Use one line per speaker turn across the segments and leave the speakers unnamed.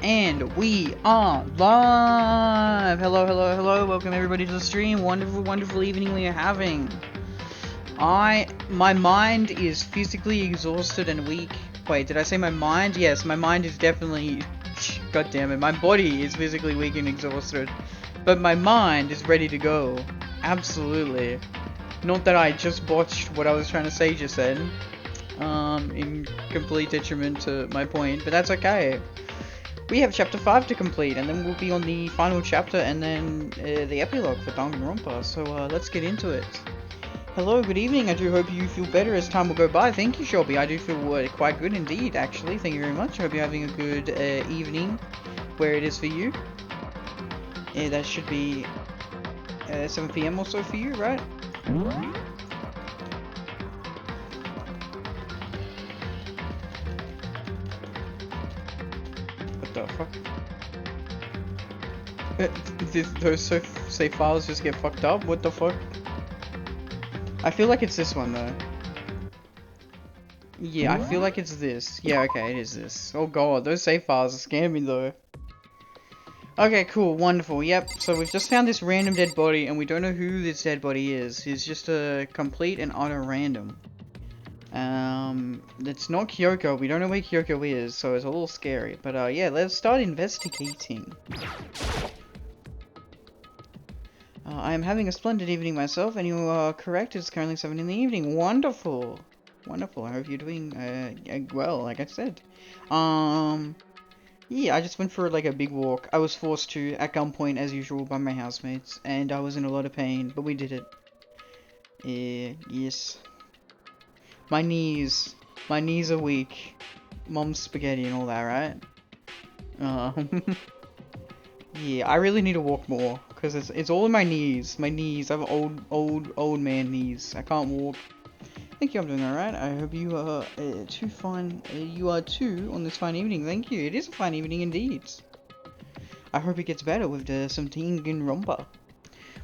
And we are live! Hello, hello, hello. Welcome everybody to the stream. Wonderful, wonderful evening we are having. My mind is physically exhausted and weak. Wait, did I say my mind? Yes, my mind is definitely... God damn it. My body is physically weak and exhausted. But my mind is ready to go. Absolutely. Not that I just botched what I was trying to say just then. In complete detriment to my point, but that's okay. We have chapter 5 to complete, and then we'll be on the final chapter, and then the epilogue for Danganronpa, so let's get into it. Hello, good evening, I do hope you feel better as time will go by. Thank you, Shelby, I do feel quite good indeed, actually. Thank you very much. I hope you're having a good evening, where it is for you. That should be 7 PM or so for you, right? What the fuck? Those save files just get fucked up? What the fuck? I feel like it's this one though. Yeah, I feel like it's this. Yeah, okay, it is this. Oh god, those save files are scamming though. Okay, cool, wonderful. Yep, so we've just found this random dead body and we don't know who this dead body is. He's just a complete and utter random. It's not Kyoko. We don't know where Kyoko is, so it's a little scary. But yeah, let's start investigating. I am having a splendid evening myself, and you are correct, it's currently 7 in the evening. Wonderful! Wonderful, I hope you're doing, well, like I said. Yeah, I just went for, like, a big walk. I was forced to, at gunpoint, as usual, by my housemates, and I was in a lot of pain, but we did it. Yes. My knees are weak. Mom's spaghetti and all that, right? Yeah, I really need to walk more, because it's all in my knees. My knees. I have old man knees. I can't walk. Thank you. I'm doing alright. I hope you are too fine. You are too on this fine evening. Thank you. It is a fine evening indeed. I hope it gets better with some Danganronpa.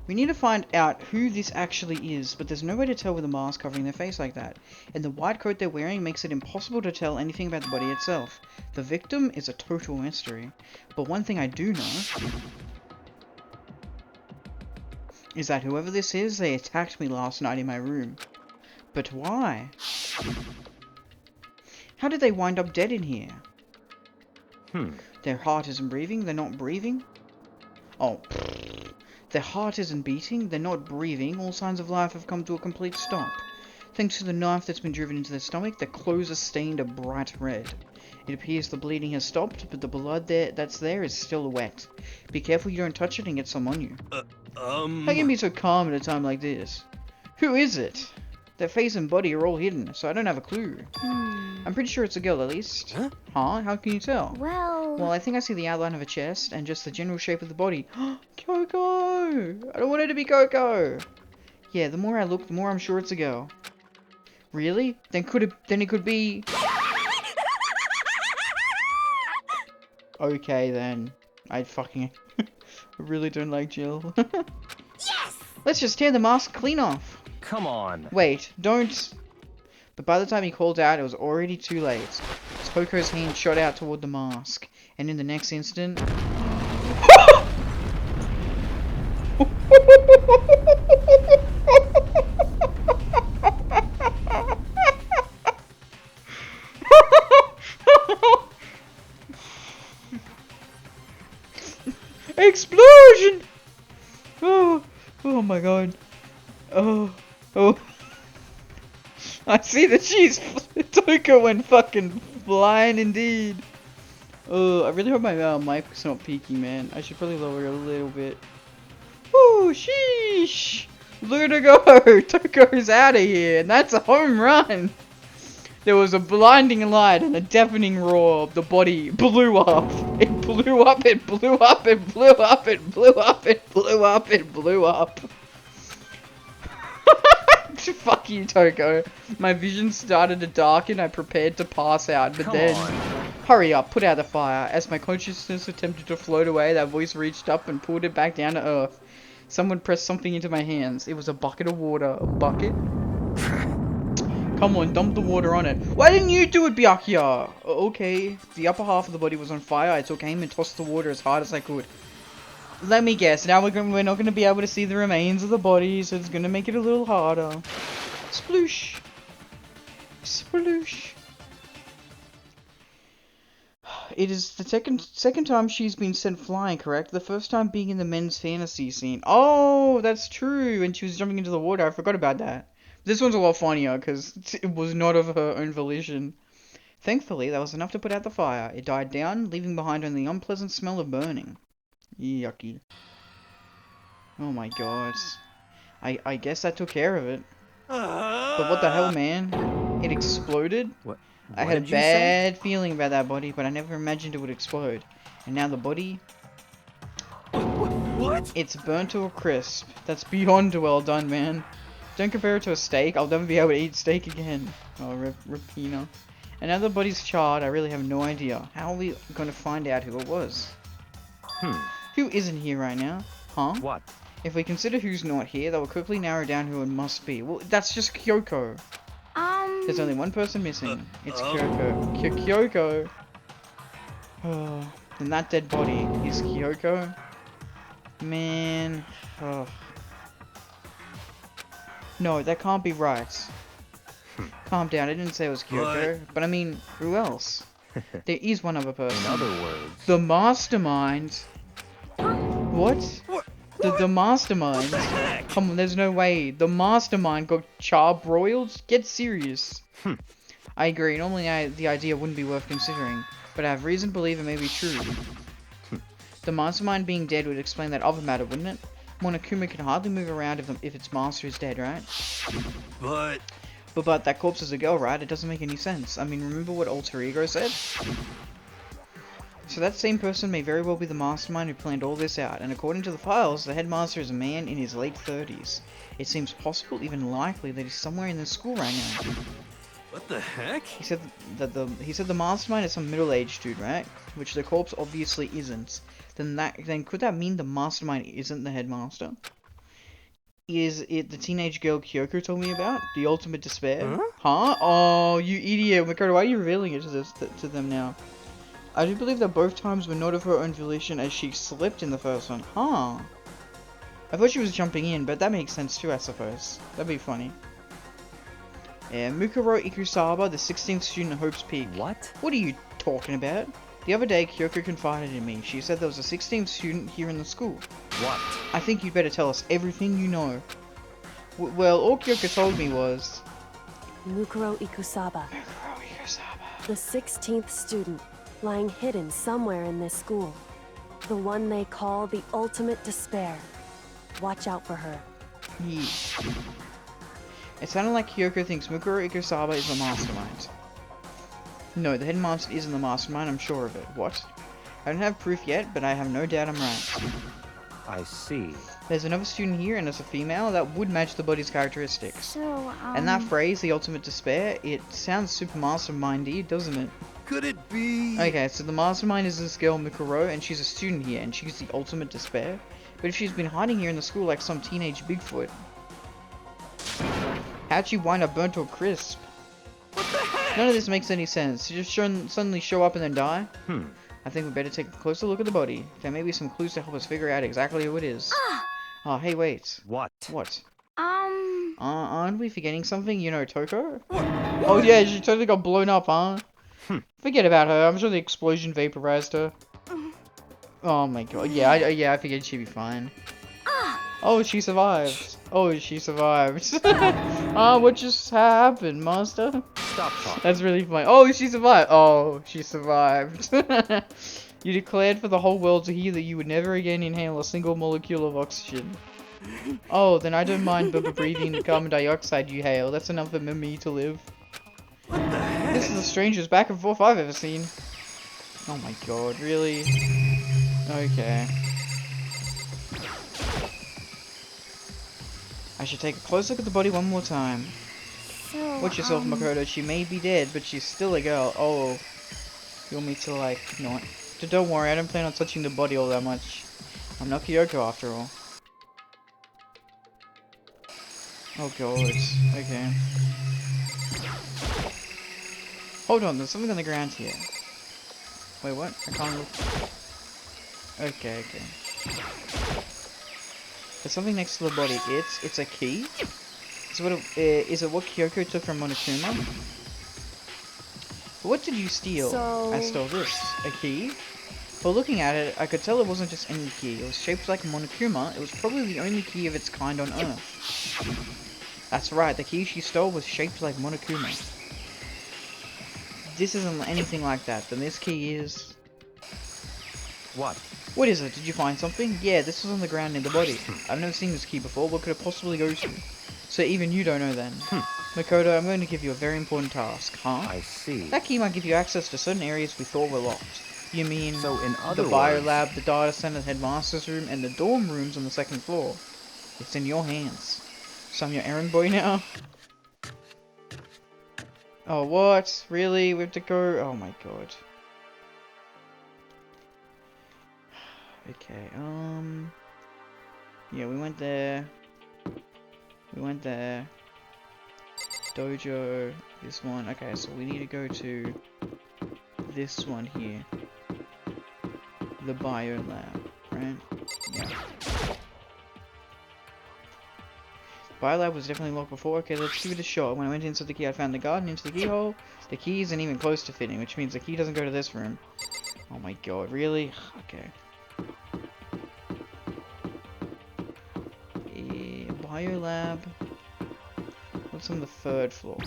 We need to find out who this actually is, but there's no way to tell with a mask covering their face like that. And the white coat they're wearing makes it impossible to tell anything about the body itself. The victim is a total mystery. But one thing I do know is that whoever this is, they attacked me last night in my room. But why? How did they wind up dead in here? Their heart isn't breathing, they're not breathing? Oh, their heart isn't beating, they're not breathing, all signs of life have come to a complete stop. Thanks to the knife that's been driven into their stomach, their clothes are stained a bright red. It appears the bleeding has stopped, but the blood that's there is still wet. Be careful you don't touch it and get some on you. How can you be so calm at a time like this? Who is it? Their face and body are all hidden, so I don't have a clue. I'm pretty sure it's a girl, at least. Huh? How can you tell? Well, I think I see the outline of a chest and just the general shape of the body. Coco! I don't want it to be Coco! Yeah, the more I look, the more I'm sure it's a girl. Really? Then it could be... Okay, then. I fucking... I really don't like Jill. Yes! Let's just tear the mask clean off.
Come on.
Wait, don't... But by the time he called out, it was already too late. Coco's hand shot out toward the mask, and in the next instant... Explosion! Oh my god. Oh. I see that she's Toka went fucking flying indeed. Oh, I really hope my mic's not peaking, man. I should probably lower it a little bit. Woo, sheesh! Look at her go! Toko's out of here, and that's a home run! There was a blinding light and a deafening roar. The body blew up. It blew up, it blew up, it blew up, it blew up, it blew up, it blew up. Fuck you, Toko. My vision started to darken. I prepared to pass out, but hurry up, put out the fire. As my consciousness attempted to float away, that voice reached up and pulled it back down to earth. Someone pressed something into my hands. It was a bucket of water. A bucket? Come on, dump the water on it. Why didn't you do it, Byakuya? Okay, the upper half of the body was on fire. I took aim and tossed the water as hard as I could. Let me guess, now we're not going to be able to see the remains of the body, so it's going to make it a little harder. Sploosh. Sploosh. It is the second time she's been sent flying, correct? The first time being in the men's fantasy scene. Oh, that's true. When she was jumping into the water, I forgot about that. This one's a lot funnier, because it was not of her own volition. Thankfully, that was enough to put out the fire. It died down, leaving behind only the unpleasant smell of burning. Yucky. Oh my god. I guess that took care of it. But what the hell, man? It exploded?
What
I had a bad feeling about that body, but I never imagined it would explode. And now the body...
What?
It's burnt to a crisp. That's beyond well done, man. Don't compare it to a steak. I'll never be able to eat steak again. Oh, Rapina. And now the body's charred, I really have no idea. How are we going to find out who it was? Who isn't here right now? Huh?
What?
If we consider who's not here, that will quickly narrow down who it must be. Well, that's just Kyoko. There's only one person missing. It's Kyoko. Kyoko! Oh, and that dead body is Kyoko? Man. Oh. No, that can't be right. Calm down, I didn't say it was Kyoko. But I mean, who else? There is one other person.
In other words...
The mastermind! What? The mastermind? Come on, there's no way. The mastermind got charbroiled? Get serious. I agree, normally the idea wouldn't be worth considering, but I have reason to believe it may be true. The mastermind being dead would explain that other matter, wouldn't it? Monokuma can hardly move around if its master is dead, right? But that corpse is a girl, right? It doesn't make any sense. I mean, remember what Alter Ego said? So that same person may very well be the mastermind who planned all this out, and according to the files, the headmaster is a man in his late 30s. It seems possible, even likely, that he's somewhere in the school right now.
What the heck?
He said the mastermind is some middle-aged dude, right? Which the corpse obviously isn't. Then could that mean the mastermind isn't the headmaster? Is it the teenage girl Kyoko told me about? The ultimate despair? Huh? Oh, you idiot! Makoto, why are you revealing it to them now? I do believe that both times were not of her own volition, as she slipped in the first one. Huh? I thought she was jumping in, but that makes sense too, I suppose. That'd be funny. Yeah, Mukuro Ikusaba, the 16th student at Hope's Peak.
What?
What are you talking about? The other day, Kyoko confided in me. She said there was a 16th student here in the school.
What?
I think you'd better tell us everything you know. Well, all Kyoko told me was...
Mukuro Ikusaba.
Mukuro Ikusaba.
The 16th student, lying hidden somewhere in this school. The one they call the ultimate despair. Watch out for her.
Yeah. It sounded like Kyoko thinks Mukuro Ikusaba is the mastermind. No, the headmaster isn't the mastermind, I'm sure of it. What? I don't have proof yet, but I have no doubt I'm right.
I see.
There's another student here, and it's a female, that would match the body's characteristics.
So,
And that phrase, the ultimate despair, it sounds super mastermindy, doesn't it?
Could it be?
Okay, so the mastermind is this girl Mukuro, and she's a student here, and she's the ultimate despair. But if she's been hiding here in the school like some teenage Bigfoot, how'd she wind up burnt to a crisp?
What the heck?
None of this makes any sense. She just suddenly show up and then die? I think we better take a closer look at the body. There may be some clues to help us figure out exactly who it is. Oh, hey, wait.
What?
What?
um,
Aren't we forgetting something? You know, Toko? Oh yeah, she totally got blown up, huh? Forget about her. I'm sure the explosion vaporized her. Oh my god. Yeah, I figured she'd be fine. Oh, she survived. Oh, she survived. What just happened, master?
Stop talking.
That's really funny. Oh, she survived. Oh, she survived. You declared for the whole world to hear that you would never again inhale a single molecule of oxygen. Oh, then I don't mind breathing the carbon dioxide you hail. That's enough for me to live.
What the heck?
This is the strangest back and forth I've ever seen. Oh my god, really? Okay. I should take a close look at the body one more time.
so,
Watch yourself, Makoto. She may be dead, but she's still a girl. Oh. You want me to, like, not? Don't worry, I don't plan on touching the body all that much. I'm not Kyoko after all. Oh god. Okay. Hold on, there's something on the ground here. Wait, what? I can't look. Okay. There's something next to the body. It's a key. Is it what Kyoko took from Monokuma? What did you steal?
So-
I stole this. A key? Well, looking at it, I could tell it wasn't just any key. It was shaped like Monokuma. It was probably the only key of its kind on Earth. That's right, the key she stole was shaped like Monokuma. This isn't anything like that, then this key is...
What?
What is it? Did you find something? Yeah, this was on the ground near the body. I've never seen this key before. What could it possibly go to? So even you don't know then. Makoto, I'm going to give you a very important task, huh?
I see.
That key might give you access to certain areas we thought were locked. You mean
So in other
the
words...
biolab, the data center, the headmaster's room, and the dorm rooms on the second floor? It's in your hands. So I'm your errand boy now? Oh, what? Really? We have to go? Oh my god. Okay, yeah, we went there. We went there. Dojo. This one. Okay, so we need to go to this one here. The bio lab, right? Yeah. Biolab was definitely locked before. Okay, let's give it a shot. When I went inside the key, I found the garden into the keyhole. The key isn't even close to fitting, which means the key doesn't go to this room. Oh my god, really? Okay. Biolab. What's on the third floor?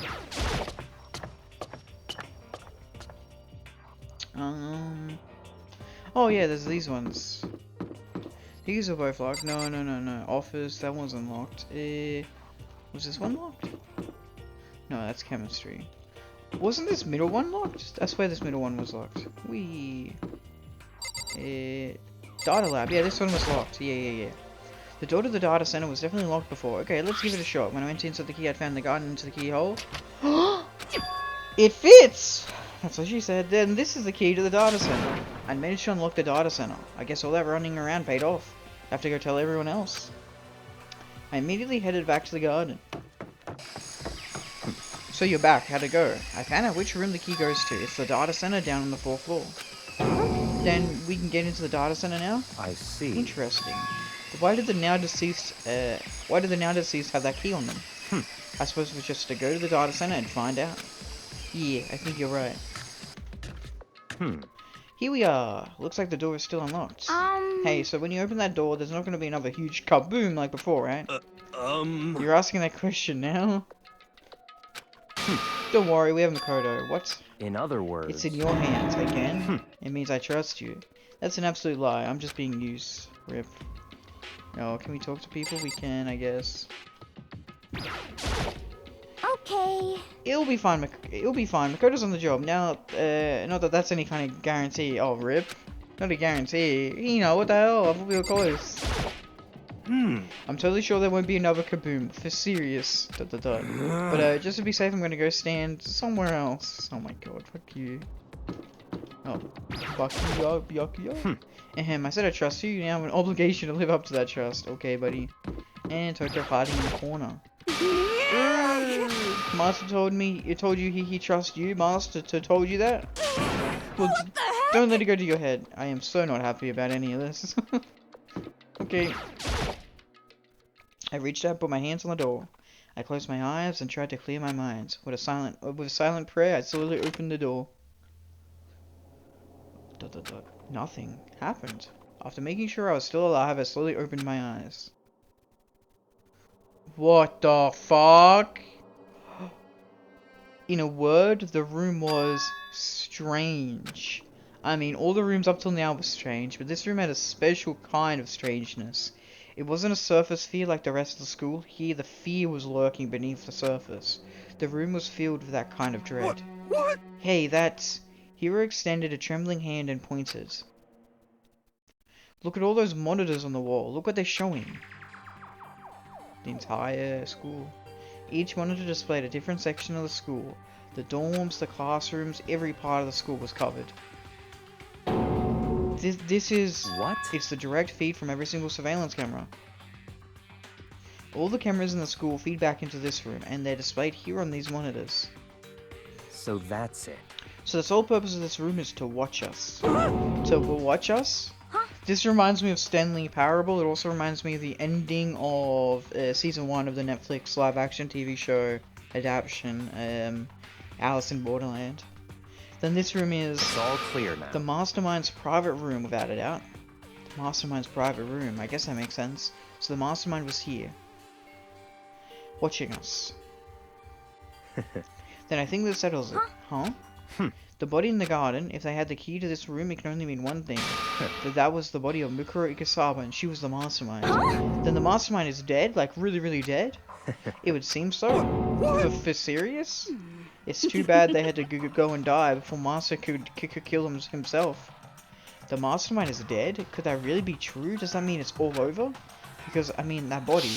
Oh yeah, there's these ones. These are both locked. No. Office, that one's unlocked. Was this one locked? No, that's chemistry. Wasn't this middle one locked? I swear this middle one was locked. Wee. Data lab. Yeah, this one was locked. Yeah. The door to the data center was definitely locked before. Okay, let's give it a shot. When I went inside the key, I found the garden into the keyhole. It fits! That's what she said. Then this is the key to the data center. I managed to unlock the data center. I guess all that running around paid off. I have to go tell everyone else. I immediately headed back to the garden. So you're back. How'd it go? I found out which room the key goes to. It's the data center down on the 4th floor. Then we can get into the data center now?
I see.
Interesting. But why did the now deceased have that key on them? I suppose it was just to go to the data center and find out. Yeah, I think you're right. Here we are. Looks like the door is still unlocked. Hey, so when you open that door, there's not going to be another huge kaboom like before, right? You're asking that question now? Don't worry, we have Makoto. What?
In other words...
It's in your hands, again? It means I trust you. That's an absolute lie. I'm just being used. Rip. Oh, can we talk to people? We can, I guess.
Okay.
It'll be fine, it'll be fine. Makoto's on the job. Now, not that that's any kind of guarantee. Oh, rip. Not a guarantee. You know, what the hell? I thought we were close. I'm totally sure there won't be another kaboom. For serious. But, just to be safe, I'm gonna go stand somewhere else. Oh my god, fuck you. Oh. Ahem, I said I trust you. You now have an obligation to live up to that trust. Okay, buddy. And Tokyo hiding in the corner. Master told you he trusts you. Master told you that? Well, don't let it go to your head. I am so not happy about any of this. Okay. I reached out, put my hands on the door. I closed my eyes and tried to clear my mind. With a silent prayer, I slowly opened the door. Nothing happened. After making sure I was still alive, I slowly opened my eyes. What the fuck? In a word, the room was strange. I mean, all the rooms up till now were strange, but this room had a special kind of strangeness. It wasn't a surface fear like the rest of the school. Here, the fear was lurking beneath the surface. The room was filled with that kind of dread.
What?
Hey, that's... Hiro extended a trembling hand and pointed. Look at all those monitors on the wall. Look what they're showing. The entire school. Each monitor displayed a different section of the school. The dorms, the classrooms, every part of the school was covered. This is...
What?
It's the direct feed from every single surveillance camera. All the cameras in the school feed back into this room, and they're displayed here on these monitors.
So that's it.
So the sole purpose of this room is to watch us. To watch us? This reminds me of Stanley Parable. It also reminds me of the ending of Season 1 of the Netflix live-action TV show adaptation, Alice in Borderland. Then this room is...
It's all clear now.
The Mastermind's private room, without a doubt. The Mastermind's private room. I guess that makes sense. So the Mastermind was here. Watching us. Then I think that settles it. Huh? The body in the garden, if they had the key to this room, it can only mean one thing. that was the body of Mukuro Ikasawa, and she was the Mastermind. Then the Mastermind is dead? Like, really, really dead? It would seem so. For serious? It's too bad they had to go and die before Master could kill himself. The Mastermind is dead? Could that really be true? Does that mean it's all over? Because, I mean, that body...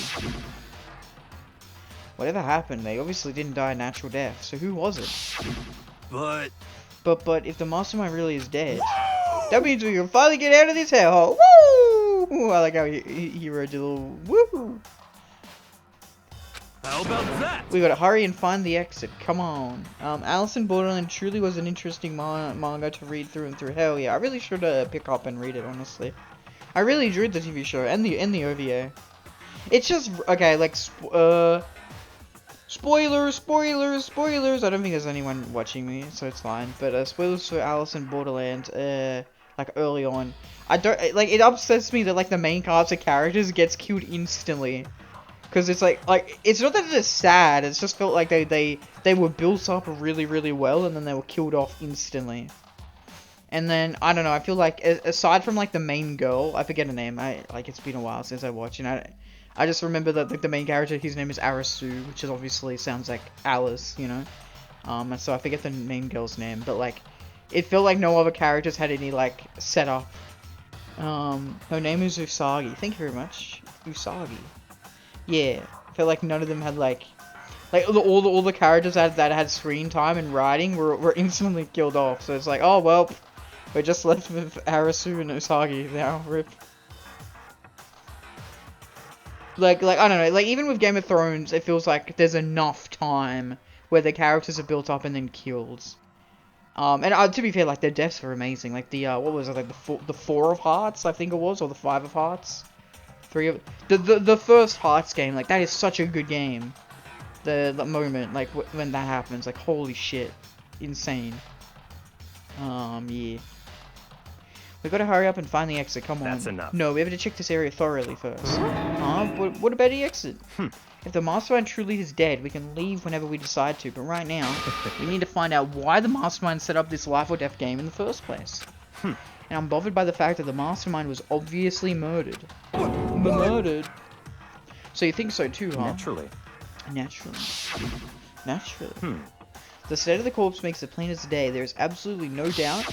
Whatever happened, they obviously didn't die a natural death, so who was it? But if the Mastermind really is dead, that means we can finally get out of this hellhole. Woo! I like how he wrote a little woo.
How about that?
We gotta hurry and find the exit. Come on. Alice in Borderland truly was an interesting manga to read through and through. Hell yeah, I really should pick up and read it. Honestly, I really enjoyed the TV show and the OVA. It's just okay, like spoilers. I don't think there's anyone watching me, so it's fine. But spoilers for Alice in Borderland. Like early on, I don't like. It upsets me that like the main cast of characters gets killed instantly. Because it's like it's not that it's sad. It's just felt like they were built up really really well, and then they were killed off instantly. And then I don't know. I feel like aside from like the main girl, I forget her name. It's been a while since I watched, and I just remember that like, the main character, his name is Arisu, which is obviously sounds like Alice, you know. And so I forget the main girl's name, but like it felt like no other characters had any like setup Her name is Usagi. Thank you very much. Usagi. Yeah. I feel like none of them had like all the characters that had screen time and writing were instantly killed off. So it's like, oh well, we're just left with Arasu and Usagi now. Rip. Like I don't know. Like even with Game of Thrones, it feels like there's enough time where the characters are built up and then killed. And to be fair, like their deaths were amazing. Like the what was it? Like the four of hearts, I think it was, or the five of hearts. The first Hearts game. Like that is such a good game. The moment like when that happens, like holy shit, insane. Yeah. We gotta hurry up and find the exit. Come on.
That's enough.
No, we have to check this area thoroughly first. Huh? What about the exit? If the mastermind truly is dead, we can leave whenever we decide to, but right now, we need to find out why the mastermind set up this life or death game in the first place. And I'm bothered by the fact that the mastermind was obviously murdered. Murdered? So you think so too, huh?
Naturally.
Naturally. The state of the corpse makes it plain as day. There is absolutely no doubt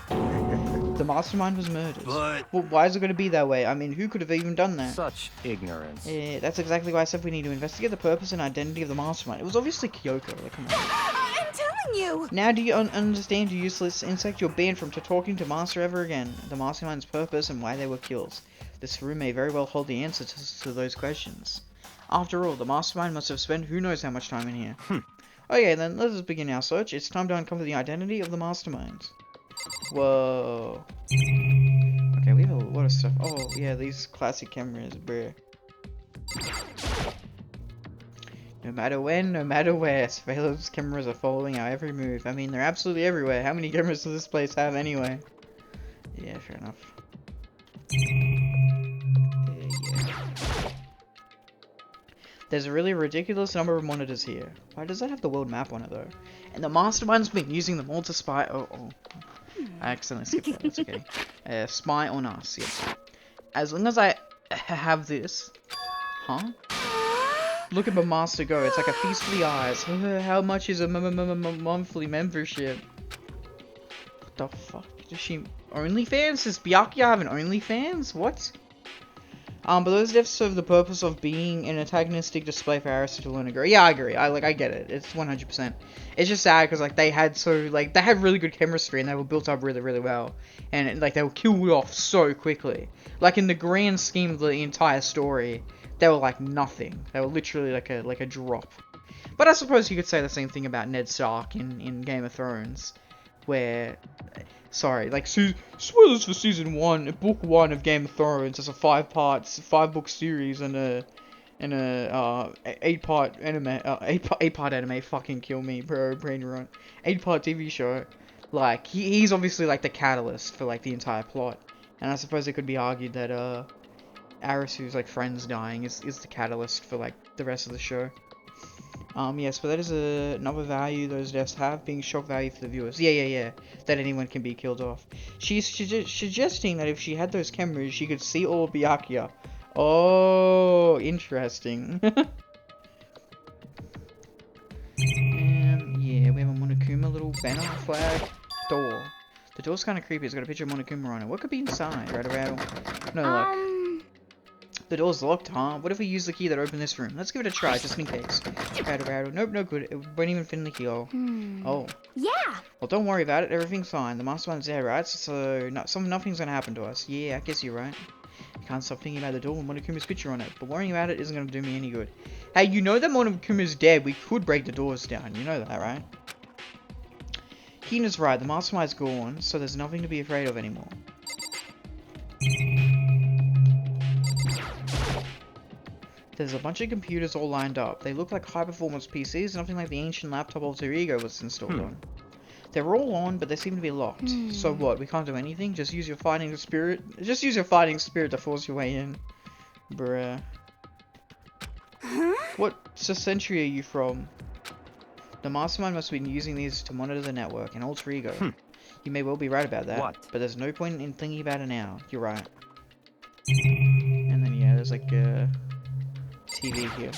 the mastermind was murdered.
But...
Well, why is it going to be that way? I mean, who could have even done that?
Such ignorance.
Yeah, that's exactly why I said we need to investigate the purpose and identity of the mastermind. It was obviously Kyoko. Like, come on.
I'm telling you.
Now do you understand, you useless insect? You're banned from talking to Master ever again. The mastermind's purpose and why they were killed. This room may very well hold the answer to those questions. After all, the mastermind must have spent who knows how much time in here. Okay, then let us begin our search. It's time to uncover the identity of the mastermind. Whoa. Okay, we have a lot of stuff. Oh, yeah, these classic cameras, bruh. No matter when, no matter where, surveillance cameras are following our every move. I mean, they're absolutely everywhere. How many cameras does this place have anyway? Yeah, fair enough. Yeah. There's a really ridiculous number of monitors here. Why does that have the world map on it, though? And the mastermind's been using them all to spy. Oh. I accidentally skipped that. That's okay. Spy on us, yes. As long as I have this. Huh? Look at my master go. It's like a feast for the eyes. How much is a monthly membership? What the fuck? Does she... OnlyFans? Does Byakuya have an OnlyFans? What? But those deaths serve the purpose of being an antagonistic display for Arista to learn. Yeah, I agree. I get it. It's 100%. It's just sad because, like, they had really good chemistry and they were built up really, really well. And, like, they were killed off so quickly. Like, in the grand scheme of the entire story, they were, like, nothing. They were literally, like a drop. But I suppose you could say the same thing about Ned Stark in Game of Thrones. Where... Sorry, like, spoilers for season 1, book 1 of Game of Thrones. It's a 5-book series and a 8-part anime, 8-part anime, fucking kill me, bro, brain rot. 8-part TV show. Like, he's obviously, like, the catalyst for, like, the entire plot. And I suppose it could be argued that, Arisu's, like, friends dying is the catalyst for, like, the rest of the show. Yes, but that is another value those deaths have, being shock value for the viewers. Yeah. That anyone can be killed off. She's suggesting that if she had those cameras, she could see all of Byakuya. Oh, interesting. Yeah, we have a Monokuma little banner flag door. The door's kind of creepy. It's got a picture of Monokuma on it. What could be inside? Right around. No luck. The door's locked, huh? What if we use the key that opened this room? Let's give it a try, just in case. Rattle. Nope, no good. It won't even fit in the keyhole. Oh.
Yeah.
Well, don't worry about it. Everything's fine. The mastermind's there, right? So, nothing's gonna happen to us. Yeah, I guess you're right. I can't stop thinking about the door with Monokuma's picture on it. But worrying about it isn't gonna do me any good. Hey, you know that Monokuma's dead. We could break the doors down. You know that, right? Hina's right. The mastermind's gone, so there's nothing to be afraid of anymore. There's a bunch of computers all lined up. They look like high-performance PCs, nothing like the ancient laptop Alter Ego was installed on. They're all on, but they seem to be locked. So what? We can't do anything? Just use your fighting spirit? Just use your fighting spirit to force your way in. Bruh. What century are you from? The mastermind must have been using these to monitor the network, an Alter Ego. You may well be right about that.
What?
But there's no point in thinking about it now. You're right. And then, yeah, there's like TV here.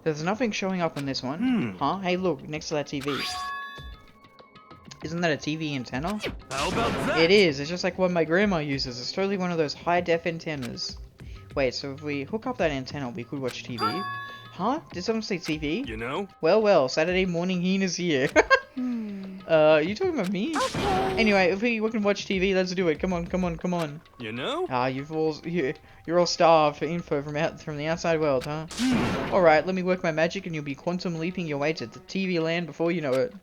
There's nothing showing up on this one. Huh? Hey, look, next to that TV. Isn't that a TV antenna?
How about that?
It is. It's just like what my grandma uses. It's totally one of those high-def antennas. Wait, so if we hook up that antenna, we could watch TV? Huh? Did someone say TV?
You know?
Well, Saturday morning Heen is here. You talking about me?
Okay.
Anyway, if we can watch TV, let's do it. Come on.
You know?
Ah, you're all starved for info from the outside world, huh? Alright, let me work my magic and you'll be quantum leaping your way to the TV land before you know it.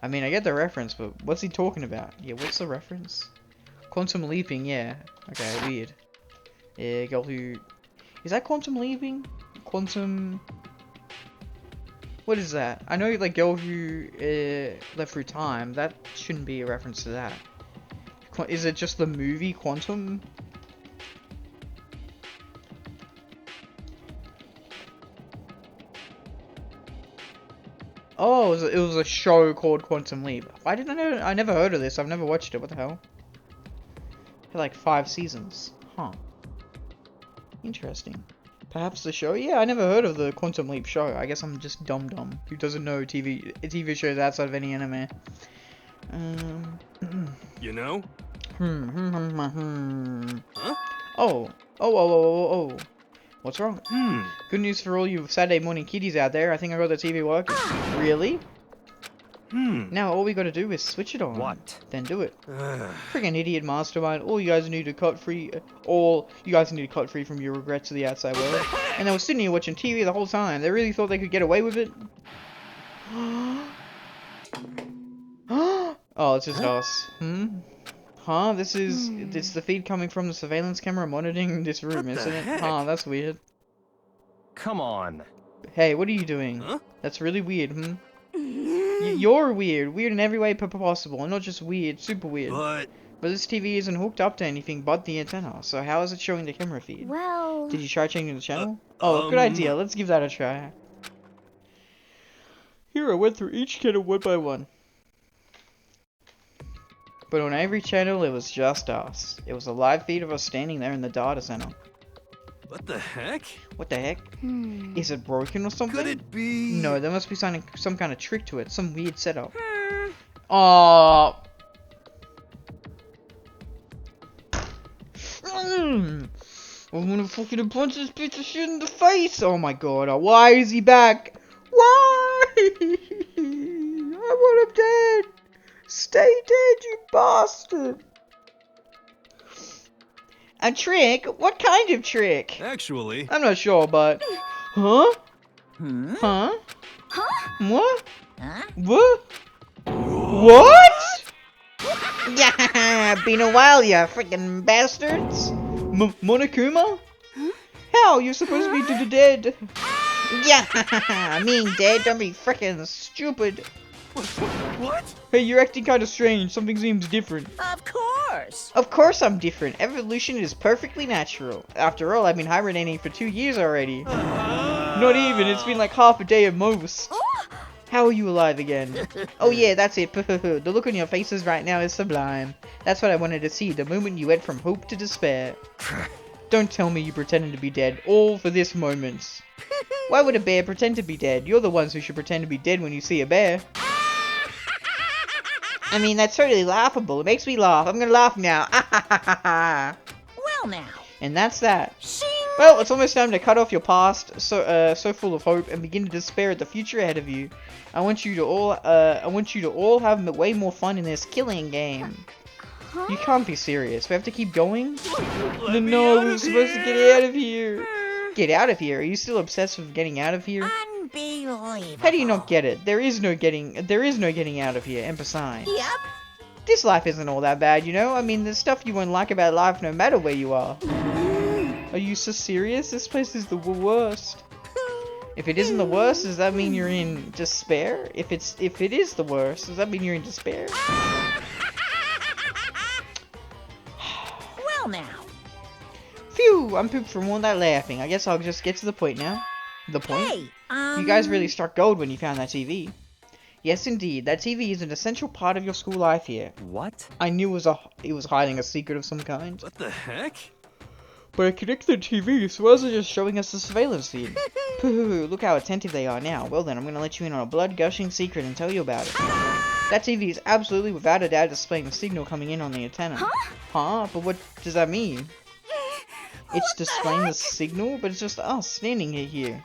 I mean, I get the reference, but what's he talking about? Yeah, what's the reference? Quantum leaping, yeah. Okay, weird. Yeah, go to... Is that quantum leaping? Quantum... What is that? I know, like, girl who left through time. That shouldn't be a reference to that. Is it just the movie Quantum? Oh, it was a show called Quantum Leap. Why didn't I know? I never heard of this. I've never watched it. What the hell? For like 5 seasons. Huh. Interesting. Perhaps the show? Yeah, I never heard of the Quantum Leap show. I guess I'm just dumb who doesn't know TV shows outside of any anime.
You know?
Huh? Oh. What's wrong? Good news for all you Saturday morning kiddies out there. I think I got the TV working. Really? Now all we gotta do is switch it on.
What?
Then do it. Friggin' idiot mastermind. All you guys need to cut free. All you guys need to cut free from your regrets to the outside world. And they were sitting here watching TV the whole time. They really thought they could get away with it. Oh, it's just us. Huh? It's the feed coming from the surveillance camera monitoring this room, isn't it? Huh, that's weird.
Come on.
Hey, what are you doing?
Huh?
That's really weird, You're weird. Weird in every way possible. And not just weird, super weird.
But
this TV isn't hooked up to anything but the antenna, so how is it showing the camera feed?
Well...
Did you try changing the channel? Oh, good idea. Let's give that a try. Here, I went through each channel one by one. But on every channel, it was just us. It was a live feed of us standing there in the data center.
what the heck?
What the heck? Is it broken or something?
Could it be?
No, there must be some kind of trick to it. Some weird setup. Oh. I'm gonna fucking punch this piece of shit in the face. Oh my god. Why is he back? Why? I want him dead. Stay dead, you bastard. A trick? What kind of trick?
Actually,
I'm not sure, but... Huh? Huh? What? What? What? Yeah, been a while, you freaking bastards. Monokuma? How? You're supposed to be to the dead. Yeah, I mean dead, don't be freaking stupid.
what?
Hey, you're acting kind of strange. Something seems different.
Of course.
Of course I'm different. Evolution is perfectly natural. After all, I've been hibernating for 2 years already. Not even. It's been like half a day at most. How are you alive again? Oh yeah, that's it. The look on your faces right now is sublime. That's what I wanted to see. The moment you went from hope to despair. Don't tell me you pretended to be dead. All for this moment. Why would a bear pretend to be dead? You're the ones who should pretend to be dead when you see a bear. I mean, that's totally laughable. It makes me laugh. I'm gonna laugh now.
Well now.
And that's that.
Shing.
Well, it's almost time to cut off your past, so full of hope, and begin to despair at the future ahead of you. I want you to all have way more fun in this killing game. You can't be serious. We have to keep going? No, we're supposed to get out of here. Get out of here? Are you still obsessed with getting out of here?
Unbelievable.
How do you not get it? There is no getting out of here, and besides.
Yep.
This life isn't all that bad, you know? I mean, there's stuff you won't like about life no matter where you are. Are you so serious? This place is the worst. If it isn't the worst, does that mean you're in despair? If it is the worst, does that mean you're in despair?
Well now.
Phew, I'm pooped from all that laughing. I guess I'll just get to the point now. The point?
Hey,
You guys really struck gold when you found that TV. Yes, indeed. That TV is an essential part of your school life here.
What?
I knew it was hiding a secret of some kind.
What the heck?
But I connected the TV, so why is it just showing us the surveillance feed? Pooh, look how attentive they are now. Well then, I'm gonna let you in on a blood-gushing secret and tell you about it. That TV is absolutely without a doubt displaying the signal coming in on the antenna. Huh? But what does that mean? It's displaying the signal, but it's just us standing here.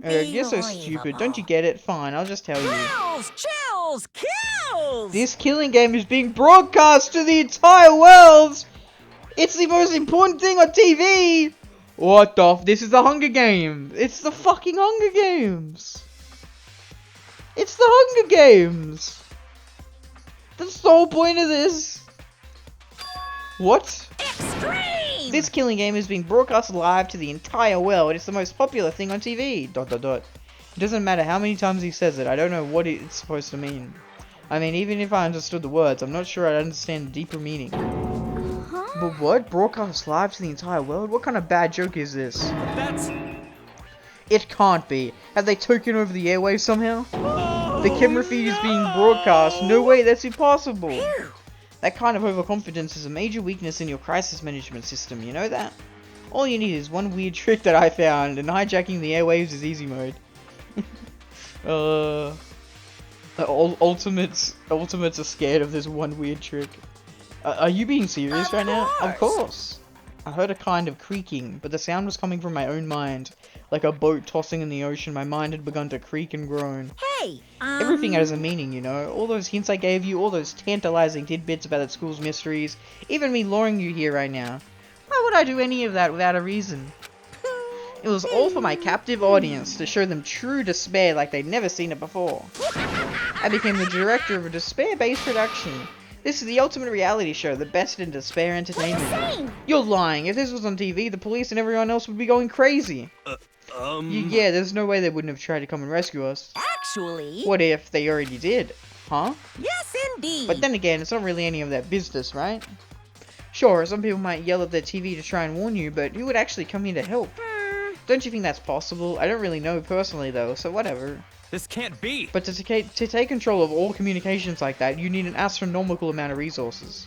You're so stupid. Don't you get it? Fine, I'll just tell you.
Kills, chills, kills!
This killing game is being broadcast to the entire world! It's the most important thing on TV! What the this is the Hunger Games! It's the fucking Hunger Games! It's the Hunger Games! That's the whole point of this! What?
Extreme!
This killing game is being broadcast live to the entire world. It's the most popular thing on TV. ... It doesn't matter how many times he says it. I don't know what it's supposed to mean. I mean, even if I understood the words, I'm not sure I'd understand the deeper meaning. But what? Broadcast live to the entire world? What kind of bad joke is this?
That's...
It can't be. Have they taken over the airwaves somehow? The camera feed is being broadcast. No way, that's impossible. That kind of overconfidence is a major weakness in your crisis management system, you know that? All you need is one weird trick that I found, and hijacking the airwaves is easy mode. Ultimates are scared of this one weird trick. Are you being serious right now? Of course! I heard a kind of creaking, but the sound was coming from my own mind. Like a boat tossing in the ocean, my mind had begun to creak and groan.
Hey,
Everything has a meaning, you know. All those hints I gave you, all those tantalizing tidbits about that school's mysteries, even me luring you here right now. Why would I do any of that without a reason? It was all for my captive audience, to show them true despair like they'd never seen it before. I became the director of a despair-based production. This is the ultimate reality show, the best in despair entertainment. You're lying. If this was on TV, the police and everyone else would be going crazy. Yeah, there's no way they wouldn't have tried to come and rescue us.
actually...
What if they already did? Huh?
Yes, indeed.
But then again, it's not really any of their business, right? Sure, some people might yell at their TV to try and warn you, but who would actually come here to help? Don't you think that's possible? I don't really know personally though, so whatever.
This can't be!
But to take control of all communications like that, you need an astronomical amount of resources.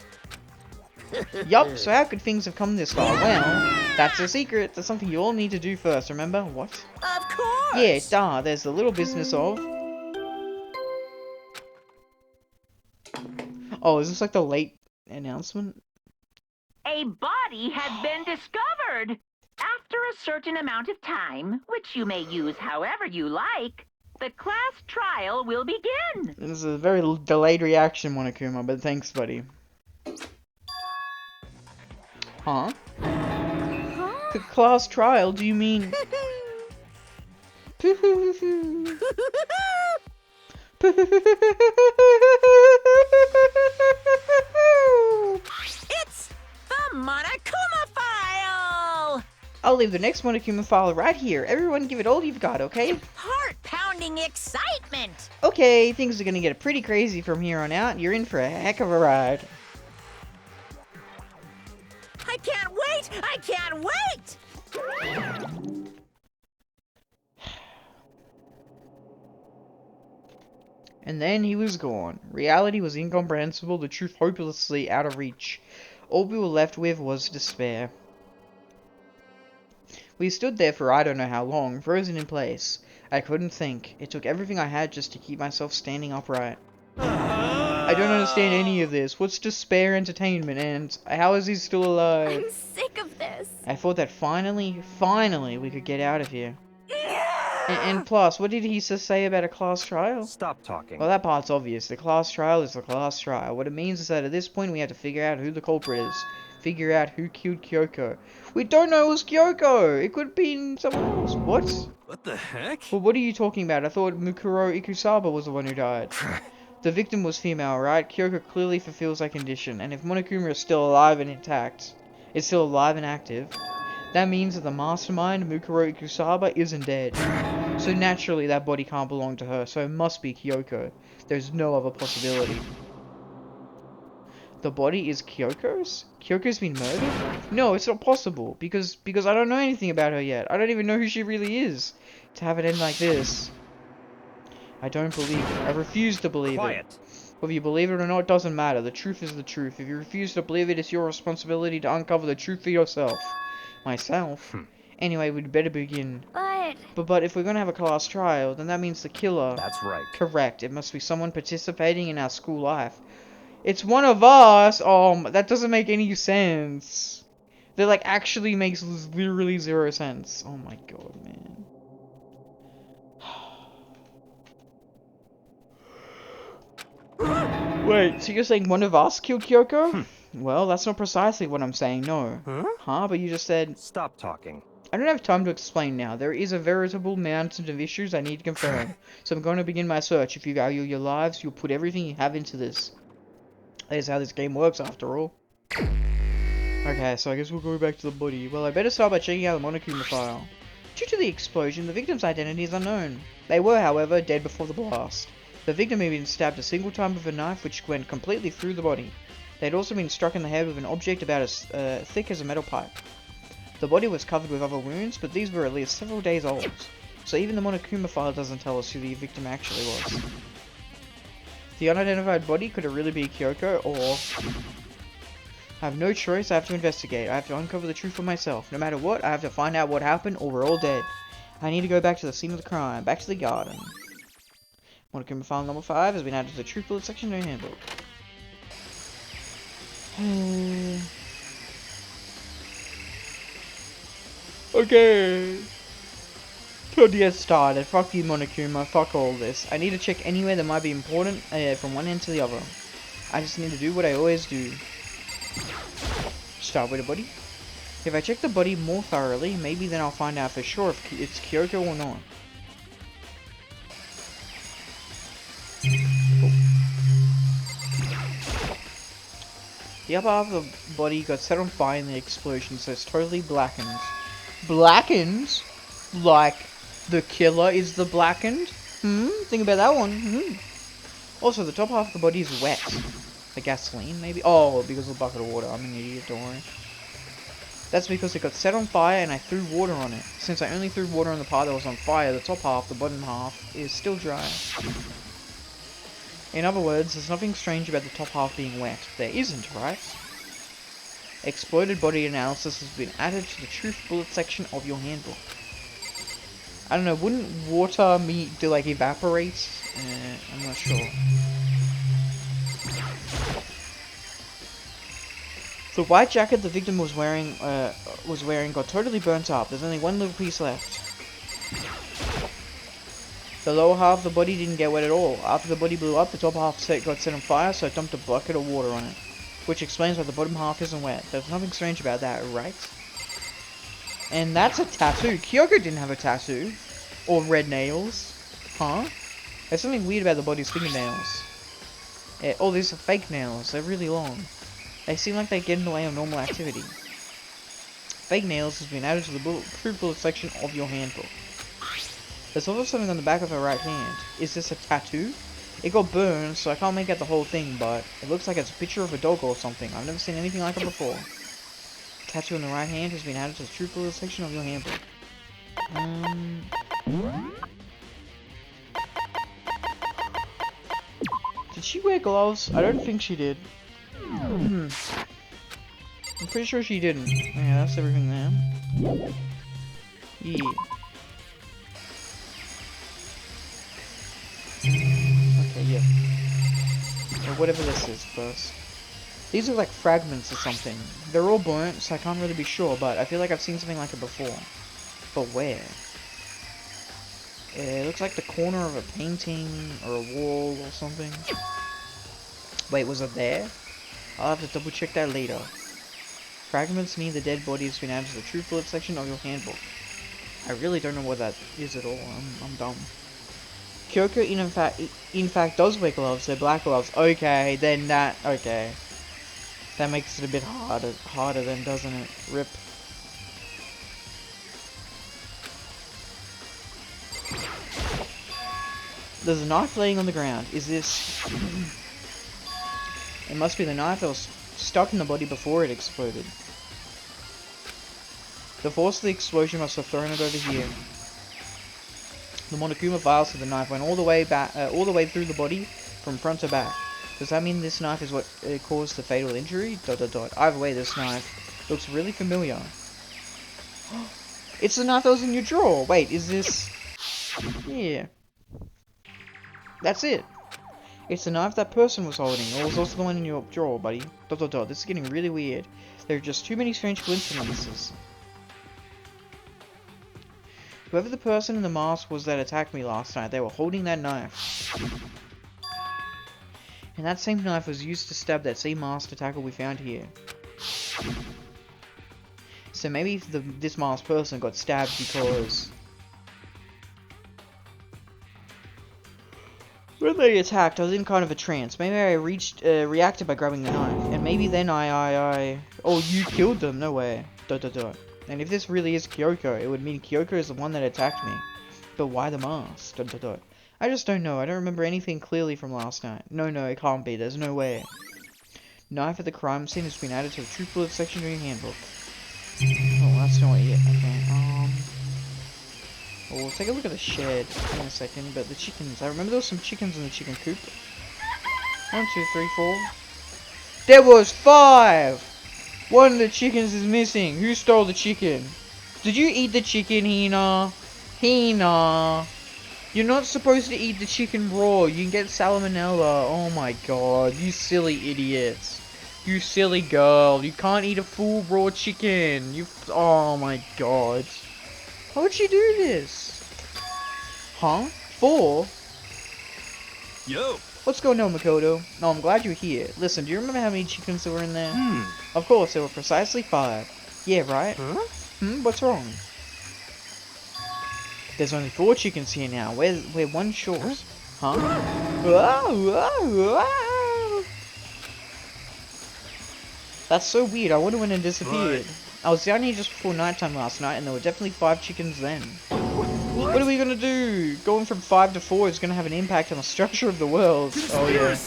Yup, so how could things have come this far? Well, that's a secret. That's something you all need to do first, remember? What?
Of course!
Yeah, there's the little business of... Oh, is this like the late announcement?
A body has been discovered. After a certain amount of time, which you may use however you like, the class trial will begin.
This is a very delayed reaction, Monokuma, but thanks, buddy. Huh? The class trial, do you mean...
It's the Monokuma file!
I'll leave the next Monokuma file right here. Everyone give it all you've got, okay?
Heart-pounding excitement!
Okay, things are gonna get pretty crazy from here on out. You're in for a heck of a ride.
I can't wait! I can't wait!
And then he was gone. Reality was incomprehensible, the truth hopelessly out of reach. All we were left with was despair. We stood there for I don't know how long, frozen in place. I couldn't think. It took everything I had just to keep myself standing upright. I don't understand any of this. What's despair entertainment, and how is he still alive?
I'm sick of this.
I thought that finally we could get out of here. And plus, what did he just say about a class trial?
Stop talking.
Well, that part's obvious. The class trial is the class trial. What it means is that at this point we have to figure out who the culprit is. Figure out who killed Kyoko. We don't know it was Kyoko! It could have been someone else. What?
What the heck?
Well, what are you talking about? I thought Mukuro Ikusaba was the one who died. The victim was female, right? Kyoko clearly fulfills that condition. And if Monokuma is still alive and intact, is still alive and active, that means that the mastermind, Mukuro Ikusaba, isn't dead. So naturally that body can't belong to her, so it must be Kyoko. There's no other possibility. The body is Kyoko's? Kyoko's been murdered? No, it's not possible, because I don't know anything about her yet. I don't even know who she really is. To have it end like this. I don't believe it. I refuse to believe
Quiet.
it. Whether you believe it or not doesn't matter. The truth is the truth. If you refuse to believe it, it's your responsibility to uncover the truth for yourself. myself. Anyway, we'd better begin.
But
But if we're gonna have a class trial, then that means the killer.
That's right.
Correct. It must be someone participating in our school life. It's one of us! Oh, that doesn't make any sense. That, like, actually makes literally 0 sense. Oh my god, man. Wait, so you're saying one of us killed Kyoko? Well, that's not precisely what I'm saying, no.
Huh?
But you just said...
Stop talking.
I don't have time to explain now. There is a veritable mountain of issues I need to confirm. So I'm going to begin my search. If you value your lives, you'll put everything you have into this. That is how this game works, after all. Okay, so I guess we'll go back to the body. Well, I better start by checking out the Monokuma file. Due to the explosion, the victim's identity is unknown. They were, however, dead before the blast. The victim had been stabbed a single time with a knife which went completely through the body. They had also been struck in the head with an object about as thick as a metal pipe. The body was covered with other wounds, but these were at least several days old. So even the Monokuma file doesn't tell us who the victim actually was. The unidentified body could it really be Kyoko, or... I have no choice, I have to investigate. I have to uncover the truth for myself. No matter what, I have to find out what happened, or we're all dead. I need to go back to the scene of the crime, back to the garden. Monokuma file number 5 has been added to the truth bullet section of the handbook. Okay. Could get started. Fuck you, Monokuma. Fuck all this. I need to check anywhere that might be important from one end to the other. I just need to do what I always do. Start with the body. If I check the body more thoroughly, maybe then I'll find out for sure if it's Kyoko or not. The upper half of the body got set on fire in the explosion, so it's totally blackened. Blackened? Like, the killer is the blackened? Think about that one. Also, the top half of the body is wet. The gasoline, maybe? Oh, because of the bucket of water. I'm an idiot, don't worry. That's because it got set on fire and I threw water on it. Since I only threw water on the part that was on fire, the top half, the bottom half, is still dry. In other words, there's nothing strange about the top half being wet. There isn't, right? Exploded body analysis has been added to the truth bullet section of your handbook. I don't know, wouldn't water like evaporate? I'm not sure. The white jacket the victim was wearing got totally burnt up. There's only one little piece left. The lower half of the body didn't get wet at all. After the body blew up, the top half got set on fire, so I dumped a bucket of water on it. Which explains why the bottom half isn't wet. There's nothing strange about that, right? And that's a tattoo. Kyoko didn't have a tattoo. Or red nails. Huh? There's something weird about the body's fingernails. Oh, these are fake nails. They're really long. They seem like they get in the way of normal activity. Fake nails has been added to the truth bullet section of your handbook. There's also something on the back of her right hand. Is this a tattoo? It got burned, so I can't make out the whole thing, but it looks like it's a picture of a dog or something. I've never seen anything like it before. Tattoo on the right hand has been added to the truth bullet section of your handbook. Did she wear gloves? I don't think she did. I'm pretty sure she didn't. Yeah, that's everything there. Yeah. Okay, yeah. Or whatever this is first. These are like fragments or something. They're all burnt, so I can't really be sure, but I feel like I've seen something like it before. But where? It looks like the corner of a painting or a wall or something. Wait, was it there? I'll have to double check that later. Fragments near the dead body has been added to the truth bullet section of your handbook. I really don't know what that is at all. I'm dumb. Kyoko in fact does wear gloves. They're black gloves. Okay, then that okay. That makes it a bit harder then, doesn't it? Rip. There's a knife laying on the ground. Is this... It must be the knife that was stuck in the body before it exploded. The force of the explosion must have thrown it over here. The Monokuma files of the knife went all the way back, all the way through the body, from front to back. Does that mean this knife is what caused the fatal injury? ... Either way, this knife looks really familiar. It's the knife that was in your drawer. Wait, is this... Yeah. That's it. It's the knife that person was holding. It was also the one in your drawer, buddy. ... This is getting really weird. There are just too many strange coincidences. Whoever the person in the mask was that attacked me last night, they were holding that knife. And that same knife was used to stab that same masked attacker we found here. So maybe this masked person got stabbed because... when they attacked, I was in kind of a trance. Maybe I reacted by grabbing the knife. And maybe then Oh, you killed them? No way. ... And if this really is Kyoko, it would mean Kyoko is the one that attacked me. But why the mask? ... I just don't know. I don't remember anything clearly from last night. No, it can't be. There's no way. Knife at the crime scene has been added to the True Bullet section of your handbook. Oh, that's not it. Okay, we'll take a look at the shed in a second, but the chickens. I remember there was some chickens in the chicken coop. 1, 2, 3, 4. There was 5! One of the chickens is missing. Who stole the chicken? Did you eat the chicken, Hina? Hina! You're not supposed to eat the chicken raw. You can get salmonella. Oh my god. You silly idiots. You silly girl. You can't eat a full raw chicken. Oh my god. How would you do this? Huh? 4?
Yo.
What's going on, Makoto? No, I'm glad you're here. Listen, do you remember how many chickens there were in there? Of course, there were precisely 5. Yeah, right?
Huh?
What's wrong? There's only 4 chickens here now. We're 1 short. Huh? That's so weird. I wonder when it disappeared. I was down here just before nighttime last night, and there were definitely 5 chickens then. What are we gonna do? Going from 5 to 4 is gonna have an impact on the structure of the world. Oh yeah.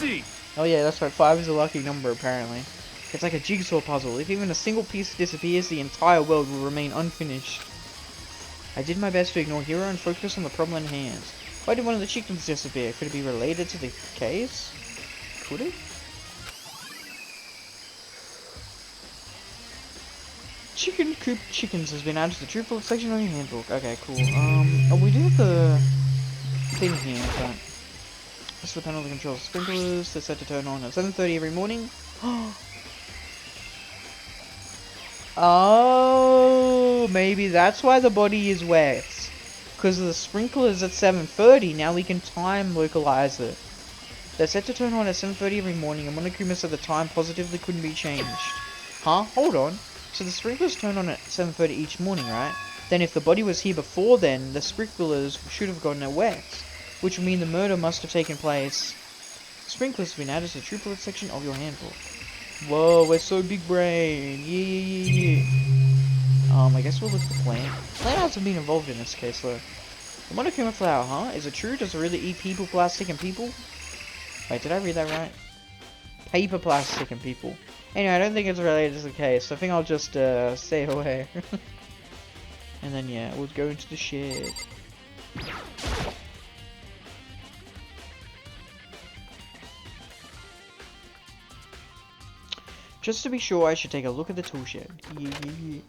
Oh yeah, that's right. 5 is a lucky number apparently. It's like a jigsaw puzzle. If even a single piece disappears, the entire world will remain unfinished. I did my best to ignore Hero and focus on the problem in hand. Why did one of the chickens disappear? Could it be related to the case? Could it? Chicken coop chickens has been added to the True Bullet section of your handbook. Okay, cool. Oh, we do have the thing here, but this is the panel that controls the sprinklers. They're set to turn on at 7:30 every morning. Oh, maybe that's why the body is wet. Because the sprinklers at 7:30. Now we can time localize it. They're set to turn on at 7:30 every morning, and Monokuma said the time positively couldn't be changed. Huh? Hold on. So the sprinklers turn on at 7:30 each morning, right? Then if the body was here before then, the sprinklers should have gotten it wet. Which would mean the murder must have taken place. Sprinklers have been added to the True Bullet section of your handbook. Whoa, we're so big brain. Yeah. I guess we'll look at the plant. Plant hasn't been involved in this case though. The Monokuma flower, huh? Is it true? Does it really eat people, plastic, and people? Wait, did I read that right? Paper, plastic, and people. Anyway, I don't think it's related to the case. I think I'll just stay away. And then yeah, we'll go into the shed. Just to be sure, I should take a look at the tool shed. Yeah.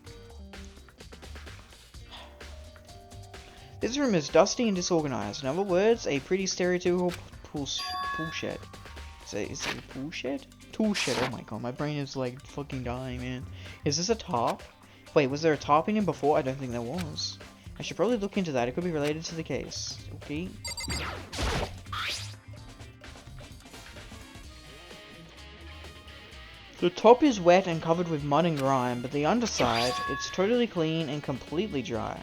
This room is dusty and disorganized. In other words, a pretty stereotypical pool shed. Is it a pool shed? Tool shed. Oh my god, my brain is like fucking dying, man. Is this a tarp? Wait, was there a tarp in here before? I don't think there was. I should probably look into that. It could be related to the case. Okay. The top is wet and covered with mud and grime, but the underside, it's totally clean and completely dry.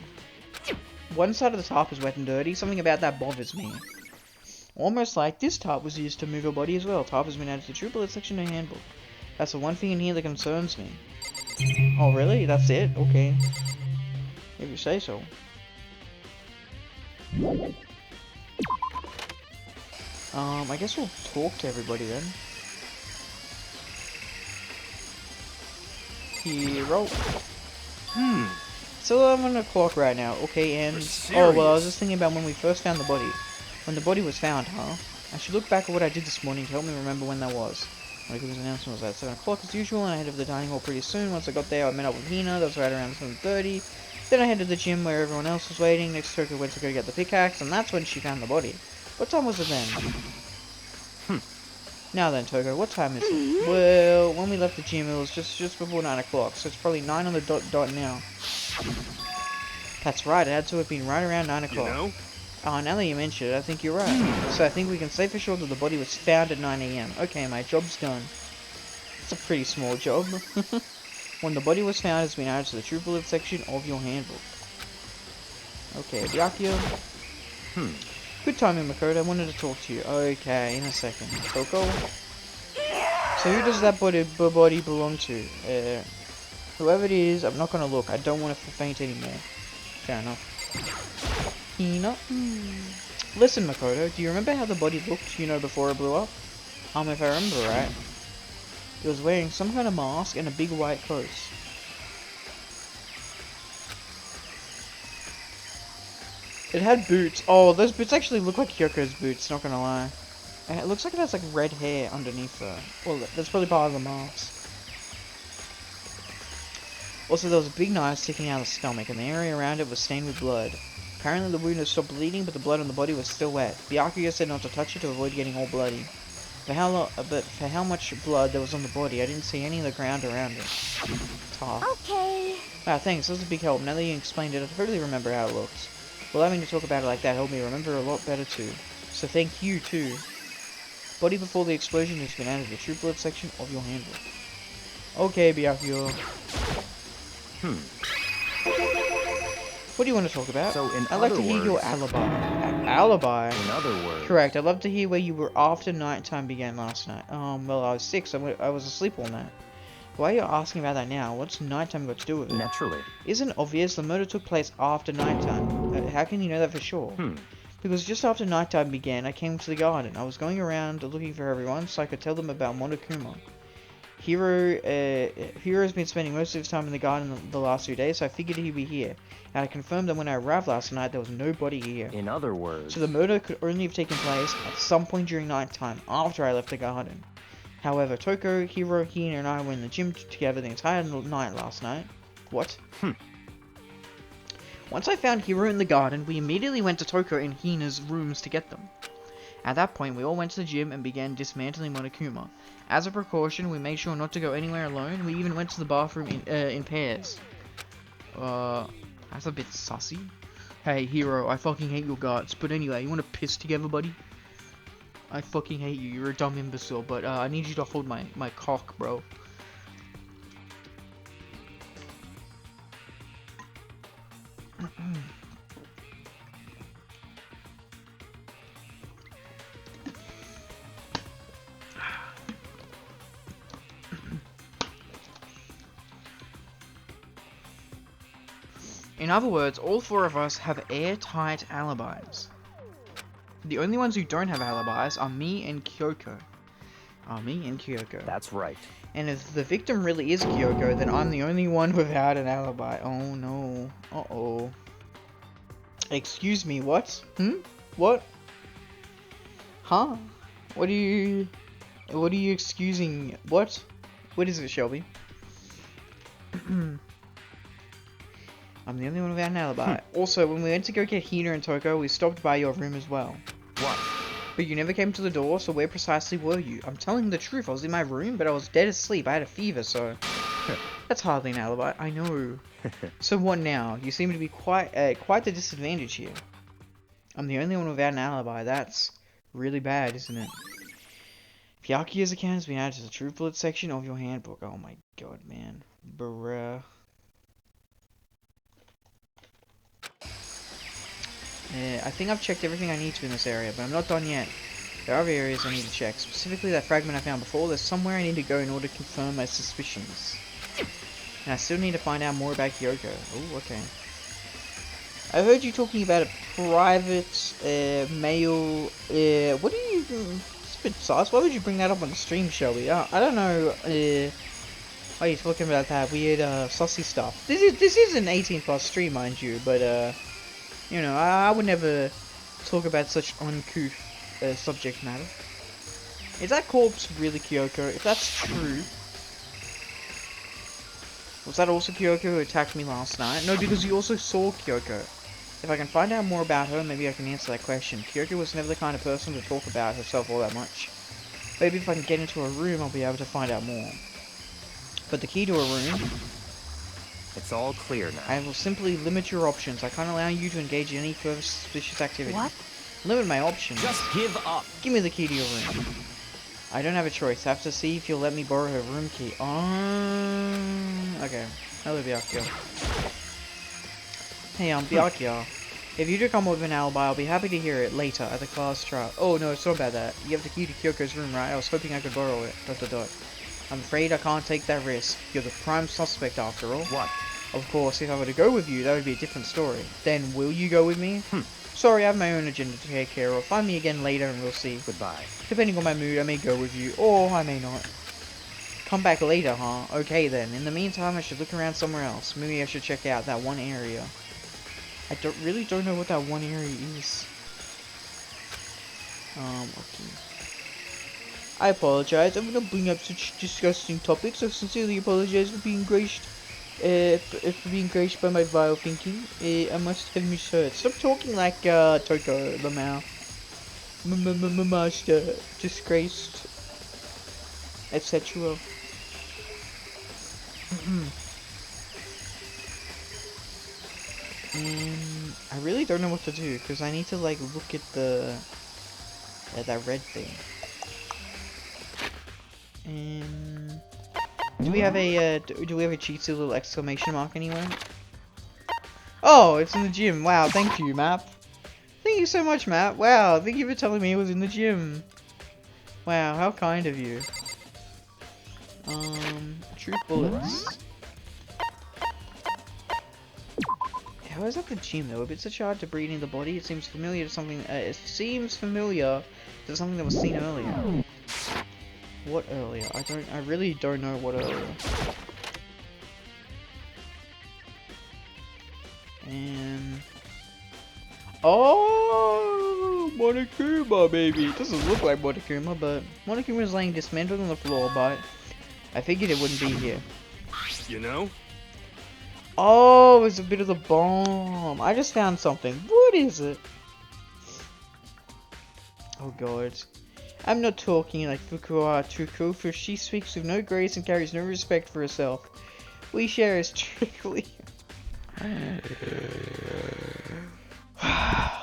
One side of the tarp is wet and dirty. Something about that bothers me. Almost like this tarp was used to move a body as well. Tarp has been added to the True Bullet section of the handbook. That's the one thing in here that concerns me. Oh really? That's it? Okay. If you say so. I guess we'll talk to everybody then. Hero. It's 11 o'clock right now. Okay, and oh well, I was just thinking about when we first found the body. When the body was found, huh? I should look back at what I did this morning to help me remember when that was. Monikuma's announcement was at 7 o'clock as usual, and I headed for the dining hall pretty soon. Once I got there, I met up with Hina. That was right around 7:30. Then I headed to the gym where everyone else was waiting. Next, Toko went to go get the pickaxe, and that's when she found the body. What time was it then? Now then, Toko, what time is it? Well, when we left the gym, it was just before 9 o'clock, so it's probably 9 on the dot now. That's right, it had to have been right around 9 o'clock.
You know?
Oh, now that you mention it, I think you're right. So I think we can say for sure that the body was found at 9 AM. Okay, my job's done. It's a pretty small job. When the body was found, it's been added to the true bullet section of your handbook. Okay, Byakuya. Good timing, Makoto. I wanted to talk to you. Okay, in a second. Toko? So who does that body belong to? Whoever it is, I'm not gonna look. I don't want to faint anymore. Fair enough. Hina? Listen, Makoto, do you remember how the body looked, before it blew up? If I remember right, it was wearing some kind of mask and a big white coat. It had boots. Oh, those boots actually look like Kyoko's boots, not gonna lie. And it looks like it has like red hair underneath her. Well, that's probably part of the mask. Also, there was a big knife sticking out of the stomach, and the area around it was stained with blood. Apparently the wound had stopped bleeding, but the blood on the body was still wet. Byakuya said not to touch it to avoid getting all bloody. But for how much blood there was on the body, I didn't see any of the ground around it. Tough.
Okay.
Wow, thanks, that was a big help. Now that you explained it, I totally remember how it looks. Well, having to talk about it like that helped me remember a lot better too. So thank you too. Body before the explosion has been added to the true blood section of your handbook. Okay, Byakuya. What do you want to talk about?
So, in
I'd like
other
to hear your
words-
alibi. Alibi?
In other words...
Correct. I'd love to hear where you were after nighttime began last night. Well, I was sick, so I was asleep all night. Why are you asking about that now? What's nighttime got to do with it?
Naturally.
Isn't it obvious? The murder took place after nighttime. How can you know that for sure? Because just after nighttime began, I came to the garden. I was going around looking for everyone so I could tell them about Monokuma. Hiro's been spending most of his time in the garden the last 2 days, so I figured he'd be here. And I confirmed that when I arrived last night, there was nobody here.
In other words...
So the murder could only have taken place at some point during nighttime, after I left the garden. However, Toko, Hiro, Hina, and I were in the gym together the entire night last night. What? Once I found Hiro in the garden, we immediately went to Toko and Hina's rooms to get them. At that point, we all went to the gym and began dismantling Monokuma. As a precaution, we made sure not to go anywhere alone. We even went to the bathroom in pairs. That's a bit sussy. Hey, Hiro, I fucking hate your guts. But anyway, you wanna piss together, buddy? I fucking hate you. You're a dumb imbecile, but I need you to hold my cock, bro. In other words, all four of us have airtight alibis. The only ones who don't have alibis are me and Kyoko.
That's right.
And if the victim really is Kyoko, then I'm the only one without an alibi. Oh no. Uh-oh. Excuse me, what? What? Huh? What are you excusing? What? What is it, Shelby? I'm the only one without an alibi. Also, when we went to go get Hina and Toko, we stopped by your room as well.
What?
But you never came to the door, so where precisely were you? I'm telling the truth, I was in my room, but I was dead asleep. I had a fever, so... That's hardly an alibi, I know. So what now? You seem to be quite the disadvantage here. I'm the only one without an alibi. That's really bad, isn't it? Byakuya's account has been added to the true bullet section of your handbook. Oh my god, man. Bruh. I think I've checked everything I need to in this area, but I'm not done yet. There are other areas I need to check. Specifically that fragment I found before. There's somewhere I need to go in order to confirm my suspicions. And I still need to find out more about Kyoko. Oh, okay. I heard you talking about a private, mail, what do you, it's a bit sus. Why would you bring that up on the stream, Shelby? I don't know, why are you talking about that weird, sussy stuff? This is an 18+ stream, mind you, but, you know, I would never talk about such uncouth, subject matter. Is that corpse really Kyoko? If that's true... Was that also Kyoko who attacked me last night? No, because you also saw Kyoko. If I can find out more about her, maybe I can answer that question. Kyoko was never the kind of person to talk about herself all that much. Maybe if I can get into her room, I'll be able to find out more. But the key to her room...
It's all clear now.
I will simply limit your options. I can't allow you to engage in any further suspicious activity.
What?
Limit my options.
Just give up.
Give me the key to your room. I don't have a choice. I have to see if you'll let me borrow her room key. Okay. Hello, Byakuya. Hey, I'm Byakuya. If you do come up with an alibi, I'll be happy to hear it later at the class trial. Oh, no, it's not about that. You have the key to Kyoko's room, right? I was hoping I could borrow it. ... I'm afraid I can't take that risk. You're the prime suspect after all.
What?
Of course, if I were to go with you, that would be a different story. Then, will you go with me? Sorry, I have my own agenda to take care of. Find me again later and we'll see.
Goodbye.
Depending on my mood, I may go with you, or I may not. Come back later, huh? Okay then. In the meantime, I should look around somewhere else. Maybe I should check out that one area. I really don't know what that one area is. Okay. I apologize. I'm gonna bring up such disgusting topics. I sincerely apologize for being graced. For being graced by my vile thinking. I must have misheard. Stop talking like Toto Lamau. Master, disgraced, etc. I really don't know what to do because I need to like look at the that red thing. Do we have a cheatsy little exclamation mark anywhere? Oh, it's in the gym. Wow, thank you, Map. Thank you so much, Matt. Wow, thank you for telling me it was in the gym. Wow, how kind of you. Truth bullets. How is that the gym though? If it's such hard to breathe in the body, it seems familiar to something. It seems familiar to something that was seen earlier. What earlier? I really don't know what earlier. Oh, Monokuma, baby. It doesn't look like Monokuma, but Monokuma is laying dismantled on the floor, but I figured it wouldn't be here.
You know?
Oh, it's a bit of the bomb. I just found something. What is it? Oh god. I'm not talking like Fukuoka Tuku, for she speaks with no grace and carries no respect for herself. We share a strictly...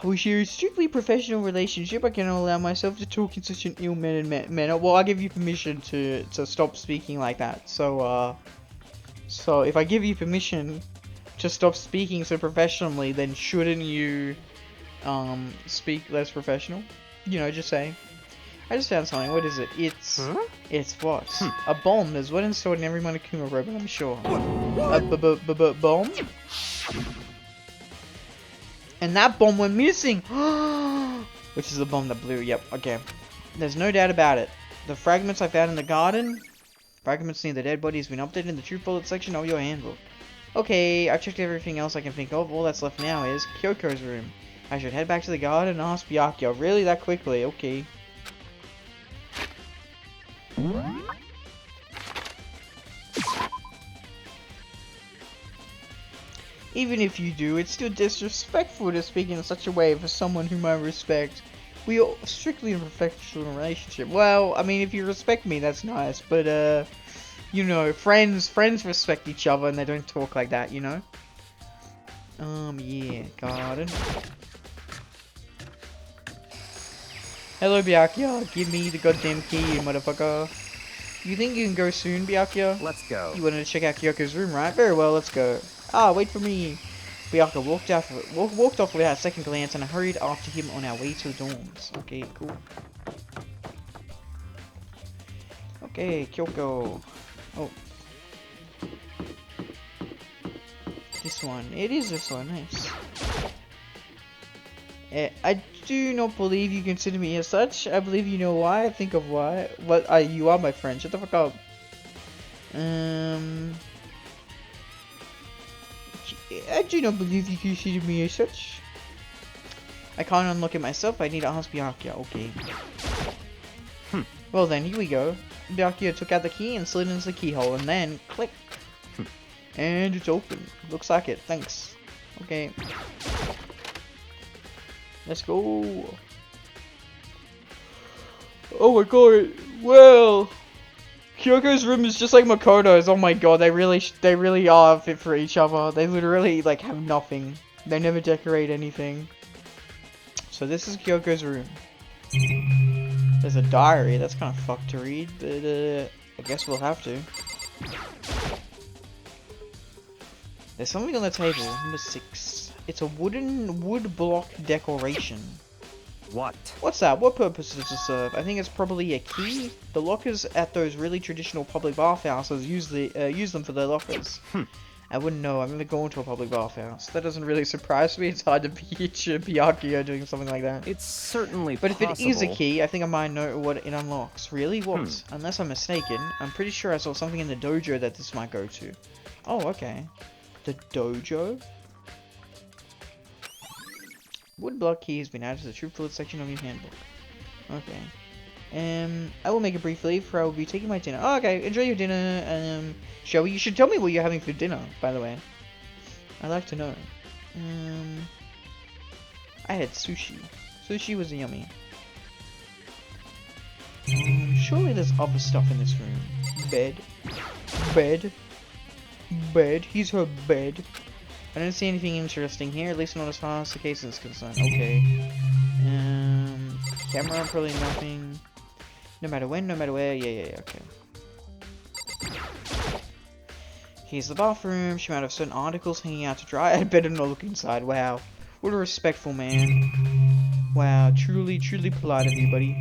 We share a strictly professional relationship. I cannot allow myself to talk in such an ill-mannered manner. Well, I give you permission to stop speaking like that. So if I give you permission to stop speaking so professionally, then shouldn't you speak less professional? You know, just saying. I just found something. What is it? It's what? A bomb. There's one installed in every Monokuma robot, I'm sure. A bomb? And that bomb went missing! Which is the bomb that blew. Yep, okay. There's no doubt about it. The fragments I found in the garden, fragments near the dead body, has been updated in the true bullet section of your handbook. Okay, I've checked everything else I can think of. All that's left now is Kyoko's room. I should head back to the garden and ask Byakuya. Really, that quickly? Okay. Even if you do, it's still disrespectful to speak in such a way for someone whom I respect. We are strictly in a professional relationship. Well, I mean, if you respect me, that's nice. But, you know, friends respect each other and they don't talk like that, you know? Yeah, garden. Hello, Byakuya. Give me the goddamn key, you motherfucker. You think you can go soon, Byakuya?
Let's go.
You wanted to check out Kyoko's room, right? Very well, let's go. Ah, wait for me. Byakuya walked off without a second glance, and I hurried after him on our way to the dorms. Okay, cool. Okay, Kyoko. Oh. This one. It is this one, nice. I do not believe you consider me as such. I believe you know why. I think of why. What? You are my friend. Shut the fuck up. I do not believe you consider me as such. I can't unlock it myself. I need to ask Byakuya. Okay. Well then, here we go. Byakuya took out the key and slid into the keyhole, and then click. And it's open. Looks like it. Thanks. Okay. Let's go. Oh my god. Well, Kyoko's room is just like Makoto's. Oh my god, they really are fit for each other. They literally like have nothing. They never decorate anything. So this is Kyoko's room. There's a diary. That's kind of fucked to read, but I guess we'll have to. There's something on the table. Number 6. It's a wood block decoration.
What?
What's that? What purpose does it serve? I think it's probably a key. The lockers at those really traditional public bathhouses use them for their lockers. I wouldn't know. I've never gone to a public bathhouse. That doesn't really surprise me. It's hard to picture Byakuya doing something like that.
It's certainly
But
possible.
if it is a key, I think I might know what it unlocks. Really? What? Unless I'm mistaken, I'm pretty sure I saw something in the dojo that this might go to. Oh, okay. The dojo? Wood block key has been added to the troop fluid section of your handbook. Okay. I will make a brief leave, for I will be taking my dinner. Oh, okay. Enjoy your dinner. Shall we? You should tell me what you're having for dinner, by the way. I'd like to know. I had sushi. Sushi was yummy. Surely there's other stuff in this room. Bed. Bed. Bed. He's her bed. I don't see anything interesting here, at least not as far as the case is concerned. Okay. Camera, probably nothing. No matter when, no matter where. Yeah, okay. Here's the bathroom. She might have certain articles hanging out to dry. I'd better not look inside. Wow. What a respectful man. Wow. Truly, truly polite of you, buddy.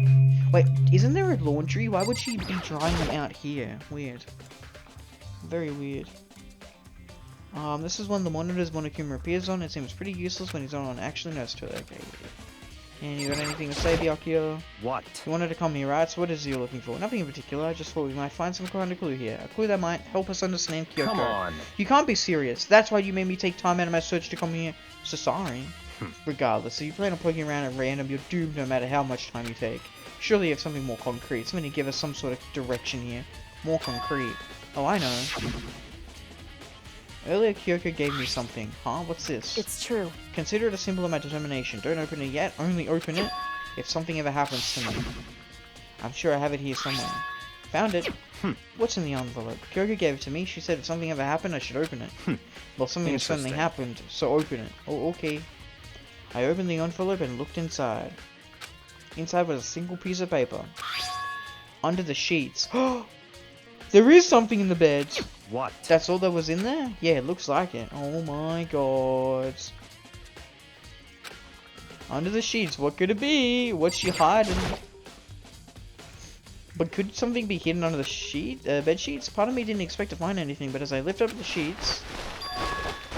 Wait, isn't there a laundry? Why would she be drying them out here? Weird. Very weird. This is one of the monitors Monokuma appears on. It seems pretty useless when he's not on. Actually, no, it's too okay. And you got anything to say, Byakuya?
What?
You wanted to come here, right? So what is it you're looking for? Nothing in particular. I just thought we might find some kind of clue here. A clue that might help us understand Kyoko.
Come on.
You can't be serious. That's why you made me take time out of my search to come here. So sorry. Regardless, if you plan on poking around at random, you're doomed no matter how much time you take. Surely you have something more concrete. Something to give us some sort of direction here. More concrete. Oh, I know. Earlier, Kyoko gave me something. Huh? What's this?
It's true.
Consider it a symbol of my determination. Don't open it yet. Only open it if something ever happens to me. I'm sure I have it here somewhere. Found it. What's in the envelope? Kyoko gave it to me. She said if something ever happened, I should open it. Well, something has certainly happened, so open it. Oh, okay. I opened the envelope and looked inside. Inside was a single piece of paper. Under the sheets. There is something in the bed.
What?
That's all that was in there? Yeah, it looks like it. Oh my god. Under the sheets, what could it be? What's she hiding? But could something be hidden under the bed sheets? Part of me didn't expect to find anything, but as I lift up the sheets...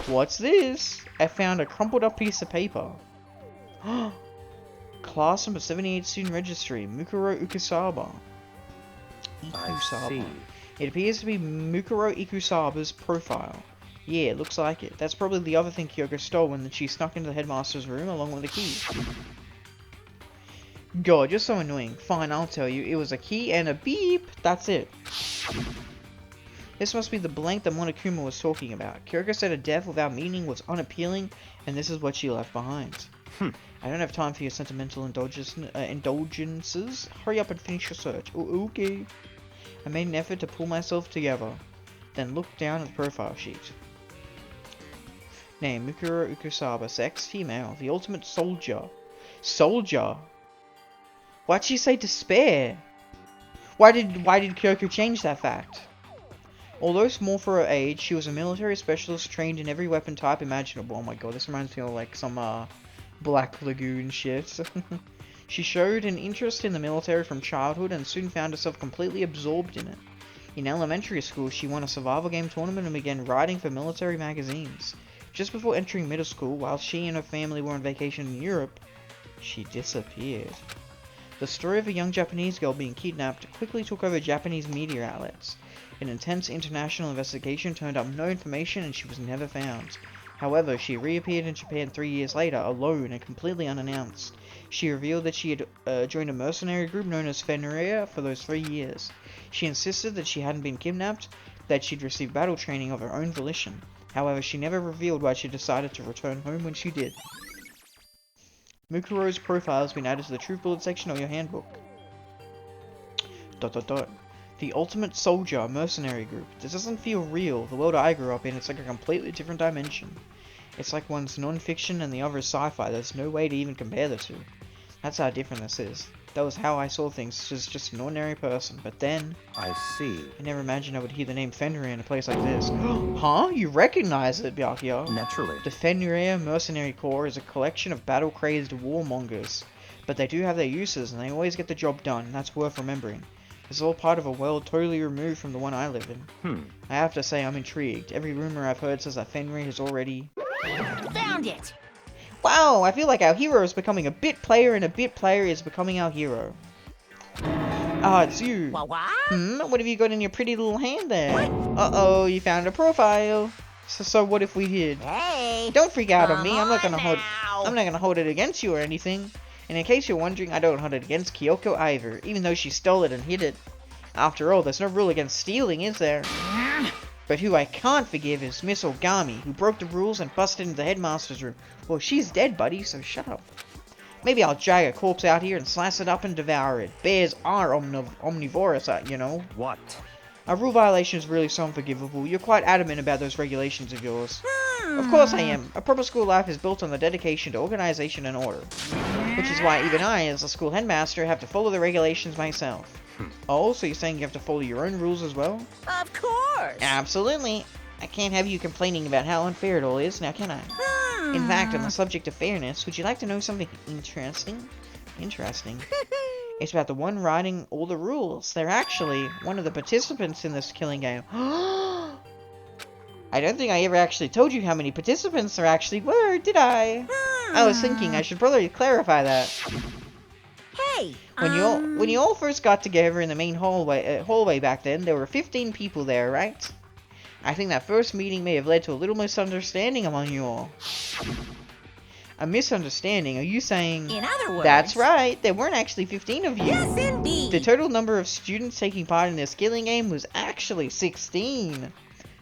What's this? I found a crumpled up piece of paper. Class number 78 student registry, Mukuro Ikusaba.
I see.
It appears to be Mukuro Ikusaba's profile. Yeah, it looks like it. That's probably the other thing Kyoko stole when she snuck into the headmaster's room along with the key. God, you're so annoying. Fine, I'll tell you. It was a key and a beep. That's it. This must be the blank that Monokuma was talking about. Kyoko said a death without meaning was unappealing, and this is what she left behind. I don't have time for your sentimental indulgences. Hurry up and finish your search. Oh, okay. I made an effort to pull myself together, then looked down at the profile sheet. Name, Mukuro Ikusaba. Sex, female. The ultimate soldier. Soldier? Why'd she say despair? Why did Kyoko change that fact? Although small for her age, she was a military specialist trained in every weapon type imaginable. Oh my god, this reminds me of like some Black Lagoon shit. She showed an interest in the military from childhood and soon found herself completely absorbed in it. In elementary school, she won a survival game tournament and began writing for military magazines. Just before entering middle school, while she and her family were on vacation in Europe, she disappeared. The story of a young Japanese girl being kidnapped quickly took over Japanese media outlets. An intense international investigation turned up no information and she was never found. However, she reappeared in Japan 3 years later, alone and completely unannounced. She revealed that she had joined a mercenary group known as Fenrir for those 3 years. She insisted that she hadn't been kidnapped, that she'd received battle training of her own volition. However, she never revealed why she decided to return home when she did. Mukuro's profile has been added to the Truth Bullet section of your handbook. ... The Ultimate Soldier Mercenary Group. This doesn't feel real. The world I grew up in, it's like a completely different dimension. It's like one's non-fiction and the other is sci-fi. There's no way to even compare the two. That's how different this is. That was how I saw things as just an ordinary person, but then...
I see.
I never imagined I would hear the name Fenrir in a place like this. Huh? You recognize it, Byakuya?
Naturally.
The Fenrir Mercenary Corps is a collection of battle-crazed warmongers, but they do have their uses and they always get the job done, and that's worth remembering. This is all part of a world totally removed from the one I live in. I have to say I'm intrigued. Every rumor I've heard says that Fenrir has already...
Found it!
Wow, I feel like our hero is becoming a bit player and a bit player is becoming our hero. Ah, it's you.
What?
What have you got in your pretty little hand there? Uh-oh, you found a profile. So what if we hid?
Hey!
Don't freak out on me. I'm not
Come
gonna
on
I'm not gonna hold it against you or anything. And in case you're wondering, I don't hold it against Kyoko either, even though she stole it and hid it. After all, there's no rule against stealing, is there? But who I can't forgive is Miss Ogami, who broke the rules and busted into the headmaster's room. Well, she's dead, buddy, so shut up. Maybe I'll drag a corpse out here and slice it up and devour it. Bears are omnivorous, you know.
What?
A rule violation is really so unforgivable. You're quite adamant about those regulations of yours. Of course I am. A proper school life is built on the dedication to organization and order. Which is why even I, as a school headmaster, have to follow the regulations myself. Oh, so you're saying you have to follow your own rules as well?
Of course!
Absolutely. I can't have you complaining about how unfair it all is, now can I? In fact, on the subject of fairness, would you like to know something interesting? Interesting. It's about the one writing all the rules. They're actually one of the participants in this killing game. I don't think I ever actually told you how many participants there actually were, did I? I was thinking I should probably clarify that.
Hey!
When you all first got together in the main hallway back then, there were 15 people there, right? I think that first meeting may have led to a little misunderstanding among you all. A misunderstanding? Are you saying...
In other words...
That's right, there weren't actually 15 of you.
Yes, indeed!
The total number of students taking part in this killing game was actually 16.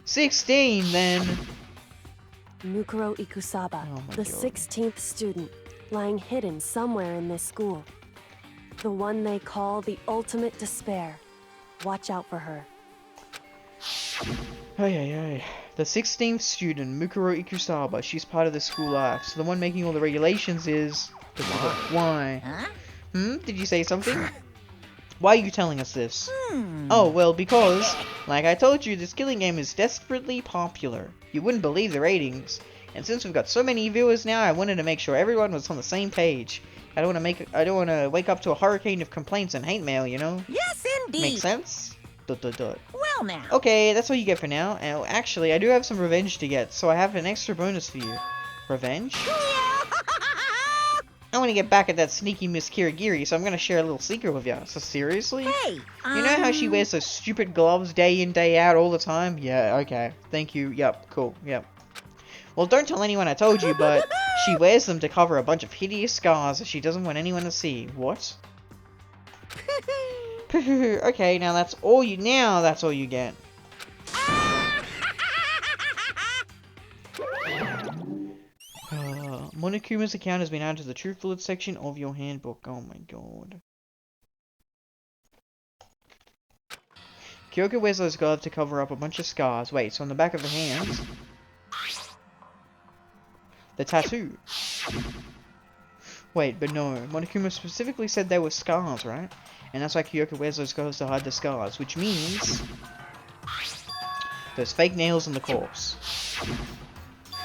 16, then...
Mukuro Ikusaba,
Oh my
the
God.
16th student, lying hidden somewhere in this school. The one they call the Ultimate Despair. Watch out for her.
Hey. The 16th student, Mukuro Ikusaba, she's part of the school life, so the one making all the regulations is... Why?
Huh?
Did you say something? Why are you telling us this? Oh, well, because, like I told you, this killing game is desperately popular. You wouldn't believe the ratings. And since we've got so many viewers now, I wanted to make sure everyone was on the same page. I don't want to wake up to a hurricane of complaints and hate mail, you know?
Yes, indeed!
Makes sense?
Well now!
Okay, that's all you get for now. Actually, I do have some revenge to get, so I have an extra bonus for you. Revenge? I want to get back at that sneaky Miss Kirigiri, so I'm going to share a little secret with you. So seriously?
Hey!
You know how she wears those stupid gloves day in, day out all the time? Yeah, okay. Thank you. Yep, cool. Yep. Well, don't tell anyone I told you, but she wears them to cover a bunch of hideous scars that she doesn't want anyone to see. What? Okay, now that's all you get. Monokuma's account has been added to the Truth Bullet section of your handbook. Oh my god. Kyoko wears those gloves to cover up a bunch of scars. Wait, so on the back of the hands... The tattoo. Wait, but no. Monokuma specifically said they were scars, right? And that's why Kyoko wears those gloves to hide the scars, which means... There's fake nails in the corpse.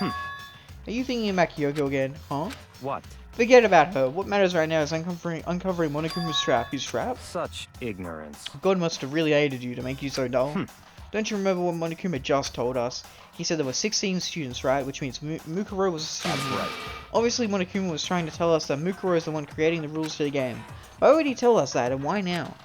Are you thinking about Kyoko again, huh?
What?
Forget about her. What matters right now is uncovering Monokuma's trap. His trap?
Such ignorance.
God must have really hated you to make you so dull. Don't you remember what Monokuma just told us? He said there were 16 students, right? Which means Mukuro was a student.
That's right.
Obviously, Monokuma was trying to tell us that Mukuro is the one creating the rules for the game. Why would he tell us that, and why now?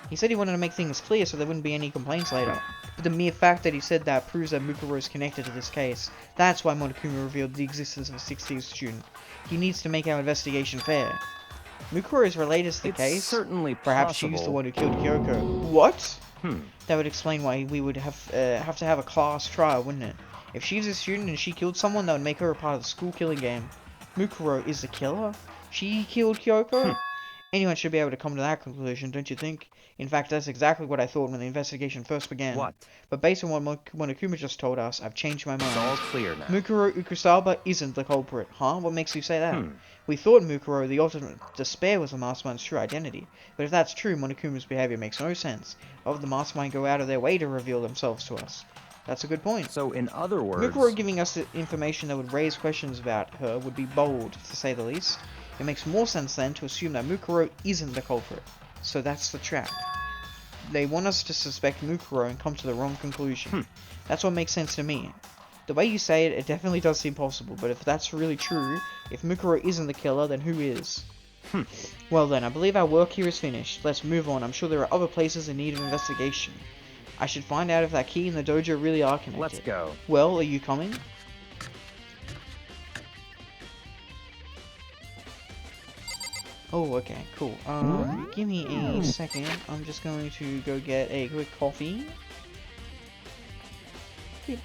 He said he wanted to make things clear so there wouldn't be any complaints later. But the mere fact that he said that proves that Mukuro is connected to this case. That's why Monokuma revealed the existence of a 16th student. He needs to make our investigation fair. Mukuro is related to the
It's
case.
certainly
Perhaps
possible.
she's the one who killed Kyoko. What? That would explain why we would have to have a class trial, wouldn't it? If she's a student and she killed someone, that would make her a part of the school killing game. Mukuro is the killer? She killed Kyoko? Anyone should be able to come to that conclusion, don't you think? In fact, that's exactly what I thought when the investigation first began.
What?
But based on what Monokuma just told us, I've changed my mind.
It's all clear now.
Mukuro Ukusaba isn't the culprit, huh? What makes you say that? We thought Mukuro, the ultimate despair, was the mastermind's true identity. But if that's true, Monokuma's behavior makes no sense. Why would the mastermind go out of their way to reveal themselves to us? That's a good point.
So, in other words...
Mukuro giving us information that would raise questions about her would be bold, to say the least. It makes more sense then to assume that Mukuro isn't the culprit. So that's the trap. They want us to suspect Mukuro and come to the wrong conclusion. That's what makes sense to me. The way you say it, it definitely does seem possible, but if that's really true, if Mukuro isn't the killer, then who is? Well then, I believe our work here is finished. Let's move on. I'm sure there are other places in need of investigation. I should find out if that key and the dojo really are connected.
Let's go.
Well, are you coming? Oh, okay, cool. Give me a second. I'm just going to go get a quick coffee. Beep.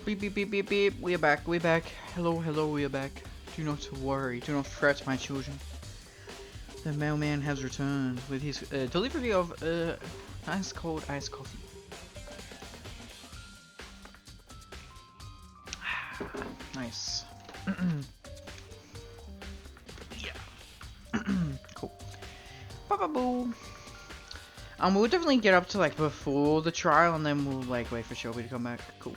Beep beep beep beep beep. We're back. We're back. Hello, hello. We're back. Do not worry. Do not fret, my children. The mailman has returned with his delivery of ice cold iced coffee. Nice. Yeah. Cool. Ba-ba-boo. We'll definitely get up to like before the trial, and then we'll like wait for Shelby to come back. Cool.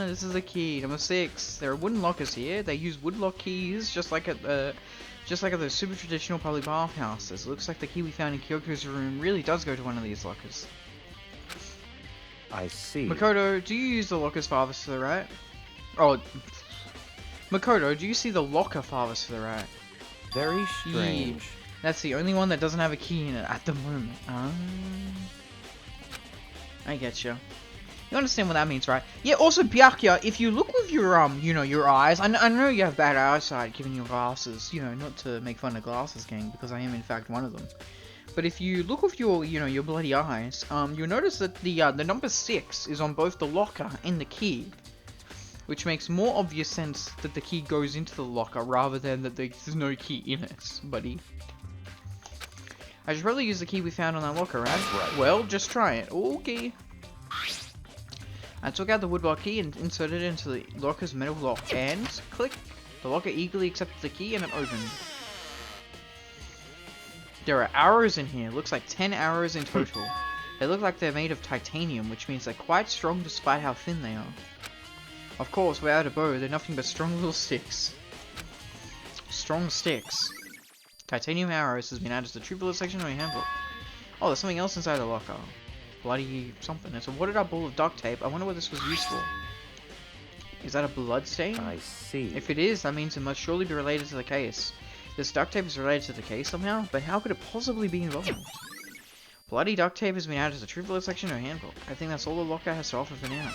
This is the key, number 6. There are wooden lockers here. They use woodlock keys, just like at those super traditional public bathhouses. It looks like the key we found in Kyoko's room really does go to one of these lockers.
I see.
Makoto, do you use the lockers farthest to the right? Oh, Makoto, do you see the locker farthest to the right?
Very strange.
Yeah. That's the only one that doesn't have a key in it at the moment. I get you. You understand what that means, right? Yeah, also, Byakuya, if you look with your, you know, your eyes, I know you have bad eyesight given your glasses, you know, not to make fun of glasses gang, because I am in fact one of them. But if you look with your, you know, your bloody eyes, you'll notice that the number 6 is on both the locker and the key. Which makes more obvious sense that the key goes into the locker rather than that there's no key in it, buddy. I should probably use the key we found on that locker, right?
That's right.
Well, just try it. Okay. I took out the woodblock key and inserted it into the locker's metal lock, and click. The locker eagerly accepted the key and it opened. There are arrows in here. Looks like 10 arrows in total. They look like they're made of titanium, which means they're quite strong despite how thin they are. Of course, without a bow, they're nothing but strong little sticks. Strong sticks. Titanium arrows has been added to the true bullet section of your handbook. Oh, there's something else inside the locker. Bloody something. It's a wadded up ball of duct tape. I wonder what this was used for. Is that a blood stain?
I see.
If it is, that means it must surely be related to the case. This duct tape is related to the case somehow, but how could it possibly be involved? Bloody duct tape has been added to the true bullet section of your handbook. I think that's all the locker has to offer for now.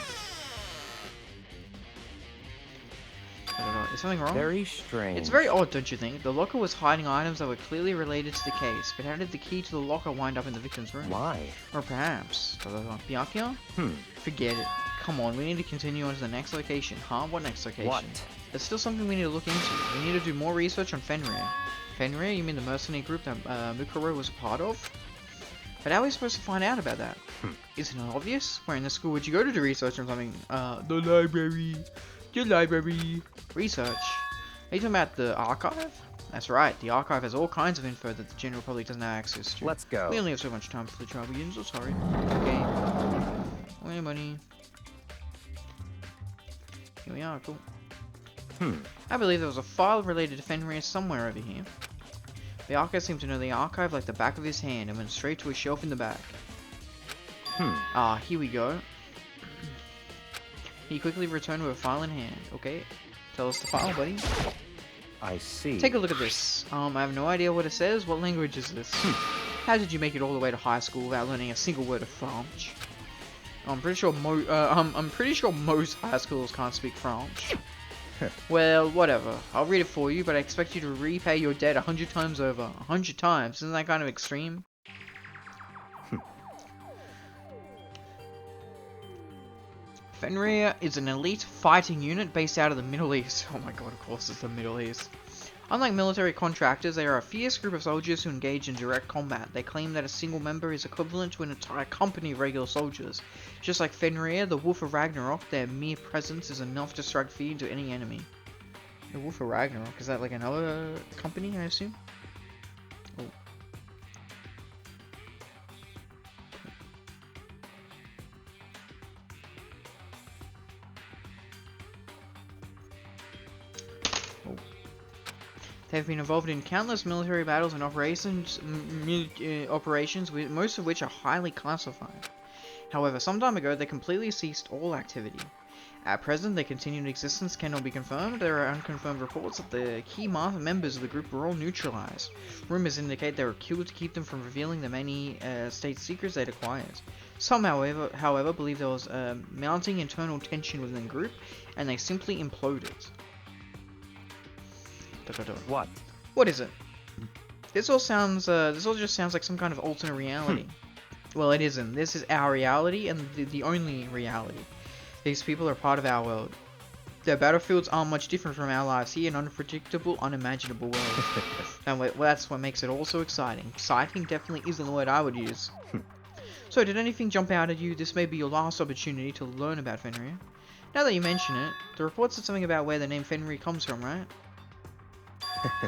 I don't know. Is something wrong?
Very strange.
It's very odd, don't you think? The locker was hiding items that were clearly related to the case, but how did the key to the locker wind up in the victim's room?
Why?
Or perhaps... Byakuya? Forget it. Come on, we need to continue on to the next location. Huh? What next location?
What?
There's still something we need to look into. We need to do more research on Fenrir. Fenrir? You mean the mercenary group that Mukuro was a part of? But how are we supposed to find out about that? Isn't it obvious? Where in the school would you go to do research on something? The library. The library. Research? Are you talking about the archive? That's right, the archive has all kinds of info that the general public doesn't have access to.
Let's go.
We only have so much time before the trial begins, so sorry. Okay. Where money? Here we are, cool. I believe there was a file related to Fenrir somewhere over here. The archive seemed to know the archive like the back of his hand and went straight to a shelf in the back. Ah, here we go. He quickly returned with a file in hand. Okay, tell us the file, buddy.
I see.
Take a look at this. I have no idea what it says. What language is this? How did you make it all the way to high school without learning a single word of French? I'm pretty sure most high schoolers can't speak French. Well, whatever. I'll read it for you, but I expect you to repay your debt 100 times over. 100 times? Isn't that kind of extreme? Fenrir is an elite fighting unit based out of the Middle East. Oh my god, of course it's the Middle East. Unlike military contractors, they are a fierce group of soldiers who engage in direct combat. They claim that a single member is equivalent to an entire company of regular soldiers. Just like Fenrir, the Wolf of Ragnarok, their mere presence is enough to strike fear into any enemy. The Wolf of Ragnarok, is that like another company, I assume? Oh. They have been involved in countless military battles and operations, most of which are highly classified. However, some time ago, they completely ceased all activity. At present, their continued existence cannot be confirmed. There are unconfirmed reports that the key members of the group were all neutralized. Rumors indicate they were killed to keep them from revealing the many state secrets they'd acquired. Some, however, believe there was mounting internal tension within the group, and they simply imploded.
What?
What is it? This all just sounds like some kind of alternate reality. Well, it isn't. This is our reality and the only reality. These people are part of our world. Their battlefields aren't much different from our lives here, an unpredictable, unimaginable world. And that's what makes it all so exciting. Exciting definitely isn't the word I would use. So, did anything jump out at you? This may be your last opportunity to learn about Fenrir. Now that you mention it, the report said something about where the name Fenrir comes from, right?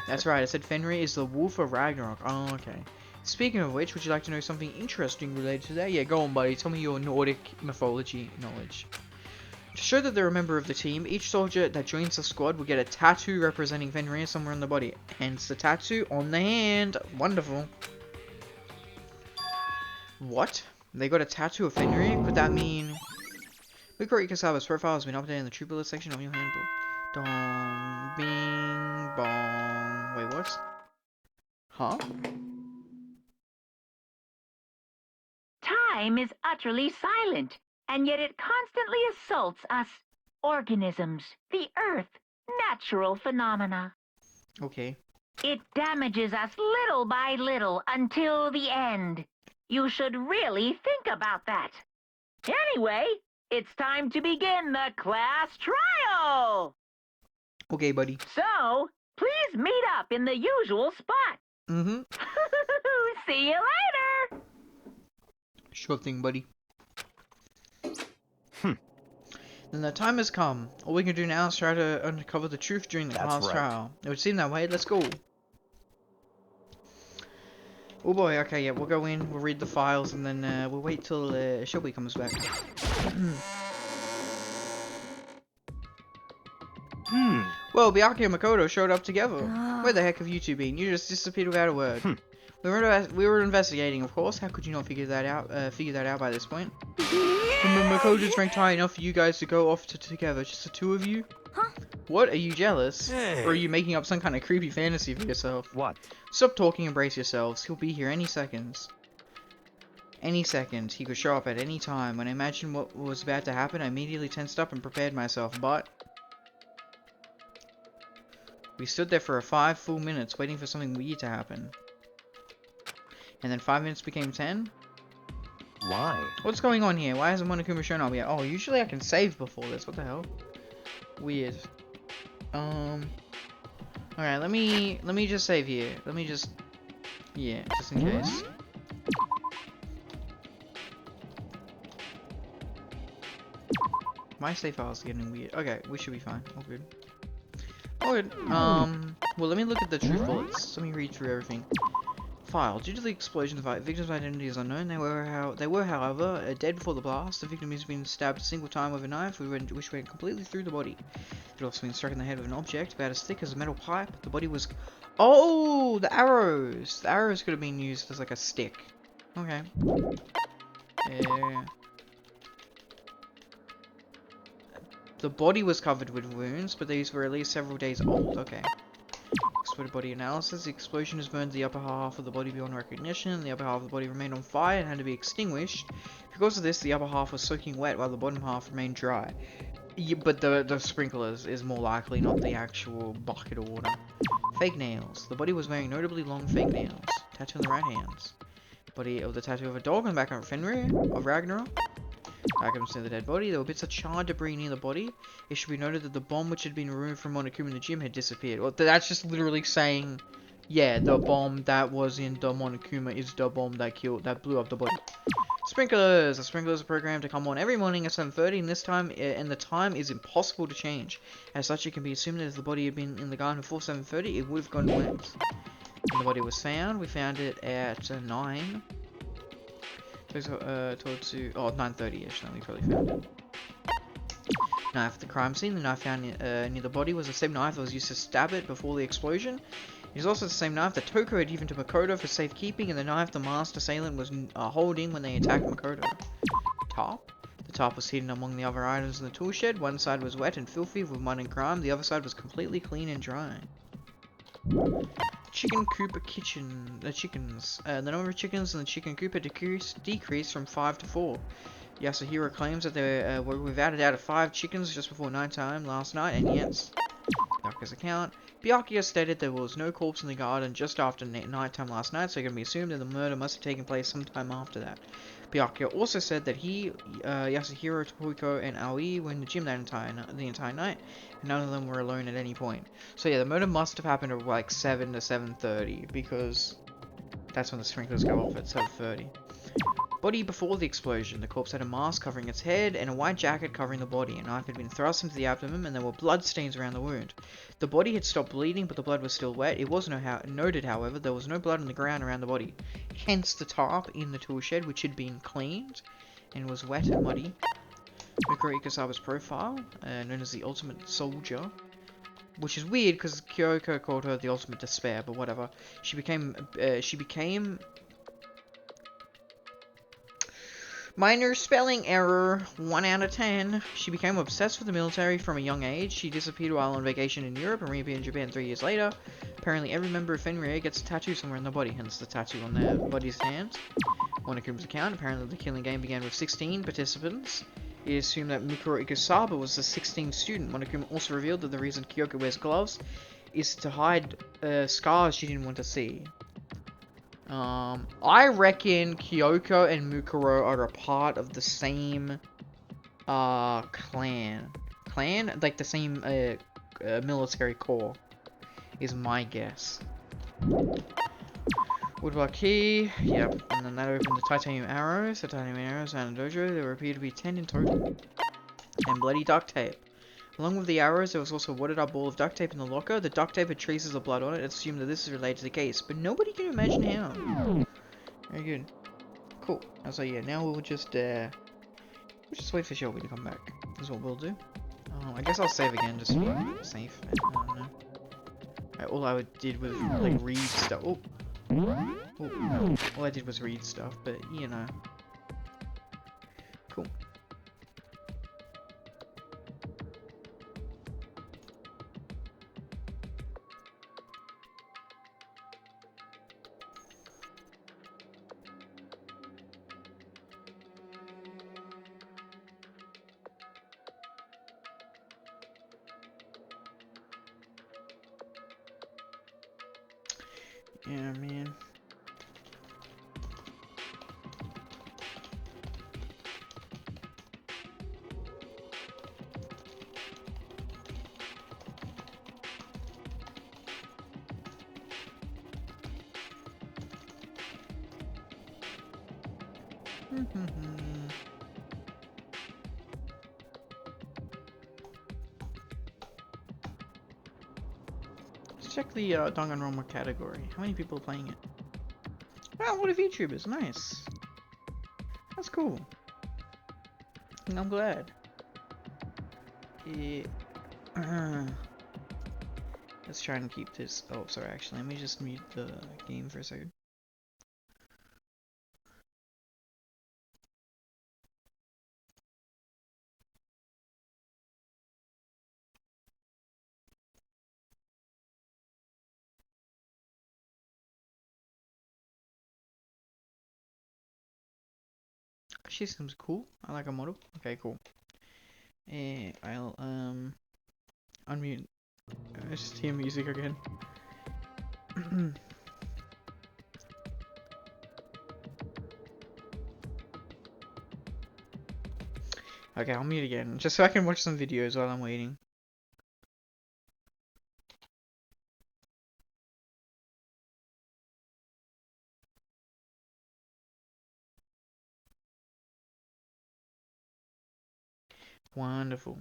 That's right, it said Fenrir is the Wolf of Ragnarok. Oh, okay. Speaking of which, would you like to know something interesting related to that? Yeah, go on, buddy. Tell me your Nordic mythology knowledge. To show that they're a member of the team, each soldier that joins the squad will get a tattoo representing Fenrir somewhere on the body. Hence the tattoo on the hand. Wonderful. What? They got a tattoo of Fenrir? Could that mean... Mukuro Ikasawa's profile has been updated in the true bullet section of your handbook. Dong, bing, bong. Wait, what? Huh?
Time is utterly silent, and yet it constantly assaults us, organisms, the earth, natural phenomena.
Okay.
It damages us little by little until the end. You should really think about that. Anyway, it's time to begin the class trial!
Okay, buddy.
So, please meet up in the usual spot.
Mm-hmm.
See you later!
Sure thing, buddy. Then the time has come. All we can do now is try to uncover the truth during the class trial. It would seem that way. Let's go. Oh boy, okay, yeah, we'll go in, we'll read the files, and then we'll wait till Shelby comes back. Well, Byakuya and Makoto showed up together. Where the heck have you two been? You just disappeared without a word. We were investigating, of course. How could you not figure that out? By this point. Makoto's ranked high enough for you guys to go off together, just the two of you.
Huh?
What? Are you jealous?
Hey.
Or are you making up some kind of creepy fantasy for yourself?
What?
Stop talking and brace yourselves. He'll be here any seconds. Any second. He could show up at any time. When I imagined what was about to happen, I immediately tensed up and prepared myself, but... We stood there for 5 full minutes waiting for something weird to happen. And then 5 minutes became 10?
Why?
What's going on here? Why hasn't Monokuma shown up yet? Oh, usually I can save before this. What the hell? Weird. Alright, let me just save here. Let me just... Yeah, just in case. My save file's getting weird. Okay, we should be fine. All good. All good. Well, let me look at the truth bullets. Let me read through everything. File. Due to the explosion, the victim's identity is unknown. They were, however, dead before the blast. The victim has been stabbed a single time with a knife, which went completely through the body. It had also been struck in the head with an object about as thick as a metal pipe. The body was... Oh! The arrows! The arrows could have been used as like a stick. Okay. Yeah. The body was covered with wounds, but these were at least several days old. Okay. Exploded body analysis. The explosion has burned the upper half of the body beyond recognition. The upper half of the body remained on fire and had to be extinguished. Because of this, the upper half was soaking wet while the bottom half remained dry. Yeah, but the sprinklers is more likely not the actual bucket of water. Fake nails. The body was wearing notably long fake nails. Tattoo on the right hands. Body of the tattoo of a dog on the back of Fenrir of Ragnarok. Back up to the dead body. There were bits of charred debris near the body. It should be noted that the bomb which had been removed from Monokuma in the gym had disappeared. Well, that's just literally saying, yeah, the bomb that was in the Monokuma is the bomb that blew up the body. Sprinklers. The sprinklers are programmed to come on every morning at 7:30, and the time is impossible to change. As such, it can be assumed that if the body had been in the garden before 7:30, it would have gone wet. When the body was found, we found it at 9. Told to 9:30ish. Then we probably found it. Knife at the crime scene. The knife found near the body was the same knife that was used to stab it before the explosion. It is also the same knife that Toko had given to Makoto for safekeeping, and the knife the masked assailant was holding when they attacked Makoto. Top. The top was hidden among the other items in the tool shed. One side was wet and filthy with mud and grime. The other side was completely clean and dry. Chicken coop kitchen. The chickens. The number of chickens in the chicken coop had decreased from 5 to 4. Yasuhiro claims that there were without a doubt 5 chickens just before nighttime last night, and yes, Byakuya's account. Byakuya stated there was no corpse in the garden just after nighttime last night, so it can be assumed that the murder must have taken place sometime after that. Byakuya also said that he, Yasuhiro, Tohiko, and Aoi were in the gym the entire night, and none of them were alone at any point. So yeah, the murder must have happened at like 7 to 7:30, because that's when the sprinklers go off at 7:30. Body before the explosion. The corpse had a mask covering its head and a white jacket covering the body. A knife had been thrust into the abdomen and there were blood stains around the wound. The body had stopped bleeding, but the blood was still wet. It was noted, however, there was no blood on the ground around the body. Hence the tarp in the tool shed, which had been cleaned and was wet and muddy. Mikuro Ikusawa's profile, known as the Ultimate Soldier. Which is weird because Kyoko called her the Ultimate Despair, but whatever. She became minor spelling error, 1 out of 10. She became obsessed with the military from a young age. She disappeared while on vacation in Europe and reappeared in Japan 3 years later. Apparently every member of Fenrir gets a tattoo somewhere in the body, hence the tattoo on their body's hands. Monokuma's account, apparently the killing game began with 16 participants. It is assumed that Mikuro Ikusawa was the 16th student. Monokuma also revealed that the reason Kyoko wears gloves is to hide scars she didn't want to see. I reckon Kyoko and Mukuro are a part of the same, clan? Like the same, military corps, is my guess. Woodblock key, yep, and then that opened the titanium arrows and a dojo. There appear to be 10 in total. And bloody duct tape. Along with the arrows, there was also a wadded up ball of duct tape in the locker. The duct tape had traces of blood on it. It's assumed that this is related to the case, but nobody can imagine how. Very good. Cool. So yeah, now we'll just wait for Shelby to come back. That's what we'll do. I guess I'll save again just to be safe. I don't know. All I did was like read stuff. Oh. Oh. All I did was read stuff, but you know. Cool. Yeah, man. Let's check the Danganronpa category. How many people are playing it? Wow, a lot of YouTubers. Nice. That's cool. I'm glad. Yeah. Let's try and keep this. Oh, sorry. Actually, let me just mute the game for a second. She seems cool. I like her model. Okay, cool. I'll unmute. I just hear music again. Okay, I'll mute again, just so I can watch some videos while I'm waiting. Wonderful.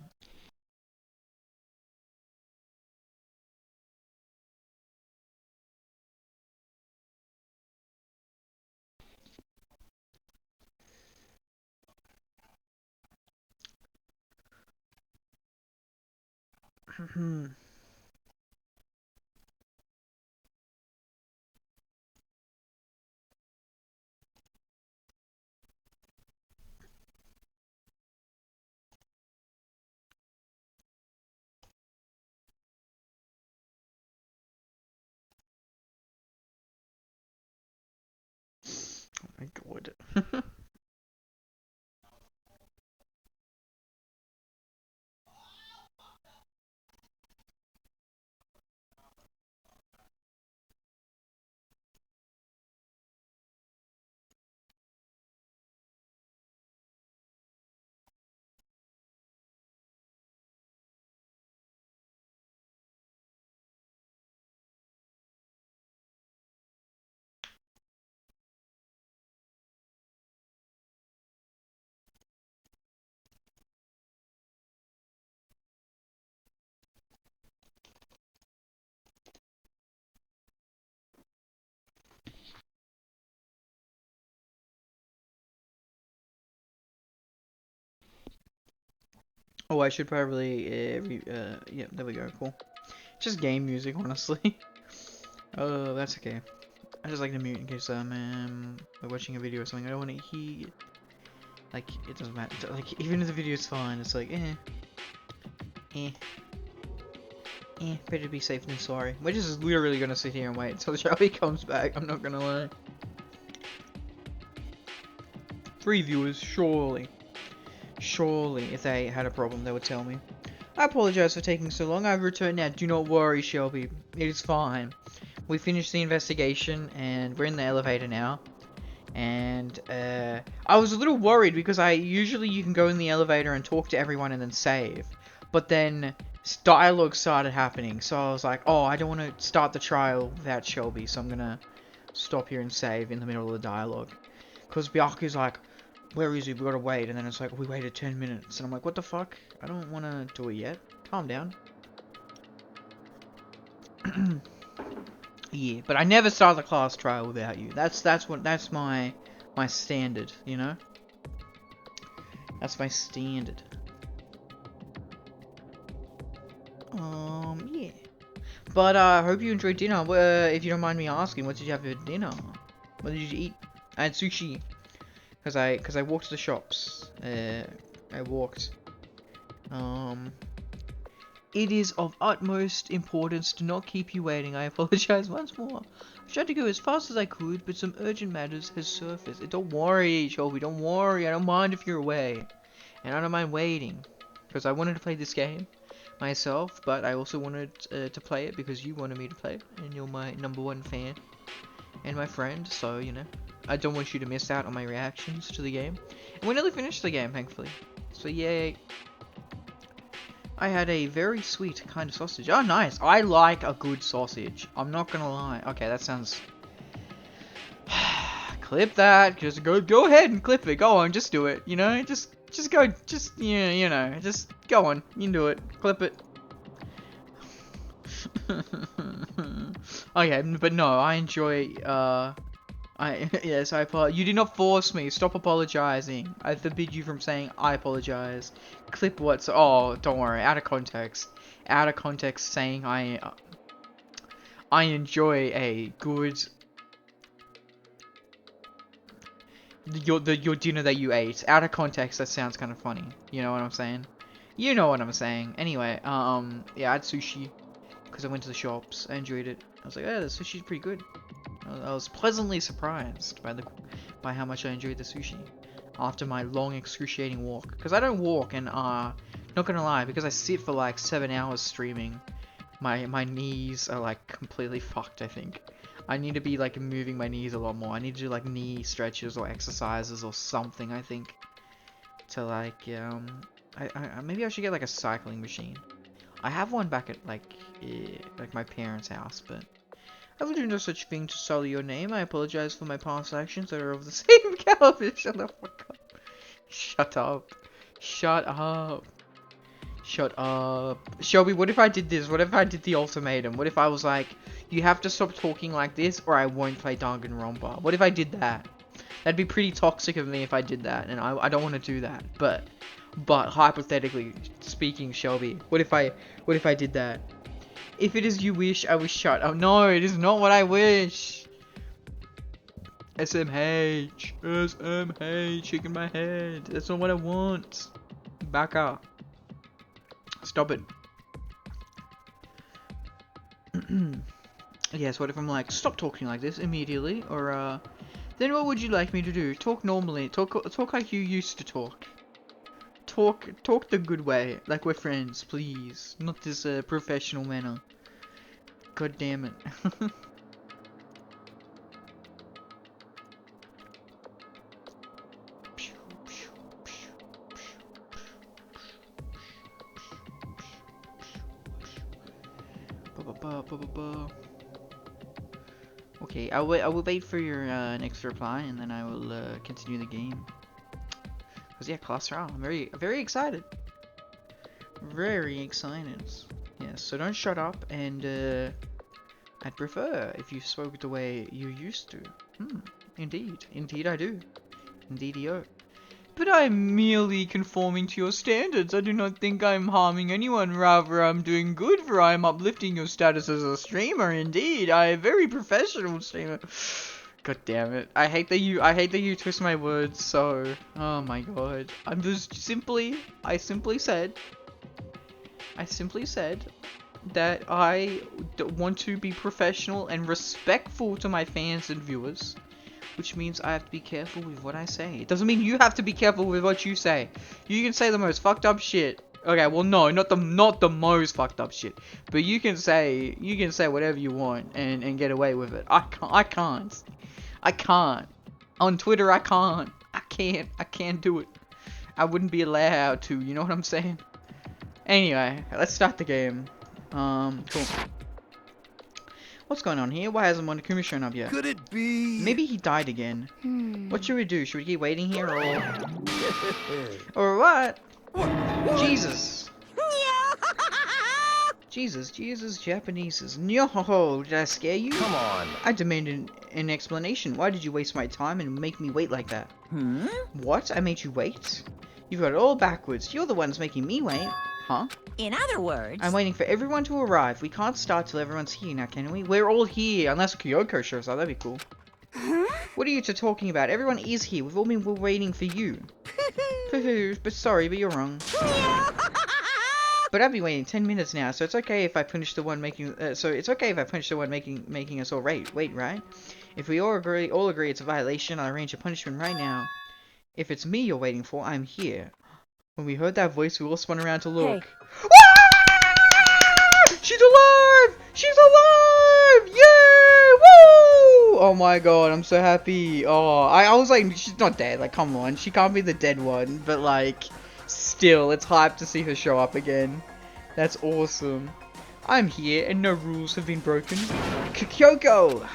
Oh my god. Oh, I should probably yeah, there we go, cool. Just game music, honestly. Oh, that's okay. I just like to mute in case we're watching a video or something. I don't want to hear. Like, it doesn't matter. Like, even if the video is fine, it's like, better be safe than sorry. We're just literally gonna sit here and wait until Shelby comes back. I'm not gonna lie. 3 viewers, surely. Surely, if they had a problem, they would tell me. I apologize for taking so long. I've returned now. Do not worry, Shelby. It is fine. We finished the investigation, and we're in the elevator now. And, I was a little worried because usually you can go in the elevator and talk to everyone and then save. But then, dialogue started happening, so I was like, oh, I don't want to start the trial without Shelby, so I'm gonna stop here and save in the middle of the dialogue. Because Byaku's like, where is he? We gotta wait. And then it's like, we waited 10 minutes. And I'm like, what the fuck? I don't want to do it yet. Calm down. Yeah, but I never start the class trial without you. That's my standard, you know? That's my standard. Yeah. But I hope you enjoyed dinner. If you don't mind me asking, what did you have for dinner? What did you eat? I had sushi. Cause I walked to the shops. I walked. It is of utmost importance to not keep you waiting. I apologize once more. I tried to go as fast as I could, but some urgent matters has surfaced. Don't worry, Shelby. Don't worry. I don't mind if you're away, and I don't mind waiting, because I wanted to play this game myself, but I also wanted to play it because you wanted me to play it, and you're my #1 fan and my friend. So you know, I don't want you to miss out on my reactions to the game. And we nearly finished the game, thankfully. So yay. I had a very sweet kind of sausage. Oh, nice. I like a good sausage. I'm not gonna lie. Okay, that sounds... Clip that. Just go ahead and clip it. Go on, just do it. You know, just go. Just you know, just go on. You can do it. Clip it. Okay, but no, I enjoy. Yes, you did not force me. Stop apologizing. I forbid you from saying I apologize. Clip what's... Oh, don't worry. Out of context. Out of context saying I enjoy a good... Your dinner that you ate. Out of context, that sounds kind of funny. You know what I'm saying? You know what I'm saying. Anyway, yeah, I had sushi. Because I went to the shops. I enjoyed it. I was like, oh, the sushi's pretty good. I was pleasantly surprised by how much I enjoyed the sushi after my long excruciating walk. Because I don't walk, and not gonna lie, because I sit for like 7 hours streaming, my knees are like completely fucked. I think I need to be like moving my knees a lot more. I need to do like knee stretches or exercises or something. I think to like maybe I should get like a cycling machine. I have one back at like my parents' house, but I will do no such thing to sully your name. I apologize for my past actions that are of the same caliber. Shut the fuck up. Shut up. Shut up. Shut up. Shelby, what if I did this? What if I did the ultimatum? What if I was like, you have to stop talking like this or I won't play Danganronpa? What if I did that? That'd be pretty toxic of me if I did that, and I don't want to do that. But hypothetically speaking, Shelby, what if I did that? If it is you wish, I will shut up. No, it is not what I wish. SMH. SMH. Shaking my head. That's not what I want. Back up. Stop it. Yes, what if I'm like, stop talking like this immediately? Or, then what would you like me to do? Talk normally. Talk like you used to talk. Talk the good way, like we're friends, please. Not this professional manner. God damn it. Okay, I will wait for your next reply, and then I will continue the game. Cause yeah, class round. I'm very excited. Very excited. Yes, so don't shut up, and I'd prefer if you spoke the way you used to. Indeed I do. Indeed-o. But I'm merely conforming to your standards. I do not think I'm harming anyone. Rather, I'm doing good, for I am uplifting your status as a streamer. Indeed, I am a very professional streamer. God damn it. I hate that you twist my words so... Oh my god. I simply said that I want to be professional and respectful to my fans and viewers, which means I have to be careful with what I say. It doesn't mean you have to be careful with what you say. You can say the most fucked up shit. Okay, well no, not the most fucked up shit, but you can say whatever you want and get away with it. I can't. On Twitter, I can't. I can't do it. I wouldn't be allowed to, you know what I'm saying? Anyway, let's start the game. Cool. What's going on here? Why hasn't Monokuma shown up yet?
Could it be?
Maybe he died again. What should we do? Should we keep waiting here or... or what? Jesus. Jesus, Japaneses. Yo, did I scare you?
Come on.
I demand an explanation. Why did you waste my time and make me wait like that? What? I made you wait? You've got it all backwards. You're the ones making me wait. Huh?
In other words...
I'm waiting for everyone to arrive. We can't start till everyone's here now, can we? We're all here, unless Kyoko shows up. That'd be cool. What are you two talking about? Everyone is here. We've all been waiting for you. But sorry, but you're wrong. But I've been waiting 10 minutes now, so it's okay if I punish the one making. Making us all wait, right? If we all agree it's a violation, I'll arrange a punishment right now. If it's me you're waiting for, I'm here. When we heard that voice, we all spun around to look.
Hey.
She's alive! She's alive! Yay! Woo! Oh my god, I'm so happy. Oh, I was like, she's not dead. Like, come on, she can't be the dead one. But like, still, it's hype to see her show up again. That's awesome. I'm here, and no rules have been broken. Kyoko!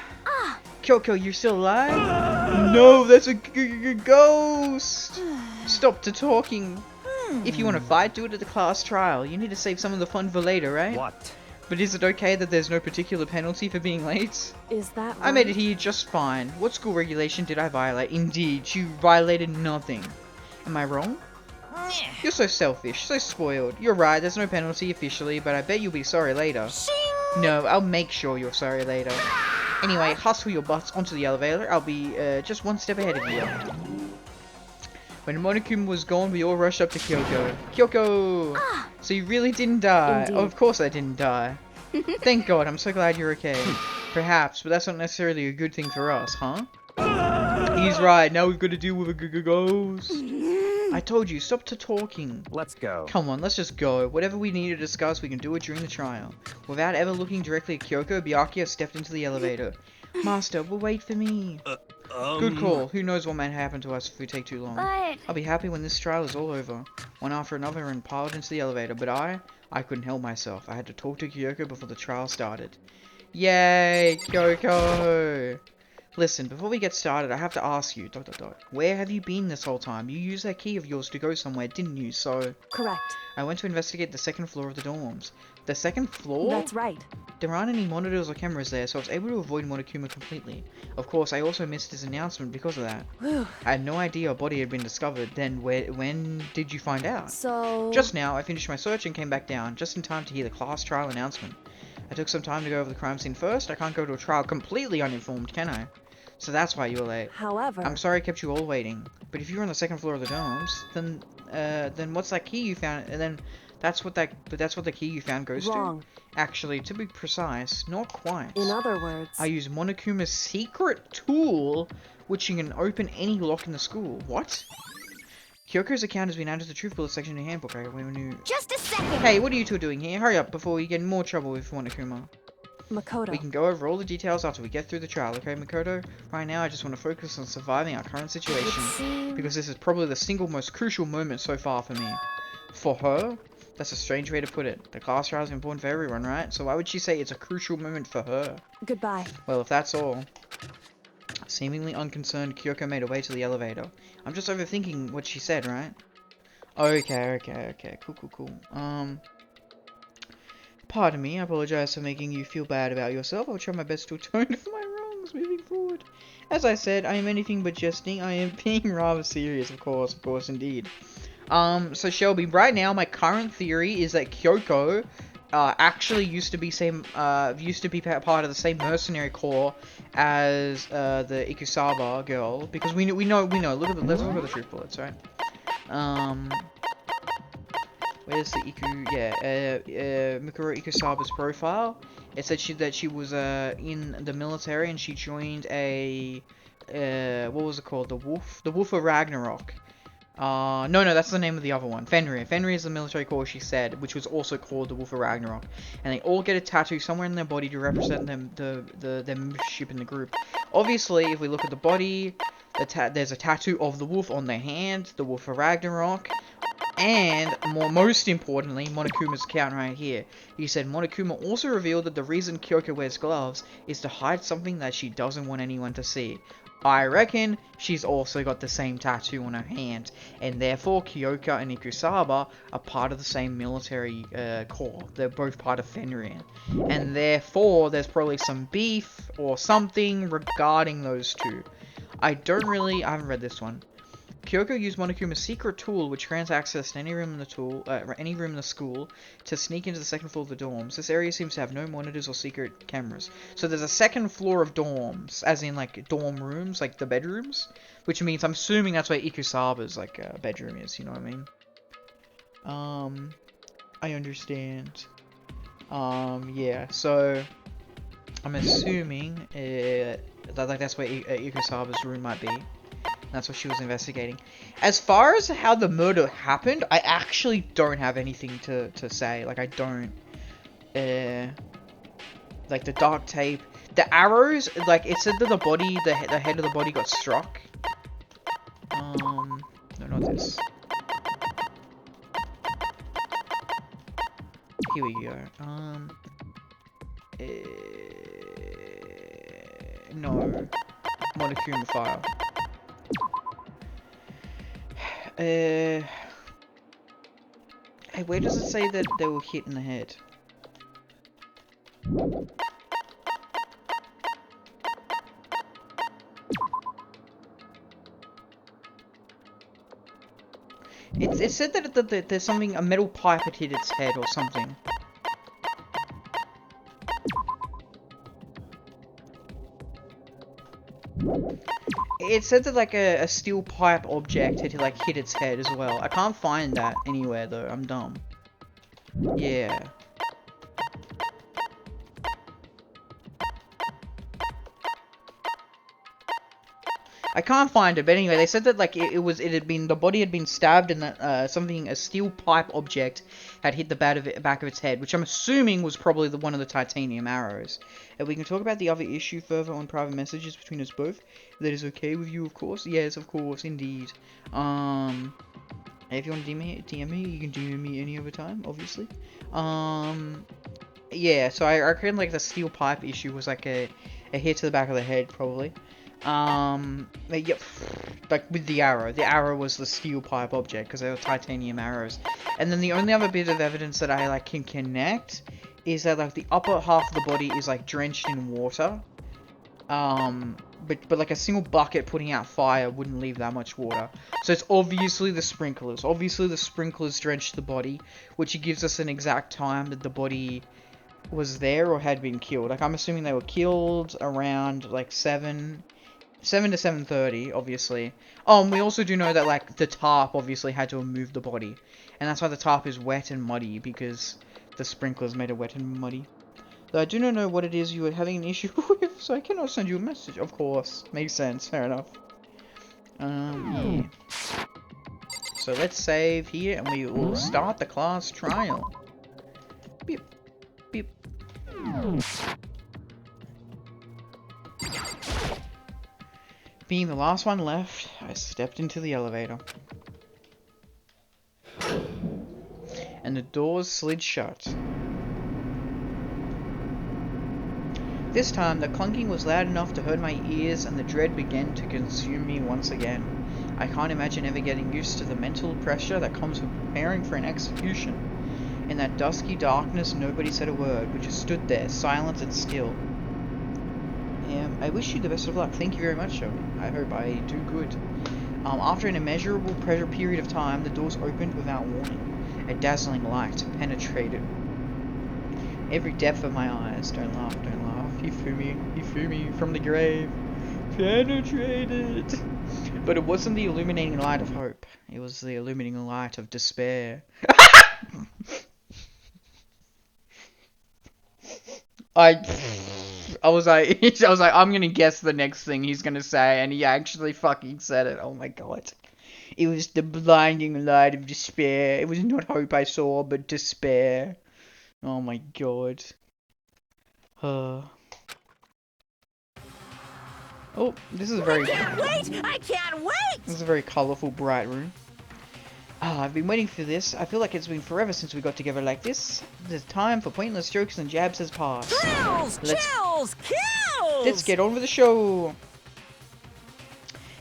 Kyoko, you're still alive? No, that's a ghost! Stop the talking. If you want to fight, do it at the class trial. You need to save some of the fun for later, right?
What?
But is it okay that there's no particular penalty for being late?
Is that right?
I made it here just fine. What school regulation did I violate? Indeed, you violated nothing. Am I wrong? You're so selfish, so spoiled. You're right, there's no penalty officially, but I bet you'll be sorry later. No, I'll make sure you're sorry later. Anyway, hustle your butts onto the elevator. I'll be just one step ahead of you. When Monokuma was gone, we all rushed up to Kyoko. Kyoko! So you really didn't die?
Indeed.
Oh, of course I didn't die. Thank God, I'm so glad you're okay. Perhaps, but that's not necessarily a good thing for us, huh? He's right, now we've got to deal with a ghost. I told you, stop talking.
Let's go.
Come on, let's just go. Whatever we need to discuss, we can do it during the trial. Without ever looking directly at Kyoko, Byakuya stepped into the elevator. Master, will wait for me. Good call. Who knows what might happen to us if we take too long.
But
I'll be happy when this trial is all over. One after another and piled into the elevator, but I couldn't help myself. I had to talk to Kyoko before the trial started. Yay, Kyoko! Listen, before we get started, I have to ask you, ... Where have you been this whole time? You used that key of yours to go somewhere, didn't you? So...
Correct.
I went to investigate the second floor of the dorms. The second floor?
That's right.
There aren't any monitors or cameras there, so I was able to avoid Monokuma completely. Of course, I also missed his announcement because of that.
Whew.
I had no idea a body had been discovered. Then when did you find out?
So...
Just now, I finished my search and came back down, just in time to hear the class trial announcement. I took some time to go over the crime scene first. I can't go to a trial completely uninformed, can I? So that's why you were late.
However...
I'm sorry I kept you all waiting. But if you're on the second floor of the dorms, then what's that key you found? And then that's what the key you found goes
Wrong.
to? Actually, to be precise, not quite.
In other words...
I use Monokuma's secret tool, which can open any lock in the school. What? Kyoko's account has been added to the truth bullet section in the handbook.
Just a second!
Hey, what are you two doing here? Hurry up before we get in more trouble with Monokuma.
Makoto.
We can go over all the details after we get through the trial, okay, Makoto? Right now, I just want to focus on surviving our current situation, because this is probably the single most crucial moment so far for me. For her? That's a strange way to put it. The class trial is important for everyone, right? So why would she say it's a crucial moment for her?
Goodbye.
Well, if that's all... Seemingly unconcerned, Kyoko made her way to the elevator. I'm just overthinking what she said, right? Okay. Cool. Pardon me, I apologize for making you feel bad about yourself. I'll try my best to atone for my wrongs moving forward. As I said, I am anything but jesting. I am being rather serious, of course indeed. So Shelby, right now my current theory is that Kyoko actually used to be part of the same mercenary corps as the Ikusaba girl, because we know. Let's look at the truth bullets, right? Where's the Mikuro Ikusaba's profile? It said that she was in the military and she joined a what was it called? The Wolf of Ragnarok. No, that's the name of the other one. Fenrir. Fenrir is the military corps, she said, which was also called the Wolf of Ragnarok. And they all get a tattoo somewhere in their body to represent them, their membership in the group. Obviously, if we look at the body, there's a tattoo of the wolf on their hand, the Wolf of Ragnarok. And, most importantly, Monokuma's account right here. He said Monokuma also revealed that the reason Kyoko wears gloves is to hide something that she doesn't want anyone to see. I reckon she's also got the same tattoo on her hand, and therefore Kyoko and Ikusaba are part of the same military corps. They're both part of Fenrir. And therefore, there's probably some beef or something regarding those two. I haven't read this one. Kyoko used Monokuma's secret tool, which grants access to any room in the school, to sneak into the second floor of the dorms. This area seems to have no monitors or secret cameras. So there's a second floor of dorms, as in like dorm rooms, like the bedrooms, which means I'm assuming that's where Ikusaba's like bedroom is. You know what I mean? I understand. Yeah. So I'm assuming that's where Ikusaba's room might be. That's what she was investigating. As far as how the murder happened, I actually don't have anything to say. Like, I don't... like, the dark tape. The arrows, like, it said that the body, the head of the body got struck. No, not this. Here we go. No. Monokuma file. Hey, where does it say that they were hit in the head? It said that there's something, a metal pipe had hit its head or something. It said that like a steel pipe object had like hit its head as well. I can't find that anywhere though. I'm dumb. Yeah. I can't find it, but anyway, they said that like the body had been stabbed and that a steel pipe object had hit the back of its head, which I'm assuming was probably one of the titanium arrows. And we can talk about the other issue further on private messages between us both. If that is okay with you, of course. Yes, of course, indeed. If you want to DM me, you can DM me any other time, obviously. Yeah, so I reckon like the steel pipe issue was like a hit to the back of the head, probably. Yep, like with the arrow was the steel pipe object because they were titanium arrows. And then the only other bit of evidence that I like can connect is that like the upper half of the body is like drenched in water. But like a single bucket putting out fire wouldn't leave that much water. So it's obviously the sprinklers. Obviously the sprinklers drenched the body, which gives us an exact time that the body was there or had been killed. Like I'm assuming they were killed around like 7 to 7:30, obviously. Oh, and we also do know that, like, the tarp obviously had to have moved the body. And that's why the tarp is wet and muddy, because the sprinklers made it wet and muddy. Though I do not know what it is you are having an issue with, so I cannot send you a message. Of course. Makes sense. Fair enough. Yeah. So let's save here, and we will start the class trial. Beep. Beep. Being the last one left, I stepped into the elevator. And the doors slid shut. This time, the clunking was loud enough to hurt my ears and the dread began to consume me once again. I can't imagine ever getting used to the mental pressure that comes with preparing for an execution. In that dusky darkness, nobody said a word. We just stood there, silent and still. I wish you the best of luck. Thank you very much, Shoni. I hope I do good. After an immeasurable period of time, the doors opened without warning. A dazzling light penetrated every depth of my eyes. Don't laugh, don't laugh. You feel me from the grave. Penetrated. But it wasn't the illuminating light of hope. It was the illuminating light of despair. I was like, I'm gonna guess the next thing he's gonna say, and he actually fucking said it. Oh my god. It was the blinding light of despair. It was not hope I saw, but despair. Oh my god. Oh, this is a very...
I can't wait!
This is a very colourful, bright room. I've been waiting for this. I feel like it's been forever since we got together like this. The time for pointless jokes and jabs has passed.
Thrills, chills, kills!
Let's get on with the show!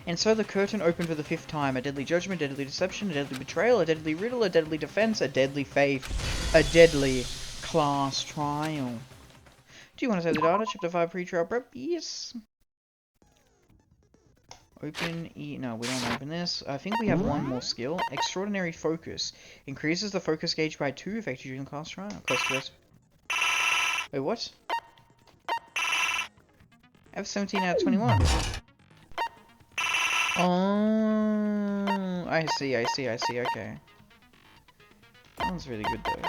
And so the curtain opened for the 5th time. A deadly judgment, a deadly deception, a deadly betrayal, a deadly riddle, a deadly defense, a deadly faith, a deadly class trial. Do you want to save the data? Chapter 5 pre-trial prep? Yes. Open E. No, we don't open this. I think we have one more skill. Extraordinary Focus. Increases the focus gauge by 2 effective during the class trial. Wait, what? I have 17 out of 21. Oh, I see, okay. That one's really good though.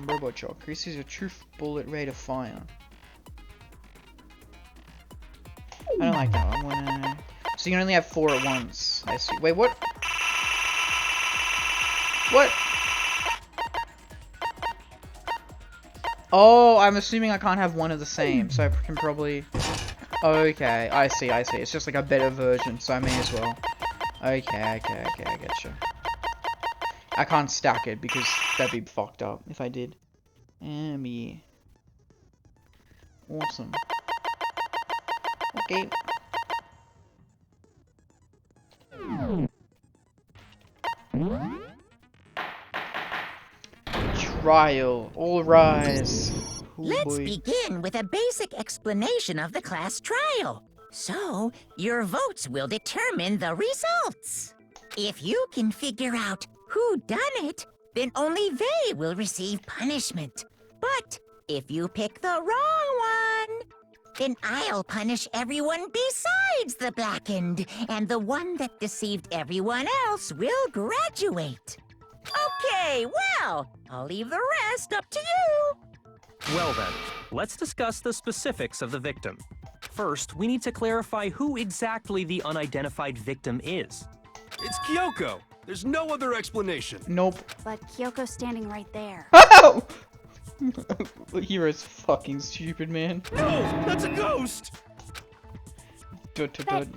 Robot Shock. Increases your truth bullet rate of fire. I don't like that one. So you can only have 4 at once. I see. Wait, what? What? Oh, I'm assuming I can't have one of the same, so I can probably... Okay, I see. It's just like a better version, so I may as well. Okay, I getcha. I can't stack it because that'd be fucked up if I did. Yeah. Awesome. Okay. Trial. All rise.
Let's begin with a basic explanation of the class trial. So, your votes will determine the results. If you can figure out who done it, then only they will receive punishment. But if you pick the wrong one, then I'll punish everyone besides the blackened, and the one that deceived everyone else will graduate. Okay, well, I'll leave the rest up to you.
Well then, let's discuss the specifics of the victim. First, we need to clarify who exactly the unidentified victim is.
It's Kyoko. There's no other explanation.
Nope.
But Kyoko's standing right there.
Oh! Hero's fucking stupid, man.
No, that's a ghost.
But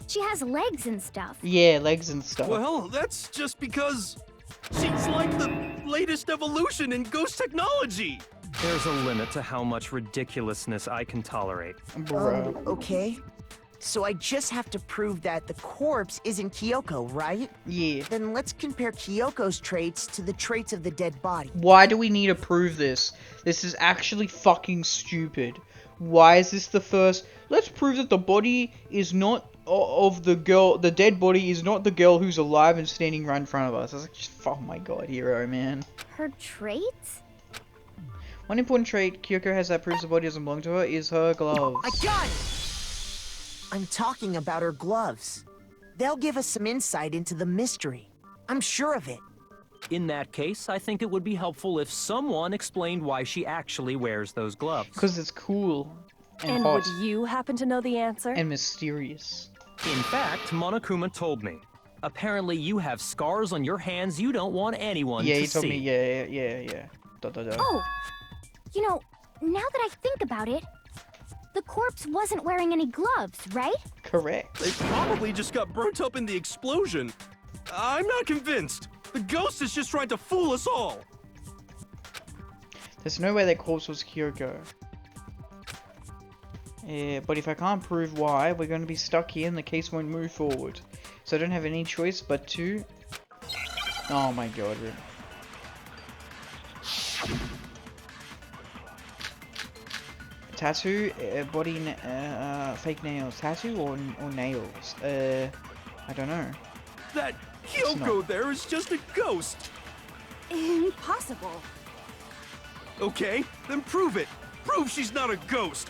she has legs and stuff.
Yeah, legs and stuff.
Well, that's just because she's like the latest evolution in ghost technology.
There's a limit to how much ridiculousness I can tolerate.
Bro.
Okay. So I just have to prove that the corpse isn't Kyoko, right?
Yeah.
Then let's compare Kyoko's traits to the traits of the dead body.
Why do we need to prove this? This is actually fucking stupid. Why is this the first? Let's prove that the body is not of the girl. The dead body is not the girl who's alive and standing right in front of us. I was like, oh my god, hero, man.
Her traits?
One important trait Kyoko has that proves the body doesn't belong to her is her gloves.
I got it! I'm talking about her gloves. They'll give us some insight into the mystery. I'm sure of it.
In that case, I think it would be helpful if someone explained why she actually wears those gloves.
Because it's cool. And
And
hot.
would you happen to know the answer?
And mysterious.
In fact, Monokuma told me. Apparently you have scars on your hands you don't want anyone
Yeah,
to
he told
see.
me, yeah.
Oh, you know, now that I think about it, the corpse wasn't wearing any gloves, right?
Correct.
They probably just got burnt up in the explosion. I'm not convinced. The ghost is just trying to fool us all.
There's no way that corpse was Kyoko. Yeah, but if I can't prove why, we're going to be stuck here and the case won't move forward. So I don't have any choice but to... Oh my god. Tattoo, body, fake nails. Tattoo or nails? I don't know.
That Kyoko there is just a ghost.
Impossible.
Okay, then prove it. Prove she's not a ghost.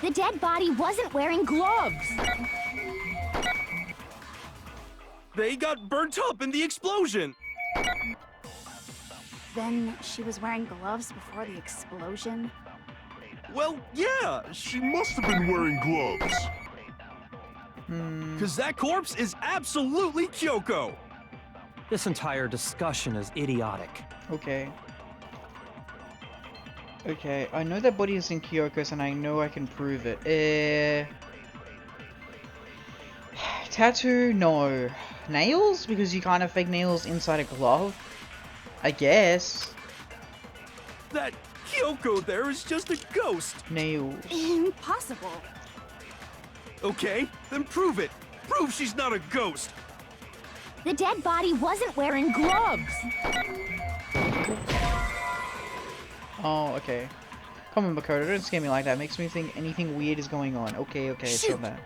The dead body wasn't wearing gloves.
They got burnt up in the explosion.
Then she was wearing gloves before the explosion?
Well, yeah, she must have been wearing gloves. Because that corpse is absolutely Kyoko.
This entire discussion is idiotic.
Okay. Okay, I know that body is in Kyoko's and I know I can prove it. Tattoo? No. Nails? Because you can't have fake nails inside a glove? I guess.
That Kyoko there is just a ghost.
Nails.
Impossible.
Okay, then prove it. Prove she's not a ghost.
The dead body wasn't wearing gloves.
Oh, okay. Come on, Makoto, don't scare me like that. It makes me think anything weird is going on. Okay, it's not that.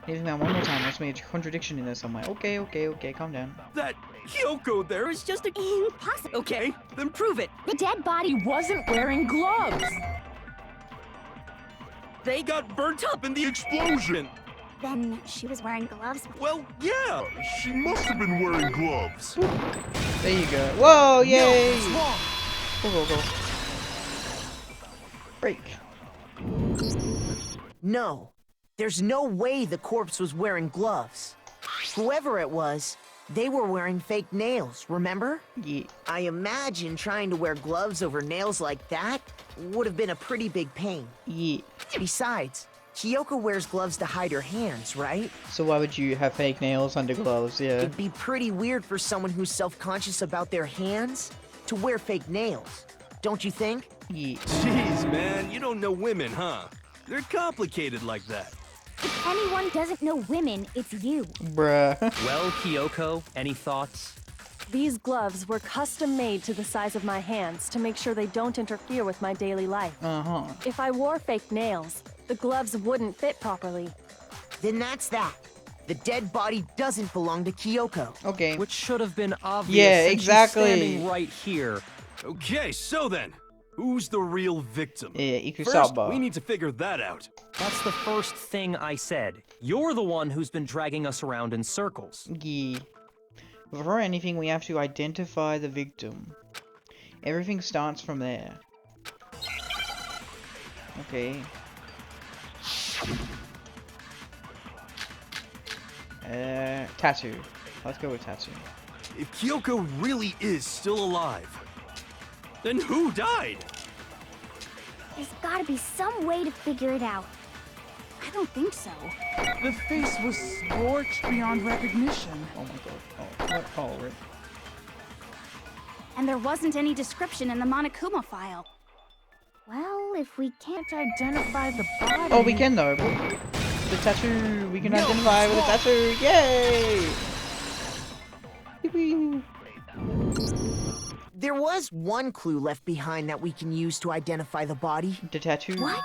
Anything that one more time, must be a contradiction in there somewhere. Okay, okay, okay, calm down.
That Kyoko there is just a...
Impossible.
Okay, then prove it.
The dead body
Wasn't wearing gloves.
They got burnt up in the explosion.
Then she was wearing gloves.
Well, yeah.
She must have been wearing gloves.
There you go. Whoa, yay!
It's wrong.
Go. Break.
No. There's no way the corpse was wearing gloves. Whoever it was, they were wearing fake nails, remember?
Yeah.
I imagine trying to wear gloves over nails like that would have been a pretty big pain.
Yeah.
Besides, Kyoko wears gloves to hide her hands, right?
So why would you have fake nails under gloves? Yeah.
It'd be pretty weird for someone who's self-conscious about their hands to wear fake nails. Don't you think?
Yeah.
Jeez, man, you don't know women, huh? They're complicated like that.
If anyone doesn't know women, it's you.
Bruh.
Well, Kyoko, any thoughts?
These gloves were custom made to the size of my hands to make sure they don't interfere with my daily life.
Uh-huh.
If I wore fake nails, the gloves wouldn't fit properly.
Then that's that. The dead body doesn't belong to Kyoko.
Okay.
Which should have been obvious.
Yeah,
since she's
exactly.
standing right here.
Okay, so then, who's the real victim?
Yeah,
First,
Ikusaba.
we need to figure that out.
That's the first thing I said. You're the one who's been dragging us around in circles.
Yeah. Before anything, we have to identify the victim. Everything starts from there. Okay. Tattoo. Let's go with tattoo.
If Kyoko really is still alive, then who died?
There's gotta be some way to figure it out. I don't think so.
The face was scorched beyond recognition.
Oh my god. Oh, rip.
And there wasn't any description in the Monokuma file. Well, if we can't
Identify the body.
Oh, we can though. The tattoo. We can identify with the tattoo. Yay! Yippee.
There was one clue left behind that we can use to identify the body.
The tattoo.
What?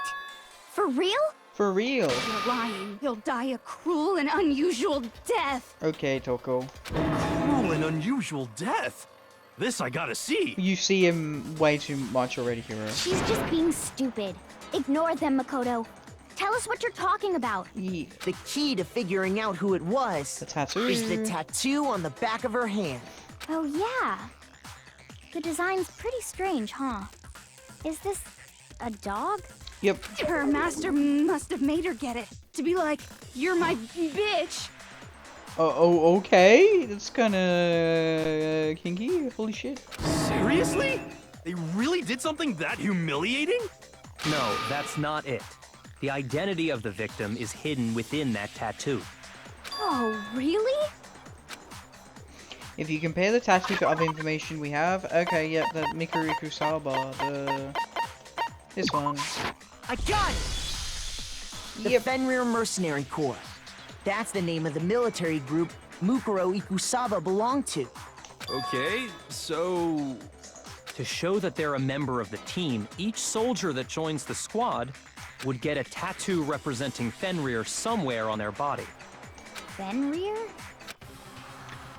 For real?
For real.
You're lying. He'll die a cruel and unusual death.
Okay, Toko.
Cruel and unusual death. This I gotta see.
You see him way too much already, Hero.
She's just being stupid. Ignore them, Makoto. Tell us what you're talking about.
Yeah.
The key to figuring out who it was
The tattoo.
is the tattoo on the back of her hand.
Oh, yeah. The design's pretty strange, huh? Is this a dog?
Yep.
Her master must have made her get it. To be like, you're my bitch.
Oh, okay. That's kind of kinky. Holy shit.
Seriously? They really did something that humiliating?
No, that's not it. The identity of the victim is hidden within that tattoo.
Oh, really?
If you compare the tattoo to other information we have, okay, yep, the Mikuru Kusaba, this one.
I got it! The Fenrir Mercenary Corps. That's the name of the military group Mukuro Ikusaba belonged to.
Okay, so...
To show that they're a member of the team, each soldier that joins the squad would get a tattoo representing Fenrir somewhere on their body.
Fenrir?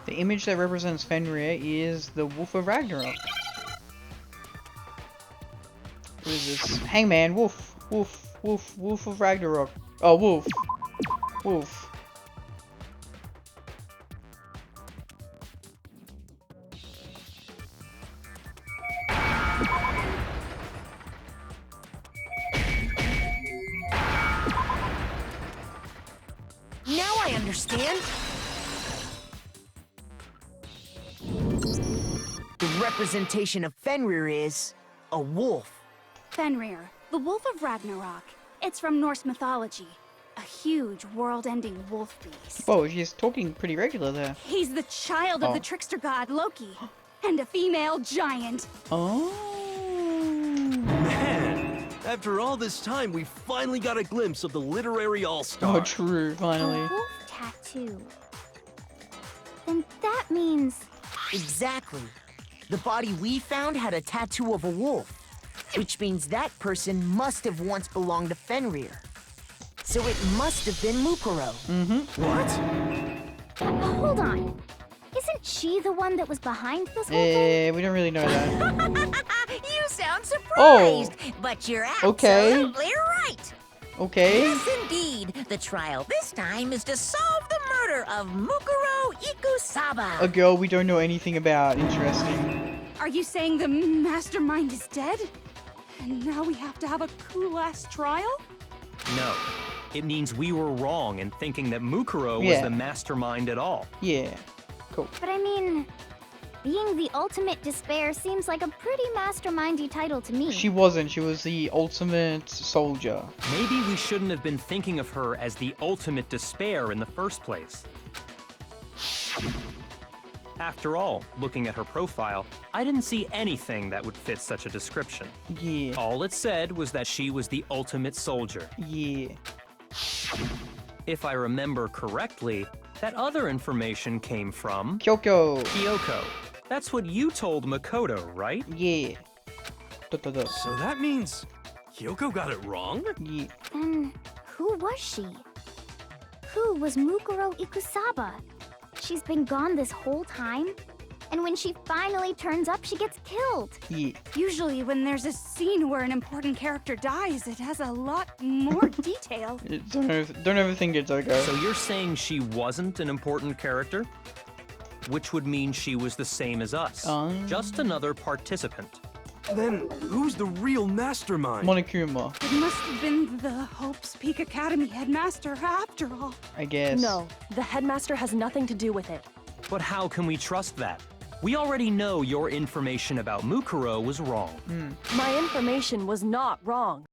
The image that represents Fenrir is the Wolf of Ragnarok. What is this? Hangman, Wolf, Wolf, Wolf, Wolf of Ragnarok. Oh, Wolf. Wolf.
Now I understand! The representation of Fenrir is a wolf.
Fenrir, the Wolf of Ragnarok. It's from Norse mythology. A huge, world-ending wolf beast.
Whoa, she's talking pretty regular there.
He's the child of the trickster god Loki, and a female giant.
Oh.
Man, after all this time, we finally got a glimpse of the literary all-star.
Oh, true, finally.
A wolf tattoo. Then that means...
Exactly. The body we found had a tattoo of a wolf, which means that person must have once belonged to Fenrir. So it must have been Mukuro.
What?
Hold on. Isn't she the one that was behind this whole thing?
We don't really know that.
You sound surprised, but you're absolutely right.
Okay.
Yes, indeed. The trial this time is to solve the murder of Mukuro Ikusaba.
A girl we don't know anything about. Interesting.
Are you saying the mastermind is dead? And now we have to have a cool-ass trial?
No. It means we were wrong in thinking that Mukuro was the mastermind at all.
Yeah. Cool.
But I mean, being the ultimate despair seems like a pretty mastermindy title to me.
She wasn't. She was the ultimate soldier.
Maybe we shouldn't have been thinking of her as the ultimate despair in the first place. After all, looking at her profile, I didn't see anything that would fit such a description.
Yeah.
All it said was that she was the ultimate soldier.
Yeah.
If I remember correctly, that other information came from...
Kyoko.
That's what you told Makoto, right?
Yeah.
So that means Kyoko got it wrong?
Yeah.
Then who was she? Who was Mukuro Ikusaba? She's been gone this whole time? And when she finally turns up, she gets killed.
Yeah.
Usually when there's a scene where an important character dies, it has a lot more detail.
Don't overthink it, Toko.
So you're saying she wasn't an important character? Which would mean she was the same as us. Just another participant.
Then who's the real mastermind?
Monokuma.
It must have been the Hope's Peak Academy headmaster after all.
I guess.
No, the headmaster has nothing to do with it.
But how can we trust that? We already know your information about Mukuro was wrong.
My information was not wrong.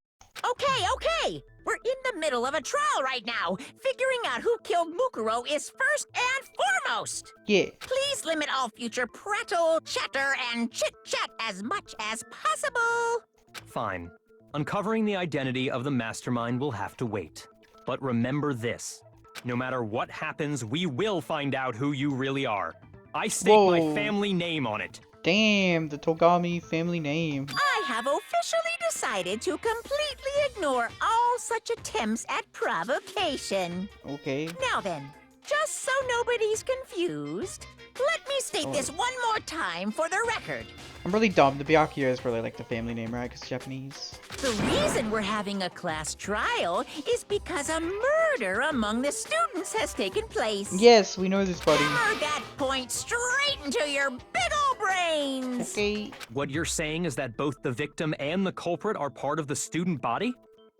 Okay. We're in the middle of a trial right now. Figuring out who killed Mukuro is first and foremost.
Yeah.
Please limit all future prattle, chatter, and chit-chat as much as possible.
Fine. Uncovering the identity of the mastermind will have to wait. But remember this. No matter what happens, we will find out who you really are. I stake my family name on it.
Damn, the Togami family name.
I have officially decided to completely ignore all such attempts at provocation.
Okay.
Now then, just so nobody's confused, let me state this one more time for the record.
I'm really dumb. The Byakuya is probably like the family name, right? Because it's Japanese.
The reason we're having a class trial is because a murder among the students has taken place.
Yes, we know this, buddy.
Hammer that point straight into your big ol' brains.
Okay.
What you're saying is that both the victim and the culprit are part of the student body?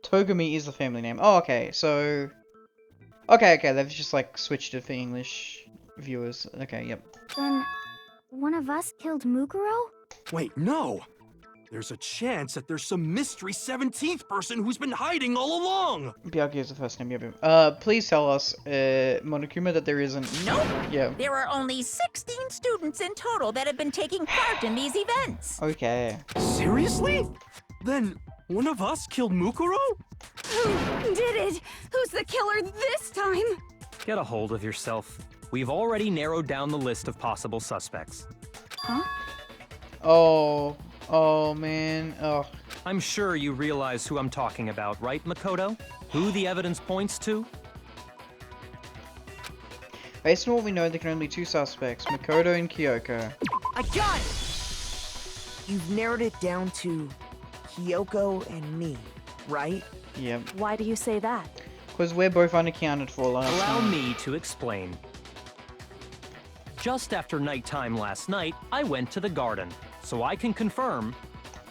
Togami is the family name. Oh, okay. So... Okay. They've just, like, switched it for English viewers. Okay, yep.
Then one of us killed Mukuro?
Wait, no! There's a chance that there's some mystery 17th person who's been hiding all along!
Byakuya is the first name. Yep. Please tell us, Monokuma, that there isn't...
Nope.
Yeah.
There are only 16 students in total that have been taking part in these events.
Okay.
Seriously? Then one of us killed Mukuro?
Who did it? Who's the killer this time?
Get a hold of yourself. We've already narrowed down the list of possible suspects.
Huh?
Oh man. Oh.
I'm sure you realize who I'm talking about, right, Makoto? Who the evidence points to?
Based on what we know, there can only be two suspects, Makoto and Kyoko.
I got it! You've narrowed it down to Kyoko and me, right?
Yep.
Why do you say that?
Because we're both unaccounted for last
Allow
time.
me to explain. Just after nighttime last night, I went to the garden, so I can confirm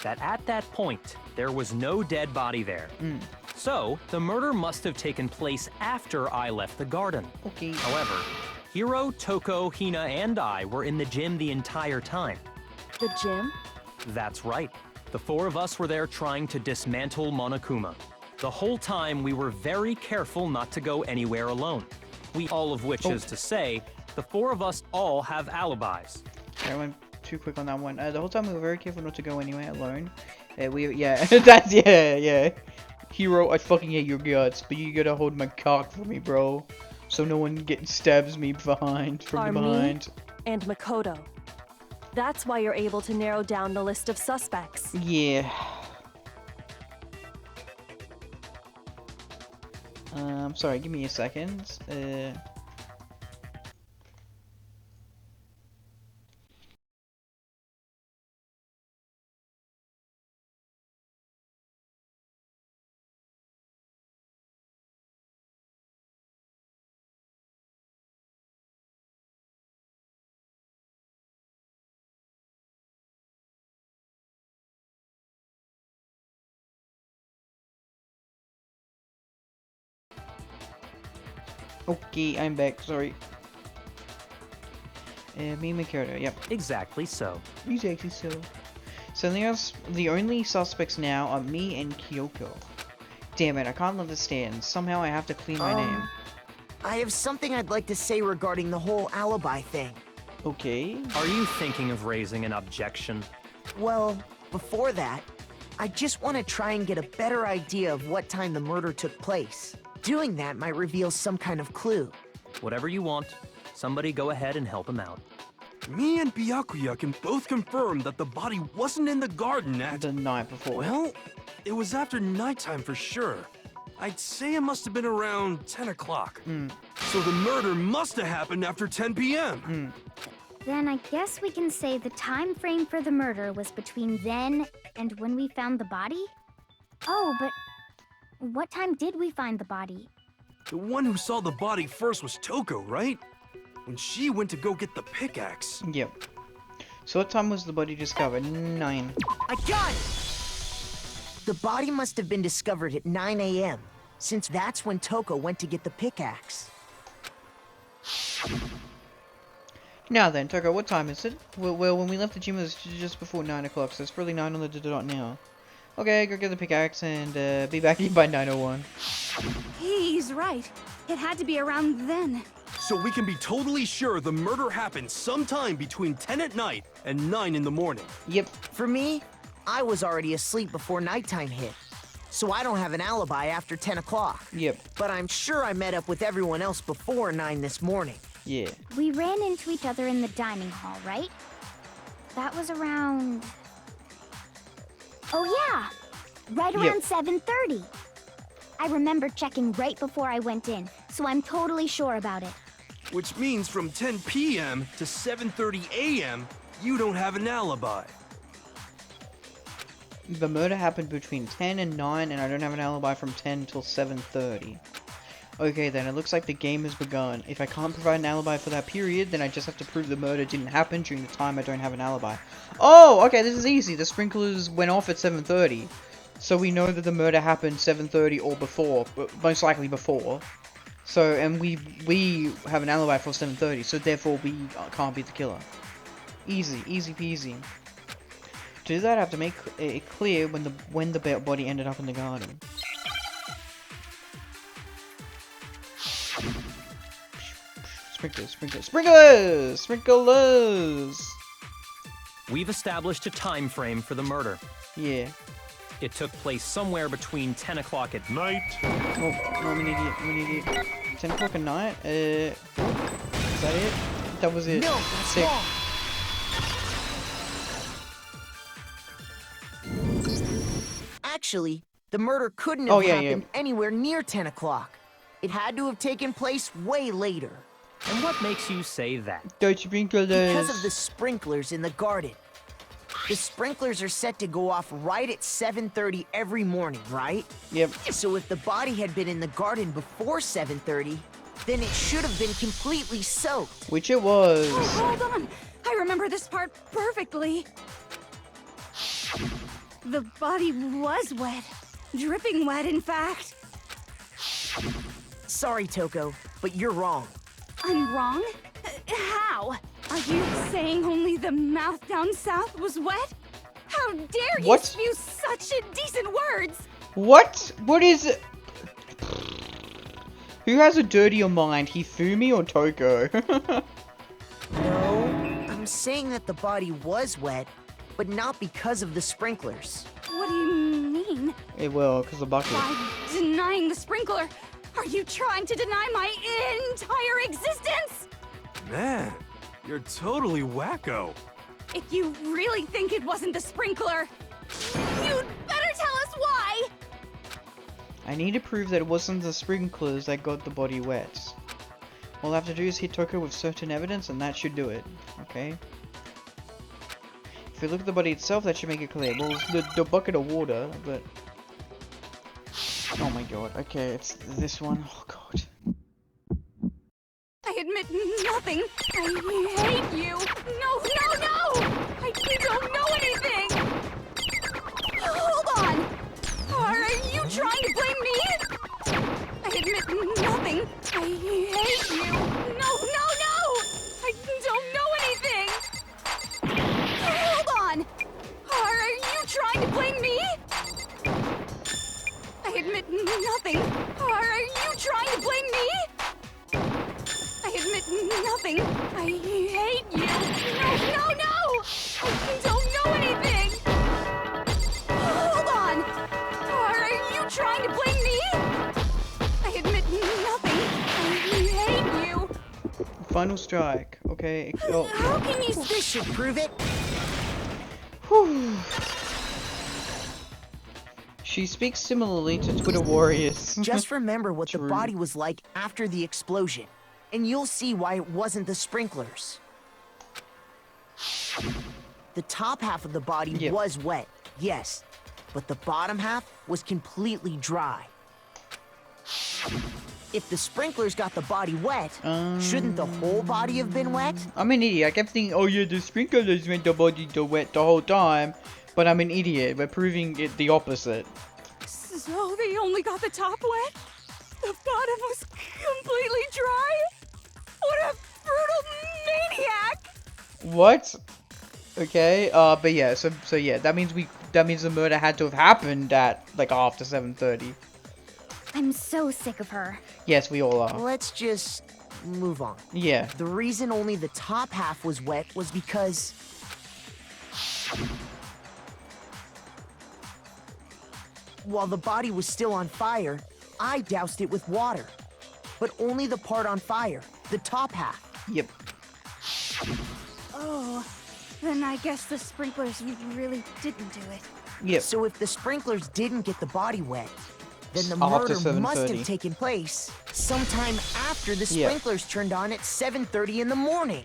that at that point, there was no dead body there. So, the murder must have taken place after I left the garden.
Okay.
However, Hiro, Toko, Hina, and I were in the gym the entire time.
The gym?
That's right. The four of us were there trying to dismantle Monokuma. The whole time, we were very careful not to go anywhere alone. All of which is to say, the four of us all have alibis.
I went too quick on that one. The whole time we were very careful not to go anywhere alone. That's, yeah. Hiro, I fucking hate your guts, but you gotta hold my cock for me, bro. So no one stabs me from behind.
Me and Makoto. That's why you're able to narrow down the list of suspects.
Yeah. Sorry, give me a second. Okay, I'm back, sorry. Me and Makoto, yep.
Exactly so.
Exactly so. So the only suspects now are me and Kyoko. Damn it, I can't understand. Somehow I have to clean my name.
I have something I'd like to say regarding the whole alibi thing.
Okay.
Are you thinking of raising an objection?
Well, before that, I just want to try and get a better idea of what time the murder took place. Doing that might reveal some kind of clue.
Whatever you want. Somebody go ahead and help him out.
Me and Byakuya can both confirm that the body wasn't in the garden at...
The night before.
Well, it was after nighttime for sure. I'd say it must have been around 10 o'clock. So the murder must have happened after 10 p.m.
Then I guess we can say the time frame for the murder was between then and when we found the body? Oh, but what time did we find the body?
The one who saw the body first was Toko, right? When she went to go get the pickaxe.
Yep. So what time was the body discovered? 9.
I got it! The body must have been discovered at 9 a.m., since that's when Toko went to get the pickaxe.
Now then, Toko, what time is it? Well, when we left the gym it was just before 9 o'clock, so it's probably 9 on the dot now. Okay, go get the pickaxe and be back here by 9:01.
He's right. It had to be around then.
So we can be totally sure the murder happened sometime between 10 at night and 9 in the morning.
Yep.
For me, I was already asleep before nighttime hit, so I don't have an alibi after 10 o'clock.
Yep.
But I'm sure I met up with everyone else before 9 this morning.
Yeah.
We ran into each other in the dining hall, right? That was around... Oh yeah! Right around 7:30. I remember checking right before I went in, so I'm totally sure about it.
Which means from 10 p.m. to 7:30 a.m., you don't have an alibi.
The murder happened between 10 and 9, and I don't have an alibi from 10 till 7:30. Okay then, it looks like the game has begun. If I can't provide an alibi for that period, then I just have to prove the murder didn't happen during the time I don't have an alibi. Oh, okay, this is easy. The sprinklers went off at 7:30. So we know that the murder happened 7:30 or before, but most likely before. So, and we have an alibi for 7:30, so therefore we can't be the killer. Easy, easy peasy. To do that, I have to make it clear when the body ended up in the garden. Sprinklers, sprinklers, sprinklers! Sprinklers!
We've established a time frame for the murder.
Yeah.
It took place somewhere between 10 o'clock at night.
Oh, no, I'm an idiot. 10 o'clock at night? Is that it? That was it.
No, that's
Sick.
wrong. Actually, the murder couldn't have happened anywhere near 10 o'clock. It had to have taken place way later.
And what makes you say that?
Don't sprinklers.
Because of the sprinklers in the garden. The sprinklers are set to go off right at 7:30 every morning, right?
Yep.
So if the body had been in the garden before 7:30, then it should have been completely soaked.
Which it was.
Oh, hold on! I remember this part perfectly. The body was wet. Dripping wet, in fact.
Sorry, Toko, but you're wrong.
I'm wrong? How? Are you saying only the mouth down south was wet? How dare you spew such indecent words?
What? What is it? Who has a dirtier mind, Hifumi or Toko?
No, I'm saying that the body was wet, but not because of the sprinklers.
What do you mean?
It will, because the bucket.
By denying the sprinkler, are you trying to deny my entire existence?
Man, you're totally wacko.
If you really think it wasn't the sprinkler, you'd better tell us why!
I need to prove that it wasn't the sprinklers that got the body wet. All I have to do is hit Toko with certain evidence and that should do it. Okay. If you look at the body itself, that should make it clear. Well, it's the bucket of water, but... Oh my god. Okay, it's this one. Oh god.
I admit nothing. I hate you. No, no, no! I don't know anything! Hold on! Are you trying to blame me? I admit nothing. I hate you. No, no, no! I don't know anything! Hold on! Are you trying to blame me? I admit nothing. Are you trying to blame me? I admit nothing. I hate you. No, no, no! I don't know anything! Hold on! Are you trying to blame me? I admit nothing. I hate you.
Final strike. Okay. Oh.
How can you... This should prove it.
Whew. She speaks similarly to Twitter warriors.
Just remember what the
True.
body was like after the explosion, and you'll see why it wasn't the sprinklers. The top half of the body was wet, yes, but the bottom half was completely dry. If the sprinklers got the body wet, shouldn't the whole body have been wet?
I'm an idiot. I kept thinking, oh yeah, the sprinklers made the body wet the whole time. But I'm an idiot. We're proving it the opposite.
So they only got the top wet? The bottom was completely dry? What a brutal maniac!
What? Okay. But yeah. So yeah. That means the murder had to have happened at like after 7:30.
I'm so sick of her.
Yes, we all are.
Let's just move on.
Yeah.
The reason only the top half was wet was because... While the body was still on fire, I doused it with water. But only the part on fire, the top half.
Yep.
Oh, then I guess the sprinklers really didn't do it.
Yep.
So if the sprinklers didn't get the body wet, then the
After
murder must
7:30.
have taken place sometime after the sprinklers turned on at 7:30 in the morning.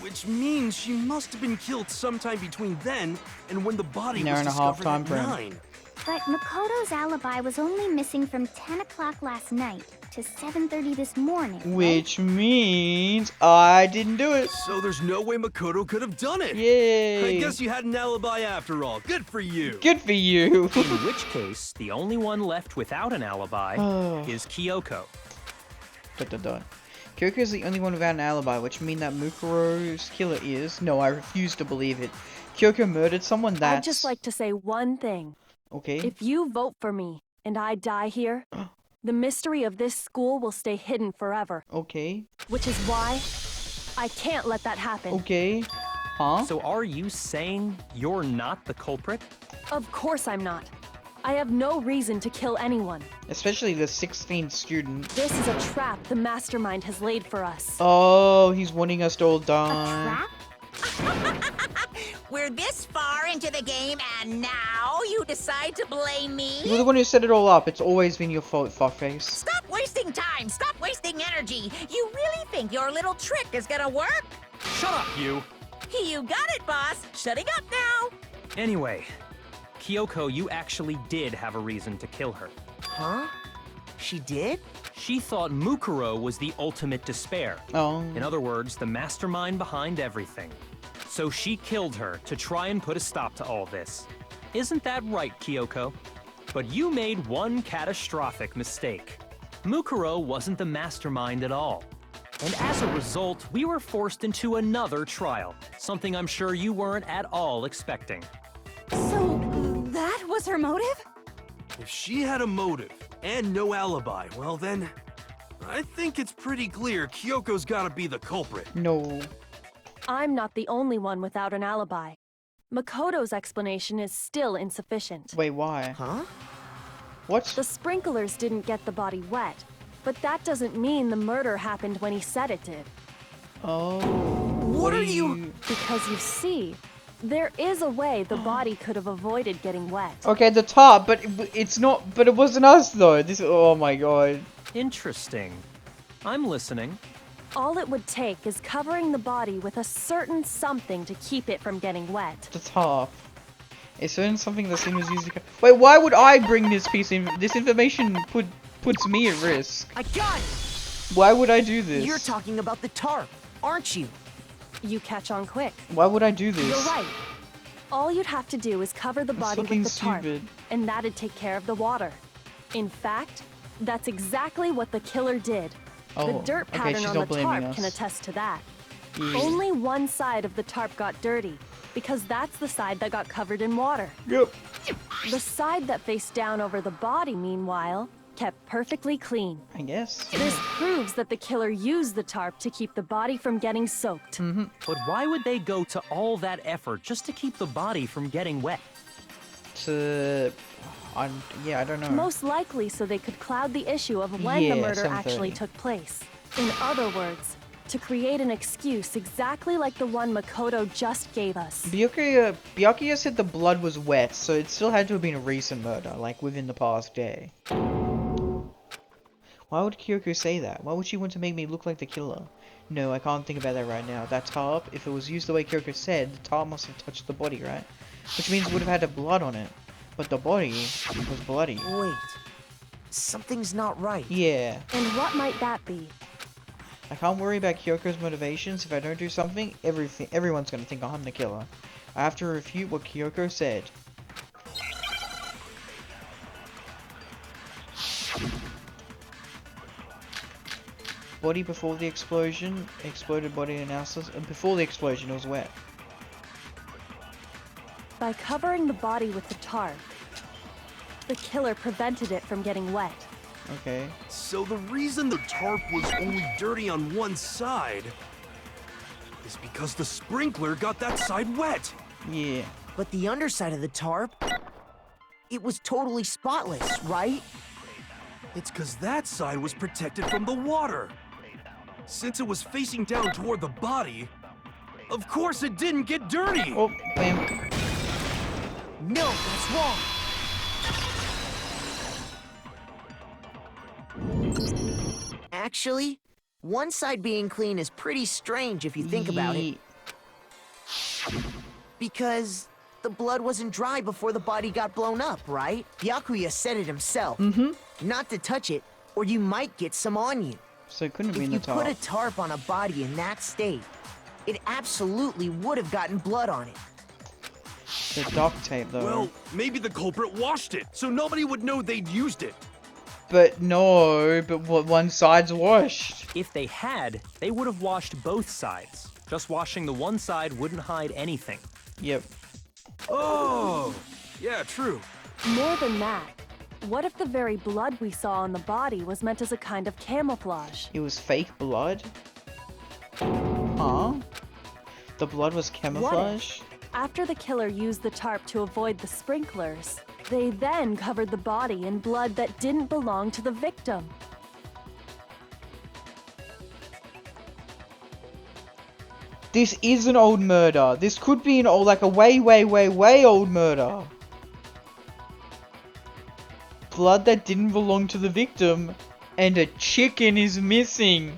Which means she must have been killed sometime between then and when the body
An hour
was
and a half
discovered
time
at
frame.
9.
But Makoto's alibi was only missing from 10 o'clock last night to 7:30 this morning. right?
Which means I didn't do it.
So there's no way Makoto could have done it.
Yay.
I guess you had an alibi after all. Good for you.
Good for you.
In which case, the only one left without an alibi is Kyoko.
Kyoko is the only one without an alibi, which means that Mukuro's killer is... No, I refuse to believe it. Kyoko murdered someone that's...
I'd just like to say one thing.
Okay.
If you vote for me and I die here, the mystery of this school will stay hidden forever.
Okay.
Which is why I can't let that happen.
Okay. Huh?
So are you saying you're not the culprit?
Of course I'm not. I have no reason to kill anyone.
Especially the 16th student.
This is a trap the mastermind has laid for us.
Oh, he's wanting us to all die.
We're this far into the game, and now you decide to blame me?
You're the one who set it all up. It's always been your fault, fuckface.
Stop wasting time! Stop wasting energy! You really think your little trick is gonna work?
Shut up, you!
You got it, boss! Shutting up now!
Anyway, Kyoko, you actually did have a reason to kill her.
Huh? She did?
She thought Mukuro was the ultimate despair.
Oh.
In other words, the mastermind behind everything. So she killed her to try and put a stop to all this. Isn't that right, Kyoko? But you made one catastrophic mistake. Mukuro wasn't the mastermind at all. And as a result, we were forced into another trial, something I'm sure you weren't at all expecting.
So, that was her motive?
If she had a motive and no alibi, well then, I think it's pretty clear Kyoko's gotta be the culprit.
No.
I'm not the only one without an alibi. Makoto's explanation is still insufficient.
Wait, why?
Huh?
What?
The sprinklers didn't get the body wet, but that doesn't mean the murder happened when he said it did.
Oh.
What are you...
Because you see, There is a way the body could have avoided getting wet.
Okay, the tarp, but it's not. But it wasn't us though. This. Oh my god.
Interesting. I'm listening.
All it would take is covering the body with a certain something to keep it from getting wet.
The tarp. A certain something the scene was used to. Wait, why would I bring this piece in? This information puts me at risk.
I got it!
Why would I do this?
You're talking about the tarp, aren't you?
You catch on quick.
Why would I do this?
You're right. All you'd have to do is cover the body with the tarp,
stupid.
and that'd take care of the water. In fact, that's exactly what the killer did.
Oh,
the dirt
okay,
pattern
she's
on
not
the
blaming
tarp
us.
can attest to that.
Yeah.
Only one side of the tarp got dirty, because that's the side that got covered in water.
Yep.
The side that faced down over the body, meanwhile, kept perfectly clean.
I guess.
This proves that the killer used the tarp to keep the body from getting soaked.
But why would they go to all that effort just to keep the body from getting wet?
Yeah, I don't know.
Most likely so they could cloud the issue of when
Yeah,
the murder
7:30.
actually took place. In other words, to create an excuse exactly like the one Makoto just gave us.
Byakuya said the blood was wet, so it still had to have been a recent murder, like within the past day. Why would Kyoko say that? Why would she want to make me look like the killer? No, I can't think about that right now. That tarp, if it was used the way Kyoko said, the tarp must have touched the body, right? Which means it would have had the blood on it. But the body was bloody.
Wait. Something's not right.
Yeah.
And what might that be?
I can't worry about Kyoko's motivations. If I don't do something, everyone's gonna think I'm the killer. I have to refute what Kyoko said. Body before the explosion, exploded body analysis, and before the explosion it was wet.
By covering the body with the tarp, the killer prevented it from getting wet.
Okay.
So the reason the tarp was only dirty on one side is because the sprinkler got that side wet.
Yeah.
But the underside of the tarp, it was totally spotless, right?
It's because that side was protected from the water. Since it was facing down toward the body, of course it didn't get dirty.
Oh, bam.
No, that's wrong. Actually, one side being clean is pretty strange if you think about it. Because the blood wasn't dry before the body got blown up, right? Byakuya said it himself. Not to touch it, or you might get some on you.
So it couldn't have
If
been
you
the tarp.
put a tarp on a body in that state, it absolutely would have gotten blood on it.
The duct tape though.
Well, maybe the culprit washed it, so nobody would know they'd used it.
But no, but what, one side's washed.
If they had, they would have washed both sides. Just washing the one side wouldn't hide anything.
Yep.
Oh, yeah, true.
More than that, what if the very blood we saw on the body was meant as a kind of camouflage?
It was fake blood? Huh? The blood was camouflage?
After the killer used the tarp to avoid the sprinklers, they then covered the body in blood that didn't belong to the victim.
This is an old murder. This could be an old, like a way old murder. Blood that didn't belong to the victim, and a chicken is missing.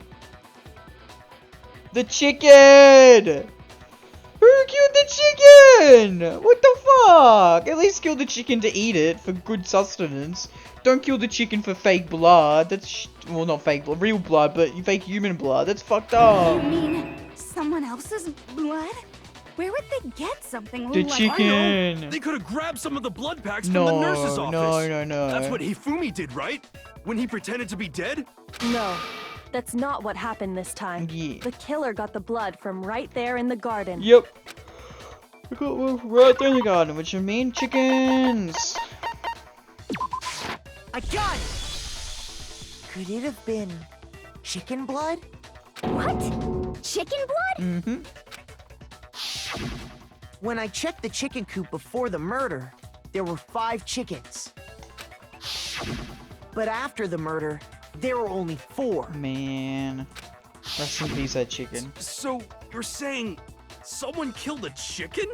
The chicken! Who killed the chicken? What the fuck? At least kill the chicken to eat it for good sustenance. Don't kill the chicken for fake blood. That's well, not fake blood, real blood, but fake human blood. That's fucked up.
You mean someone else's blood? Where would they get something
The
like
chicken.
They could have grabbed some of the blood packs
No,
from the nurse's office.
no.
That's what Hifumi did, right? When he pretended to be dead?
No, that's not what happened this time.
Yeah.
The killer got the blood from right there in the garden.
Yep. We got one right there in the garden, which I mean chickens.
I got it! Could it have been chicken blood?
What? Chicken blood?
Mm-hmm.
When I checked the chicken coop before the murder, there were 5 chickens. But after the murder, there were only 4.
Man. Rest in peace, that chicken.
So, you're saying someone killed a chicken?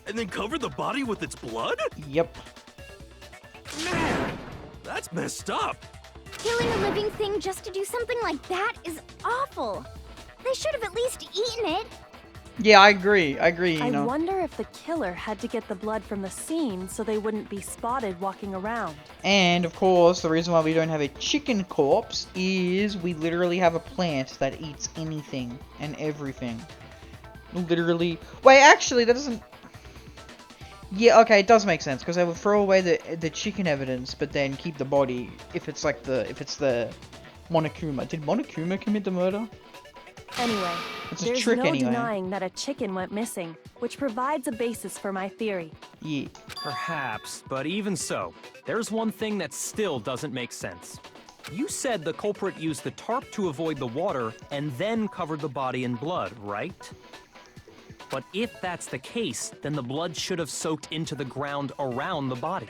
And then cover the body with its blood?
Yep.
Man, that's messed up.
Killing a living thing just to do something like that is awful. They should have at least eaten it.
Yeah, I agree, you
I
know.
wonder if the killer had to get the blood from the scene so they wouldn't be spotted walking around.
And, of course, the reason why we don't have a chicken corpse is we literally have a plant that eats anything and everything. Literally. Wait, actually, that doesn't... Yeah, okay, it does make sense, because they would throw away the chicken evidence, but then keep the body if it's like the Monokuma. Did Monokuma commit the murder?
Anyway,
It's a
there's
trick
no
anyway.
denying that a chicken went missing, which provides a basis for my theory.
Yeah.
Perhaps, but even so, there's one thing that still doesn't make sense. You said the culprit used the tarp to avoid the water and then covered the body in blood, right? But if that's the case, then the blood should have soaked into the ground around the body.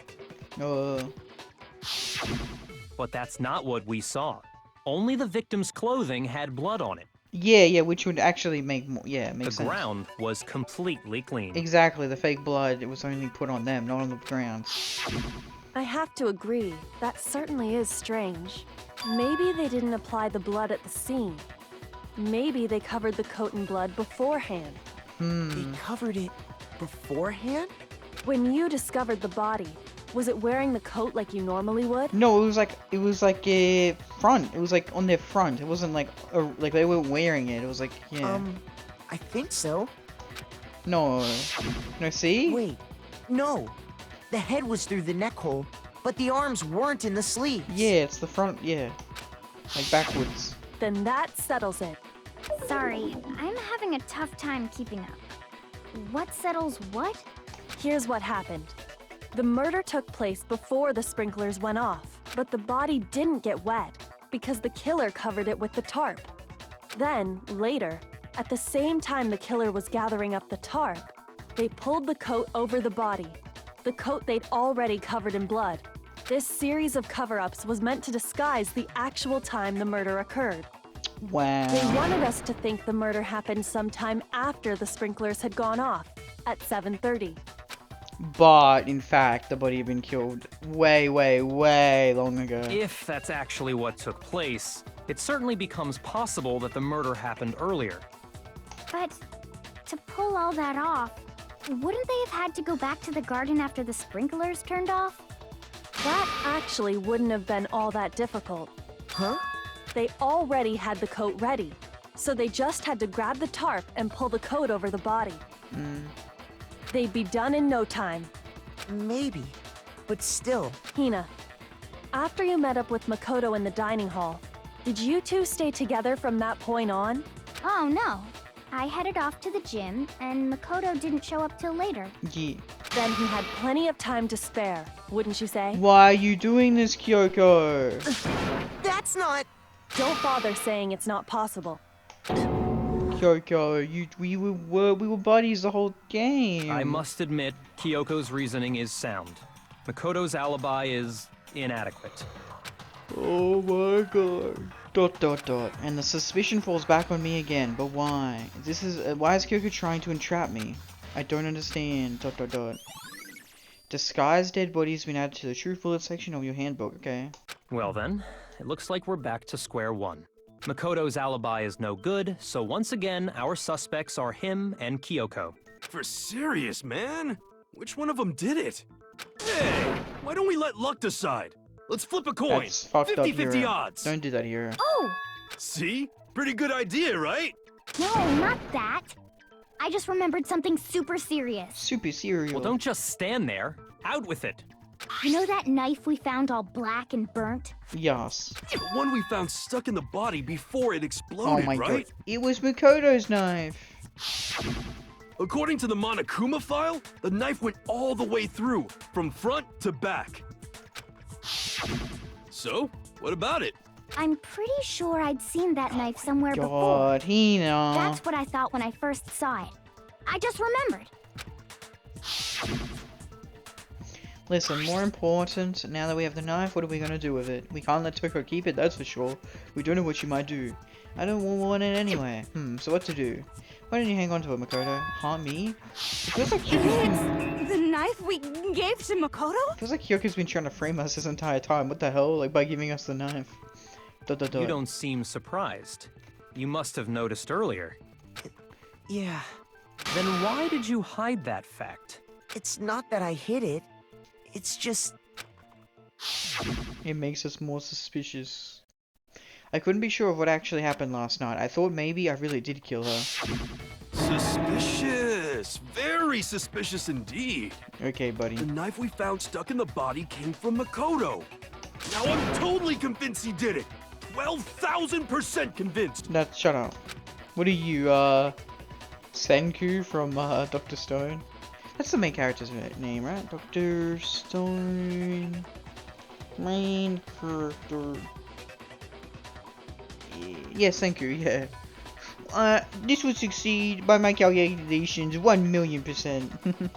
But that's not what we saw. Only the victim's clothing had blood on it.
Yeah, which would actually make more... Yeah, it makes sense.
The ground was completely clean.
Exactly, the fake blood, it was only put on them, not on the ground.
I have to agree, that certainly is strange. Maybe they didn't apply the blood at the scene. Maybe they covered the coat in blood beforehand.
They covered it beforehand?
When you discovered the body, was it wearing the coat like you normally would?
No, it was like a front. It was like on their front. It wasn't like like they weren't wearing it. It was like, yeah.
I think so.
No, see?
Wait, no. The head was through the neck hole, but the arms weren't in the sleeves.
Yeah, it's the front, yeah. Like backwards.
Then that settles it.
Sorry, I'm having a tough time keeping up. What settles what?
Here's what happened. The murder took place before the sprinklers went off, but the body didn't get wet because the killer covered it with the tarp. Then, later, at the same time the killer was gathering up the tarp, they pulled the coat over the body, the coat they'd already covered in blood. This series of cover-ups was meant to disguise the actual time the murder occurred.
Wow.
They wanted us to think the murder happened sometime after the sprinklers had gone off, at 7:30.
But, in fact, the body had been killed way, way, way long ago.
If that's actually what took place, it certainly becomes possible that the murder happened earlier.
But to pull all that off, wouldn't they have had to go back to the garden after the sprinklers turned off?
That actually wouldn't have been all that difficult.
Huh?
They already had the coat ready, so they just had to grab the tarp and pull the coat over the body. They'd be done in no time.
Maybe, but still.
Hina, after you met up with Makoto in the dining hall, did you two stay together from that point on?
Oh no. I headed off to the gym, and Makoto didn't show up till later.
Yeah.
Then he had plenty of time to spare, wouldn't you say?
Why are you doing this, Kyoko?
That's not...
Don't bother saying it's not possible.
Kyoko, we were buddies the whole game.
I must admit, Kyoko's reasoning is sound. Makoto's alibi is inadequate.
Oh my god. ... And the suspicion falls back on me again, but why? Why is Kyoko trying to entrap me? I don't understand. ... Disguised dead bodies been added to the true bullet section of your handbook, okay.
Well then, it looks like we're back to square one. Makoto's alibi is no good, so once again, our suspects are him and Kyoko.
For serious, man? Which one of them did it? Hey, why don't we let luck decide? Let's flip a coin.
That's fucked up,
50-50
Hero.
odds.
Don't do that, Hero.
Oh!
See? Pretty good idea, right?
No, not that. I just remembered something super serious.
Super serial.
Well, don't just stand there. Out with it.
You know that knife we found all black and burnt?
Yes.
The one we found stuck in the body before it exploded,
Oh my
right?
god. It was Makoto's knife.
According to the Monokuma file, the knife went all the way through, from front to back. So, what about it?
I'm pretty sure I'd seen that knife somewhere before.
God, Hina.
That's what I thought when I first saw it. I just remembered.
Listen, more important, now that we have the knife, what are we gonna do with it? We can't let Toko keep it, that's for sure. We don't know what she might do. I don't want it anyway. So what to do? Why didn't you hang on to it, Makoto? Huh, me? It feels like
It's the knife we gave to Makoto?
It feels like Hyoko's been trying to frame us this entire time. What the hell? Like, by giving us the knife.
You don't seem surprised. You must have noticed earlier.
Yeah.
Then why did you hide that fact?
It's not that I hid it. It's just...
It makes us more suspicious. I couldn't be sure of what actually happened last night. I thought maybe I really did kill her.
Suspicious! Very suspicious indeed.
Okay, buddy.
The knife we found stuck in the body came from Makoto. Now I'm totally convinced he did it. 12,000% convinced.
Shut up. What are you, Senku from, Dr. Stone? That's the main character's name, right? Dr. Stone... Main character... Yes, thank you, yeah. This would succeed by my calculations 1,000,000%.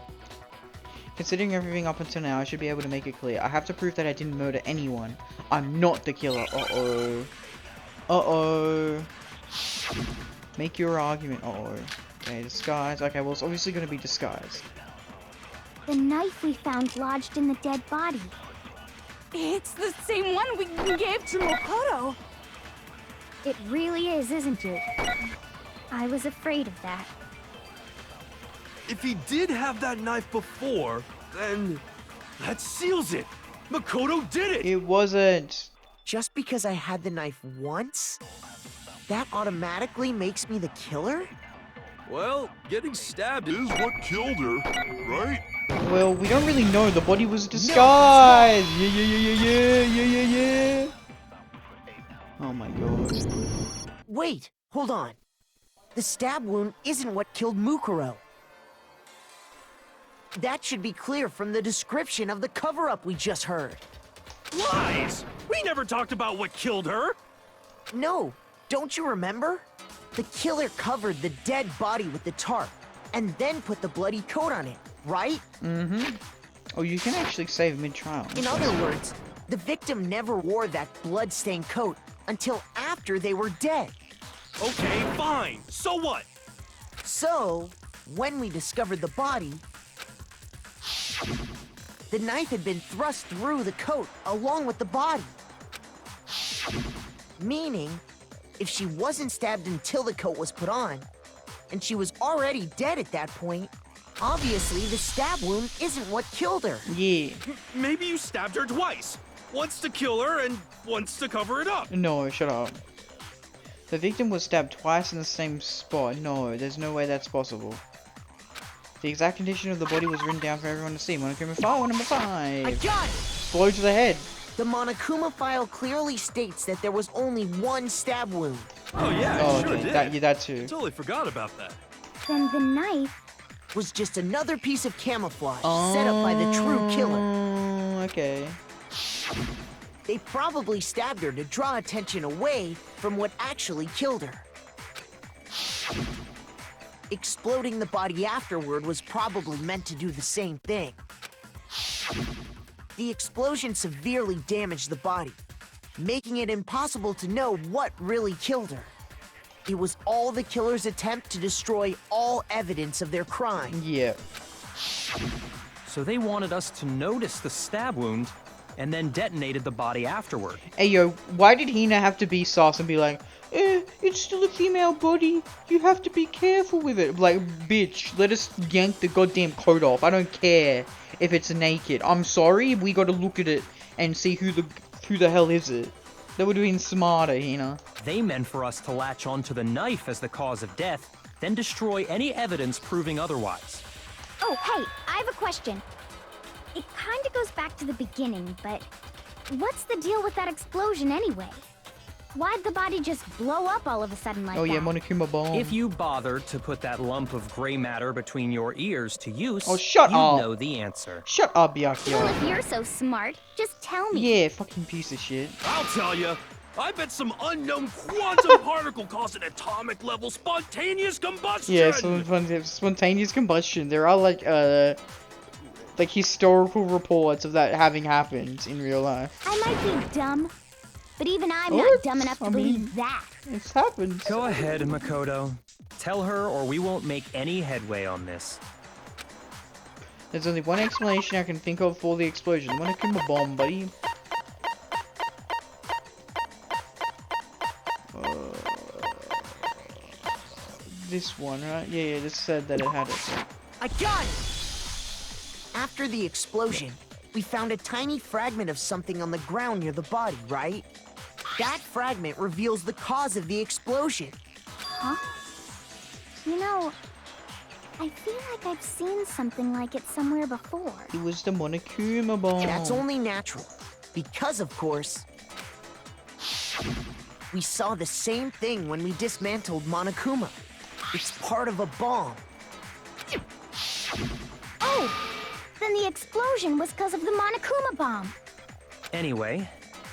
Considering everything up until now, I should be able to make it clear. I have to prove that I didn't murder anyone. I'm not the killer. Uh-oh. Uh-oh. Make your argument. Uh-oh. Okay, disguise. Okay, well, it's obviously going to be disguised.
The knife we found lodged in the dead body.
It's the same one we gave to Makoto.
It really is, isn't it? I was afraid of that.
If he did have that knife before, then that seals it. Makoto did it.
It wasn't.
Just because I had the knife once, that automatically makes me the killer?
Well, getting stabbed
Is what killed her, right?
Well, we don't really know. The body was disguised. No, yeah. Oh my god.
Wait, hold on. The stab wound isn't what killed Mukuro. That should be clear from the description of the cover-up we just heard.
Lies! We never talked about what killed her!
No, don't you remember? The killer covered the dead body with the tarp, and then put the bloody coat on it, right?
Mm-hmm. Oh, you can actually save mid-trial.
In other words, the victim never wore that blood-stained coat until after they were dead.
Okay, fine. So what?
So, when we discovered the body, the knife had been thrust through the coat along with the body. Meaning, if she wasn't stabbed until the coat was put on, and she was already dead at that point, obviously the stab wound isn't what killed her.
Yeah.
Maybe you stabbed her twice. Once to kill her and once to cover it up.
No, shut up. The victim was stabbed twice in the same spot. No, there's no way that's possible. The exact condition of the body was written down for everyone to see. Monokuma file number 5.
I got it!
Blow to the head.
The Monokuma file clearly states that there was only one stab wound.
Oh yeah,
oh,
it sure
okay.
did.
That too.
Totally forgot about that.
Then the knife
was just another piece of camouflage set up by the true killer.
Okay.
They probably stabbed her to draw attention away from what actually killed her. Exploding the body afterward was probably meant to do the same thing. The explosion severely damaged the body, making it impossible to know what really killed her. It was all the killer's attempt to destroy all evidence of their crime.
Yeah.
So they wanted us to notice the stab wound and then detonated the body afterward.
Hey yo, why did Hina have to be sauce and be like, it's still a female body. You have to be careful with it. Like, bitch, let us yank the goddamn coat off. I don't care if it's naked. I'm sorry, we gotta look at it and see who the hell is it. That would have been smarter, Hina.
They meant for us to latch onto the knife as the cause of death, then destroy any evidence proving otherwise.
Oh, hey, I have a question. It kind of goes back to the beginning, but what's the deal with that explosion anyway? Why'd the body just blow up all of a sudden like that?
Oh yeah, Monokuma bomb.
If you bothered to put that lump of gray matter between your ears to use,
oh, shut
you
up.
know the answer.
Shut up, Byakuya.
Well, if you're so smart, just tell me.
Yeah, fucking piece of shit.
I'll tell you. I bet some unknown quantum particle caused an atomic level spontaneous combustion.
Yeah, spontaneous combustion. There are like historical reports of that having happened in real life.
I might be dumb, But even I'm
What?
not dumb enough to
I
believe
mean,
that.
It's happened.
Go ahead, Makoto. Tell her or we won't make any headway on this.
There's only one explanation I can think of for the explosion. Monokuma bomb, buddy. This one, right? Yeah, this said that it had it.
I got it! After the explosion, we found a tiny fragment of something on the ground near the body, right? That fragment reveals the cause of the explosion.
Huh? You know, I feel like I've seen something like it somewhere before.
It was the Monokuma bomb.
That's only natural. Because, of course, we saw the same thing when we dismantled Monokuma. It's part of a bomb.
Oh! Then the explosion was because of the Monokuma bomb.
Anyway,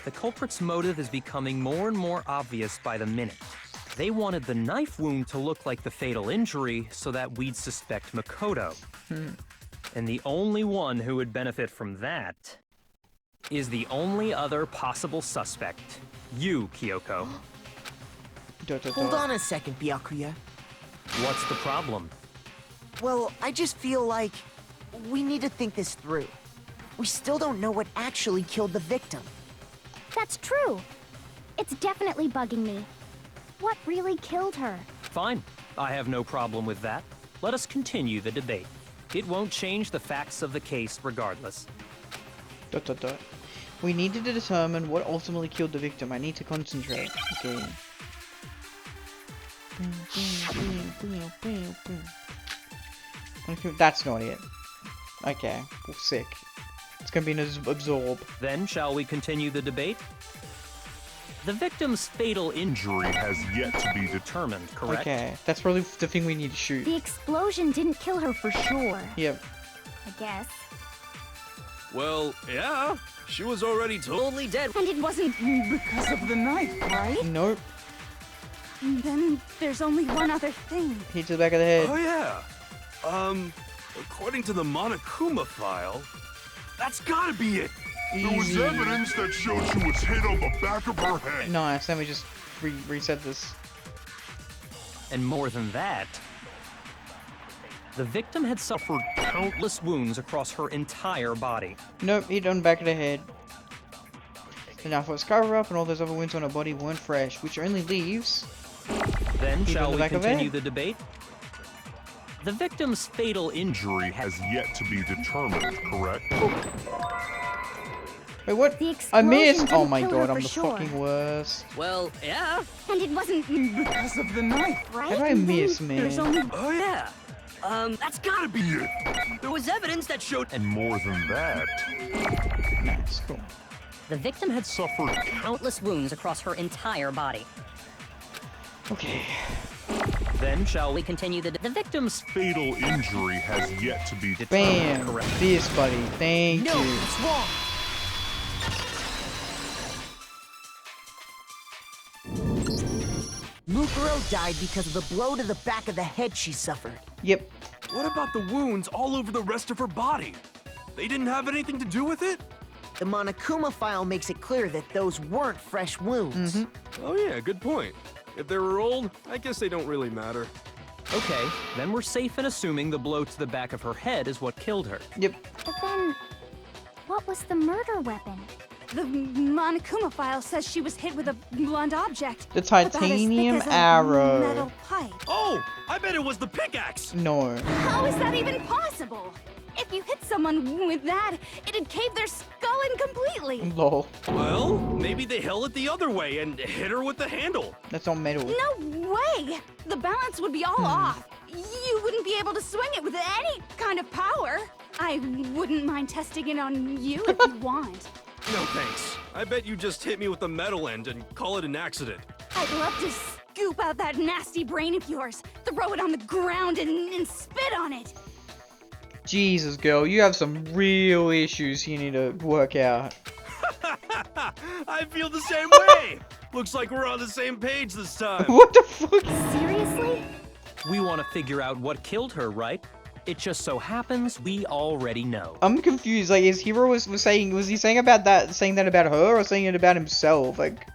the culprit's motive is becoming more and more obvious by the minute. They wanted the knife wound to look like the fatal injury so that we'd suspect Makoto. And the only one who would benefit from that is the only other possible suspect. You, Kyoko.
Hold on a second, Byakuya.
What's the problem?
Well, I just feel like we need to think this through. We still don't know what actually killed the victim.
That's true. It's definitely bugging me. What really killed her?
Fine. I have no problem with that. Let us continue the debate. It won't change the facts of the case regardless.
We need to determine what ultimately killed the victim. I need to concentrate. Okay. That's not it. Okay, well, sick. It's gonna be an absorb.
Then shall we continue the debate? The victim's fatal injury has yet to be determined, correct?
Okay, that's probably the thing we need to shoot.
The explosion didn't kill her for sure.
Yep.
I guess.
Well, yeah. She was already totally dead.
And it wasn't because of the knife, right?
Nope.
Then there's only one other thing.
Hit to the back of the head.
Oh, yeah. According to the Monokuma file, that's gotta be it.
There was
Easy.
evidence that showed she was hit on the back of her head.
Nice, then we just reset this.
And more than that, the victim had suffered countless wounds across her entire body.
Nope, hit on the back of the head. The knife was cover up and all those other wounds on her body weren't fresh, which only leaves...
Then
hit
shall
on the
we
back of the
continue
head.
the debate? The victim's fatal injury
Has yet to be determined, correct?
Wait, what?
The
I
explosion
missed! Oh
didn't
my
kill
god,
her
I'm
for
the
sure.
fucking worst.
Well, yeah. And it wasn't because of the knife, right?
How did I miss, man?
There's only...
Oh, yeah. That's gotta be it.
There was evidence that showed...
And more than that,
Nice, cool.
The victim had suffered countless wounds across her entire body.
Okay.
Then shall we
continue the
victim's
fatal injury has yet to be
Bam!
determined, correct?
This, buddy. Thank
No,
you.
it's wrong. Mukuro died because of the blow to the back of the head she suffered.
Yep.
What about the wounds all over the rest of her body? They didn't have anything to do with it?
The Monokuma file makes it clear that those weren't fresh wounds.
Oh yeah, good point. If they were old, I guess they don't really matter.
Okay, then we're safe in assuming the blow to the back of her head is what killed her.
Yep.
But then, what was the murder weapon?
The Monokuma file says she was hit with a blunt object.
The
about as thick
titanium
as a
arrow.
metal pipe.
Oh, I bet it was the pickaxe.
No.
How is that even possible? If you hit someone with that, it'd cave their skull in completely.
Lol.
Well, maybe they held it the other way and hit her with the handle.
That's on metal.
No way! The balance would be all off. You wouldn't be able to swing it with any kind of power. I wouldn't mind testing it on you if you want.
No thanks. I bet you just hit me with the metal end and call it an accident.
I'd love to scoop out that nasty brain of yours, throw it on the ground and spit on it.
Jesus, girl, you have some real issues you need to work out.
I feel the same way. Looks like we're on the same page this time.
What the fuck?
Seriously?
We want to figure out what killed her, right? It just so happens we already know.
I'm confused. Like, is Hiro was he saying about that about her or saying it about himself? Like,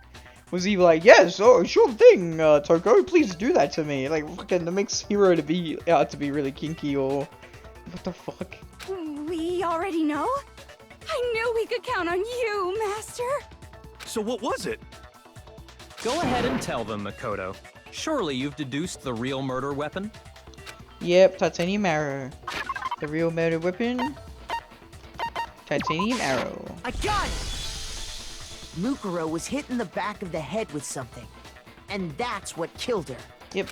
Was he like, yes, oh, sure thing, Toko, please do that to me? Like, fucking, that makes Hero to be out to be really kinky, or what the fuck?
We already know? I knew we could count on you, Master.
So what was it?
Go ahead and tell them, Makoto. Surely you've deduced the real murder weapon?
Yep, titanium arrow. The real murder weapon? Titanium arrow.
I got it! Mukuro was hit in the back of the head with something. And that's what killed her.
Yep.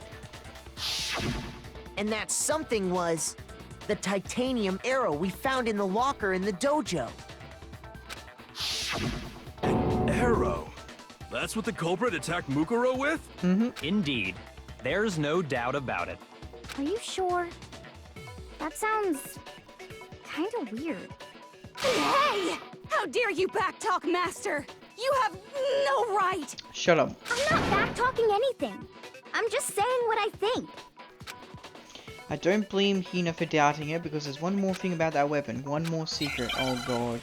And that something was the titanium arrow we found in the locker in the dojo.
Arrow. That's what the culprit attacked Mukuro with?
Mm-hmm.
Indeed. There's no doubt about it.
Are you sure? That sounds kind of weird.
Hey! How dare you backtalk, Master? You have no right!
Shut up.
I'm not back-talking anything. I'm just saying what I think.
I don't blame Hina for doubting it, because there's one more thing about that weapon. One more secret. Oh god.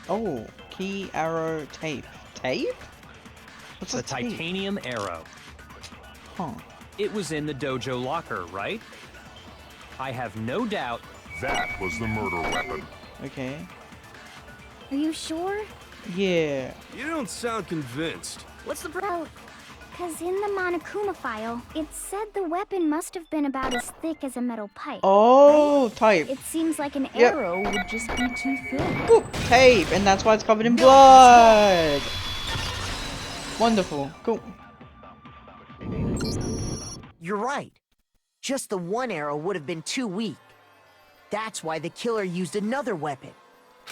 Oh, key, arrow, tape. Tape? What's
The
a tape?
titanium arrow.
Huh.
It was in the dojo locker, right? I have no doubt
That was the murder weapon.
Okay.
Are you sure?
Yeah.
You don't sound convinced.
What's the problem? Because in the Monokuma file, it said the weapon must have been about as thick as a metal pipe.
Oh, tape.
It seems like an
Yep.
arrow would just be too thin.
Ooh, tape, and that's why it's covered in blood. Wonderful. Cool.
You're right. Just the one arrow would have been too weak. That's why the killer used another weapon.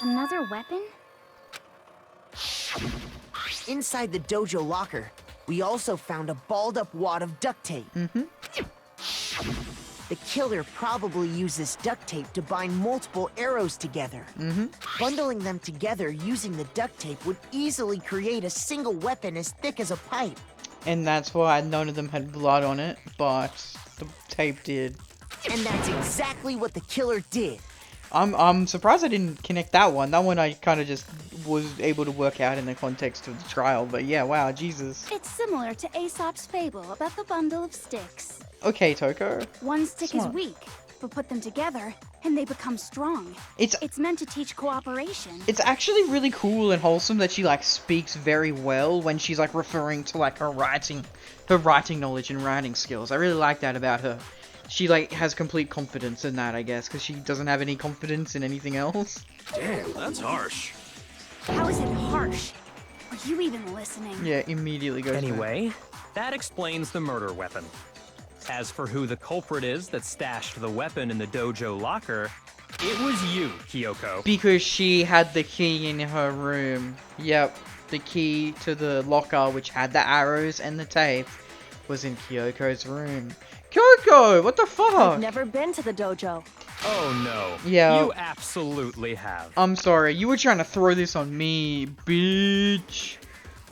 Another weapon?
Inside the dojo locker, we also found a balled-up wad of duct tape.
Mm-hmm.
The killer probably used this duct tape to bind multiple arrows together.
Mm-hmm.
Bundling them together using the duct tape would easily create a single weapon as thick as a pipe.
And that's why none of them had blood on it, but the tape did.
And that's exactly what the killer did.
I'm surprised I didn't connect that one. That one I kind of just was able to work out in the context of the trial. But yeah, wow, Jesus.
It's similar to Aesop's fable about the bundle of sticks.
Okay, Toko.
One stick
Smart.
is weak, but put them together and they become strong.
It's
meant to teach cooperation.
It's actually really cool and wholesome that she like speaks very well when she's like referring to like her writing knowledge and writing skills. I really like that about her. She like has complete confidence in that, I guess, because she doesn't have any confidence in anything else.
Damn, that's harsh.
How is it harsh? Are you even listening?
Yeah, immediately goes there.
Anyway, that explains the murder weapon. As for who the culprit is that stashed the weapon in the dojo locker, it was you, Kyoko.
Because she had the key in her room. Yep, the key to the locker which had the arrows and the tape was in Kyoko's room. Kyoko, what the fuck?
I've never been to the dojo.
Oh no.
Yeah.
You absolutely have.
I'm sorry, you were trying to throw this on me, bitch.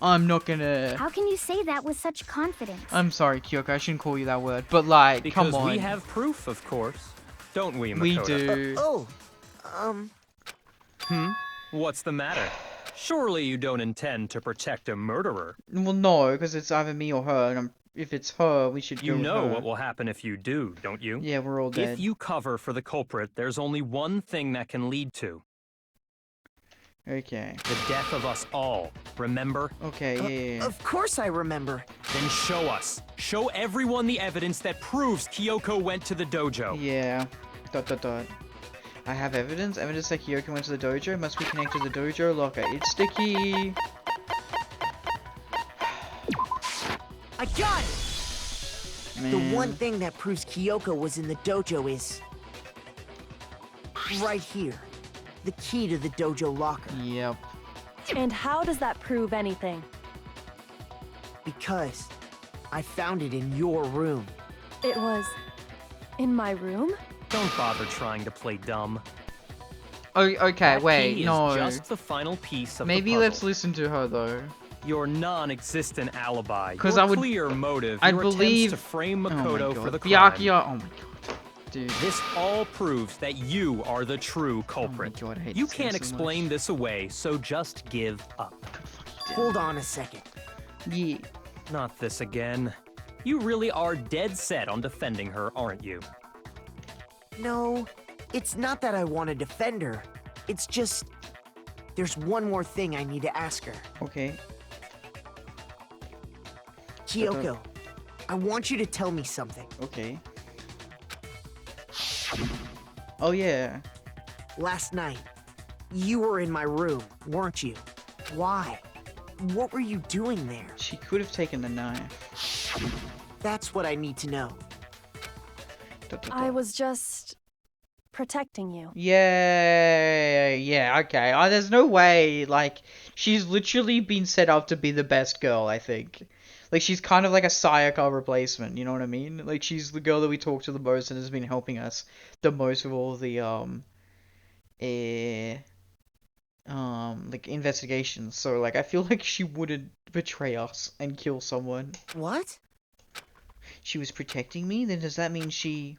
I'm not gonna...
How can you say that with such confidence?
I'm sorry, Kyoko, I shouldn't call you that word, but like,
Because
come on.
we have proof, of course. Don't we, Makoto?
We do.
What's the matter? Surely you don't intend to protect a murderer.
Well, no, because it's either me or her, and if it's her, we should
You
go
know
with her.
what will happen if you do, don't you?
Yeah, we're all dead.
If you cover for the culprit, there's only one thing that can lead to.
Okay.
The death of us all, remember?
Okay, yeah.
Of course I remember.
Then show us. Show everyone the evidence that proves Kyoko went to the dojo.
Yeah. ... I have evidence. Evidence that Kyoko went to the dojo. Must be connected to the dojo locker. It's sticky.
I got it!
Man.
The one thing that proves Kyoko was in the dojo is... right here. The key to the dojo locker.
Yep.
And how does that prove anything?
Because I found it in your room.
It was in my room?
Don't bother trying to play dumb.
Oh, okay,
That
wait,
key
no.
is just the final piece of
Maybe
the puzzle.
let's listen to her though.
Your non-existent alibi.
'Cause
your
I would-
clear motive.
I'd
your
believe-
attempts to frame
Oh my
Makoto
God.
for the crime.
Byakuya, oh my god. Dude.
This all proves that you are the true culprit.
God, I hate
You
this game
can't
so
explain
much.
this away, so just give up.
Hold on a second.
Yeah.
Not this again. You really are dead set on defending her, aren't you?
No, it's not that I want to defend her. It's just... There's one more thing I need to ask her.
Okay.
Kyoko, I want you to tell me something.
Okay. Oh yeah.
Last night, you were in my room, weren't you? Why? What were you doing there?
She could have taken the knife.
That's what I need to know.
I was just protecting you.
Yeah, okay. There's no way, like, she's literally been set up to be the best girl, I think. Like, she's kind of like a Sayaka replacement, you know what I mean? Like, she's the girl that we talk to the most and has been helping us the most with all the, like, investigations. So, like, I feel like she wouldn't betray us and kill someone.
What?
She was protecting me? Then does that mean she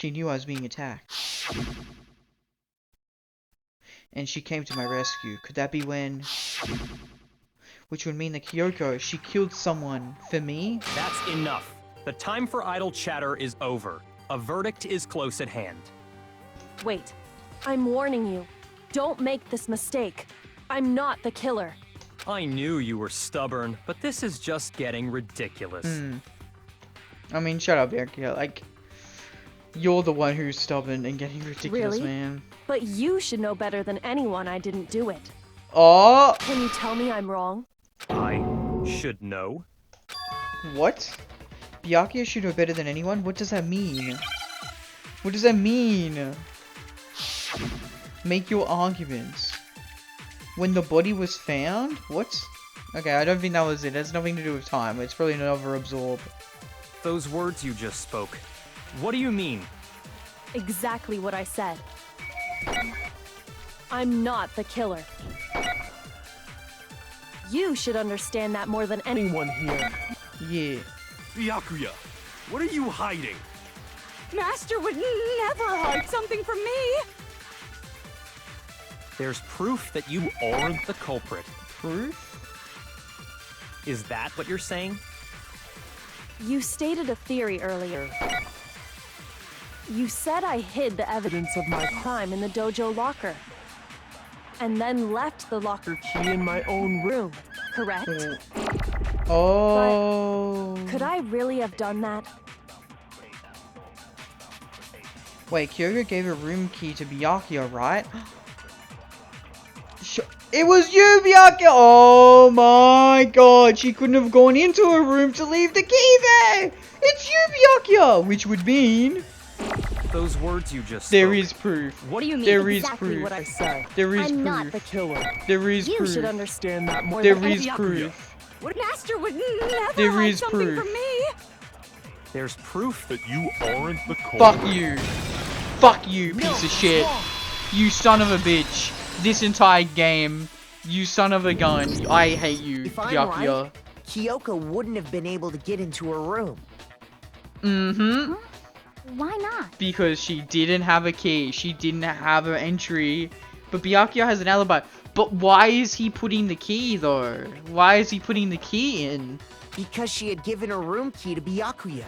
knew I was being attacked? And she came to my rescue. Could that be when... Which would mean that Kyoko, she killed someone for me?
That's enough. The time for idle chatter is over. A verdict is close at hand.
Wait, I'm warning you. Don't make this mistake. I'm not the killer.
I knew you were stubborn, but this is just getting ridiculous.
I mean, shut up, Erika. Like, you're the one who's stubborn and getting ridiculous,
Really?
man.
But you should know better than anyone I didn't do it.
Oh!
Can you tell me I'm wrong?
I should know.
What? Byakuya should know better than anyone? What does that mean? What does that mean? Make your arguments. When the body was found? What? Okay, I don't think that was it. It has nothing to do with time. It's probably another absorb.
Those words you just spoke. What do you mean?
Exactly what I said. I'm not the killer. You should understand that more than anyone here.
Yeah.
Byakuya, what are you hiding?
Master would never hide something from me!
There's proof that you aren't the culprit.
Proof?
Is that what you're saying?
You stated a theory earlier. You said I hid the evidence of my crime in the dojo locker. And then left the locker key in my own room, correct?
Oh.
But could I really have done that?
Wait, Kyoko gave a room key to Byakuya, right? It was you, Byakuya! Oh my god, she couldn't have gone into a room to leave the key there! It's you, Byakuya! Which would mean...
Those words you just
There
spoke.
is proof.
What do you mean?
There is
Exactly
proof.
what I said.
There is
I'm
proof.
not the killer.
There is
You
proof.
should understand that more
There
than
is
any-
proof.
Master would never
There
hide
is
something
proof.
from me!
There's proof
That you aren't the culprit.
Fuck you. Fuck you, piece of shit. You son of a bitch. This entire game. You son of a gun. I hate you,
If I'm
Byakuya.
right, Kyoko wouldn't have been able to get into her room.
Mm-hmm.
Why not?
Because she didn't have a key. She didn't have an entry. But Byakuya has an alibi. But why is he putting the key, though? Why is he putting the key in?
Because she had given her room key to Byakuya.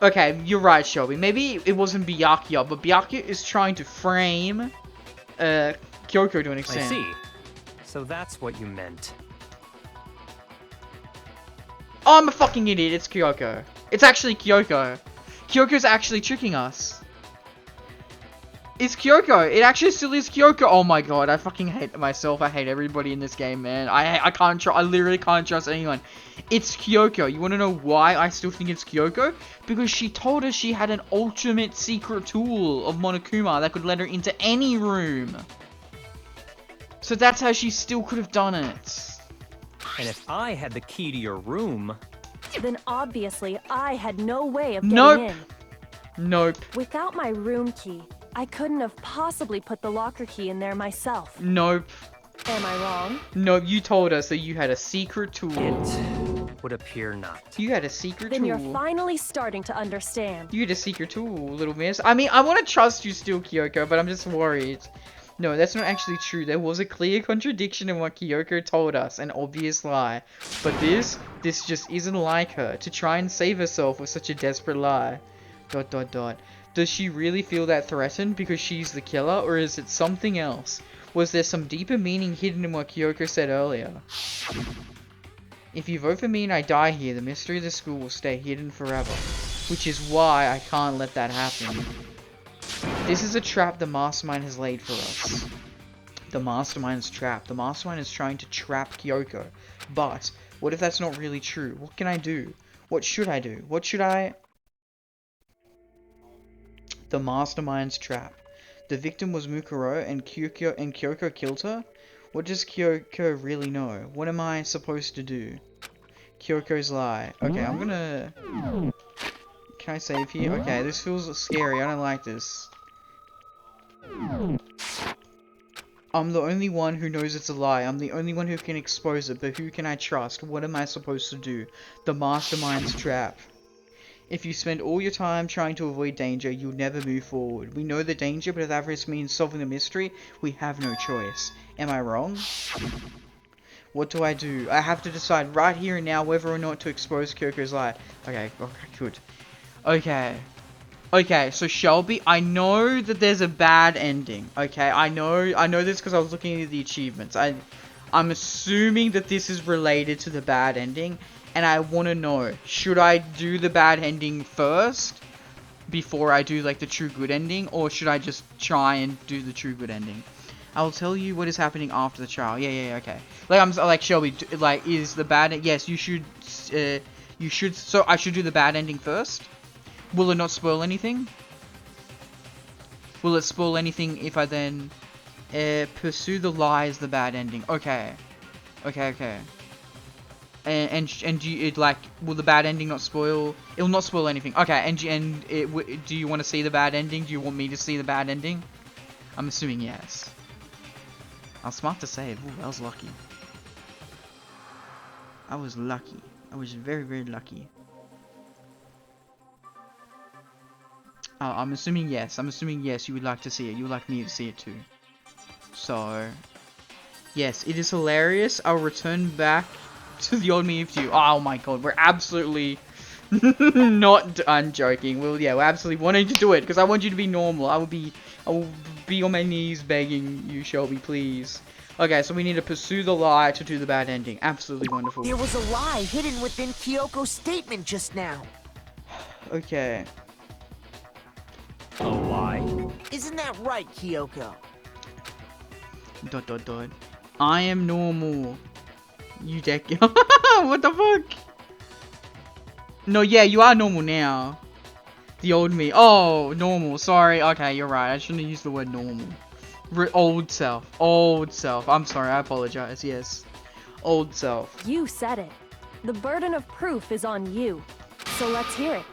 Okay, you're right, Shelby. Maybe it wasn't Byakuya, but Byakuya is trying to frame Kyoko to an
I
extent.
see. So that's what you meant.
Oh, I'm a fucking idiot. It's Kyoko. It's actually Kyoko. Kyoko's actually tricking us. It's Kyoko. It actually still is Kyoko. Oh my god, I fucking hate myself. I hate everybody in this game, man. I can't trust. I literally can't trust anyone. It's Kyoko. You want to know why I still think it's Kyoko? Because she told us she had an ultimate secret tool of Monokuma that could let her into any room. So that's how she still could have done it.
And if I had the key to your room...
Then obviously I had no way of getting
Nope.
in.
Nope.
Without my room key, I couldn't have possibly put the locker key in there myself.
Nope.
Am I wrong?
No, you told us that you had a secret tool.
It would appear not.
You had a secret
Then
tool.
you're finally starting to understand.
You had a secret tool, little miss. I mean, I want to trust you still, Kyoko, but I'm just worried. No, that's not actually true. There was a clear contradiction in what Kyoko told us, an obvious lie. But this just isn't like her, to try and save herself with such a desperate lie. ... Does she really feel that threatened because she's the killer, or is it something else? Was there some deeper meaning hidden in what Kyoko said earlier? If you vote for me and I die here, the mystery of the school will stay hidden forever. Which is why I can't let that happen. This is a trap the Mastermind has laid for us. The Mastermind's trap. The Mastermind is trying to trap Kyoko. But, what if that's not really true? What can I do? What should I do? What should I... The Mastermind's trap. The victim was Mukuro and Kyoko killed her? What does Kyoko really know? What am I supposed to do? Kyoko's lie. Okay, I'm gonna... Can I save here? Okay, this feels scary. I don't like this. I'm the only one who knows it's a lie. I'm the only one who can expose it, but who can I trust? What am I supposed to do? The Mastermind's trap. If you spend all your time trying to avoid danger, you'll never move forward. We know the danger, but if that risk means solving the mystery, we have no choice. Am I wrong? What do? I have to decide right here and now whether or not to expose Kyoko's lie. Okay, good. Okay, so Shelby, I know that there's a bad ending. Okay, I know this because I was looking at the achievements. I'm assuming that this is related to the bad ending, and I want to know, should I do the bad ending first before I do like the true good ending, or should I just try and do the true good ending? I'll tell you what is happening after the trial. Yeah, okay. Like I'm like Shelby, like is the bad? Yes, you should. So I should do the bad ending first. Will it not spoil anything? Will it spoil anything if I then pursue the lie as the bad ending? Okay. And do you, will the bad ending not spoil? It will not spoil anything. Okay. Do you want to see the bad ending? Do you want me to see the bad ending? I'm assuming yes. I was smart to save. Ooh, I was lucky. I was lucky. I was very, very lucky. I'm assuming yes. I'm assuming yes, you would like to see it. You would like me to see it too. So, yes, it is hilarious. I'll return back to the old me with you. Oh my god, we're absolutely not joking. Well, yeah, we're absolutely wanting to do it because I want you to be normal. I will be on my knees begging you, Shelby, please. Okay, so we need to pursue the lie to do the bad ending. Absolutely wonderful.
There was a lie hidden within Kyoko's statement just now.
Okay.
A lie?
Isn't that right, Kyoko? ...
I am normal. You deck. What the fuck? No, yeah, you are normal now. The old me. Oh, normal. Sorry. Okay, you're right. I shouldn't have used the word normal. Old self. Old self. I'm sorry. I apologize. Yes. Old self.
You said it. The burden of proof is on you. So let's hear it.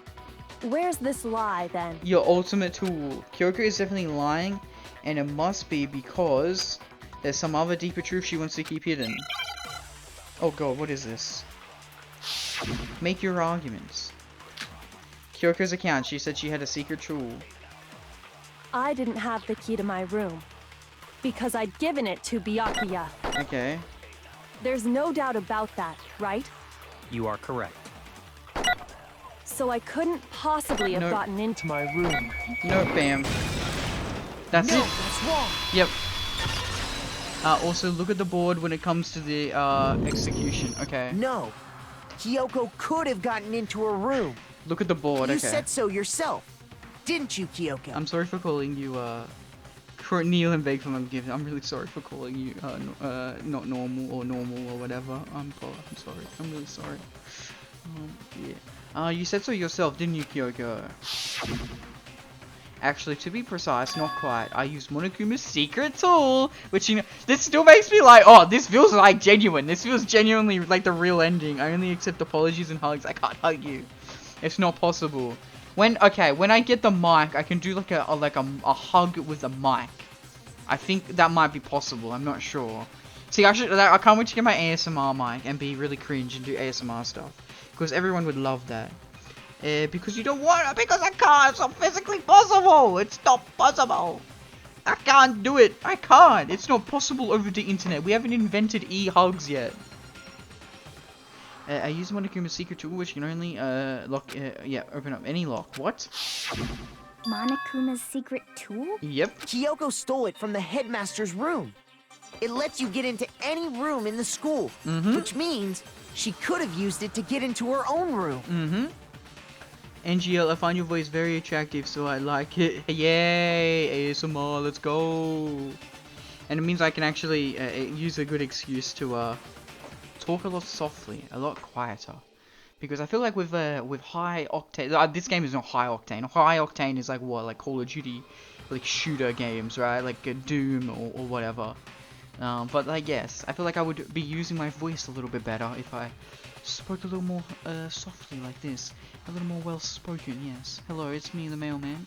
Where's this lie, then?
Your ultimate tool. Kyoko is definitely lying, and it must be because there's some other deeper truth she wants to keep hidden. Oh god, what is this? Make your arguments. Kyoko's account, she said she had a secret tool.
I didn't have the key to my room, because I'd given it to Byakuya.
Okay.
There's no doubt about that, right?
You are correct.
So I couldn't possibly have gotten into my room.
Nope, bam. That's it.
That's wrong.
Yep. Also, look at the board when it comes to the execution. Okay.
No. Kyoko could have gotten into her room.
Look at the board.
You
Okay.
said so yourself, didn't you, Kyoko?
I'm sorry for calling you Neil and Bake from Ungiven. I'm really sorry for calling you not normal or whatever. I'm sorry. I'm really sorry. Yeah. You said so yourself, didn't you, Kyoko? Actually, to be precise, not quite. I used Monokuma's secret tool, which, you know, this still makes me like, oh, this feels like genuine. This feels genuinely like the real ending. I only accept apologies and hugs. I can't hug you. It's not possible. When I get the mic, I can do like a hug with a mic. I think that might be possible. I'm not sure. See, I can't wait to get my ASMR mic and be really cringe and do ASMR stuff. Because everyone would love that. Because you don't want it, because I can't. It's not physically possible. It's not possible. I can't do it. I can't. It's not possible over the internet. We haven't invented e-hugs yet. I use Monokuma's secret tool, which can only open up any lock. What?
Monokuma's secret tool?
Yep.
Kyoko stole it from the headmaster's room. It lets you get into any room in the school, which means she could have used it to get into her own room.
NGL, I find your voice very attractive, so I like it. Yay! ASMR, let's go! And it means I can actually use a good excuse to talk a lot softly, a lot quieter. Because I feel like with high octane, this game is not high octane. High octane is like what, like Call of Duty, like shooter games, right? Like Doom or whatever. But like yes, I feel like I would be using my voice a little bit better if I spoke a little more softly like this, a little more well spoken. Yes. Hello, it's me, the mailman.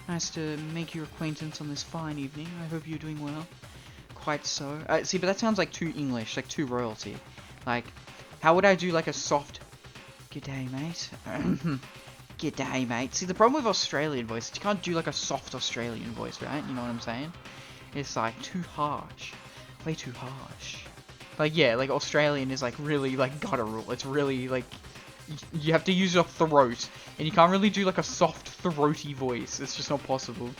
Nice to make your acquaintance on this fine evening. I hope you're doing well. Quite so. See, but that sounds like too English, like too royalty. Like, how would I do like a soft "G'day, mate"? G'day, mate. See, the problem with Australian voice is you can't do like a soft Australian voice, right? You know what I'm saying? It's like too harsh. Way too harsh. Like, yeah, like Australian is like really like guttural. It's really like you have to use your throat, and you can't really do like a soft throaty voice. It's just not possible.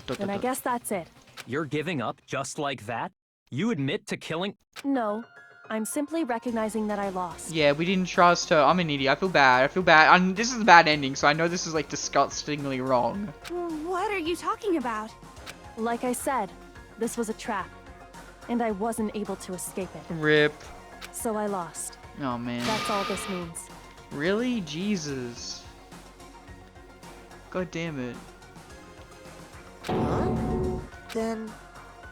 Then I guess that's it.
You're giving up just like that? You admit to killing?
No, I'm simply recognizing that I lost.
Yeah, we didn't trust her. I'm an idiot. I feel bad. I feel bad. This is a bad ending, so I know this is like disgustingly wrong.
What are you talking about?
Like I said, this was a trap, and I wasn't able to escape it.
Rip.
So I lost.
Oh man.
That's all this means.
Really? Jesus. God damn it.
Huh? Then,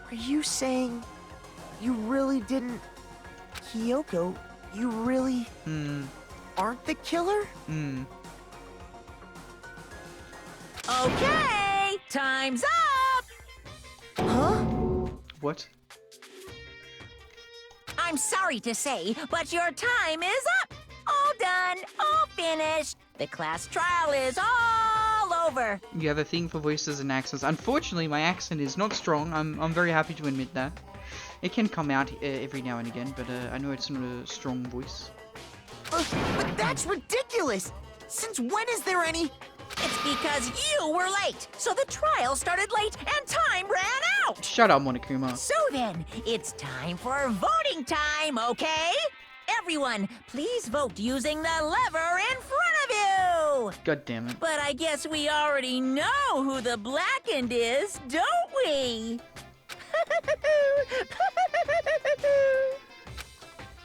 are you saying you really didn't... Kyoko, you really aren't the killer?
Okay, time's up!
Huh?
What?
I'm sorry to say, but your time is up! All done, all finished. The class trial is all over.
You have a thing for voices and accents. Unfortunately, my accent is not strong. I'm very happy to admit that. It can come out every now and again, but I know it's not a strong voice.
But that's ridiculous! Since when is there any...
It's because you were late, so the trial started late and time ran out!
Shut up, Monokuma.
So then, it's time for voting time, okay? Everyone, please vote using the lever in front of you!
God damn it.
But I guess we already know who the blackened is, don't we?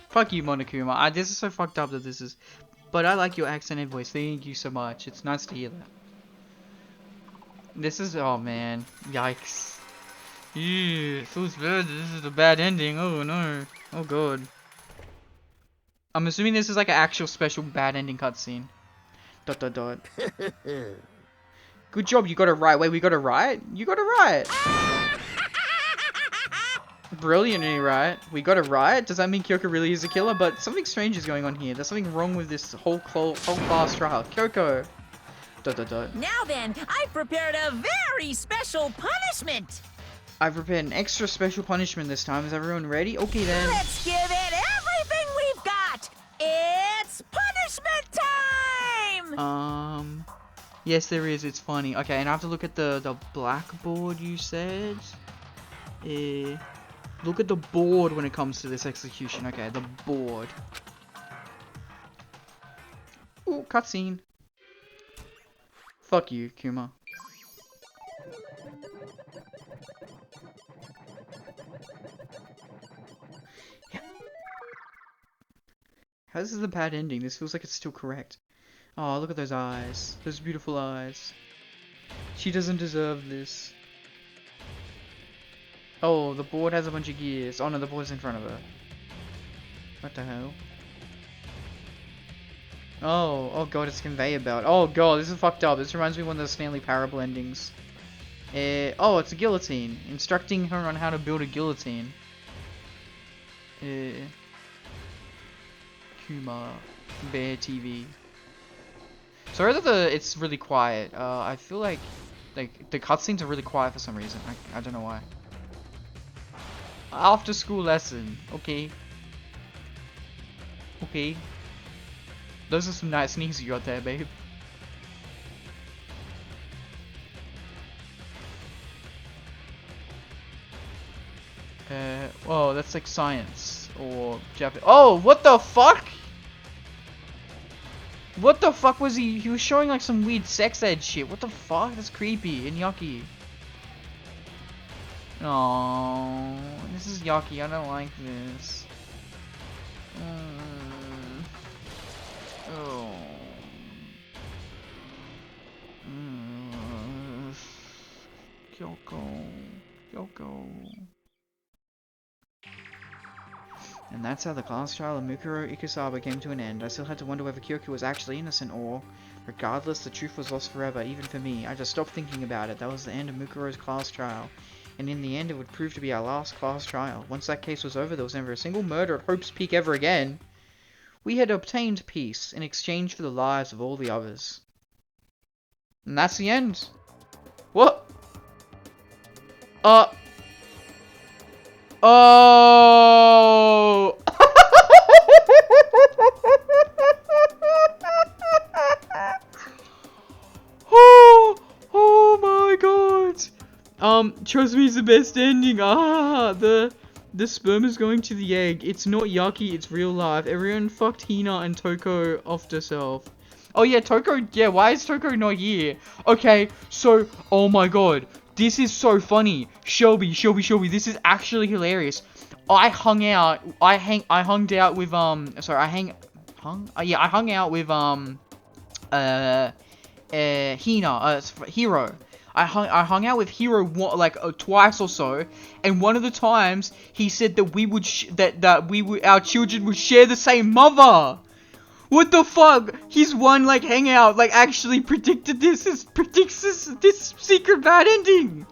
Fuck you, Monokuma. This is so fucked up that this is... But I like your accent and voice. Thank you so much. It's nice to hear that. This is... Oh, man. Yikes. Yeah, feels bad. This is a bad ending. Oh, no. Oh, God. I'm assuming this is like an actual special bad ending cutscene. ... Good job, you got it right. Wait, we got it right? You got it right. Brilliantly right. We got it right. Does that mean Kyoko really is a killer? But something strange is going on here. There's something wrong with this whole class trial. Kyoko. ...
Now then, I've prepared a very special punishment.
I've prepared an extra special punishment this time. Is everyone ready? Okay then.
Let's give it everything we've got. It's punishment time.
Yes, there is. It's funny. Okay, and I have to look at the blackboard you said. Look at the board when it comes to this execution. Okay, the board. Ooh, cutscene. Fuck you, Kuma. Yeah. How this is a bad ending? This feels like it's still correct. Oh, look at those eyes. Those beautiful eyes. She doesn't deserve this. Oh, the board has a bunch of gears. Oh no, the board's in front of her. What the hell? Oh god, it's a conveyor belt. Oh god, this is fucked up. This reminds me of one of the Stanley Parable endings. Oh, it's a guillotine. Instructing her on how to build a guillotine. Kuma Bear TV. Sorry that it's really quiet. I feel like the cutscenes are really quiet for some reason. I don't know why. After school lesson. Okay. Okay. Those are some nice sneaks you got there, babe. Oh, that's like science or Japanese. Oh, what the fuck? What the fuck was he? He was showing like some weird sex ed shit. What the fuck? That's creepy and yucky. Oh, this is yucky. I don't like this. Oh. Kyoko. And that's how the class trial of Mukuro Ikusaba came to an end. I still had to wonder whether Kyoko was actually innocent or, regardless, the truth was lost forever, even for me. I just stopped thinking about it. That was the end of Mukuro's class trial. And in the end, it would prove to be our last class trial. Once that case was over, there was never a single murder at Hope's Peak ever again. We had obtained peace in exchange for the lives of all the others. And that's the end. What? Oh! Oh my god! Trust me, it's the best ending. The sperm is going to the egg. It's not yucky, it's real life. Everyone fucked Hina and Toko off herself. Oh yeah, Toko, yeah, why is Toko not here? Okay, so, oh my god. This is so funny. Shelby, this is actually hilarious. I hung out with, Hina, Hiro. I hung out with Hiro like twice or so, and one of the times he said that we would our children would share the same mother. What the fuck? He's one like hangout, like actually predicted this. Predicts this secret bad ending.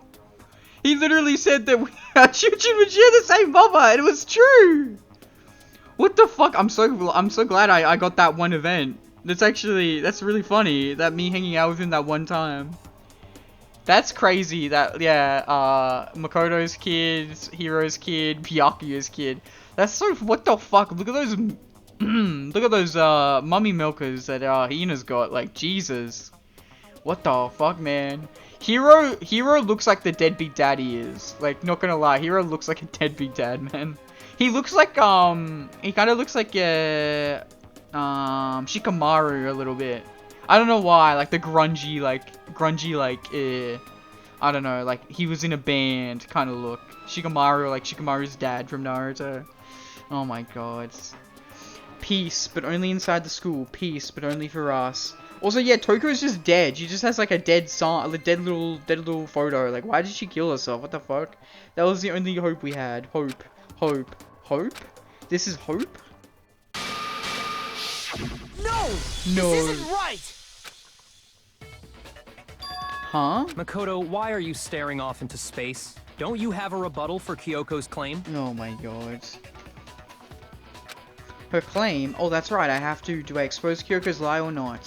He literally said that our children would share the same mother, and it was true. What the fuck? I'm so glad I got that one event. That's really funny. That me hanging out with him that one time. That's crazy. That Makoto's kids, Hiro's kid, Byakuya's kid. That's so. What the fuck? Look at those. Look at those mummy milkers that Hina's got. Like Jesus. What the fuck, man? Hiro looks like the deadbeat dad he is. Like, not gonna lie, Hiro looks like a deadbeat dad, man. He looks like he kind of looks like Shikamaru a little bit. I don't know why, like the grungy I don't know, like he was in a band kind of look. Shikamaru, like Shikamaru's dad from Naruto. Oh my god. Peace, but only inside the school. Peace, but only for us. Also, yeah, Toko's just dead. She just has like a dead son, a dead little photo. Like, why did she kill herself? What the fuck? That was the only hope we had. Hope. This is hope?
No! This isn't right!
Huh?
Makoto, why are you staring off into space? Don't you have a rebuttal for Kyoko's claim?
Oh my god. Her claim? Oh, that's right, I have to. Do I expose Kyoko's lie or not?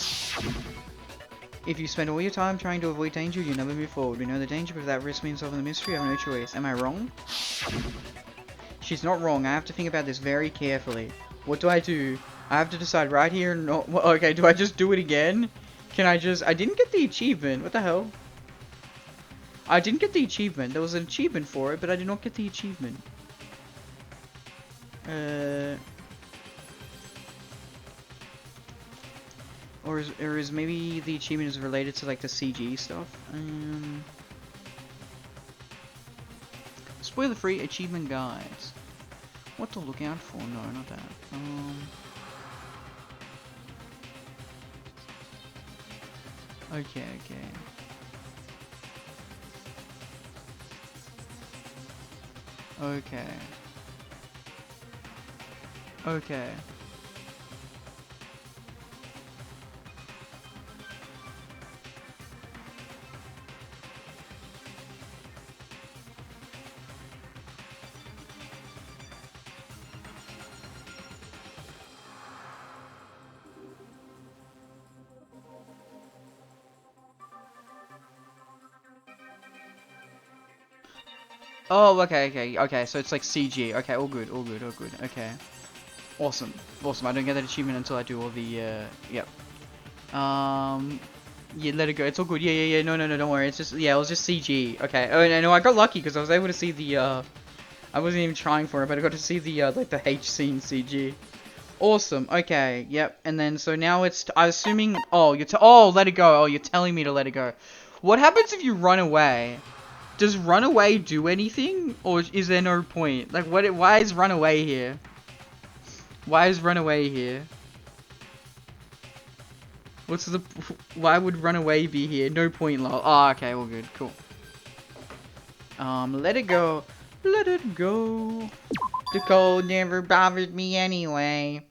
If you spend all your time trying to avoid danger, you never move forward. We know the danger, but if that risk means solving the mystery, I have no choice. Am I wrong? She's not wrong. I have to think about this very carefully. What do? I have to decide right here. No. Okay, do I just do it again? Can I just... I didn't get the achievement. What the hell? I didn't get the achievement. There was an achievement for it, but I did not get the achievement. Or is maybe the achievement is related to like the CG stuff? Spoiler-free achievement guides. What to look out for? No, not that. Okay. Oh, okay. So it's like CG. Okay, all good. Okay. Awesome. I don't get that achievement until I do all the, yep. Yeah, let it go. It's all good. Yeah. No, don't worry. It's just, yeah, it was just CG. Okay. Oh, no, I got lucky because I was able to see the, I wasn't even trying for it, but I got to see the, like, the H scene CG. Awesome. Okay. Yep. And then, so now it's, I'm assuming, oh, let it go. Oh, you're telling me to let it go. What happens if you run away? Does run away do anything? Or is there no point? Like, why is run away here? Why is run away here? Why would run away be here? No point, lol. Oh, okay, all good, cool. Let it go. Let it go. The cold never bothered me anyway.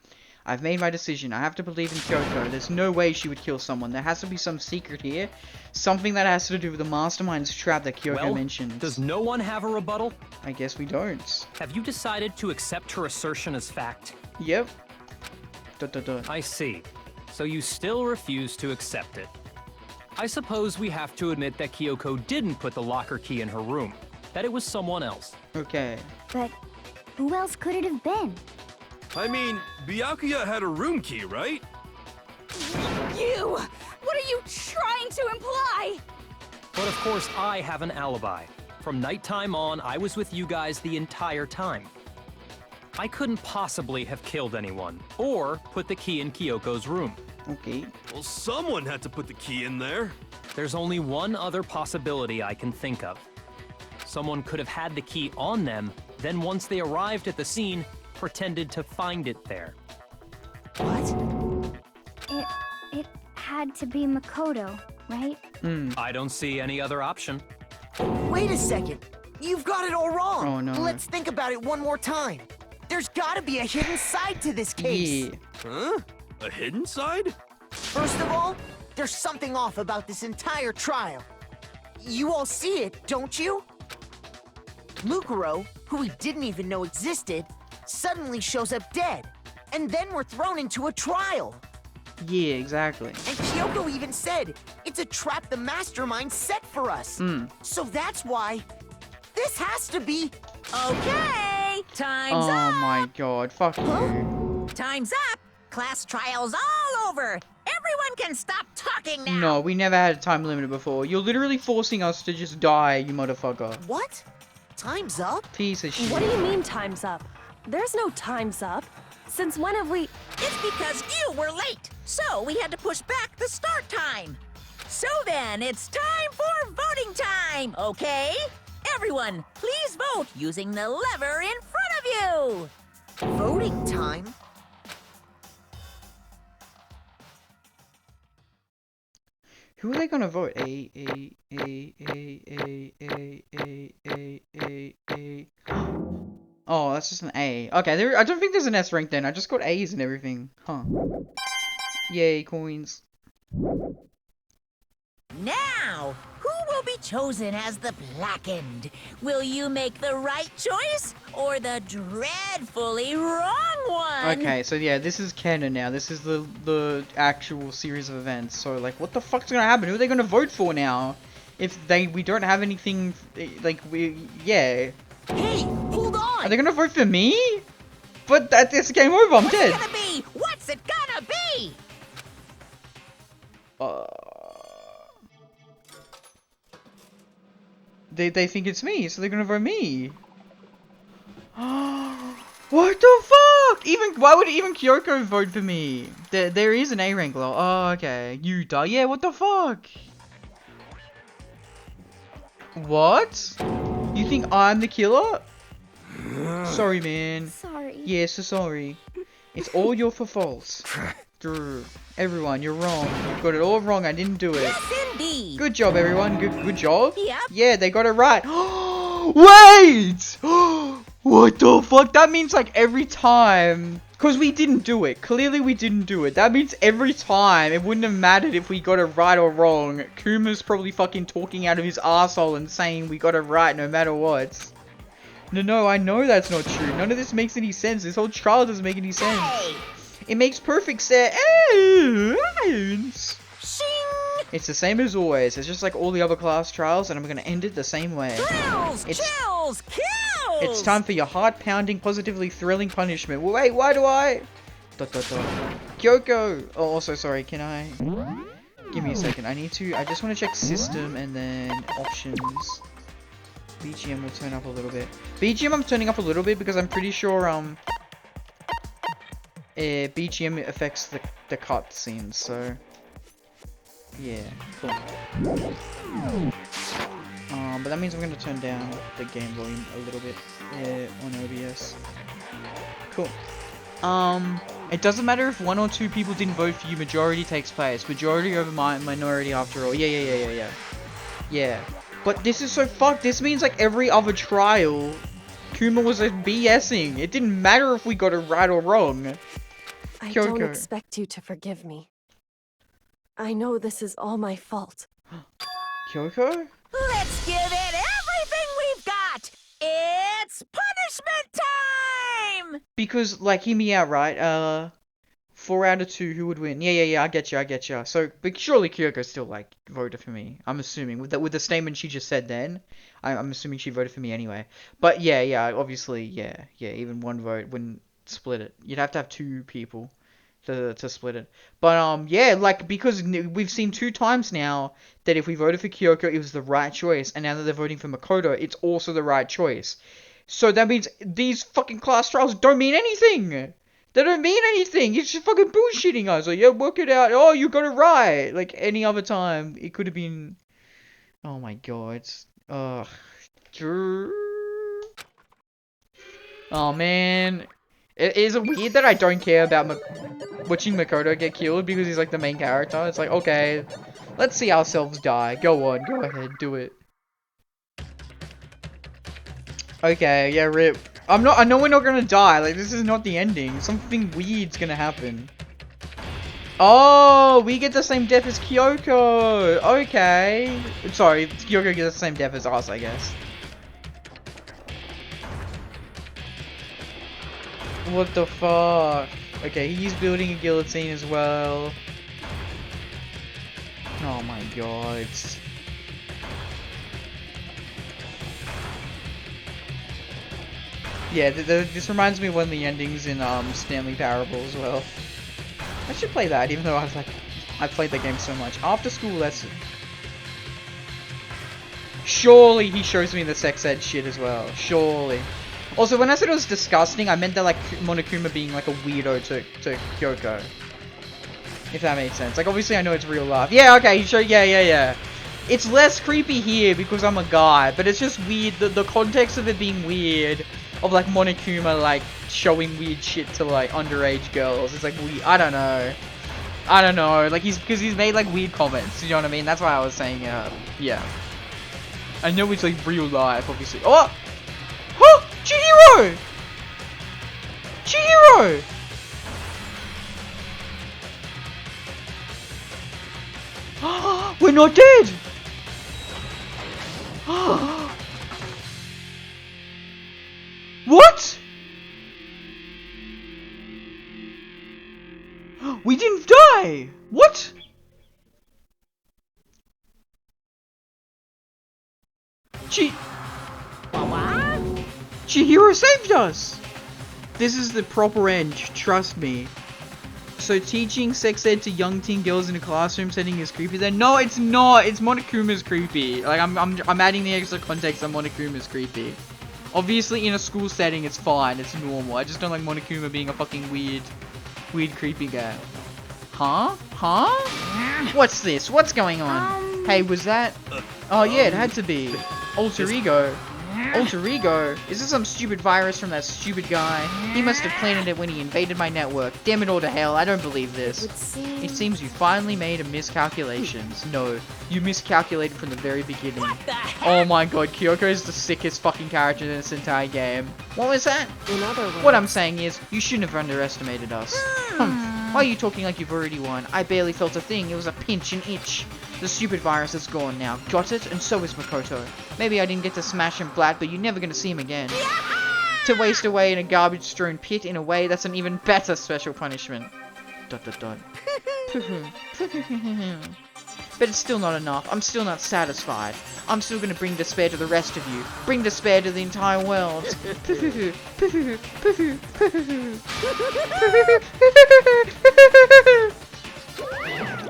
I've made my decision. I have to believe in Kyoko. There's no way she would kill someone. There has to be some secret here. Something that has to do with the mastermind's trap that Kyoko mentioned.
Does no one have a rebuttal?
I guess we don't.
Have you decided to accept her assertion as fact?
Yep.
I see. So you still refuse to accept it. I suppose we have to admit that Kyoko didn't put the locker key in her room. That it was someone else.
Okay.
But who else could it have been?
I mean, Byakuya had a room key, right?
You! What are you trying to imply?
But of course, I have an alibi. From nighttime on, I was with you guys the entire time. I couldn't possibly have killed anyone, or put the key in Kyoko's room.
Okay.
Well, someone had to put the key in there.
There's only one other possibility I can think of. Someone could have had the key on them, then once they arrived at the scene, pretended to find it there.
What? It had to be Makoto, right?
I don't see any other option.
Wait a second. You've got it all wrong.
Oh, no.
Let's think about it one more time. There's gotta be a hidden side to this case.
Yeah.
Huh? A hidden side?
First of all, there's something off about this entire trial. You all see it, don't you? Mukuro, who we didn't even know existed, suddenly shows up dead. And then we're thrown into a trial.
Yeah, exactly.
And Kyoko even said, it's a trap the mastermind set for us. So that's why this has to be...
Okay, time's
Oh
up.
my god, fuck you.
Time's up. Class trial's all over. Everyone can stop talking now.
No, we never had a time limit before. You're literally forcing us to just die, you motherfucker.
What? Time's up?
Piece of shit.
What do you mean time's up? There's no time's up. Since when have we...
It's because you were late, so we had to push back the start time. So then, it's time for voting time, okay? Everyone, please vote using the lever in front of you.
Voting time?
Who are they gonna vote? Oh, that's just an A. Okay, I don't think there's an S rank then. I just got A's and everything. Huh. Yay, coins.
Now, who will be chosen as the Blackened? Will you make the right choice or the dreadfully wrong one?
Okay, so yeah, this is canon now. This is the actual series of events. So like, what the fuck's gonna happen? Who are they gonna vote for now? If we don't have anything, like yeah.
Hey, hold on!
Are they gonna vote for me? But it's game over. I'm dead.
What's it gonna be? What's it gonna be?
They think it's me, so they're gonna vote me. What the fuck? Why would even Kyoko vote for me? There is an A rank low. Oh, okay. Yuta. Yeah, what the fuck? What? You think I'm the killer? Sorry, man.
Sorry.
Yeah, so sorry. It's all your fault. Everyone, you're wrong. You got it all wrong. I didn't do it.
Yes, indeed.
Good job, everyone. Good job.
Yep.
Yeah, they got it right. Wait! What the fuck? That means like every time. Because we didn't do it. Clearly we didn't do it. That means every time it wouldn't have mattered if we got it right or wrong. Kuma's probably fucking talking out of his arsehole and saying we got it right no matter what. No, I know that's not true. None of this makes any sense. This whole trial doesn't make any sense.
Hey.
It makes perfect sense.
Shing!
It's the same as always. It's just like all the other class trials, and I'm gonna end it the same way.
Kills! Kills! Kills!
It's time for your heart-pounding, positively thrilling punishment. Wait, why do I? ... Kyoko! Oh, also, sorry, can I... Give me a second. I just want to check system and then options. BGM will turn up a little bit. BGM I'm turning up a little bit because I'm pretty sure, BGM affects the cutscenes, so... Yeah, cool. But that means I'm gonna turn down the game volume a little bit on OBS. Cool. It doesn't matter if 1 or 2 people didn't vote for you, majority takes place. Majority over minority after all. Yeah. But this is so fucked. This means like every other trial, Kuma was BSing. It didn't matter if we got it right or wrong.
I
Kyoko.
don't expect you to forgive me. I know this is all my fault.
Kyoko?
Let's give it everything we've got! It's punishment time!
Because, like, hear me out, right? 4 out of 2, who would win? Yeah, I get you. So, but surely Kyoko still, like, voted for me. I'm assuming. With the statement she just said then, I'm assuming she voted for me anyway. But, yeah, obviously, yeah, even one vote wouldn't split it. You'd have to have 2 people to split it. But, yeah, like, because we've seen 2 times now that if we voted for Kyoko, it was the right choice. And now that they're voting for Makoto, it's also the right choice. So that means these fucking class trials don't mean anything. They don't mean anything. It's just fucking bullshitting us. Like, yeah, work it out. Oh, you got it right. Like, any other time, it could have been... Oh my god. Ugh. Oh, man. Is it weird that I don't care about watching Makoto get killed because he's, like, the main character? It's like, okay, let's see ourselves die. Go on. Go ahead. Do it. Okay, yeah, rip. I know we're not gonna die. Like, this is not the ending. Something weird's gonna happen. Oh, we get the same death as Kyoko. Okay. Sorry, Kyoko gets the same death as us, I guess. What the fuck? Okay, he's building a guillotine as well. Oh my god. Yeah, this reminds me of one of the endings in Stanley Parable as well. I should play that, even though I've played that game so much. After school lesson. Surely he shows me the sex ed shit as well. Surely. Also, when I said it was disgusting, I meant that like Monokuma being like a weirdo to Kyoko. If that made sense. Like, obviously I know it's real life. Yeah, okay, yeah. It's less creepy here because I'm a guy, but it's just weird. The context of it being weird. Of like Monokuma like showing weird shit to like underage girls. It's like I don't know. Like because he's made like weird comments. You know what I mean? That's why I was saying yeah. I know it's like real life, obviously. Oh, Chihiro! We're not dead. What? We didn't die! What? Chihiro saved us! This is the proper end, trust me. So teaching sex ed to young teen girls in a classroom setting is creepy then? No, it's not! It's Monokuma's creepy. Like, I'm adding the extra context that Monokuma's creepy. Obviously, in a school setting, it's fine. It's normal. I just don't like Monokuma being a fucking weird, creepy guy. Huh? What's this? What's going on? Hey, was that... Oh, yeah, it had to be. Alter Ego. Alter Ego? Is this some stupid virus from that stupid guy? He must have planted it when he invaded my network. Damn it all to hell, I don't believe this. It seems you finally made a miscalculations. No, you miscalculated from the very beginning. What the heck? Oh my god, Kyoko is the sickest fucking character in this entire game. What was that?
In other words...
What I'm saying is, you shouldn't have underestimated us. Why are you talking like you've already won? I barely felt a thing, it was a pinch and itch. The stupid virus is gone now. Got it? And so is Makoto. Maybe I didn't get to smash him flat, but you're never gonna see him again. To waste away in a garbage-strewn pit, in a way, that's an even better special punishment. ... but it's still not enough. I'm still not satisfied. I'm still gonna bring despair to the rest of you. Bring despair to the entire world.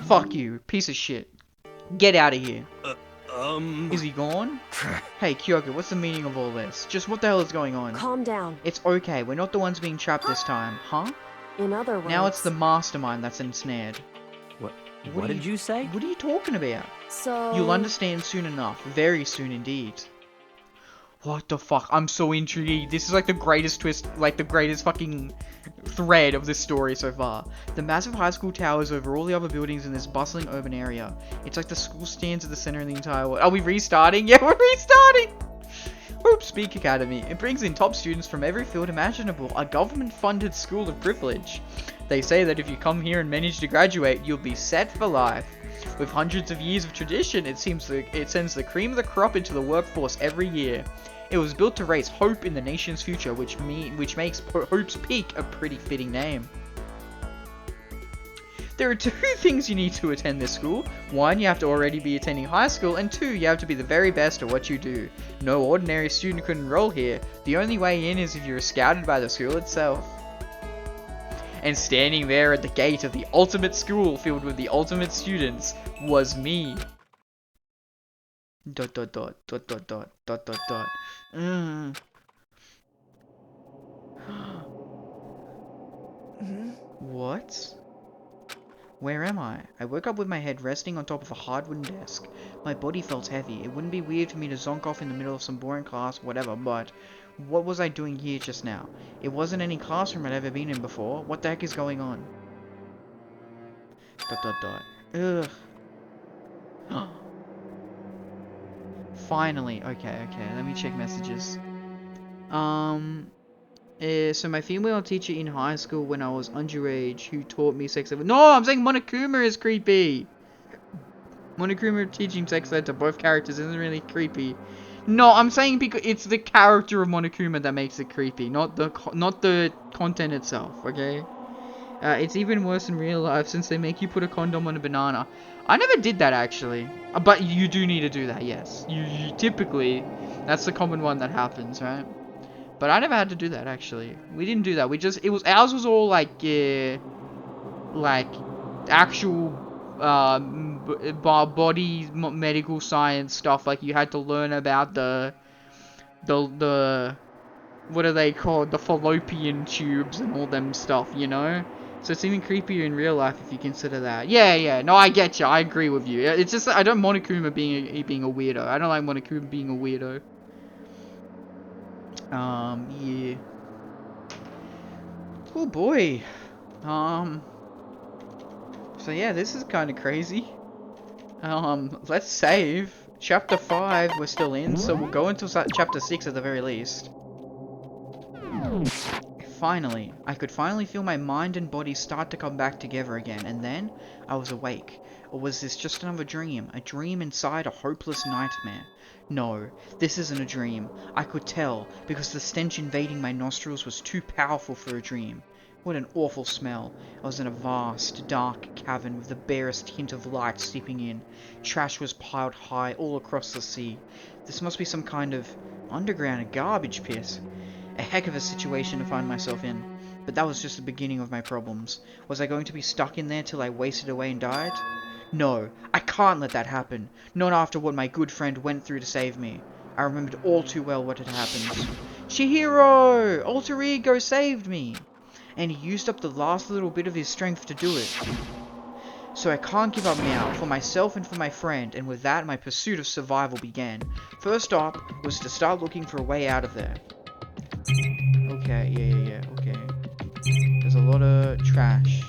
Fuck you, piece of shit. Get out of here. Is he gone? Hey, Kyoko, what's the meaning of all this? Just what the hell is going on?
Calm down.
It's okay, we're not the ones being trapped this time, huh?
In other words...
Now it's the mastermind that's ensnared.
What did you say?
What are you talking about?
So...
You'll understand soon enough. Very soon indeed. What the fuck? I'm so intrigued. This is like the greatest twist, like the greatest fucking thread of this story so far. The massive high school towers over all the other buildings in this bustling urban area. It's like the school stands at the center of the entire world. Are we restarting? Yeah, we're restarting! Hope Speak Academy. It brings in top students from every field imaginable. A government-funded school of privilege. They say that if you come here and manage to graduate, you'll be set for life. With hundreds of years of tradition, it sends the cream of the crop into the workforce every year. It was built to raise hope in the nation's future, which makes Hope's Peak a pretty fitting name. There are 2 things you need to attend this school. 1, you have to already be attending high school, and 2, you have to be the very best at what you do. No ordinary student could enroll here. The only way in is if you were scouted by the school itself. And standing there at the gate of the ultimate school filled with the ultimate students was me. ... What? Where am I? I woke up with my head resting on top of a hard wooden desk. My body felt heavy. It wouldn't be weird for me to zonk off in the middle of some boring class, whatever, but what was I doing here just now? It wasn't any classroom I'd ever been in before. What the heck is going on? ... Ugh. Finally. Okay, let me check messages. So my female teacher in high school when I was underage who taught me sex ed. No, I'm saying Monokuma is creepy. Monokuma teaching sex ed to both characters isn't really creepy. No, I'm saying because it's the character of Monokuma that makes it creepy, not the content itself, okay? It's even worse in real life since they make you put a condom on a banana. I never did that actually, but you do need to do that, yes. You typically, that's the common one that happens, right? But I never had to do that actually. We didn't do that. Ours was all like actual body medical science stuff. Like you had to learn about the what are they called? The fallopian tubes and all them stuff, you know? So it's even creepier in real life if you consider that. Yeah. No, I get you. I agree with you. It's just I don't Monokuma being a weirdo. I don't like Monokuma being a weirdo. Yeah. Oh boy. So yeah, this is kind of crazy. Let's save. Chapter 5 we're still in, so we'll go into chapter 6 at the very least. Finally, I could finally feel my mind and body start to come back together again, and then I was awake. Or was this just another dream? A dream inside a hopeless nightmare? No, this isn't a dream. I could tell, because the stench invading my nostrils was too powerful for a dream. What an awful smell. I was in a vast, dark cavern with the barest hint of light seeping in. Trash was piled high all across the sea. This must be some kind of underground garbage pit. A heck of a situation to find myself in. But that was just the beginning of my problems. Was I going to be stuck in there till I wasted away and died? No, I can't let that happen. Not after what my good friend went through to save me. I remembered all too well what had happened. Chihiro! Alter Ego saved me! And he used up the last little bit of his strength to do it. So I can't give up now, for myself and for my friend, and with that my pursuit of survival began. First stop was to start looking for a way out of there. Okay, yeah, okay. There's a lot of trash.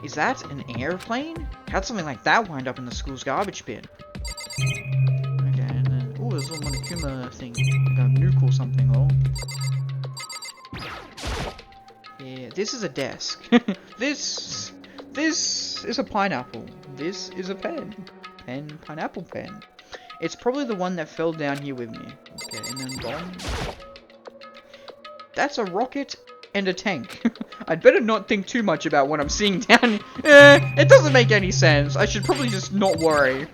Is that an airplane? How'd something like that wind up in the school's garbage bin? Okay, and then... ooh, there's a little Monokuma thing. Like a nuke or something, oh. Yeah, this is a desk. This is a pineapple. This is a pen. Pineapple pen. It's probably the one that fell down here with me. Okay, and then bomb. That's a rocket and a tank. I'd better not think too much about what I'm seeing down. It doesn't make any sense. I should probably just not worry.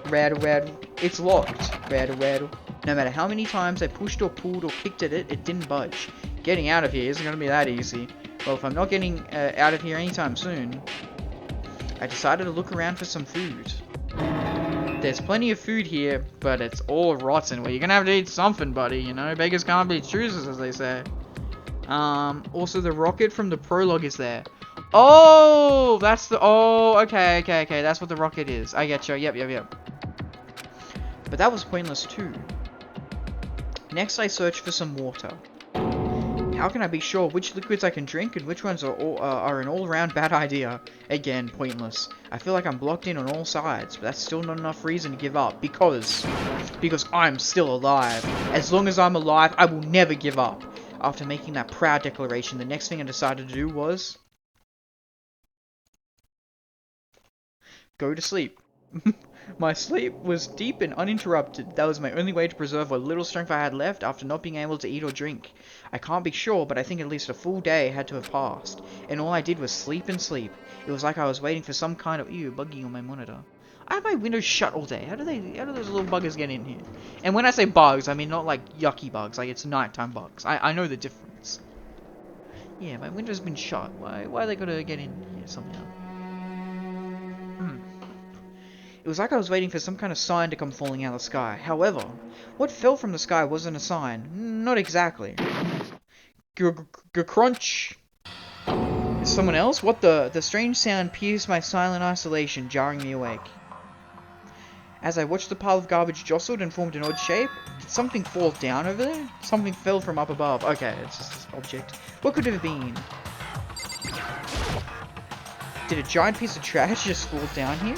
Rattle, rattle. It's locked. Rattle, rattle. No matter how many times I pushed or pulled or kicked at it, it didn't budge. Getting out of here isn't going to be that easy. Well, if I'm not getting out of here anytime soon, I decided to look around for some food. There's plenty of food here, but it's all rotten. Well, you're gonna have to eat something, buddy, you know? Beggars can't be choosers, as they say. Also the rocket from the prologue is there. Oh, that's the... Oh, okay. That's what the rocket is. I get you. Yep. But that was pointless too. Next, I search for some water. How can I be sure which liquids I can drink and which ones are an all-around bad idea? Again, pointless. I feel like I'm blocked in on all sides, but that's still not enough reason to give up, because I'm still alive. As long as I'm alive, I will never give up. After making that proud declaration, the next thing I decided to do was... go to sleep. My sleep was deep and uninterrupted. That was my only way to preserve what little strength I had left after not being able to eat or drink. I can't be sure, but I think at least a full day had to have passed, and all I did was sleep and sleep. It was like I was waiting for some kind of... Ew, buggy on my monitor. I have my windows shut all day. How do those little buggers get in here? And when I say bugs, I mean not like yucky bugs, like it's nighttime bugs. I know the difference. Yeah, my window's been shut. Why are they gonna get in here somehow? It was like I was waiting for some kind of sign to come falling out of the sky. However, what fell from the sky wasn't a sign. Not exactly. Crunch. Is someone else? What the strange sound pierced my silent isolation, jarring me awake. As I watched the pile of garbage jostled and formed an odd shape, did something fall down over there? Something fell from up above. Okay, it's just this object. What could it have been? Did a giant piece of trash just fall down here?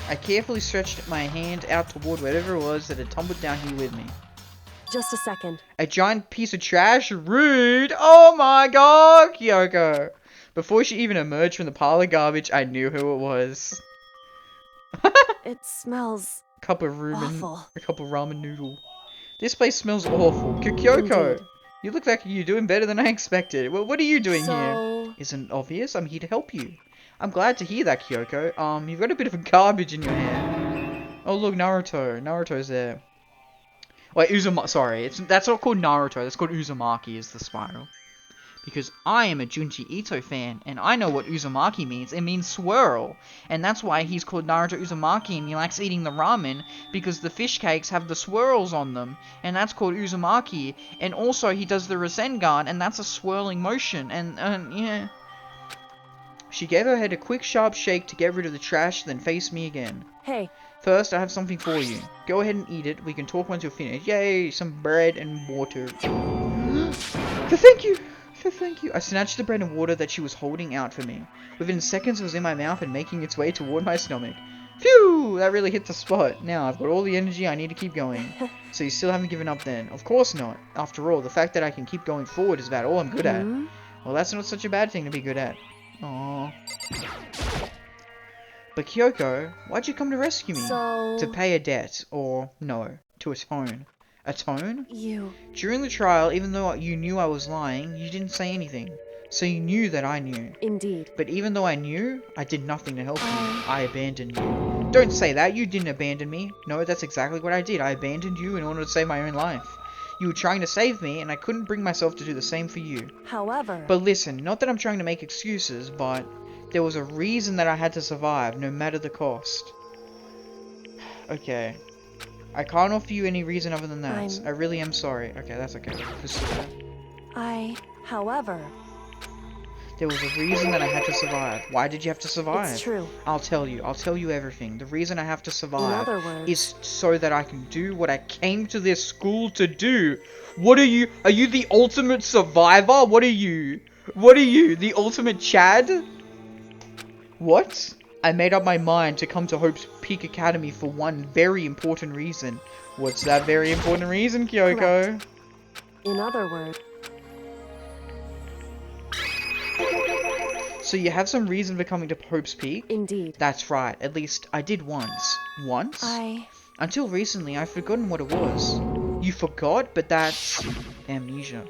I carefully stretched my hand out toward whatever it was that had tumbled down here with me.
Just a second.
A giant piece of trash? Rude! Oh my god, Kyoko! Before she even emerged from the pile of garbage, I knew who it was.
It smells
A cup of ramen noodle. This place smells awful. Kyoko!
Indeed.
You look like you're doing better than I expected. Well, what are you doing
So...
here? Isn't it obvious? I'm here to help you. I'm glad to hear that, Kyoko. You've got a bit of garbage in your hair. Oh, look, Naruto. Naruto's there. Wait, Uzumaki. Sorry, that's not called Naruto. That's called Uzumaki, is the spiral. Because I am a Junji Ito fan, and I know what Uzumaki means. It means swirl. And that's why he's called Naruto Uzumaki, and he likes eating the ramen, because the fish cakes have the swirls on them. And that's called Uzumaki. And also, he does the Rasengan, and that's a swirling motion. And yeah... She gave her head a quick, sharp shake to get rid of the trash, then faced me again.
Hey.
First, I have something for you. Go ahead and eat it. We can talk once you're finished. Yay, some bread and water. Thank you. Thank you. I snatched the bread and water that she was holding out for me. Within seconds, it was in my mouth and making its way toward my stomach. Phew! That really hit the spot. Now, I've got all the energy I need to keep going. So you still haven't given up then? Of course not. After all, the fact that I can keep going forward is about all I'm good at. Well, that's not such a bad thing to be good at. Aww. But Kyoko, why'd you come to rescue me? To pay a debt, or no, to atone. Atone? During the trial, even though you knew I was lying, you didn't say anything. So you knew that I knew.
Indeed.
But even though I knew, I did nothing to help you. I abandoned you. Don't say that, you didn't abandon me. No, that's exactly what I did. I abandoned you in order to save my own life. You were trying to save me, and I couldn't bring myself to do the same for you.
However...
But listen, not that I'm trying to make excuses, but there was a reason that I had to survive, no matter the cost. Okay. I can't offer you any reason other than that. I really am sorry. Okay, that's okay.
However...
There was a reason that I had to survive. Why did you have to survive?
It's true.
I'll tell you. I'll tell you everything. The reason I have to survive
In other words,
is so that I can do what I came to this school to do. What are you? Are you the ultimate survivor? What are you? What are you? The ultimate Chad? What? I made up my mind to come to Hope's Peak Academy for one very important reason. What's that very important reason, Kyoko?
Correct. In other words...
So you have some reason for coming to Hope's Peak?
Indeed.
That's right. At least I did once. Once? Until recently, I've forgotten what it was. You forgot? But that's... amnesia.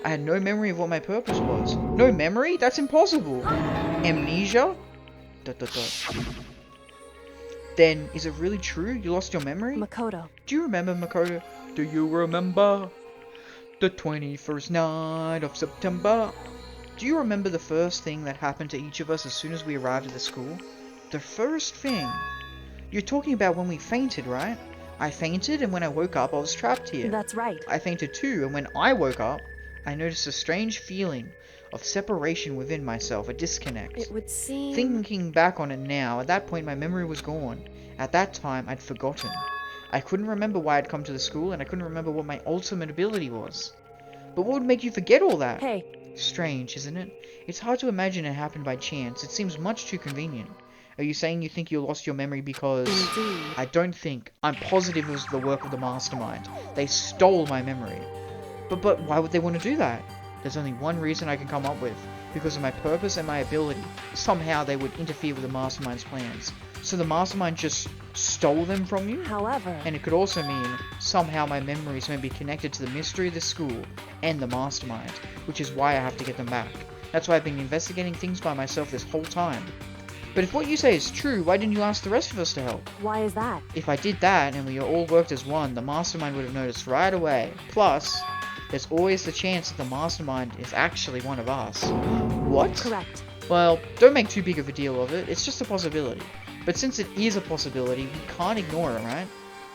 I had no memory of what my purpose was. No memory? That's impossible. Amnesia? ... Then, is it really true? You lost your memory?
Makoto.
Do you remember, Makoto? Do you remember the 21st night of September? Do you remember the first thing that happened to each of us as soon as we arrived at the school? The first thing? You're talking about when we fainted, right? I fainted, and when I woke up, I was trapped here.
That's right.
I fainted too, and when I woke up, I noticed a strange feeling of separation within myself, a disconnect.
It would seem...
Thinking back on it now, at that point my memory was gone. At that time, I'd forgotten. I couldn't remember why I'd come to the school, and I couldn't remember what my ultimate ability was. But what would make you forget all that?
Hey.
Strange, isn't it? It's hard to imagine it happened by chance. It seems much too convenient. Are you saying you think you lost your memory because...
Indeed.
I don't think. I'm positive it was the work of the mastermind. They stole my memory. But why would they want to do that? There's only one reason I can come up with. Because of my purpose and my ability. Somehow they would interfere with the mastermind's plans. So the mastermind just stole them from you?
However...
And it could also mean somehow my memories may be connected to the mystery of the school and the mastermind. Which is why I have to get them back. That's why I've been investigating things by myself this whole time. But if what you say is true, why didn't you ask the rest of us to help?
Why is that?
If I did that and we all worked as one, the mastermind would have noticed right away. Plus, there's always the chance that the mastermind is actually one of us. What?
Correct.
Well, don't make too big of a deal of it. It's just a possibility. But since it is a possibility, we can't ignore it, right?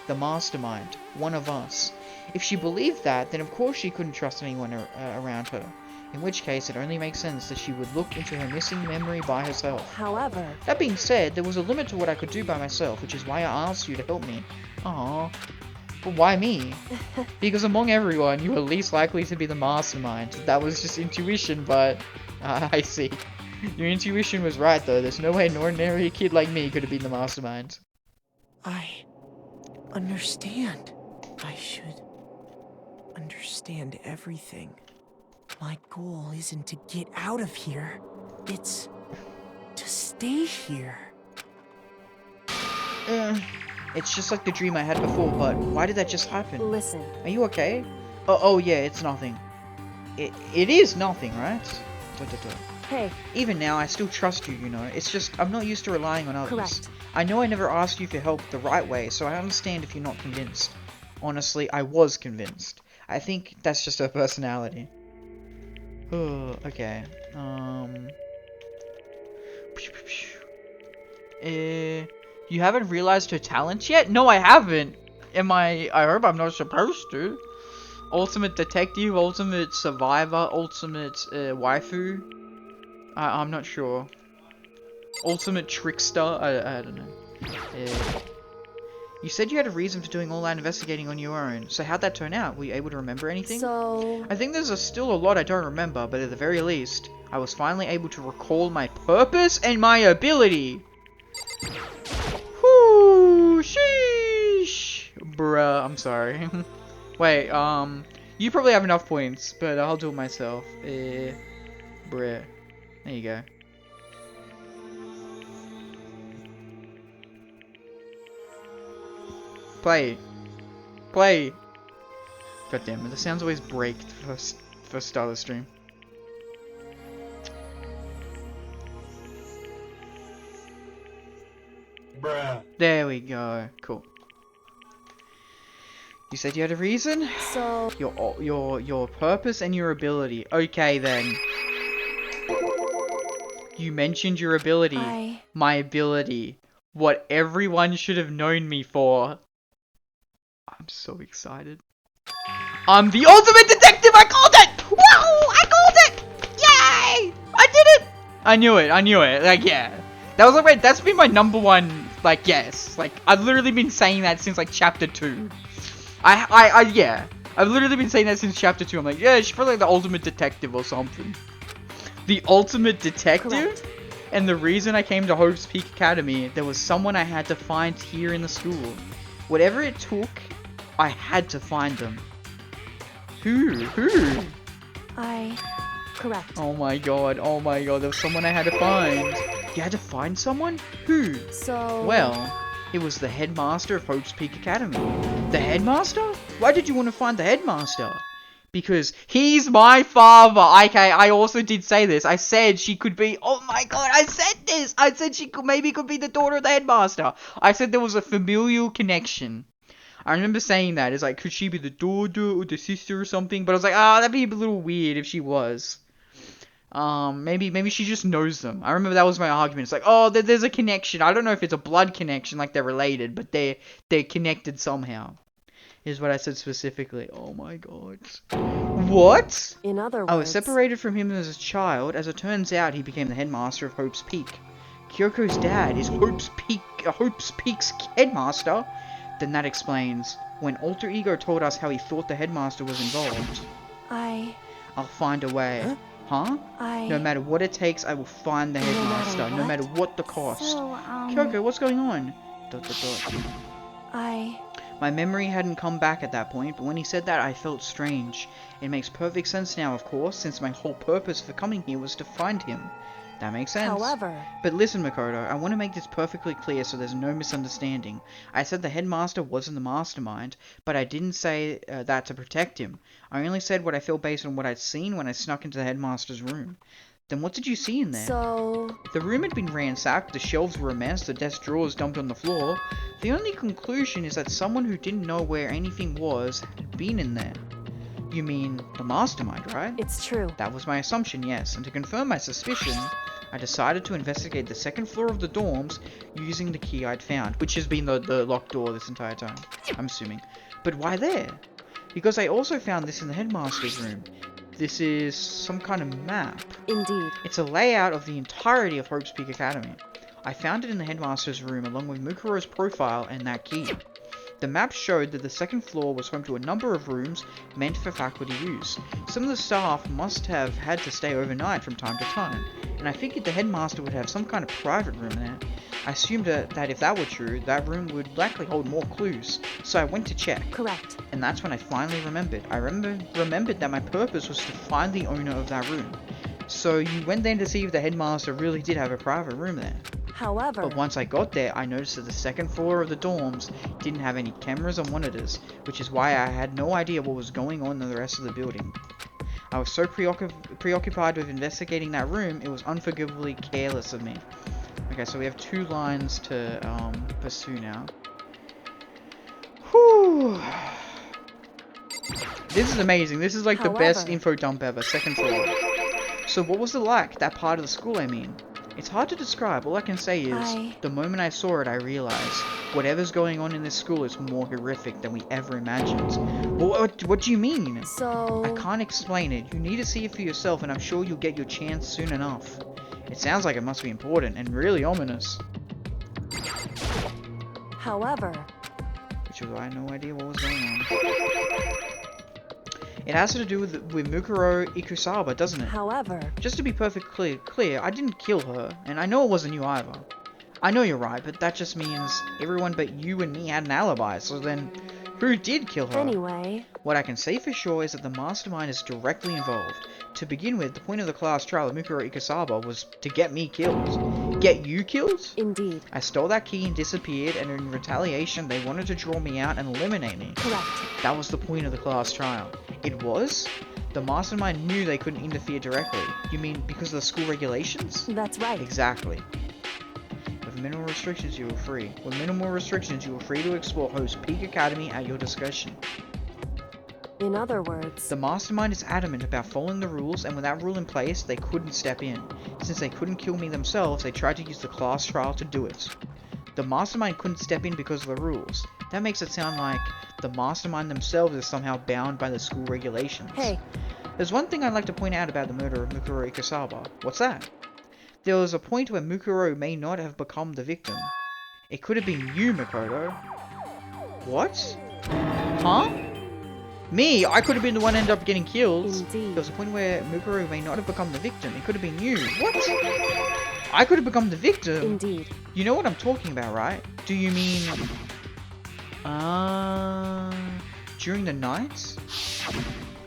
The mastermind. One of us. If she believed that, then of course she couldn't trust anyone around her. In which case, it only makes sense that she would look into her missing memory by herself.
However...
That being said, there was a limit to what I could do by myself, which is why I asked you to help me. Aww. But why me? Because among everyone, you were least likely to be the mastermind. That was just intuition, but... I see. Your intuition was right, though. There's no way an ordinary kid like me could have been the mastermind.
I... understand. I should... understand everything. My goal isn't to get out of here. It's... to stay here.
It's just like the dream I had before, but why did that just happen?
Listen.
Are you okay? Oh yeah, it's nothing. It is nothing, right?
Hey.
Even now, I still trust you, you know. It's just, I'm not used to relying on others.
Correct.
I know I never asked you for help the right way, so I understand if you're not convinced. Honestly, I was convinced. I think that's just her personality. Oh, okay. You haven't realized her talents yet? No, I haven't. I hope I'm not supposed to. Ultimate detective, ultimate survivor, ultimate waifu. I'm not sure. Ultimate trickster. I don't know. You said you had a reason for doing all that investigating on your own. So how'd that turn out? Were you able to remember anything?
So...
I think there's still a lot I don't remember, but at the very least, I was finally able to recall my purpose and my ability. Whoo, sheesh. Bruh, I'm sorry. Wait, you probably have enough points, but I'll do it myself. Bruh. There you go. Play. Play. God damn it, the sounds always break for start of the stream.
Bruh.
There we go. Cool. You said you had a reason?
So...
Your purpose and your ability. Okay then. You mentioned your ability. My ability. What everyone should have known me for. I'm so excited. I'm the ultimate detective! I called it! Whoa! I called it! Yay! I did it! I knew it. Like, yeah. That was like, that's been my #1, like, guess. Like, I've literally been saying that since, like, chapter 2. Yeah. I've literally been saying that since chapter 2. I'm like, yeah, she's probably like the ultimate detective or something. The ultimate detective?
Correct.
And the reason I came to Hope's Peak Academy, there was someone I had to find here in the school. Whatever it took, I had to find them. Who?
Correct.
Oh my god, there was someone I had to find. You had to find someone? Who?
So...
Well, it was the headmaster of Hope's Peak Academy. The headmaster? Why did you want to find the headmaster? Because he's my father. Okay, I also did say this. I said she could be... Oh my god, I said this! I said she maybe could be the daughter of the headmaster. I said there was a familial connection. I remember saying that. It's like, could she be the daughter or the sister or something? But I was like, that'd be a little weird if she was. Maybe she just knows them. I remember that was my argument. It's like, oh, there's a connection. I don't know if it's a blood connection, like they're related, but they're connected somehow. Is what I said specifically. Oh my god. What?
In other words,
I was separated from him as a child. As it turns out, he became the headmaster of Hope's Peak. Kyoko's dad is Hope's Peak's headmaster. Then that explains when Alter Ego told us how he thought the headmaster was involved. I'll find a way. Huh? No matter what it takes, I will find the headmaster. No matter what the cost.
So,
Kyoko, what's going on? ... My memory hadn't come back at that point, but when he said that, I felt strange. It makes perfect sense now, of course, since my whole purpose for coming here was to find him. That makes sense.
However...
But listen, Makoto, I want to make this perfectly clear so there's no misunderstanding. I said the headmaster wasn't the mastermind, but I didn't say that to protect him. I only said what I felt based on what I'd seen when I snuck into the headmaster's room. Then what did you see in there?
So...
The room had been ransacked, the shelves were a mess, the desk drawers dumped on the floor. The only conclusion is that someone who didn't know where anything was had been in there. You mean the mastermind, right?
It's true.
That was my assumption, yes. And to confirm my suspicion, I decided to investigate the second floor of the dorms using the key I'd found, which has been the locked door this entire time, I'm assuming. But why there? Because I also found this in the headmaster's room. This is some kind of map.
Indeed.
It's a layout of the entirety of Hope's Peak Academy. I found it in the headmaster's room along with Mukuro's profile and that key. The map showed that the second floor was home to a number of rooms meant for faculty use. Some of the staff must have had to stay overnight from time to time, and I figured the headmaster would have some kind of private room there. I assumed that if that were true, that room would likely hold more clues, so I went to check.
Correct.
And that's when I finally remembered. I remembered that my purpose was to find the owner of that room. So you went there to see if the headmaster really did have a private room there.
However...
But once I got there, I noticed that the second floor of the dorms didn't have any cameras or monitors, which is why I had no idea what was going on in the rest of the building. I was so preoccupied with investigating that room, it was unforgivably careless of me. Okay, so we have 2 lines to pursue now. Whew. This is amazing. This is like the best info dump ever. Second floor. So what was it like, that part of the school, I mean? It's hard to describe. All I can say is, the moment I saw it, I realized whatever's going on in this school is more horrific than we ever imagined. What do you mean?
So...
I can't explain it. You need to see it for yourself, and I'm sure you'll get your chance soon enough. It sounds like it must be important and really ominous.
However...
Which is why I had no idea what was going on. It has to do with Mukuro Ikusaba, doesn't it?
However...
Just to be perfectly clear, I didn't kill her, and I know it wasn't you either. I know you're right, but that just means everyone but you and me had an alibi, so then who did kill her?
Anyway...
What I can say for sure is that the mastermind is directly involved. To begin with, the point of the class trial of Mukuro Ikusaba was to get me killed. Get you killed?
Indeed.
I stole that key and disappeared, and in retaliation, they wanted to draw me out and eliminate me.
Correct.
That was the point of the class trial. It was? The mastermind knew they couldn't interfere directly. You mean because of the school regulations?
That's right.
Exactly. With minimal restrictions, you are free. With minimal restrictions, you are free to explore Hope's Peak Academy at your discretion.
In other words...
The mastermind is adamant about following the rules, and with that rule in place, they couldn't step in. Since they couldn't kill me themselves, they tried to use the class trial to do it. The mastermind couldn't step in because of the rules. That makes it sound like the mastermind themselves is somehow bound by the school regulations.
Hey.
There's one thing I'd like to point out about the murder of Mukuro Ikusaba. What's that? There was a point where Mukuro may not have become the victim. It could have been you, Makoto. What? Huh? Me? I could have been the one who ended up getting killed.
Indeed.
There was a point where Mukuro may not have become the victim. It could have been you. What? I could have become the victim?
Indeed.
You know what I'm talking about, right? Do you mean... during the nights?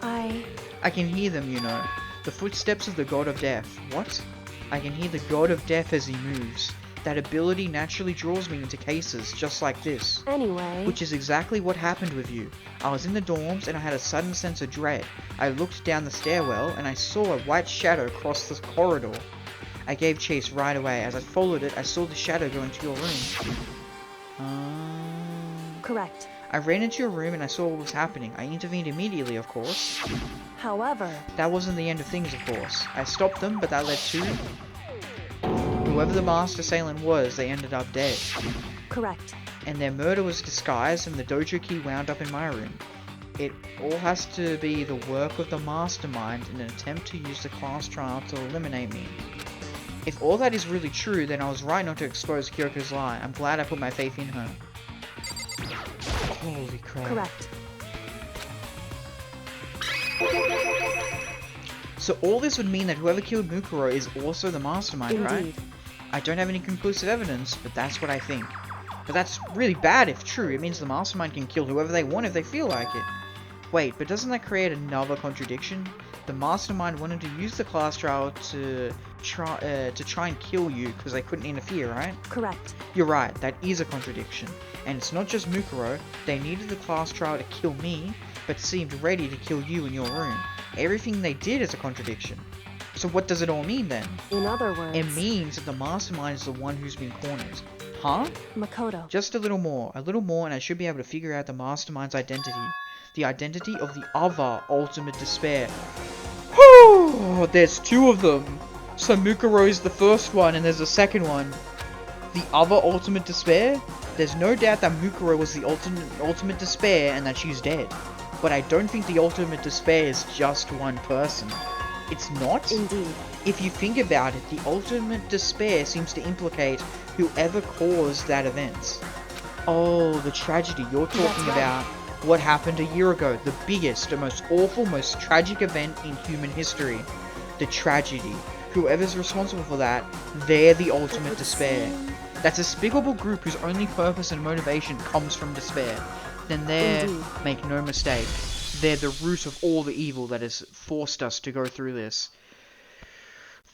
I can hear them, you know. The footsteps of the god of death. What? I can hear the god of death as he moves. That ability naturally draws me into cases just like this.
Anyway...
Which is exactly what happened with you. I was in the dorms and I had a sudden sense of dread. I looked down the stairwell and I saw a white shadow cross the corridor. I gave chase right away. As I followed it, I saw the shadow go into your room.
Correct.
I ran into your room and I saw what was happening. I intervened immediately, of course.
However...
That wasn't the end of things, of course. I stopped them, but that led to... Whoever the masked assailant was, they ended up dead.
Correct.
And their murder was disguised and the dojo key wound up in my room. It all has to be the work of the mastermind in an attempt to use the class trial to eliminate me. If all that is really true, then I was right not to expose Kyoko's lie. I'm glad I put my faith in her. Holy crap.
Correct.
So all this would mean that whoever killed Mukuro is also the mastermind,
Indeed.
right? I don't have any conclusive evidence, but that's what I think. But that's really bad if true. It means the mastermind can kill whoever they want if they feel like it. Wait, but doesn't that create another contradiction? The mastermind wanted to use the class trial to try and kill you because they couldn't interfere, right?
Correct.
You're right, that is a contradiction. And it's not just Mukuro, they needed the class trial to kill me, but seemed ready to kill you in your room. Everything they did is a contradiction. So what does it all mean then?
In other words...
It means that the mastermind is the one who's been cornered. Huh?
Makoto.
Just a little more and I should be able to figure out the mastermind's identity. The identity of the other ultimate despair. Whew! There's two of them. So Mukuro is the first one and there's a second one. The other ultimate despair? There's no doubt that Mukuro was the ultimate despair and that she's dead. But I don't think the ultimate despair is just one person. It's not?
Indeed.
If you think about it, the ultimate despair seems to implicate whoever caused that event. Oh, the tragedy you're talking about. What happened a year ago. The biggest, the most awful, most tragic event in human history. The tragedy. Whoever's responsible for that, they're the ultimate despair. That's a despicable group whose only purpose and motivation comes from despair. Then they're, make no mistake, they're the root of all the evil that has forced us to go through this.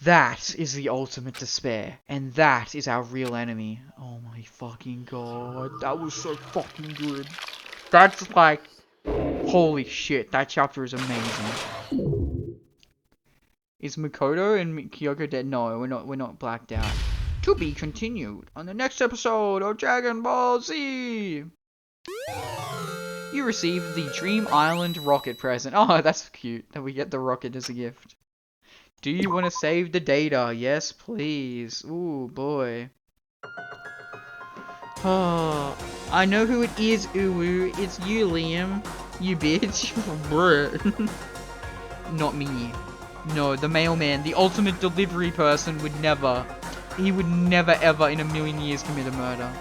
That is the ultimate despair, and that is our real enemy. Oh my fucking god, that was so fucking good. That's like, holy shit, that chapter is amazing. Is Makoto and Kyoko dead? No, we're not blacked out. To be continued on the next episode of Dragon Ball Z. You received the Dream Island rocket present. Oh, that's cute that we get the rocket as a gift. Do you want to save the data? Yes, please. Ooh, boy. Oh, I know who it is, Uwu. It's you, Liam. You bitch. Bruh. Not me. No, the mailman, the ultimate delivery person would never. He would never ever in a million years commit a murder.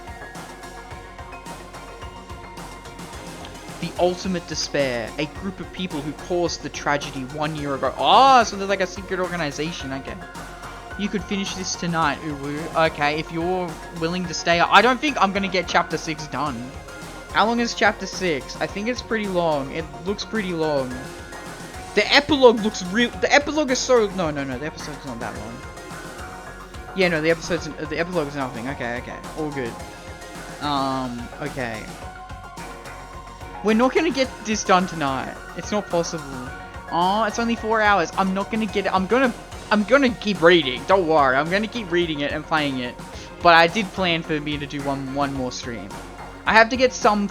The ultimate despair. A group of people who caused the tragedy 1 year ago. Oh, so they're like a secret organization. Okay. You could finish this tonight, Uwu. Okay, if you're willing to stay up. I don't think I'm gonna get chapter 6 done. How long is chapter 6? I think it's pretty long. It looks pretty long. The epilogue looks real. The epilogue is so. No. The episode's not that long. Yeah, no. The epilogue is nothing. Okay. All good. Okay. We're not gonna get this done tonight. It's not possible. Oh, it's only 4 hours. I'm not gonna get it. I'm gonna keep reading. Don't worry. I'm gonna keep reading it and playing it. But I did plan for me to do one more stream. I have to get some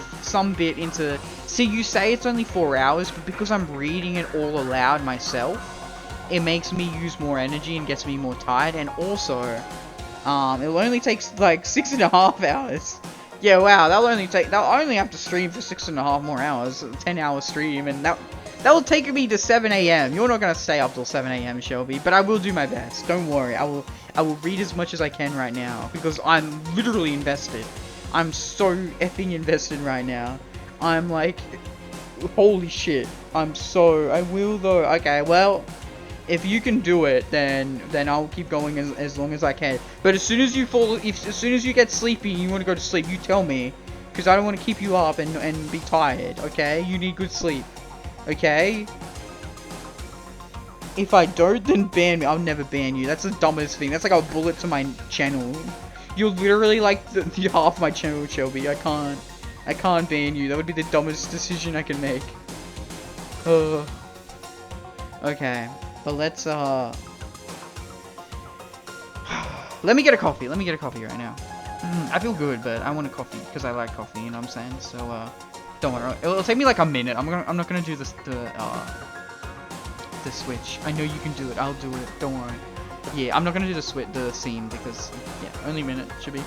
bit into. See, you say it's only 4 hours, but because I'm reading it all aloud myself, it makes me use more energy and gets me more tired. And also, it'll only take like 6.5 hours. Yeah, wow, they'll only have to stream for 6.5 more hours, 10-hour stream, and that will take me to 7 AM. You're not gonna stay up till 7 AM, Shelby, but I will do my best. Don't worry, I will read as much as I can right now because I'm literally invested. I'm so effing invested right now. I'm like, holy shit. I will though. Okay, well, if you can do it, then I'll keep going as long as I can. But as soon as you get sleepy and you want to go to sleep, you tell me. Because I don't want to keep you up and be tired, okay? You need good sleep, okay? If I don't, then ban me. I'll never ban you. That's the dumbest thing. That's like a bullet to my channel. You're literally like the half my channel, Shelby. I can't ban you. That would be the dumbest decision I can make. Okay, but let's let me get a coffee. Let me get a coffee right now. I feel good, but I want a coffee because I like coffee. You know what I'm saying? So don't worry. It'll take me like a minute. I'm not gonna do the switch. I know you can do it. I'll do it. Don't worry. Yeah, I'm not gonna do the scene because yeah, only a minute should be.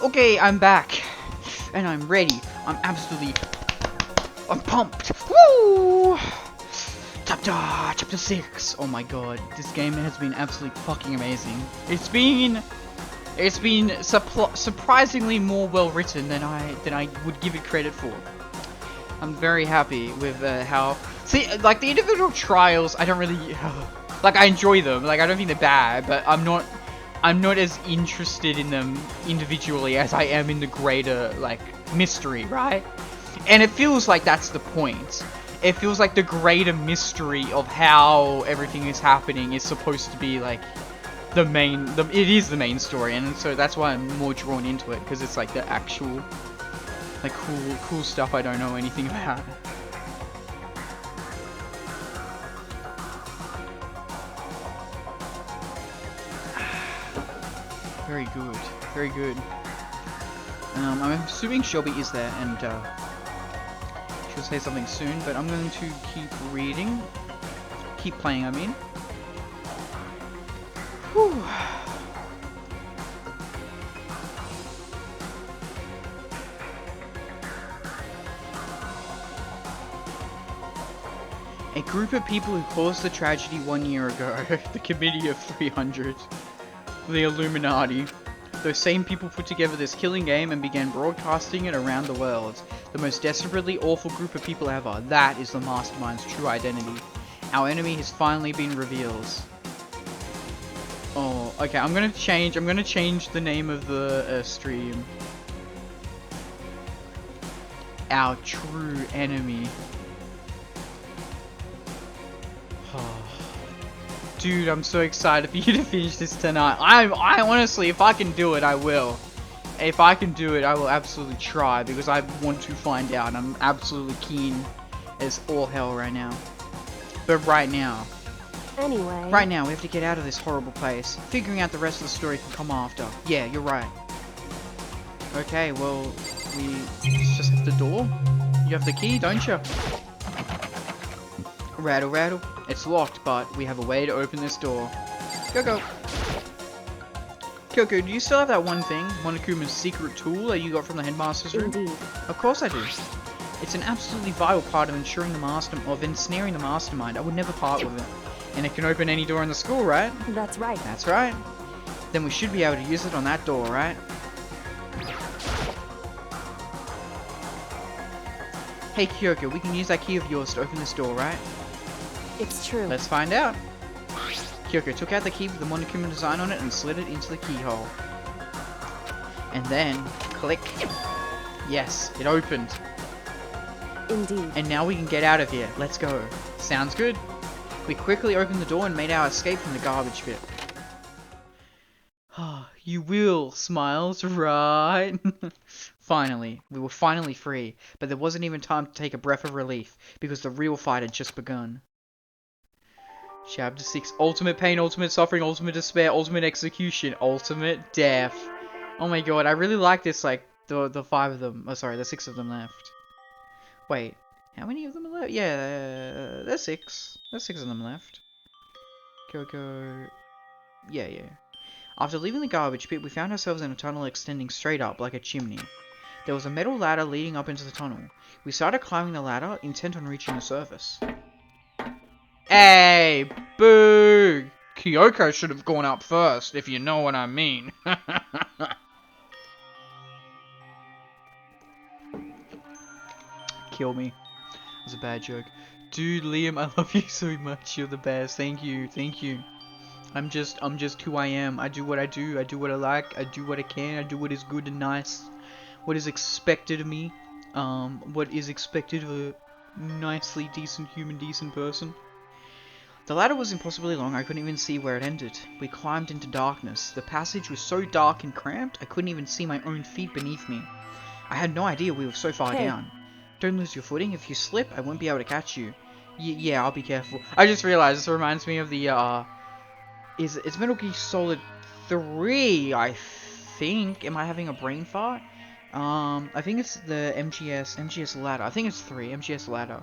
Okay, I'm back, and I'm ready. I'm pumped. Woo! Chapter 6. Oh my god, this game has been absolutely fucking amazing. It's been surprisingly more well written than I would give it credit for. I'm very happy with how. See, like the individual trials, I don't really like. I enjoy them. Like I don't think they're bad, but I'm not as interested in them individually as I am in the greater, like, mystery, right? And it feels like that's the point. It feels like the greater mystery of how everything is happening is supposed to be, like, it is the main story, and so that's why I'm more drawn into it, because it's, like, the actual, like, cool stuff I don't know anything about. Very good, very good. I'm assuming Shelby is there, and she'll say something soon, but I'm going to keep playing, I mean. Whew. A group of people who caused the tragedy 1 year ago, the Committee of 300. The Illuminati. Those same people put together this killing game and began broadcasting it around the world. The most desperately awful group of people ever. That is the Mastermind's true identity. Our enemy has finally been revealed. Oh, okay. I'm gonna change the name of the stream. Our true enemy. Dude, I'm so excited for you to finish this tonight. I honestly, if I can do it, I will. If I can do it, I will absolutely try, because I want to find out. I'm absolutely keen as all hell right now. But right now,
Anyway.
we have to get out of this horrible place. Figuring out the rest of the story can come after. Yeah, you're right. Okay, well, it's just the door. You have the key, don't you? Rattle, rattle. It's locked, but we have a way to open this door. Go, go. Kyoko, do you still have that one thing, Monokuma's secret tool that you got from the headmaster's room?
Indeed.
Of course I do. It's an absolutely vital part of ensnaring the mastermind. I would never part with it. And it can open any door in the school, right?
That's right.
That's right. Then we should be able to use it on that door, right? Hey Kyoko, we can use that key of yours to open this door, right?
It's true.
Let's find out. Kyoko took out the key with the Monokuma design on it and slid it into the keyhole. And then, click. Yes, it opened.
Indeed.
And now we can get out of here. Let's go. Sounds good. We quickly opened the door and made our escape from the garbage pit. You will, Smiles, right? Finally. We were finally free. But there wasn't even time to take a breath of relief, because the real fight had just begun. Chapter 6. Ultimate pain, ultimate suffering, ultimate despair, ultimate execution, ultimate death. Oh my god, I really like this, like, the 5 of them. Oh, sorry, the 6 of them left. Wait, how many of them are left? Yeah, there's 6. There's 6 of them left. Go. Yeah. After leaving the garbage pit, we found ourselves in a tunnel extending straight up like a chimney. There was a metal ladder leading up into the tunnel. We started climbing the ladder, intent on reaching the surface. Hey, boo! Kyoko should have gone up first, if you know what I mean. Kill me. It was a bad joke. Dude, Liam, I love you so much. You're the best. Thank you. I'm just who I am. I do what I do. I do what I like. I do what I can. I do what is good and nice. What is expected of me. What is expected of a nicely decent human, decent person. The ladder was impossibly long. I couldn't even see where it ended. We climbed into darkness. The passage was so dark and cramped, I couldn't even see my own feet beneath me. I had no idea we were so far down. Don't lose your footing. If you slip, I won't be able to catch you. Yeah, I'll be careful. I just realized this reminds me of the, it's Metal Gear Solid 3, I think. Am I having a brain fart? I think it's the MGS ladder. I think it's 3, MGS ladder.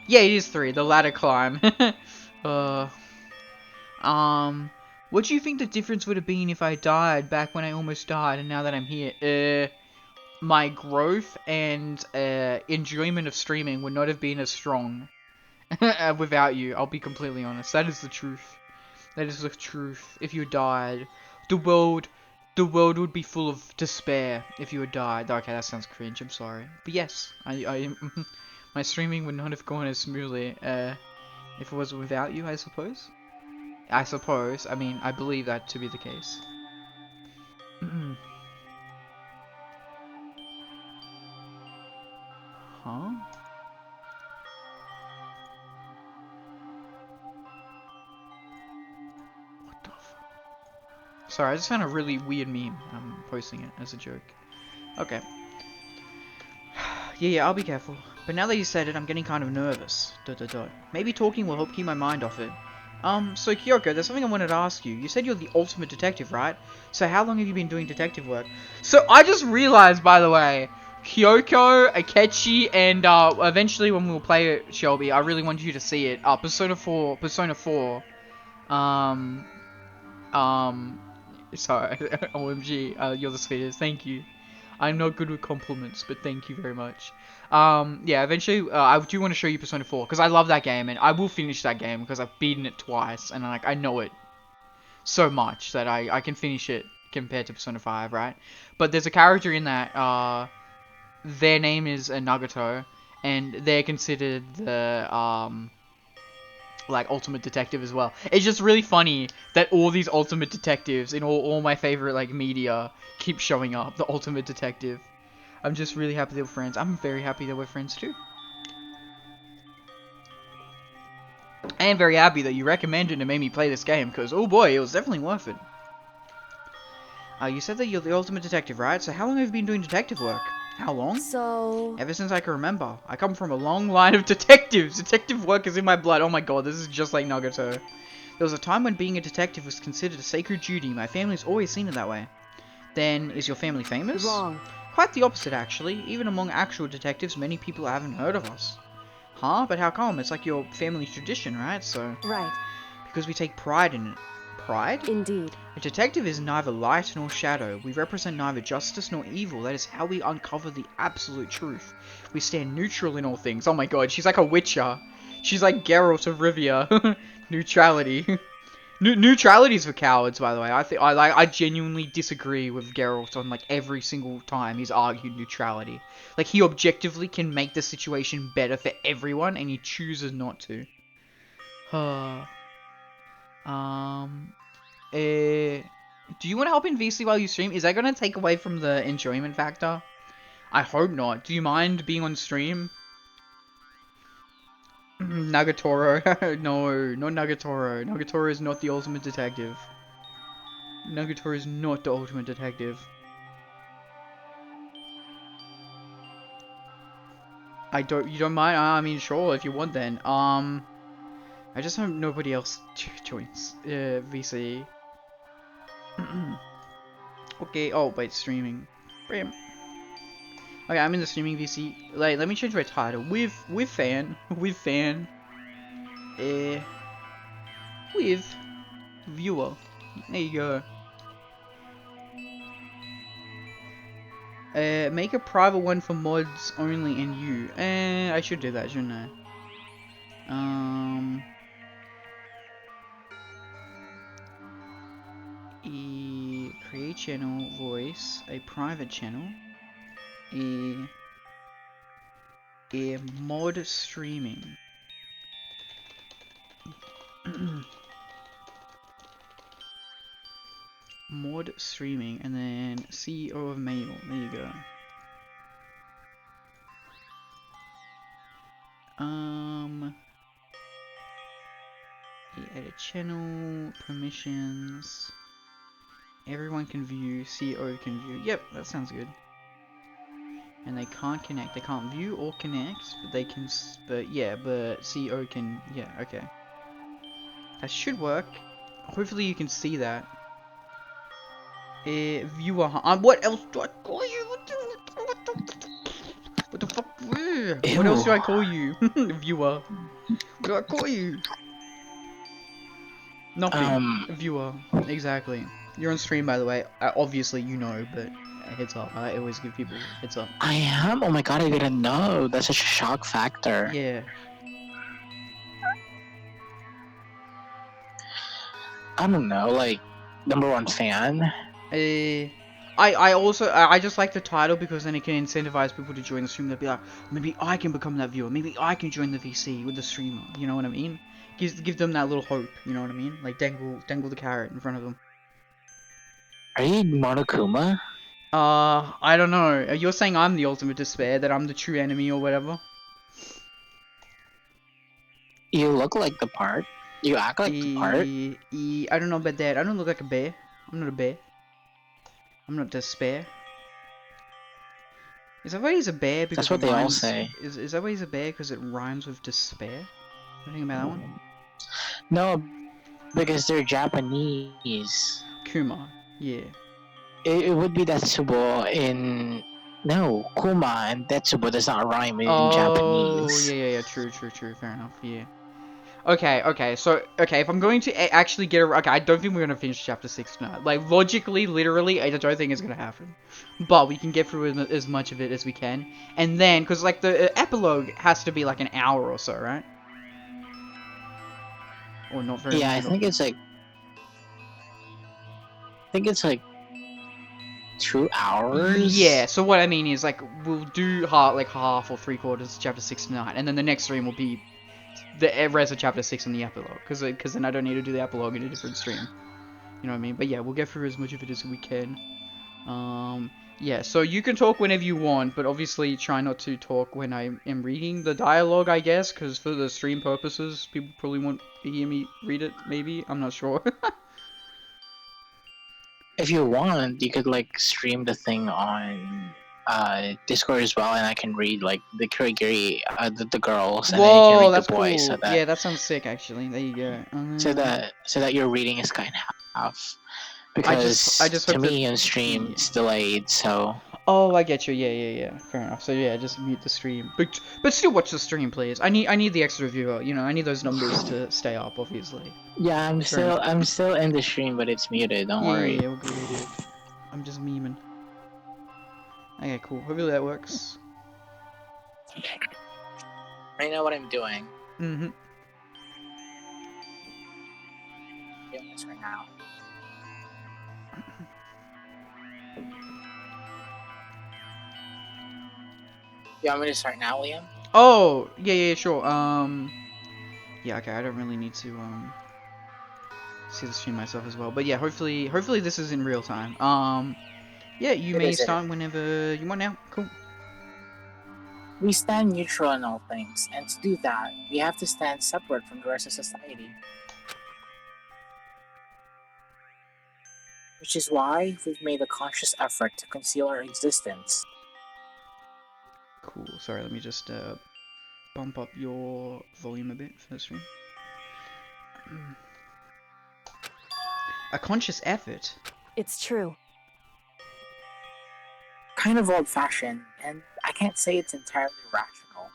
Yeah, it is 3, the ladder climb. What do you think the difference would have been if I died back when I almost died and now that I'm here? My growth and enjoyment of streaming would not have been as strong without you. I'll be completely honest. That is the truth. That is the truth. If you died, the world would be full of despair if you had died. Okay, that sounds cringe. I'm sorry, but yes, my streaming would not have gone as smoothly if it was without you. I suppose. I mean, I believe that to be the case. Huh? What the fuck? Sorry, I just found a really weird meme. I'm posting it as a joke. Okay. Yeah, I'll be careful. But now that you said it, I'm getting kind of nervous. Maybe talking will help keep my mind off it. So Kyoko, there's something I wanted to ask you. You said you're the ultimate detective, right? So how long have you been doing detective work? So I just realized, by the way, Kyoko, Akechi, and eventually when we'll play it, Shelby, I really want you to see it. Persona 4. Sorry, OMG, you're the sweetest. Thank you. I'm not good with compliments, but thank you very much. Yeah, eventually, I do want to show you Persona 4, because I love that game, and I will finish that game, because I've beaten it twice, and I know it so much that I can finish it compared to Persona 5, right? But there's a character in that, their name is Nagato, and they're considered the, like, ultimate detective as well. It's just really funny that all these ultimate detectives in all my favorite, like, media keep showing up. The ultimate detective. I'm just really happy that we're friends. I'm very happy that we're friends too. I am very happy that you recommended and made me play this game, because, oh boy, it was definitely worth it. You said that you're the ultimate detective, right? So how long have you been doing detective work? How long?
So...
Ever since I can remember. I come from a long line of detectives. Detective work is in my blood. Oh my god, this is just like Nagato. There was a time when being a detective was considered a sacred duty. My family's always seen it that way. Then, is your family famous?
Wrong.
Quite the opposite, actually. Even among actual detectives, many people haven't heard of us. Huh? But how come? It's like your family tradition, right? So...
Right.
Because we take pride in it. Pride?
Indeed.
A detective is neither light nor shadow. We represent neither justice nor evil. That is how we uncover the absolute truth. We stand neutral in all things. Oh my god, she's like a witcher. She's like Geralt of Rivia. Neutrality. Neutrality is for cowards, by the way. I genuinely disagree with Geralt on like every single time he's argued neutrality. Like he objectively can make the situation better for everyone, and he chooses not to. Do you want to help in VC while you stream? Is that going to take away from the enjoyment factor? I hope not. Do you mind being on stream? Nagatoro. No, not Nagatoro. Nagatoro is not the ultimate detective. Nagatoro is not the ultimate detective. You don't mind? I mean, sure, if you want then. I just hope nobody else joins, VC. Okay, oh, wait, streaming. Bam. Okay, I'm in the streaming VC. Like, let me change my title. With fan. With fan. With viewer. There you go. Make a private one for mods only and you. I should do that, shouldn't I? Create channel, voice, a private channel. Mod streaming. Mod streaming, and then CEO of Mail. There you go. Edit channel, permissions. Everyone can view, CEO can view. Yep, that sounds good. And they can't connect. They can't view or connect, but they can. But yeah, but CEO can. Yeah, okay. That should work. Hopefully you can see that. Viewer. What else do I call you? What the fuck? Ew. What else do I call you? Viewer. What do I call you? Nothing. Viewer. Exactly. You're on stream, by the way. Obviously, you know, but heads up. I always give people heads up.
I am? Oh my god, I didn't know. That's such a shock factor.
Yeah.
I don't know, like, #1 fan?
I just like the title because then it can incentivize people to join the stream. They'll be like, maybe I can become that viewer. Maybe I can join the VC with the streamer. You know what I mean? Give them that little hope. You know what I mean? Like dangle the carrot in front of them.
Are you Monokuma?
I don't know. You're saying I'm the ultimate despair, that I'm the true enemy or whatever?
You look like the part. You act like the part.
I don't know about that. I don't look like a bear. I'm not a bear. I'm not despair. Is that why he's a bear? Because
that's what they all say.
Is that why he's a bear? Because it rhymes with despair? Think about that one?
No, because they're Japanese.
Kuma, yeah.
It would be Tetsubo in... No, Kuma and Tetsubo does not rhyme in Japanese.
Oh, yeah, true, fair enough, yeah. Okay, so, if I'm going to actually get okay, I don't think we're going to finish chapter 6 tonight. Like, logically, literally, I don't think it's going to happen. But we can get through as much of it as we can. And then, because, like, the epilogue has to be, like, an hour or so, right? Or not very long.
Yeah, I think it's like 2 hours?
Yeah, so what I mean is, like, we'll do half or 3/4 of chapter 6 tonight, and then the next stream will be the rest of chapter 6 and the epilogue, because then I don't need to do the epilogue in a different stream. You know what I mean? But yeah, we'll get through as much of it as we can. Yeah, so you can talk whenever you want, but obviously try not to talk when I am reading the dialogue, I guess, because for the stream purposes, people probably won't hear me read it, maybe? I'm not sure.
If you want, you could, like, stream the thing on Discord as well, and I can read, like, the Kurigiri, the girls, and then you can read
that's
the boys.
cool.
So that,
yeah, that sounds sick, actually. There you go.
so that your reading is kind of half. Because
I just
to
hope
me
that...
on stream it's delayed, so
Oh, I get you. Yeah. Fair enough. So yeah, just mute the stream, but still watch the stream, please. I need the extra viewer. You know, I need those numbers to stay up, obviously.
yeah,
Fair enough.
I'm still in the stream, but it's muted. Don't worry.
Yeah, all good. I'm just memeing. Okay, cool. Hopefully that works.
I know what I'm doing.
Mm-hmm.
Doing this right now. You want me to start now, Liam?
Oh, yeah, sure. Yeah, okay. I don't really need to see the stream myself as well, but yeah, hopefully this is in real time. Yeah, you may start whenever you want now. Cool.
We stand neutral in all things, and to do that, we have to stand separate from the rest of society. Which is why we've made a conscious effort to conceal our existence.
Cool. Sorry, let me just bump up your volume a bit for the stream. A conscious effort?
It's true.
Kind of old-fashioned, and I can't say it's entirely rational.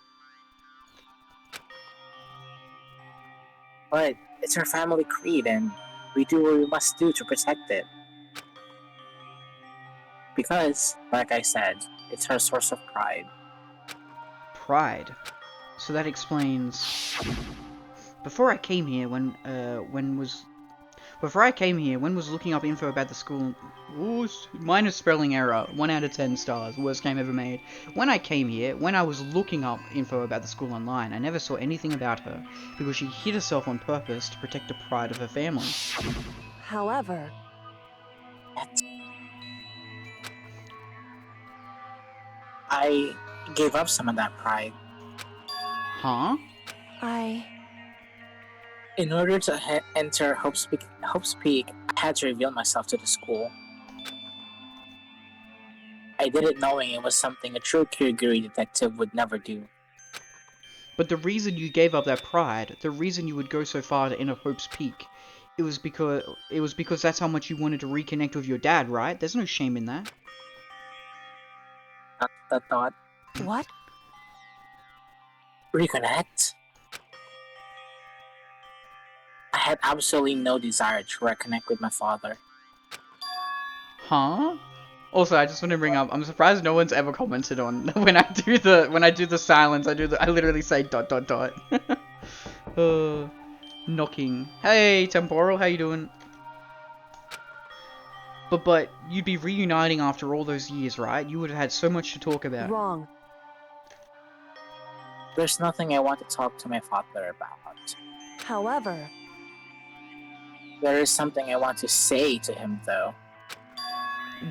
But it's our family creed, and we do what we must do to protect it. Because, like I said, it's our source of pride.
Pride? So that explains... Before I came here, when was looking up info about the school... Ooh, minor spelling error. 1 out of 10 stars. Worst game ever made. When I came here, when I was looking up info about the school online, I never saw anything about her, because she hid herself on purpose to protect the pride of her family.
However...
I gave up some of that pride.
Huh?
In order to enter Hope's Peak, I had to reveal myself to the school. I did it knowing it was something a true Kirigiri detective would never do.
But the reason you gave up that pride, the reason you would go so far to enter Hope's Peak, it was because that's how much you wanted to reconnect with your dad, right? There's no shame in that.
Not that thought.
What?
Reconnect? I had absolutely no desire to reconnect with my father.
Huh? Also, I just want to bring up, I'm surprised no one's ever commented on when I do the silence, I literally say ... Knocking. Hey, Temporal, how you doing? But you'd be reuniting after all those years, right? You would have had so much to talk about.
Wrong.
There's nothing I want to talk to my father about.
However...
There is something I want to say to him, though.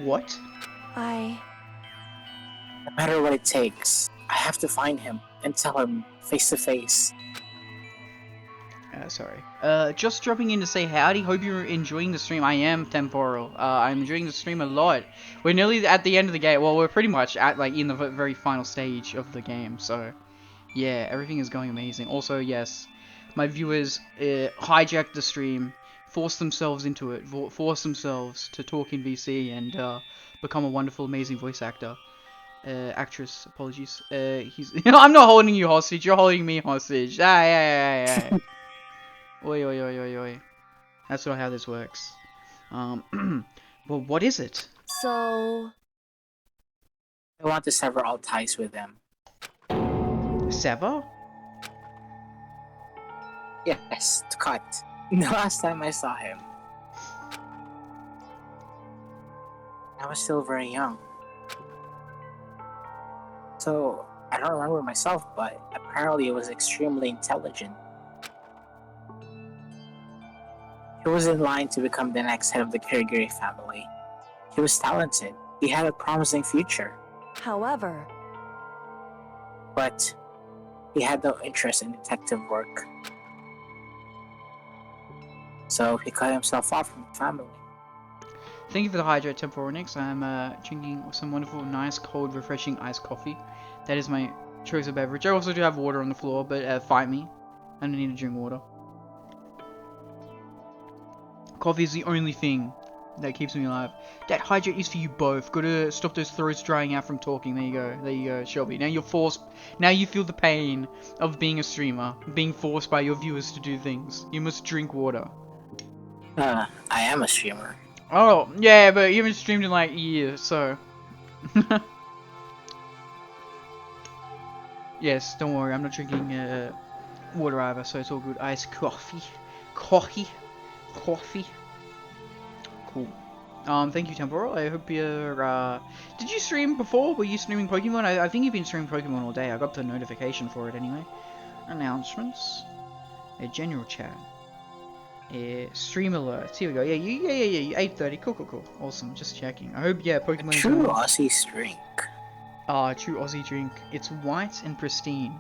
What?
No matter what it takes, I have to find him and tell him face to face.
Sorry. Just dropping in to say howdy. Hope you're enjoying the stream. I am Temporal. I'm enjoying the stream a lot. We're nearly at the end of the game. Well, we're pretty much at in the very final stage of the game. So, yeah, everything is going amazing. Also, yes, my viewers hijacked the stream, forced themselves into it, forced themselves to talk in VC and become a wonderful, amazing voice actor. Actress, apologies. I'm not holding you hostage. You're holding me hostage. Yeah. Oi, oi, oi, oi, oi. That's not how this works. Well, what is it?
So...
I want to sever all ties with him.
Sever?
Yes, to cut. The last time I saw him, I was still very young. So, I don't remember myself, but apparently it was extremely intelligent. He was in line to become the next head of the Kirigiri family. He was talented. He had a promising future.
However...
But he had no interest in detective work. So he cut himself off from the family.
Thank you for the hydrate, Temporal Nix. I'm drinking some wonderful, nice, cold, refreshing iced coffee. That is my choice of beverage. I also do have water on the floor, but fight me. I don't need to drink water. Coffee is the only thing that keeps me alive. That hydrate is for you both. Gotta stop those throats drying out from talking. There you go. There you go, Shelby. Now you're forced. Now you feel the pain of being a streamer, being forced by your viewers to do things. You must drink water.
I am a streamer.
Oh, yeah, but you haven't streamed in like years, so. Yes, don't worry. I'm not drinking water either, so it's all good. Iced coffee. Coffee. Cool. Thank you, Temporal. I hope you're, Did you stream before? Were you streaming Pokemon? I think you've been streaming Pokemon all day. I got the notification for it anyway. Announcements. General chat. Stream alerts. Here we go. Yeah. 8:30. Cool. Awesome. Just checking. I hope, yeah, Pokemon is
True Aussie drink.
True Aussie drink. It's white and pristine.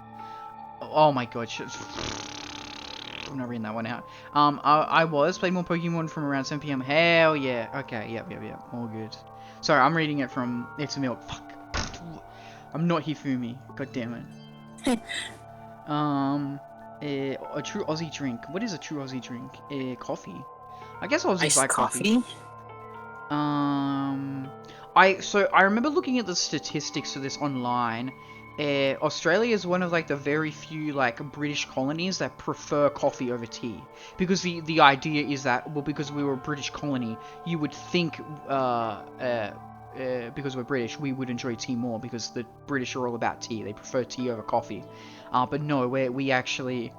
Oh my god. I'm not reading that one out. I was playing more Pokemon from around 7 PM. Hell yeah. Okay, yep. All good. Sorry, I'm reading it from It's a Milk. Fuck. I'm not Hifumi. God damn it. A true Aussie drink. What is a true Aussie drink? Coffee. I guess Aussies like coffee. I remember looking at the statistics for this online. Australia is one of like the very few like British colonies that prefer coffee over tea, because the idea is that, well, because we were a British colony, you would think because we're British we would enjoy tea more, because the British are all about tea. They prefer tea over coffee. But no, we actually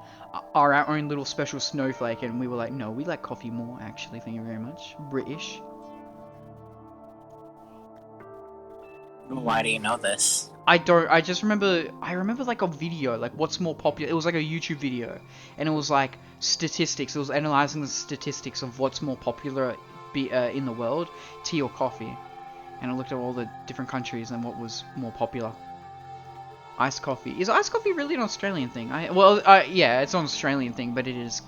are our own little special snowflake, and we were like, no, we like coffee more actually. Thank you very much, British.
Why do you know this?
I don't. I just remember. I remember like a video, like what's more popular. It was like a YouTube video, and it was like statistics. It was analyzing the statistics of what's more popular in the world, tea or coffee. And I looked at all the different countries and what was more popular. Iced coffee. Is iced coffee really an Australian thing? Yeah, it's an Australian thing, but it is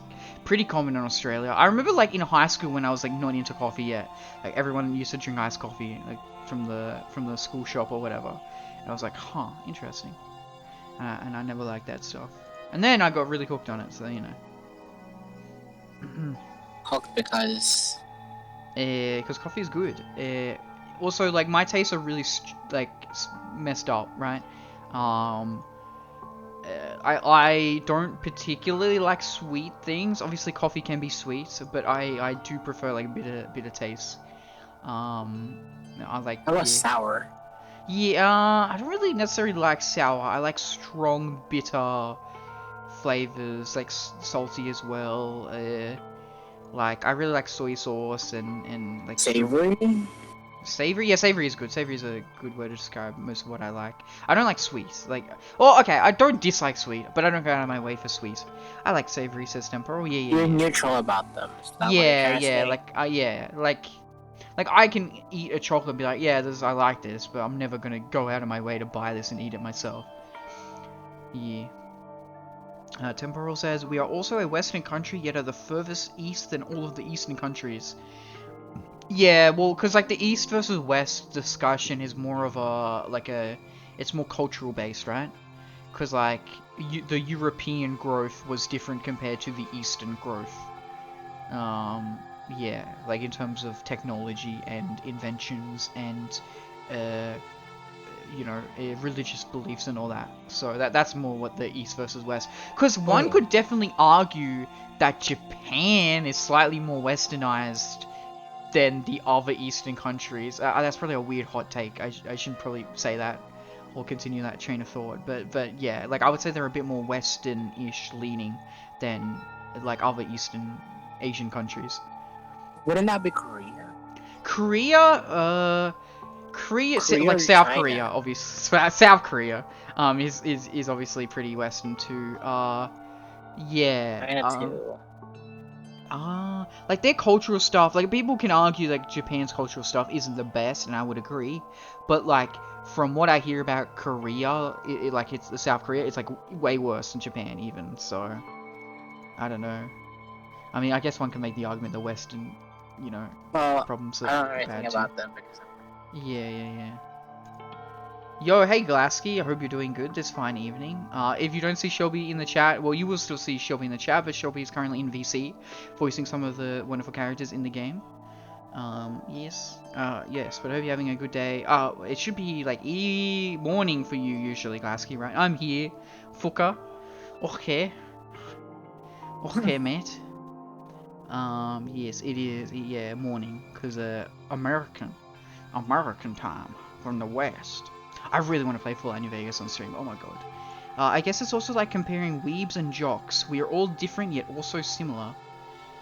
pretty common in Australia. I remember like in high school when I was like not into coffee yet, like everyone used to drink iced coffee like from the school shop or whatever. And I was like, huh, interesting. And I never liked that stuff. And then I got really hooked on it, so you know.
Hooked because
coffee is good. Also, like my tastes are really messed up, right? I don't particularly like sweet things. Obviously, coffee can be sweet, but I do prefer like bitter taste. I like.
How about sour?
Yeah, I don't really necessarily like sour. I like strong, bitter flavors, like salty as well. Like I really like soy sauce and like
savory.
Savory? Yeah, savory is good. Savory is a good word to describe most of what I like. I don't like sweet. Like, well, okay, I don't dislike sweet, but I don't go out of my way for sweet. I like savory, says Temporal. Yeah.
You're neutral about them.
Yeah. Like I can eat a chocolate and be like, yeah, I like this, but I'm never gonna go out of my way to buy this and eat it myself. Yeah. Temporal says, we are also a western country, yet are the furthest east than all of the eastern countries. Yeah, well, because like the east versus west discussion is more of it's more cultural based, right? Because like the European growth was different compared to the eastern growth. Yeah, like in terms of technology and inventions and you know, religious beliefs and all that. So that's more what the east versus west. Because one could definitely argue that Japan is slightly more westernized than the other eastern countries. That's probably a weird hot take. I shouldn't probably say that or continue that train of thought. But yeah, like I would say they're a bit more western-ish leaning than like other Eastern Asian countries.
Wouldn't that be Korea?
Korea, like South
China?
Korea, obviously. South Korea, is obviously pretty Western too. Yeah.
China too.
Like their cultural stuff, like people can argue like Japan's cultural stuff isn't the best, and I would agree. But like from what I hear about Korea, like it's the South Korea, it's like way worse than Japan even. So I don't know. I mean, I guess one can make the argument the Western, you know, problems.
I don't know anything about them because.
Yeah. Yo, hey Glasky, I hope you're doing good this fine evening. If you don't see Shelby in the chat, well, you will still see Shelby in the chat, but Shelby is currently in VC, voicing some of the wonderful characters in the game. Yes. Yes, but I hope you're having a good day. It should be like morning for you usually, Glasky, right? I'm here. Fucker. Okay. Okay, mate. Yes, it is, yeah, morning, because, American time from the West. I really want to play Fallout New Vegas on stream, oh my god. I guess it's also like comparing weebs and jocks. We are all different, yet also similar.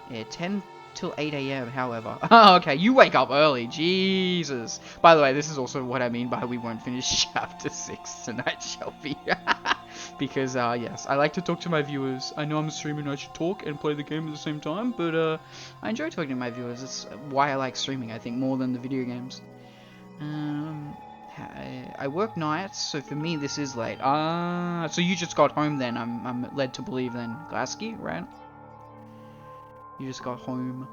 Yeah, 10 till 8 a.m., however. Okay, you wake up early, Jesus. By the way, this is also what I mean by we won't finish chapter 6 tonight, Shelby. Because, yes, I like to talk to my viewers. I know I'm streaming, I should talk and play the game at the same time, but, I enjoy talking to my viewers. It's why I like streaming, I think, more than the video games. I work nights, so for me this is late. So you just got home then, I'm led to believe then, Glasky, right? You just got home.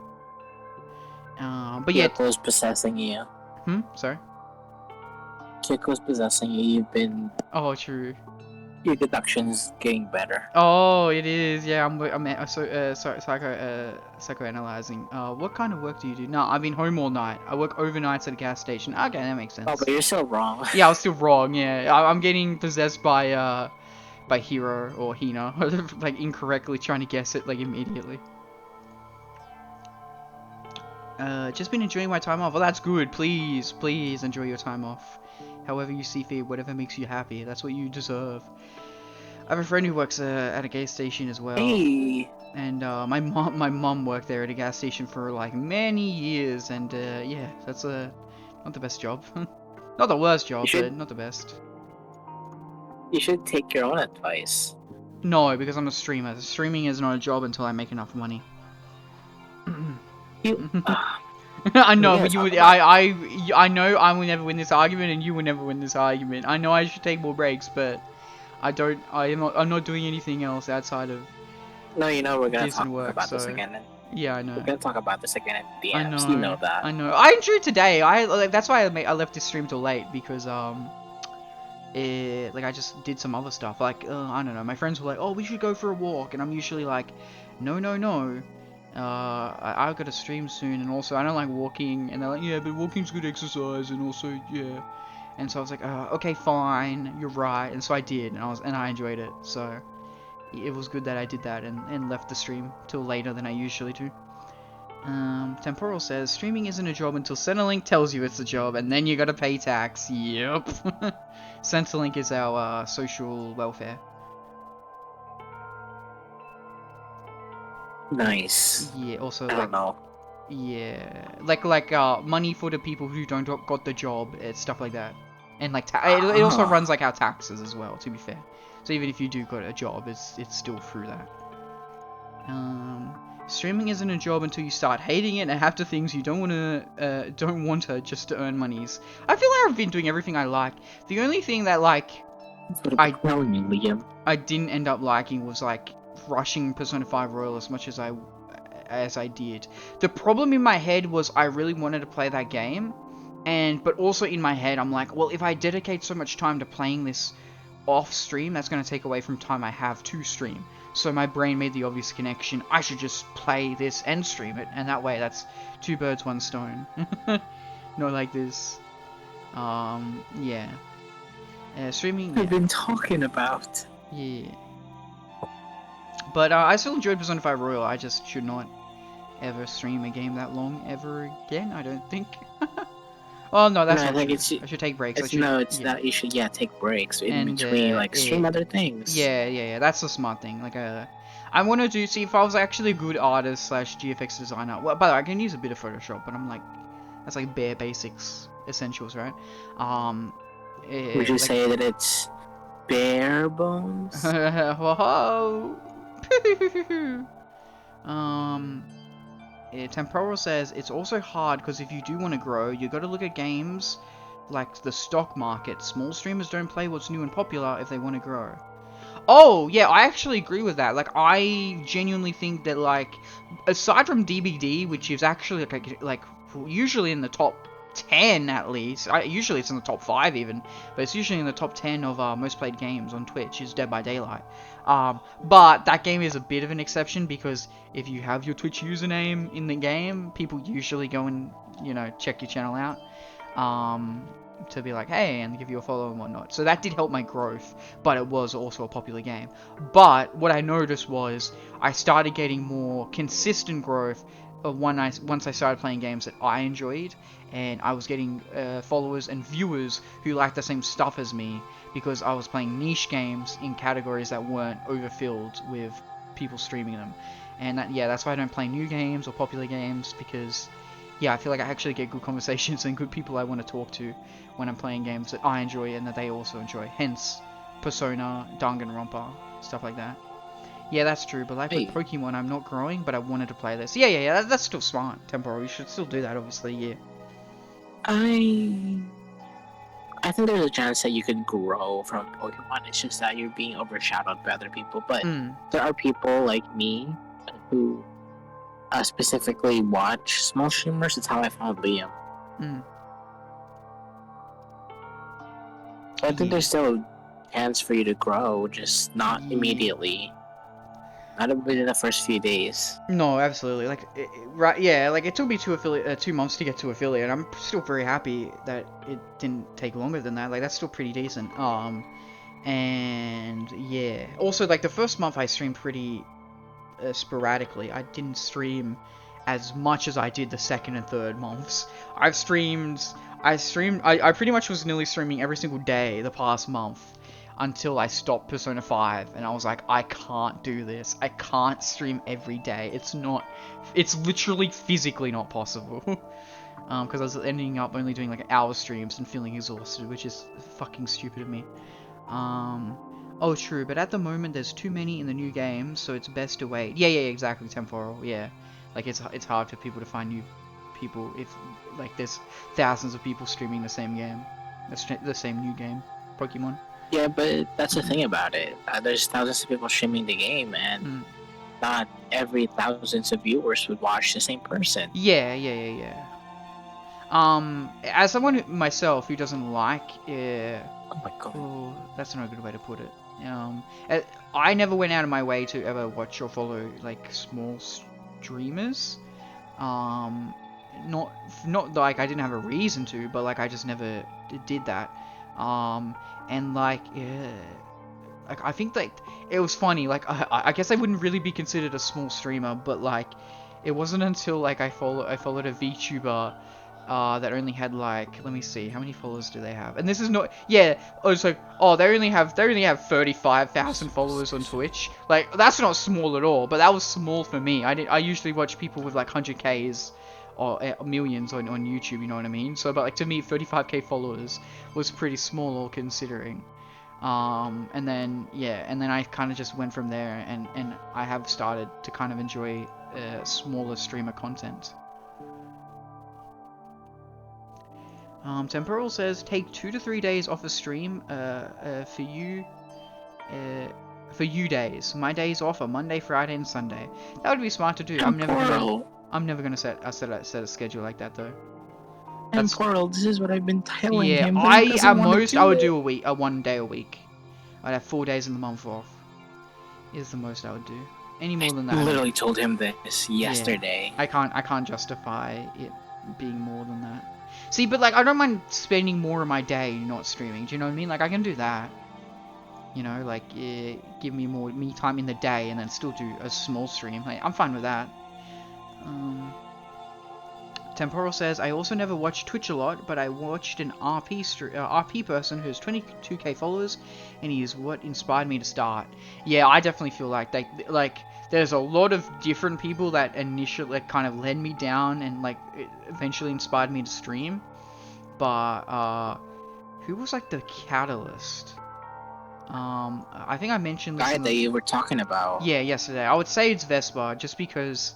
But yeah.
Kyoko's possessing you.
Sorry?
Kyoko's possessing you, you've been...
Oh, true.
Your deduction's getting better.
Oh, it is, yeah, I'm psychoanalyzing. What kind of work do you do? No, I've been home all night. I work overnights at a gas station. Okay, that makes sense.
Oh, but you're still wrong.
Yeah, I was still wrong, yeah. I'm getting possessed by Hiro or Hina. Like, incorrectly trying to guess it, like, immediately. Just been enjoying my time off. Well, that's good. Please, please enjoy your time off. However you see fit, whatever makes you happy. That's what you deserve. I have a friend who works at a gas station as well.
Hey.
And my mom worked there at a gas station for like many years, and yeah, that's not the best job. Not the worst job, but not the best.
You should take your own advice.
No, because I'm a streamer. Streaming is not a job until I make enough money. I know, but you would. I know I will never win this argument, and you will never win this argument. I know I should take more breaks, but I don't. I'm not doing anything else outside of.
No, you know we're gonna
decent
talk
work,
about
so...
this again.
Yeah, I know.
We're gonna talk about this again at the end.
I know.
You know that.
I know. I enjoyed today. That's why I left this stream till late because like I just did some other stuff. Like I don't know. My friends were like, "Oh, we should go for a walk," and I'm usually like, "No, no, no." I've got to stream soon, and also I don't like walking, and they're like, yeah, but walking's good exercise, and also, yeah, and so I was like, okay, fine, you're right, and so I did, and I enjoyed it, so it was good that I did that, and left the stream till later than I usually do. Temporal says, streaming isn't a job until Centrelink tells you it's a job, and then you gotta pay tax, yep. Centrelink is our, social welfare.
Nice.
Yeah, also
I don't know.
Yeah, like money for the people who don't got the job, stuff like that, and like it also runs like our taxes as well. To be fair, so even if you do got a job, it's still through that. Streaming isn't a job until you start hating it and have to things you don't want to just to earn monies. I feel like I've been doing everything I like. The only thing that like I didn't end up liking was like rushing Persona 5 Royal as much as I did. The problem in my head was I really wanted to play that game, but also in my head I'm like, well, if I dedicate so much time to playing this off stream, that's going to take away from time I have to stream. So my brain made the obvious connection, I should just play this and stream it, and that way that's two birds, one stone. Not like this. Yeah. Streaming...
I've been talking about.
Yeah. But I still enjoyed Persona 5 Royal, I just should not ever stream a game that long ever again, I don't think. Oh no, that's not true. I should take breaks.
That you should take breaks in between, like stream other things.
Yeah, that's the smart thing. Like I want to see if I was actually a good artist / GFX designer. Well, by the way, I can use a bit of Photoshop, but I'm like, that's like bare basics, essentials, right?
Would you say that it's bare bones?
Whoa. Temporal says it's also hard because if you do want to grow, you got to look at games like the stock market. Small streamers don't play what's new and popular if they want to grow. Oh yeah, I actually agree with that. Like I genuinely think that like aside from DBD, which is actually like usually in the top 10 at least. Usually it's in the top 5 even, but it's usually in the top 10 of most played games on Twitch is Dead by Daylight. But that game is a bit of an exception because if you have your Twitch username in the game, people usually go and you know, check your channel out. To be like, hey, and give you a follow and whatnot. So that did help my growth, but it was also a popular game. But what I noticed was I started getting more consistent growth once I started playing games that I enjoyed, and I was getting followers and viewers who liked the same stuff as me, because I was playing niche games in categories that weren't overfilled with people streaming them. And that's why I don't play new games or popular games, because I feel like I actually get good conversations and good people I want to talk to when I'm playing games that I enjoy and that they also enjoy. Hence, Persona, Danganronpa, stuff like that. Yeah, that's true, but like with Pokemon, I'm not growing, but I wanted to play this. Yeah, that's still smart, Temporal. You should still do that, obviously, yeah.
I think there's a chance that you could grow from Pokemon. It's just that you're being overshadowed by other people. But there are people like me who specifically watch small streamers. It's how I found Liam. I think there's still a chance for you to grow, just not immediately. Not within the first few days.
No, absolutely. Like, right? Yeah, like it took me 2 months to get to affiliate. I'm still very happy that it didn't take longer than that. Like, that's still pretty decent. And yeah. Also, like the first month I streamed pretty sporadically. I didn't stream as much as I did the second and third months. I pretty much was nearly streaming every single day the past month until I stopped Persona 5, and I was like, I can't do this. I can't stream every day. It's literally physically not possible. Because I was ending up only doing like hour streams and feeling exhausted, which is fucking stupid of me. Oh, true, but at the moment there's too many in the new game, so it's best to wait. Yeah, exactly, Temporal, yeah. Like, it's hard for people to find new people if, like, there's thousands of people streaming the same game. The same new game, Pokemon.
Yeah, but that's the thing about it. There's thousands of people streaming the game, and not every thousands of viewers would watch the same person.
Yeah. As someone myself who doesn't like,
oh my god,
that's not a good way to put it. I never went out of my way to ever watch or follow like small streamers. Not like I didn't have a reason to, but like I just never did that. And like, like I think like it was funny. Like I guess I wouldn't really be considered a small streamer, but like it wasn't until like I followed a VTuber that only had like, let me see, how many followers do they have? And this is not, it's like, they only have 35,000 followers on Twitch. Like, that's not small at all, but that was small for me. I usually watch people with like 100Ks or millions on YouTube, you know what I mean? So, but like to me, 35k followers was pretty small, all considering. And then I kind of just went from there, and I have started to kind of enjoy smaller streamer content. Temporal says, take 2 to 3 days off a stream for you days. My days off are Monday, Friday, and Sunday. That would be smart to do. I'm never gonna set a schedule like that though.
Temporal, this is what I've been telling him.
At most I would do 1 day a week. I'd have 4 days in the month off. Is the most I would do. Any more than that?
I literally told him this yesterday.
I can't justify it being more than that. See, but like I don't mind spending more of my day not streaming. Do you know what I mean? Like I can do that. You know, like give me more me time in the day and then still do a small stream. Like I'm fine with that. Temporal says, I also never watched Twitch a lot, but I watched an RP person who has 22k followers, and he is what inspired me to start. Yeah, I definitely feel like there's a lot of different people that initially kind of led me down and like eventually inspired me to stream. But who was like the catalyst? I think I mentioned this
guy that you were talking about.
Yeah, yesterday. I would say it's Vespa, just because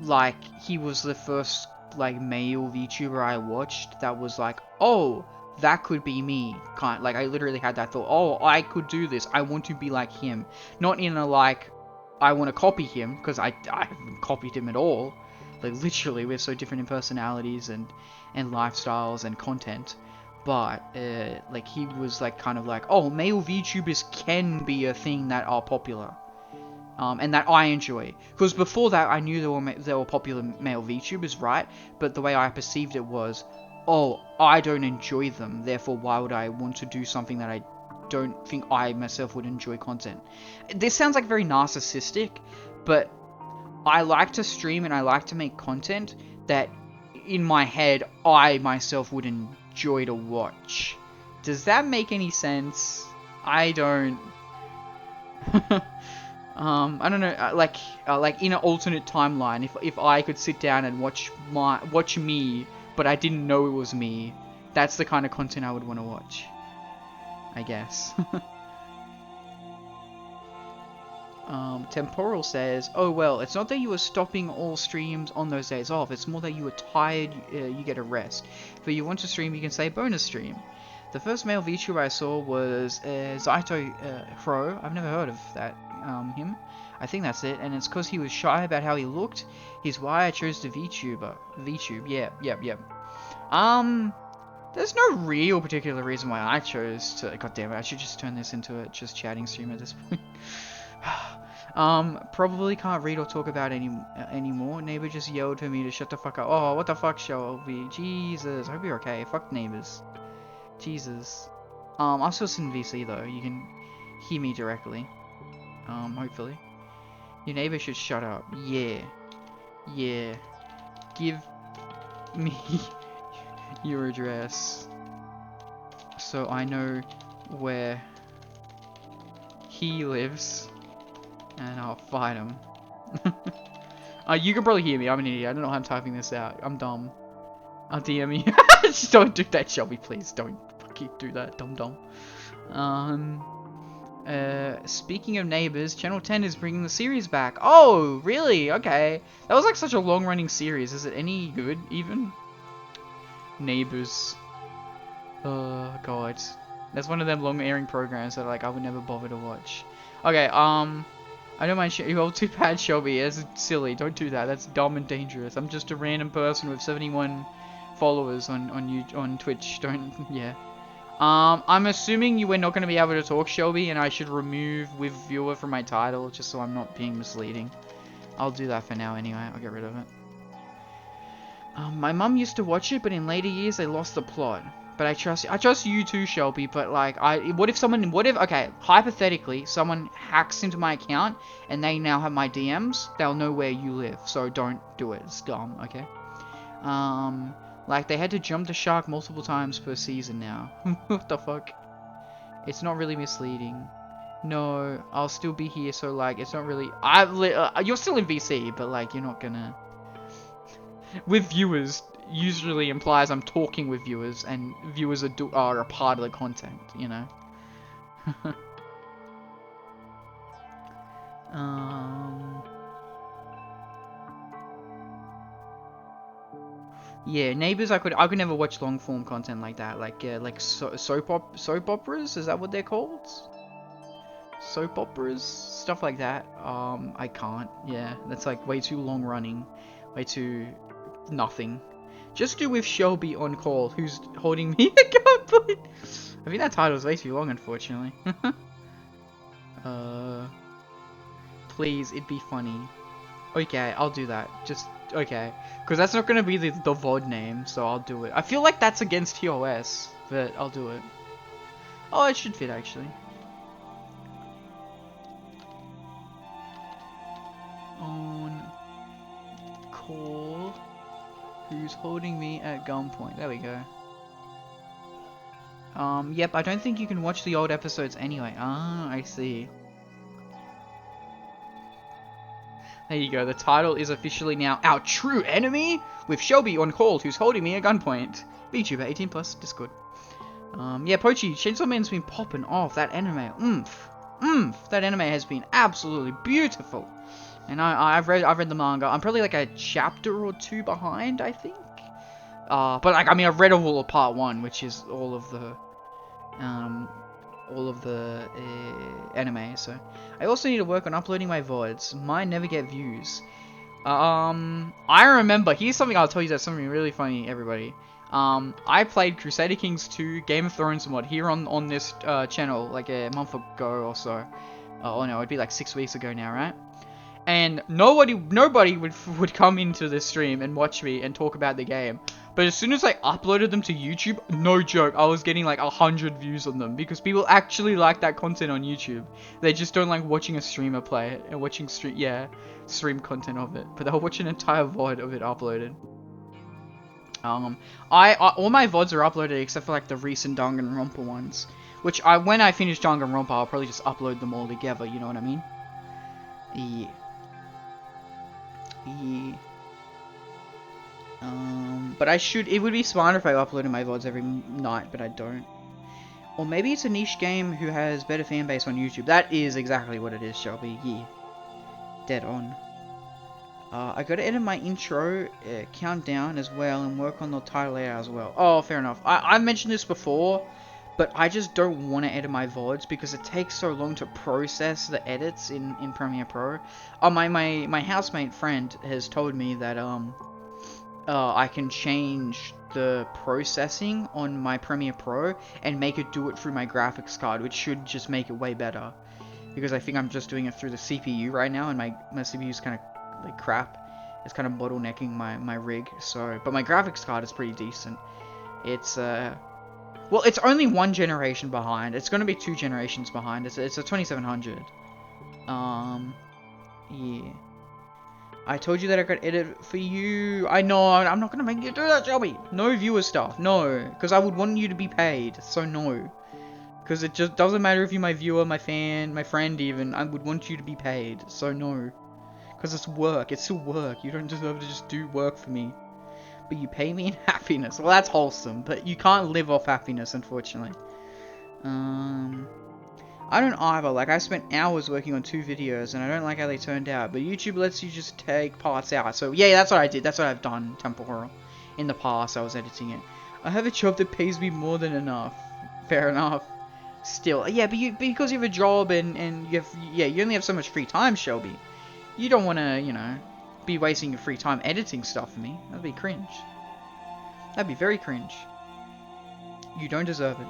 like he was the first like male VTuber I watched that was like, oh, that could be me. Like I literally had that thought, oh, I could do this. I want to be like him. Not in a like, I want to copy him, because I haven't copied him at all. Like literally, we're so different in personalities and lifestyles and content. But like he was like kind of like, oh, male VTubers can be a thing that are popular. and that I enjoy. Because before that, I knew there were popular male VTubers, right? But the way I perceived it was, oh, I don't enjoy them, therefore why would I want to do something that I don't think I myself would enjoy content? This sounds like very narcissistic, but I like to stream and I like to make content that in my head I myself would enjoy to watch. Does that make any sense? I don't. I don't know. Like in an alternate timeline, if I could sit down and watch me, but I didn't know it was me, that's the kind of content I would want to watch, I guess. Temporal says, oh well, it's not that you were stopping all streams on those days off, it's more that you were tired, you get a rest. If you want to stream, you can say bonus stream. The first male VTuber I saw was Zaito Hro. I've never heard of that, him. I think that's it, and it's because he was shy about how he looked. He's why I chose the VTube, yep. There's no real particular reason why I chose to, god damn it, I should just turn this into a just chatting stream at this point. Probably can't read or talk about anymore. Neighbor just yelled for me to shut the fuck up. Oh, what the fuck, Shelby? Jesus, I hope you're okay. Fuck neighbors. Jesus. I'm still in VC though. You can hear me directly. Hopefully. Your neighbor should shut up. Yeah. Give me your address so I know where he lives. And I'll fight him. You can probably hear me. I'm an idiot. I don't know how I'm typing this out. I'm dumb. I'll DM you. Just don't do that, Shelby. Please don't fucking do that. Dumb. Speaking of neighbors, Channel 10 is bringing the series back. Oh, really? Okay. That was like such a long-running series. Is it any good, even? Neighbors. Oh, God. That's one of them long-airing programs that like I would never bother to watch. Okay, I don't mind you're all too bad, Shelby. That's silly. Don't do that. That's dumb and dangerous. I'm just a random person with 71 followers on Twitch. Yeah. I'm assuming you were not going to be able to talk, Shelby, and I should remove with viewer from my title just so I'm not being misleading. I'll do that for now anyway. I'll get rid of it. My mum used to watch it, but in later years they lost the plot. But I trust you too, Shelby, but like, what if, okay, hypothetically, someone hacks into my account, and they now have my DMs, they'll know where you live, so don't do it, it's dumb, okay? Like, they had to jump the shark multiple times per season now. What the fuck? It's not really misleading. No, I'll still be here, so like, it's not really, you're still in VC, but like, you're not gonna, with viewers, usually implies I'm talking with viewers, and viewers are a part of the content, you know? Yeah, Neighbors, I could never watch long form content like that, like soap operas, is that what they're called? Soap operas, stuff like that. I can't. Yeah, that's like way too long running, way too nothing. Just do with Shelby on call, who's holding me at gunpoint. I think that title is way too long, unfortunately. Please, it'd be funny. Okay, I'll do that. Just, okay. Because that's not going to be the VOD name, so I'll do it. I feel like that's against TOS, but I'll do it. Oh, it should fit, actually. On call. Who's holding me at gunpoint? There we go. Yep, I don't think you can watch the old episodes anyway. Ah, I see. There you go, the title is officially now Our True Enemy, with Shelby on call, who's holding me at gunpoint. VTuber 18+, Discord. Yeah, Pochi, Chainsaw Man's been popping off. That anime, that anime has been absolutely beautiful. And I've read the manga. I'm probably like a chapter or two behind, I think. But like, I mean, I've read all of part 1, which is all of the anime. So I also need to work on uploading my VODs. Mine never get views. I remember. Here's something I'll tell you. That's something really funny, everybody. I played Crusader Kings 2 Game of Thrones mod here on this channel like a month ago or so. Oh no, it'd be like 6 weeks ago now, right? and nobody would come into the stream and watch me and talk about the game. But as soon as I uploaded them to YouTube, no joke, I was getting like 100 views on them because people actually like that content on YouTube. They just don't like watching a streamer play it and watching stream content of it. But they'll watch an entire VOD of it uploaded. All my VODs are uploaded except for like the recent Danganronpa ones, which when I finish Danganronpa, I'll probably just upload them all together. You know what I mean? Yeah. Yeah. But it would be smarter if I uploaded my VODs every night, but I don't. Or maybe it's a niche game who has better fan base on YouTube. That is exactly what it is, Shelby. Yeah. Dead on. I gotta edit my intro, countdown as well, and work on the title layout as well. Oh, fair enough. I've mentioned this before, but I just don't want to edit my VODs because it takes so long to process the edits in Premiere Pro. My housemate friend has told me that, I can change the processing on my Premiere Pro and make it do it through my graphics card, which should just make it way better. Because I think I'm just doing it through the CPU right now, and my CPU's kind of like crap. It's kind of bottlenecking my rig. So, but my graphics card is pretty decent. It's well, it's only one generation behind. It's gonna be 2 generations behind. It's a 2700. Yeah. I told you that I could edit for you. I know, I'm not gonna make you do that, Shelby. No viewer stuff, no. Because I would want you to be paid, so no. Because it just doesn't matter if you're my viewer, my fan, my friend even. I would want you to be paid, so no. Because it's work, it's still work. You don't deserve to just do work for me. But you pay me in happiness. Well, that's wholesome, but you can't live off happiness, unfortunately. I don't either. Like, I spent hours working on 2 videos, and I don't like how they turned out. But YouTube lets you just take parts out. So, yeah, that's what I did. That's what I've done, Temple Horror. In the past, I was editing it. I have a job that pays me more than enough. Fair enough. Still, yeah, but because you have a job and you only have so much free time, Shelby. You don't want to, you know, be wasting your free time editing stuff for me. That'd be cringe. That'd be very cringe. You don't deserve it.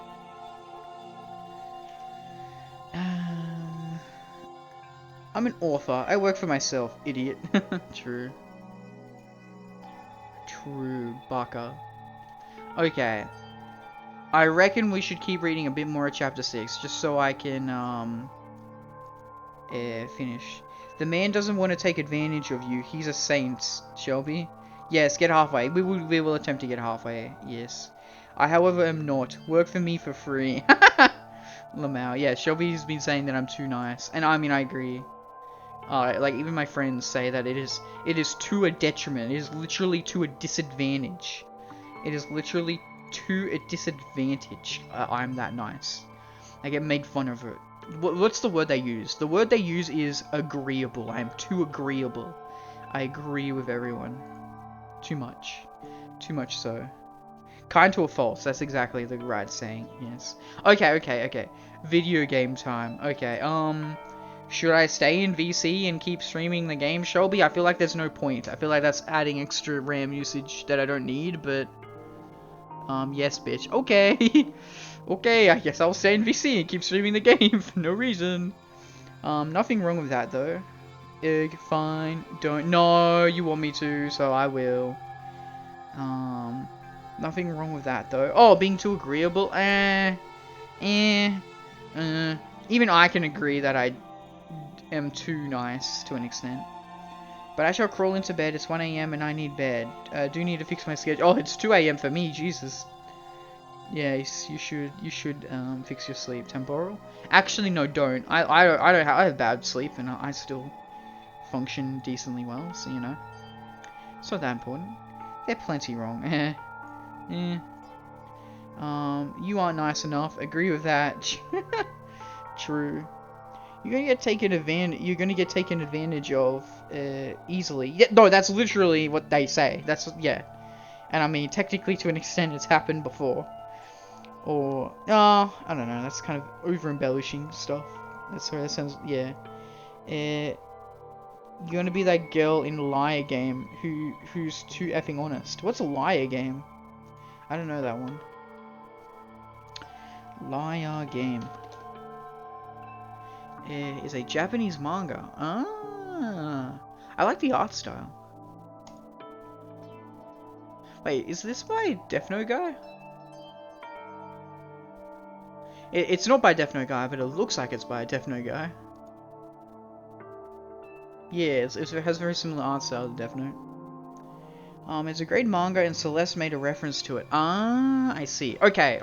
I'm an author. I work for myself, idiot. True. True, baka. Okay. I reckon we should keep reading a bit more of chapter 6, just so I can, finish. The man doesn't want to take advantage of you. He's a saint, Shelby. Yes, get halfway. We will attempt to get halfway, yes. I, however, am not. Work for me for free. Lamau. Yeah, Shelby's been saying that I'm too nice. And I mean, I agree. Like, even my friends say that it is to a detriment. It is literally to a disadvantage. It is literally to a disadvantage. I'm that nice. I get made fun of it. What's the word they use? The word they use is agreeable. I am too agreeable. I agree with everyone. Too much. Too much so. Kind to a false. That's exactly the right saying. Yes. Okay. Video game time. Okay, should I stay in VC and keep streaming the game, Shelby? I feel like there's no point. I feel like that's adding extra RAM usage that I don't need, but... yes, bitch. Okay. Okay, I guess I'll stay in VC and keep streaming the game for no reason. Nothing wrong with that, though. Fine. Don't... No, you want me to, so I will. Nothing wrong with that, though. Oh, being too agreeable? Even I can agree that I am too nice to an extent. But I shall crawl into bed. It's 1 AM and I need bed. Do need to fix my schedule. Oh, it's 2 AM for me. Jesus. Yes, you should fix your sleep. Temporal. Actually, no, don't. I have bad sleep and I still function decently well. So you know, it's not that important. They're plenty wrong. You aren't nice enough. Agree with that. True. You're gonna get taken advantage of easily. Yeah, no, that's literally what they say. That's yeah. And I mean, technically, to an extent, it's happened before. Or I don't know. That's kind of over embellishing stuff. That sounds yeah. You're gonna be that girl in Liar Game who's too effing honest. What's a Liar Game? I don't know that one. Liar Game is a Japanese manga. Ah, I like the art style. Wait, is this by Death Note guy? It's not by Death Note guy, but it looks like it's by a Death Note guy. Yeah, it has very similar art style to Death Note. It's a great manga and Celeste made a reference to it. Ah, I see. Okay.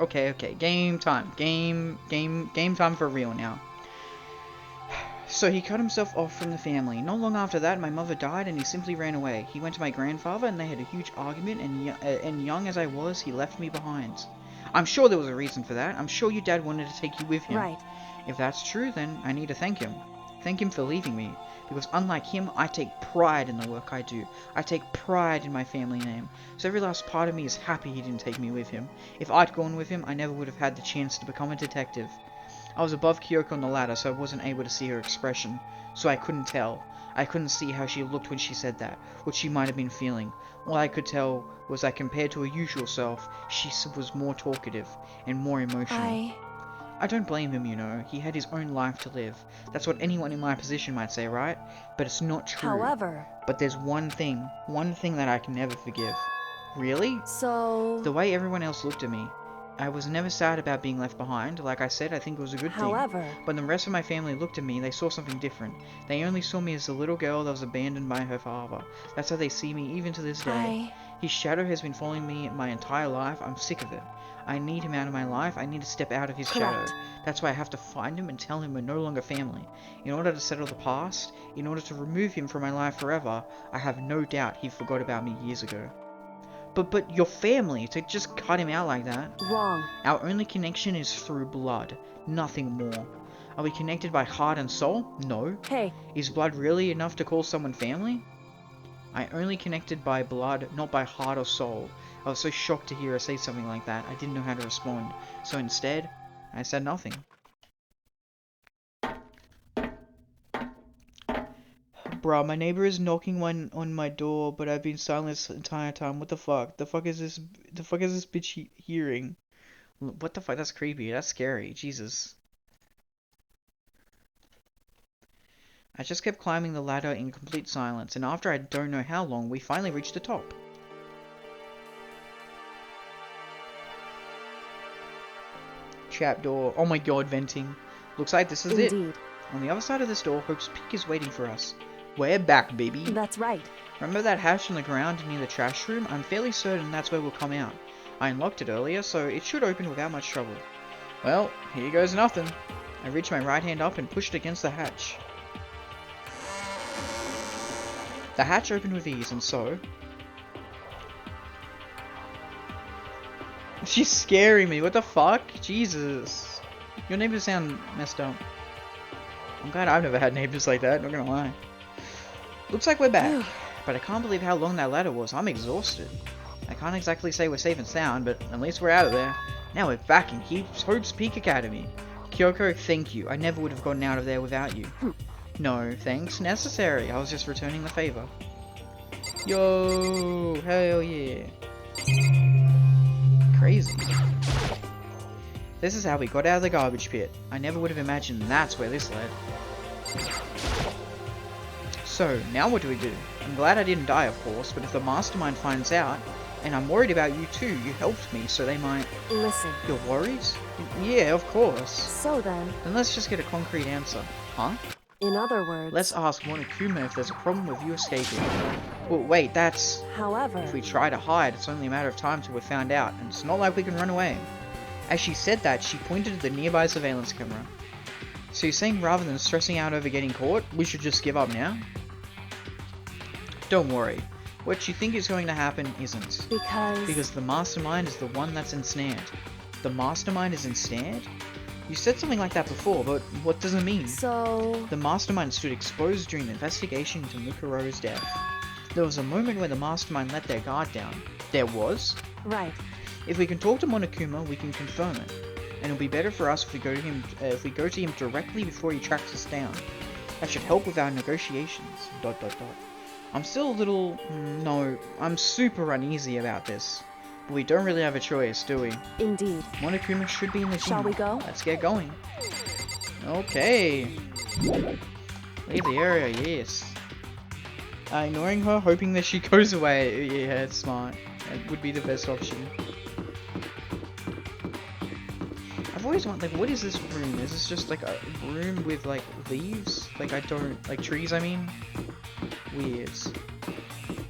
Game time. Game time for real now. So he cut himself off from the family. Not long after that, my mother died and he simply ran away. He went to my grandfather and they had a huge argument, and young as I was, he left me behind. I'm sure there was a reason for that. I'm sure your dad wanted to take you with him.
Right.
If that's true, then I need to thank him. Thank him for leaving me. Because unlike him, I take pride in the work I do. I take pride in my family name. So every last part of me is happy he didn't take me with him. If I'd gone with him, I never would have had the chance to become a detective. I was above Kyoko on the ladder, so I wasn't able to see her expression. So I couldn't tell. I couldn't see how she looked when she said that, what she might have been feeling. All I could tell was that compared to her usual self, she was more talkative and more emotional. I don't blame him, you know. He had his own life to live. That's what anyone in my position might say, right? But it's not true.
However...
But there's one thing that I can never forgive. Really?
So...
The way everyone else looked at me. I was never sad about being left behind. Like I said, I think it was a good thing.
However...
But the rest of my family looked at me, they saw something different. They only saw me as the little girl that was abandoned by her father. That's how they see me even to this day. His shadow has been following me my entire life. I'm sick of it. I need him out of my life. I need to step out of his shadow. That's why I have to find him and tell him we're no longer family. In order to settle the past, in order to remove him from my life forever, I have no doubt he forgot about me years ago. But your family, to just cut him out like that?
Wrong.
Our only connection is through blood, nothing more. Are we connected by heart and soul? No.
Hey.
Is blood really enough to call someone family? I only connected by blood, not by heart or soul. I was so shocked to hear her say something like that, I didn't know how to respond. So instead, I said nothing. Bruh, my neighbor is knocking on my door, but I've been silent this entire time. What the fuck? The fuck is this bitch hearing? What the fuck? That's creepy. That's scary. Jesus. I just kept climbing the ladder in complete silence, and after I don't know how long, we finally reached the top. Trapdoor. Oh my god, venting. Looks like this is it. On the other side of this door, Hope's Peak is waiting for us. We're back, baby.
That's right.
Remember that hatch on the ground near the trash room? I'm fairly certain that's where we'll come out. I unlocked it earlier, so it should open without much trouble. Well, here goes nothing. I reached my right hand up and pushed against the hatch. The hatch opened with ease, and so... She's scaring me, what the fuck? Jesus. Your neighbors sound messed up. I'm glad I've never had neighbors like that, not gonna lie. Looks like we're back, but I can't believe how long that ladder was. I'm exhausted. I can't exactly say we're safe and sound, but at least we're out of there. Now we're back in Hope's Peak Academy. Kyoko, thank you. I never would have gotten out of there without you. No, thanks necessary. I was just returning the favor. Yo, hell yeah. Crazy. This is how we got out of the garbage pit. I never would have imagined that's where this led. So, now what do we do? I'm glad I didn't die, of course, but if the mastermind finds out, and I'm worried about you too, you helped me, so they might...
Listen.
You're worried? Yeah, of course.
So then...
Then let's just get a concrete answer. Huh?
In other words...
Let's ask Monokuma if there's a problem with you escaping. Well, wait, that's...
However...
If we try to hide, it's only a matter of time till we're found out, and it's not like we can run away. As she said that, she pointed to the nearby surveillance camera. So you're saying rather than stressing out over getting caught, we should just give up now? Don't worry. What you think is going to happen isn't. Because the mastermind is the one that's ensnared. The mastermind is ensnared? You said something like that before, but what does it mean?
So...
The mastermind stood exposed during the investigation into Mukuro's death. There was a moment where the mastermind let their guard down. There was?
Right.
If we can talk to Monokuma, we can confirm it. And it'll be better for us if we go to him directly before he tracks us down. That should help with our negotiations. ... I'm still a little... no, I'm super uneasy about this. But we don't really have a choice, do we?
Indeed.
Monokuma should be in the gym.
Shall we go?
Let's get going. Okay. Leave the area, yes. Ignoring her, hoping that she goes away. Yeah, it's smart. It would be the best option. I've always wondered, like, what is this room? Is this just like a room with like leaves? Like, I don't, like trees, I mean? Weird.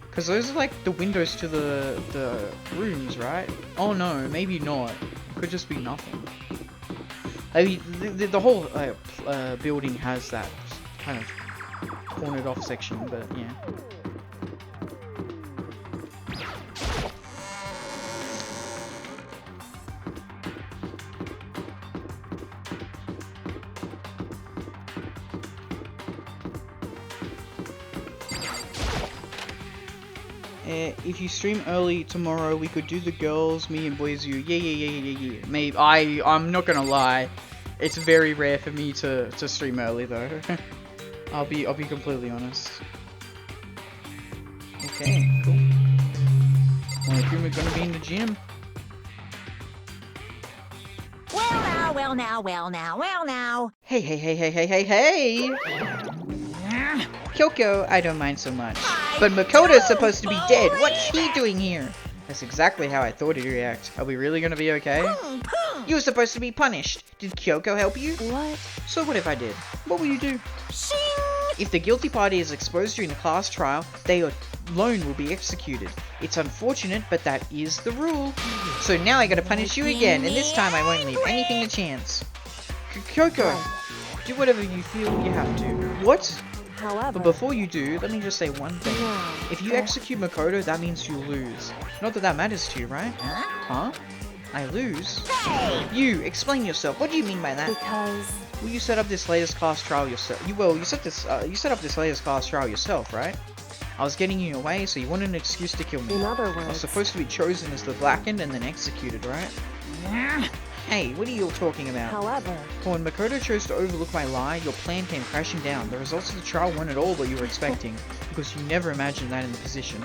Because those are like the windows to the rooms, right? Oh no, maybe not. Could just be nothing. I mean, the whole building has that kind of cornered off section, but yeah. If you stream early tomorrow, we could do the girls, me and boys you. Yeah. Maybe I'm not gonna lie, it's very rare for me to stream early though. I'll be completely honest. Okay, cool. Well, I assume we're gonna be in the gym.
Well now.
Hey. Kyoko, I don't mind so much. But Makoto's supposed to be dead. What's he doing here? That's exactly how I thought he'd react. Are we really gonna be okay? You were supposed to be punished. Did Kyoko help you?
What?
So what if I did? What will you do? If the guilty party is exposed during the class trial, they alone will be executed. It's unfortunate, but that is the rule. So now I gotta punish you again, and this time I won't leave anything to chance. Kyoko, do whatever you feel you have to. What?
However,
But before you do, let me just say one thing.
No.
If you execute Makoto, that means you lose. Not that that matters to you, right? Huh? I lose? You, explain yourself. What do you mean by that?
Because...
Well, you set up this latest class trial yourself. You set up this latest class trial yourself, right? I was getting in your way, so you wanted an excuse to kill me.
In other
I was
words...
supposed to be chosen as the blackened and then executed, right? Hey, what are you all talking about?
However...
When Makoto chose to overlook my lie, your plan came crashing down. The results of the trial weren't at all what you were expecting, because you never imagined that in the position.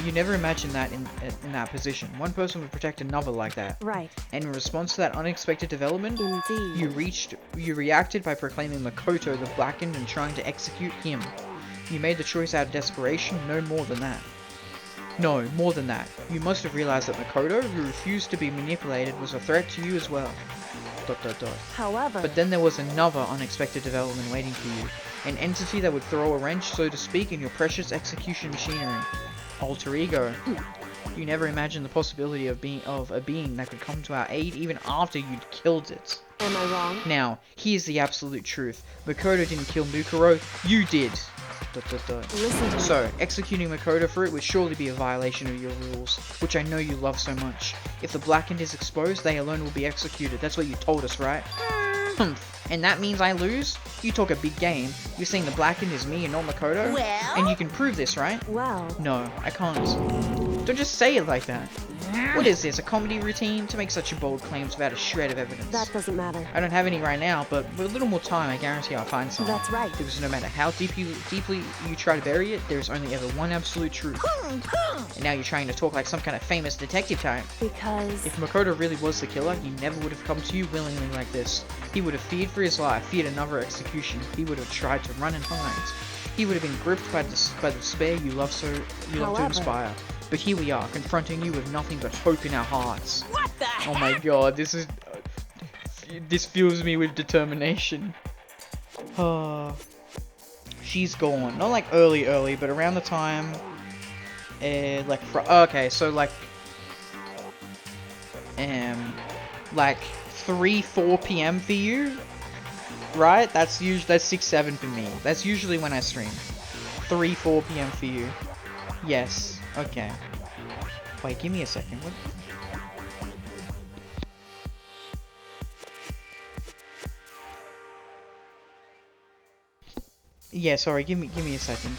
You never imagined that in that position. One person would protect another like that.
Right.
And in response to that unexpected development,
Indeed.
you reacted by proclaiming Makoto the blackened and trying to execute him. You made the choice out of desperation, no more than that. No, more than that. You must have realized that Makoto, who refused to be manipulated, was a threat to you as well. ...
However...
But then there was another unexpected development waiting for you. An entity that would throw a wrench, so to speak, in your precious execution machinery. Alter Ego. You never imagined the possibility of a being that could come to our aid even after you'd killed it.
Am I wrong?
Now, here's the absolute truth. Makoto didn't kill Mukuro, you did. ...
Listen to me.
So, executing Makoto for it would surely be a violation of your rules, which I know you love so much. If the blackened is exposed, they alone will be executed. That's what you told us, right? And that means I lose? You talk a big game. You're saying the blackened is me and not Makoto?
Well?
And you can prove this, right?
Well...
No, I can't. Don't just say it like that. What is this, a comedy routine? To make such bold claims without a shred of evidence.
That doesn't matter.
I don't have any right now, but with a little more time, I guarantee I'll find some.
That's right.
Because no matter how deeply you try to bury it, there's only ever one absolute truth. And now you're trying to talk like some kind of famous detective type.
Because...
If Makoto really was the killer, he never would have come to you willingly like this. He would have feared for his life, feared another execution. He would have tried to run and hide. He would have been gripped by the despair you love to inspire. But here we are, confronting you with nothing but hope in our hearts.
What the heck?
Oh my god, this fills me with determination. She's gone. Not like early, but around the time, okay, so like 3-4 p.m. for you, right? That's 6-7 for me. That's usually when I stream. 3-4 p.m. for you. Yes. Okay. Wait, give me a second. What? Yeah, sorry. Give me a second.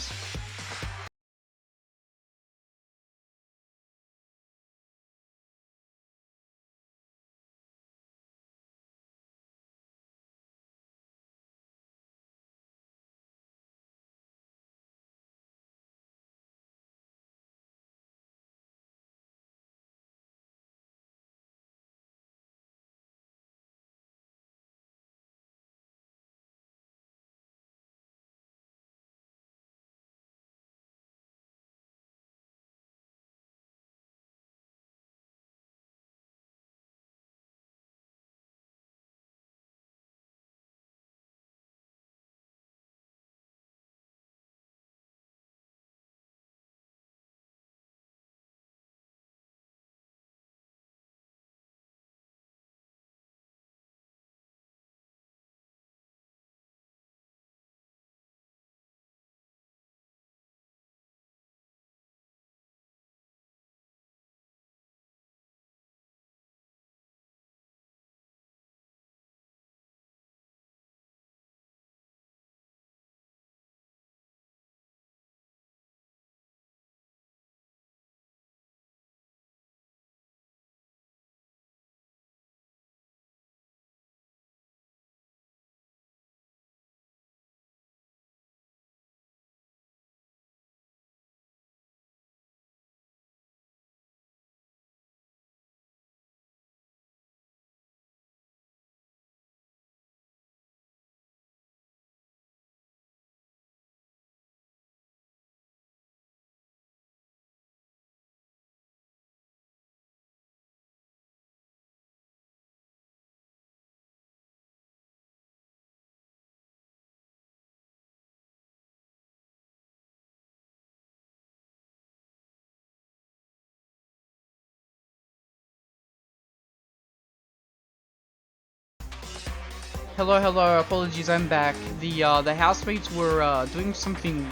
Hello, hello. Apologies, I'm back. The housemates were doing something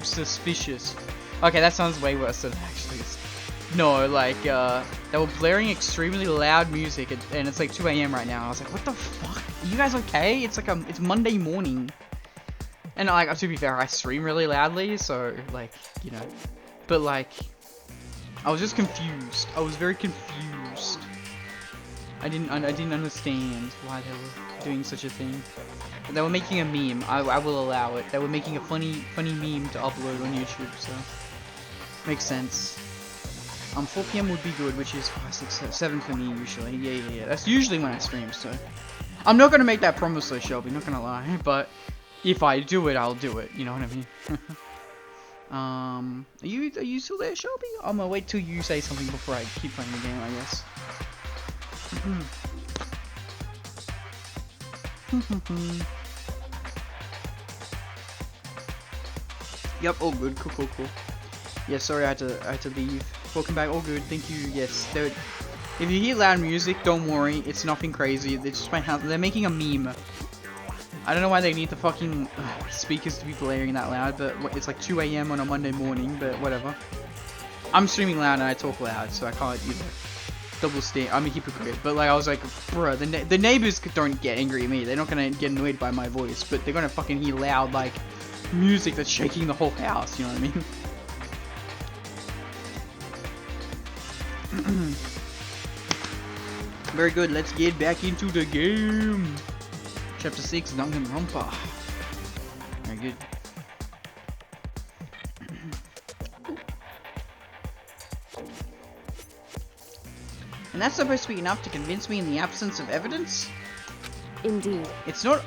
suspicious. Okay, that sounds way worse than it actually is. No, like they were blaring extremely loud music, and it's like 2 AM right now. I was like, what the fuck? Are you guys okay? It's like it's Monday morning, and like to be fair, I stream really loudly, so like you know, but like I was just confused. I was very confused. I didn't understand why they were doing such a thing. They were making a meme. I will allow it. They were making a funny meme to upload on YouTube, so makes sense. 4 PM would be good, which is 5, 6, 7 for me usually. Yeah. That's usually when I stream, so I'm not gonna make that promise though, Shelby. Not gonna lie, but if I do it, I'll do it. You know what I mean? Are you still there, Shelby? I'm gonna wait till you say something before I keep playing the game, I guess. Yep, all good. Cool. Yeah, sorry I had to leave. Welcome back. All good. Thank you. Yes, if you hear loud music, don't worry. It's nothing crazy. It's just my house. They're making a meme. I don't know why they need the fucking speakers to be blaring that loud, but it's like 2 AM on a Monday morning. But whatever. I'm streaming loud and I talk loud, so I can't double stand. I'm a hypocrite. But like I was like, bruh, the neighbors don't get angry at me. They're not gonna get annoyed by my voice, but they're gonna fucking hear loud like music that's shaking the whole house. You know what I mean? Very good, let's get back into the game. Chapter 6, Danganronpa. Very good. And that's supposed to be enough to convince me in the absence of evidence?
Indeed.
It's not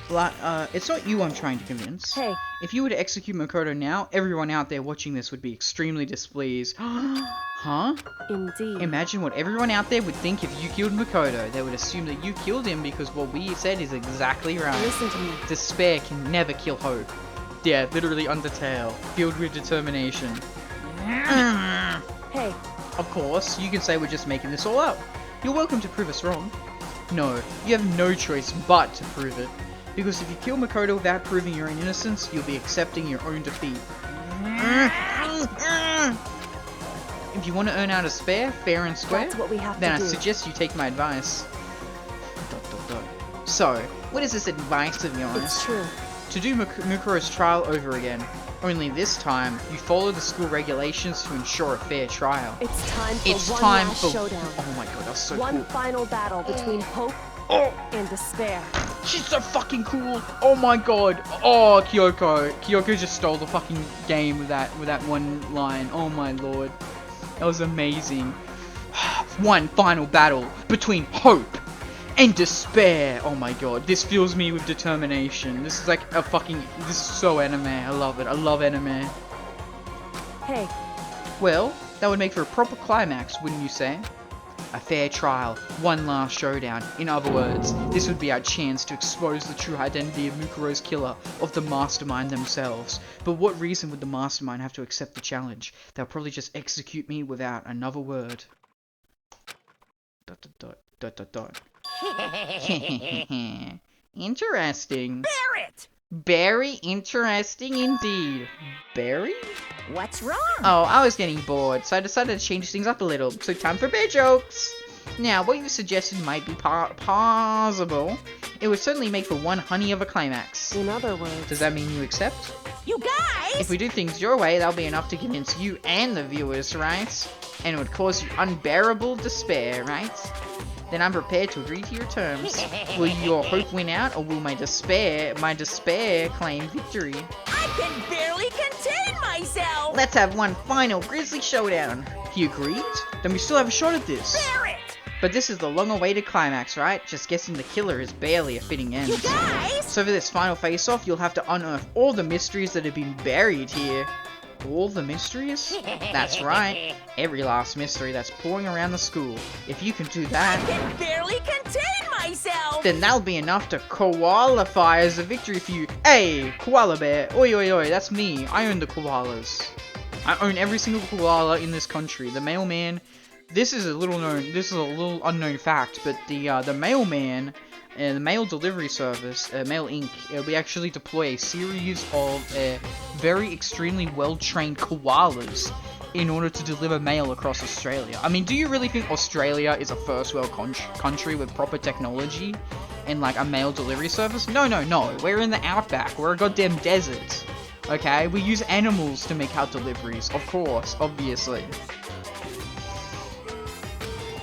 you I'm trying to convince.
Hey.
If you were to execute Makoto now, everyone out there watching this would be extremely displeased. Huh?
Indeed.
Imagine what everyone out there would think if you killed Makoto. They would assume that you killed him because what we said is exactly right.
Listen to me.
Despair can never kill hope. Yeah, literally Undertale, filled with determination.
Hey.
Of course, you can say we're just making this all up. You're welcome to prove us wrong. No, you have no choice but to prove it. Because if you kill Makoto without proving your own innocence, you'll be accepting your own defeat. If you want to earn out a spare, fair and square,
that's what we have
then
to
I
do.
suggest you take my advice. So, what is this advice of yours?
It's true.
To do Mukuro's trial over again. Only this time, you follow the school regulations to ensure a fair trial.
It's time for one last showdown.
Oh my god, that's so
one
cool.
final battle between hope and despair.
She's so fucking cool. Oh my god. Oh, Kyoko. Kyoko just stole the fucking game with that one line. Oh my lord. That was amazing. One final battle between hope and despair. Oh my god. This fills me with determination. This is like a fucking... This is so anime. I love it. I love anime.
Hey.
Well, that would make for a proper climax, wouldn't you say? A fair trial, one last showdown. In other words, this would be our chance to expose the true identity of Mukuro's killer, of the mastermind themselves. But what reason would the mastermind have to accept the challenge? They'll probably just execute me without another word. ... Interesting.
Barrett!
Very interesting indeed. Barry?
What's wrong?
Oh, I was getting bored, so I decided to change things up a little. So time for bear jokes! Now, what you suggested might be possible. It would certainly make for one honey of a climax.
In other words...
Does that mean you accept?
You guys!
If we do things your way, that'll be enough to convince you and the viewers, right? And it would cause you unbearable despair, right? Then I'm prepared to agree to your terms. Will your hope win out, or will my despair claim victory?
I can barely contain myself!
Let's have one final grisly showdown. He agreed? Then we still have a shot at this.
Barrett!
But this is the long-awaited climax, right? Just guessing the killer is barely a fitting end.
You guys!
So for this final face-off, you'll have to unearth all the mysteries that have been buried here. All the mysteries? That's right. Every last mystery that's pouring around the school. If you can do that...
I can barely contain myself!
Then that'll be enough to qualify as a victory for you. Hey, koala bear. Oi, oi, oi, that's me. I own the koalas. I own every single koala in this country. The mailman... This is a little unknown fact, but the mailman the mail delivery service, Mail Inc., we actually deploy a series of very extremely well-trained koalas in order to deliver mail across Australia. I mean, do you really think Australia is a first world country with proper technology and like a mail delivery service? No, no, no. We're in the outback. We're a goddamn desert. Okay? We use animals to make our deliveries. Of course. Obviously.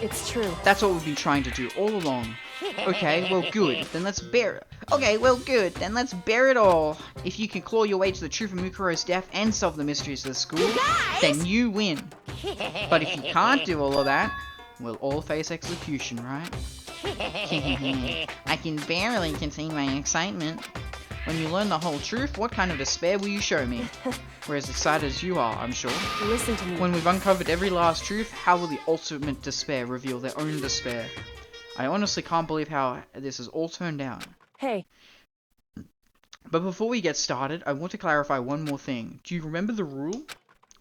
It's true.
That's what we've been trying to do all along. Okay, well good, then let's bear it. Okay, well good, then let's bear it all. If you can claw your way to the truth of Mukuro's death and solve the mysteries of the school, then you win. But if you can't do all of that, we'll all face execution, right? I can barely contain my excitement. When you learn the whole truth, what kind of despair will you show me? We're as excited as you are, I'm sure.
Listen to me.
When we've uncovered every last truth, how will the ultimate despair reveal their own despair? I honestly can't believe how this has all turned out.
Hey.
But before we get started, I want to clarify one more thing. Do you remember the rule?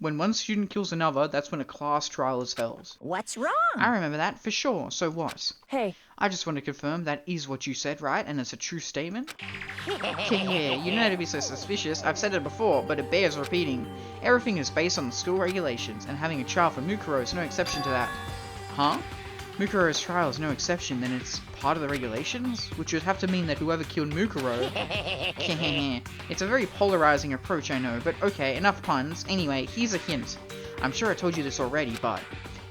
When one student kills another, that's when a class trial is held.
What's wrong?
I remember that, for sure. So what?
Hey.
I just want to confirm that is what you said, right? And it's a true statement? Yeah, you don't have to be so suspicious. I've said it before, but it bears repeating. Everything is based on the school regulations, and having a trial for Mukuro is no exception to that. Huh? Mukuro's trial is no exception, then it's part of the regulations? Which would have to mean that whoever killed Mukuro... It's a very polarizing approach, I know, but okay, enough puns. Anyway, here's a hint. I'm sure I told you this already, but...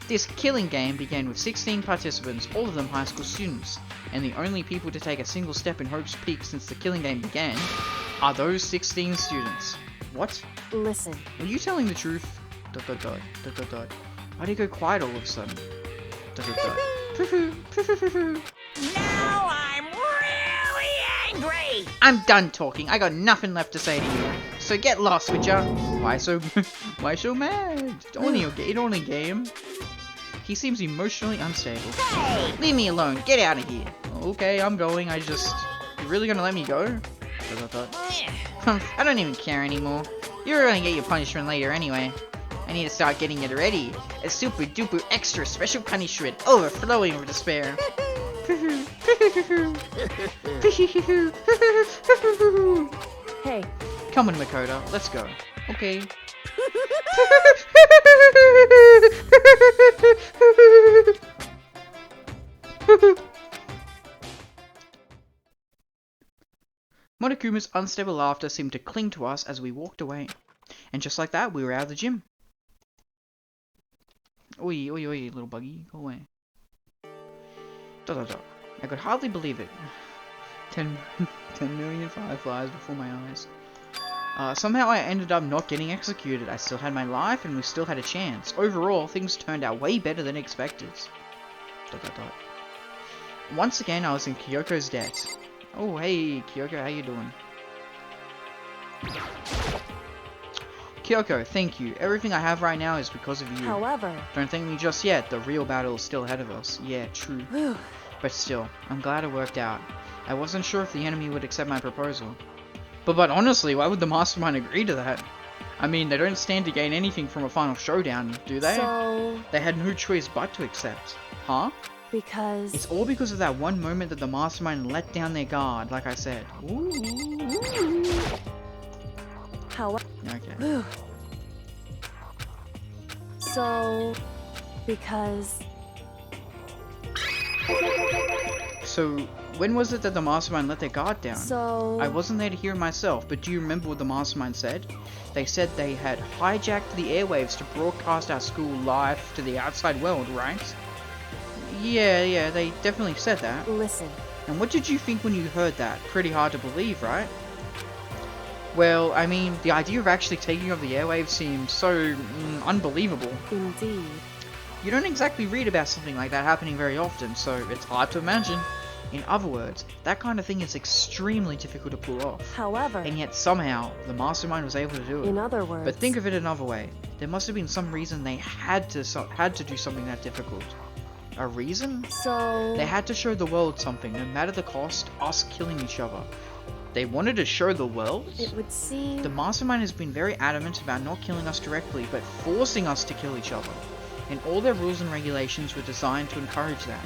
This killing game began with 16 participants, all of them high school students. And the only people to take a single step in Hope's Peak since the killing game began are those 16 students. What?
Listen.
Are you telling the truth? Why do you go quiet all of a sudden?
Now I'm really angry!
I'm done talking. I got nothing left to say to you. So get lost, would ya? Why so mad? It's only a game. He seems emotionally unstable.
Hey!
Leave me alone. Get out of here. Okay, I'm going. You really gonna let me go? I don't even care anymore. You're gonna get your punishment later anyway. I need to start getting it ready. A super duper extra special punishment overflowing with despair.
Hey.
Come on, Makoto. Let's go. Okay. Monokuma's unstable laughter seemed to cling to us as we walked away. And just like that, we were out of the gym. Oi, oi, oi, little buggy, go away. I could hardly believe it. 10 million fireflies before my eyes. Somehow I ended up not getting executed. I still had my life and we still had a chance. Overall, things turned out way better than expected. Once again, I was in Kyoko's debt. Oh, hey, Kyoko, how you doing? Kyoko, thank you. Everything I have right now is because of you.
However...
Don't thank me just yet. The real battle is still ahead of us. Yeah, true. But still, I'm glad it worked out. I wasn't sure if the enemy would accept my proposal. But honestly, why would the mastermind agree to that? I mean, they don't stand to gain anything from a final showdown, do they?
So...
They had no choice but to accept. Huh?
Because...
It's all because of that one moment that the mastermind let down their guard, like I said. Ooh.
How...
Okay.
So... Because...
So, when was it that the mastermind let their guard down?
So...
I wasn't there to hear it myself, but do you remember what the mastermind said? They said they had hijacked the airwaves to broadcast our school live to the outside world, right? Yeah, they definitely said that.
Listen.
And what did you think when you heard that? Pretty hard to believe, right? Well, I mean, the idea of actually taking over the airwaves seems so unbelievable.
Indeed.
You don't exactly read about something like that happening very often, so it's hard to imagine. In other words, that kind of thing is extremely difficult to pull off.
However...
And yet somehow, the mastermind was able to do it.
In other words...
But think of it another way. There must have been some reason they had to do something that difficult. A reason?
So...
They had to show the world something, no matter the cost, us killing each other. They wanted to show the world?
It would seem...
The mastermind has been very adamant about not killing us directly, but forcing us to kill each other. And all their rules and regulations were designed to encourage that.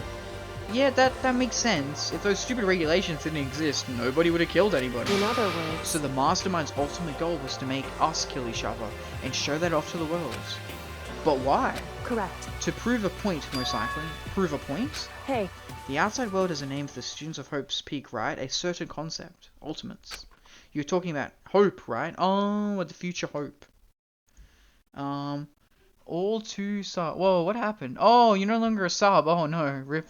Yeah, that makes sense. If those stupid regulations didn't exist, nobody would have killed anybody.
In other words...
So the Mastermind's ultimate goal was to make us kill each other and show that off to the world. But why?
Correct.
To prove a point, most likely. Prove a point?
Hey.
The outside world is a name for the students of Hope's Peak, right? A certain concept. Ultimates. You're talking about hope, right? Oh, the future hope. All too sub. Whoa, what happened? Oh, you're no longer a sub. Oh no, rip.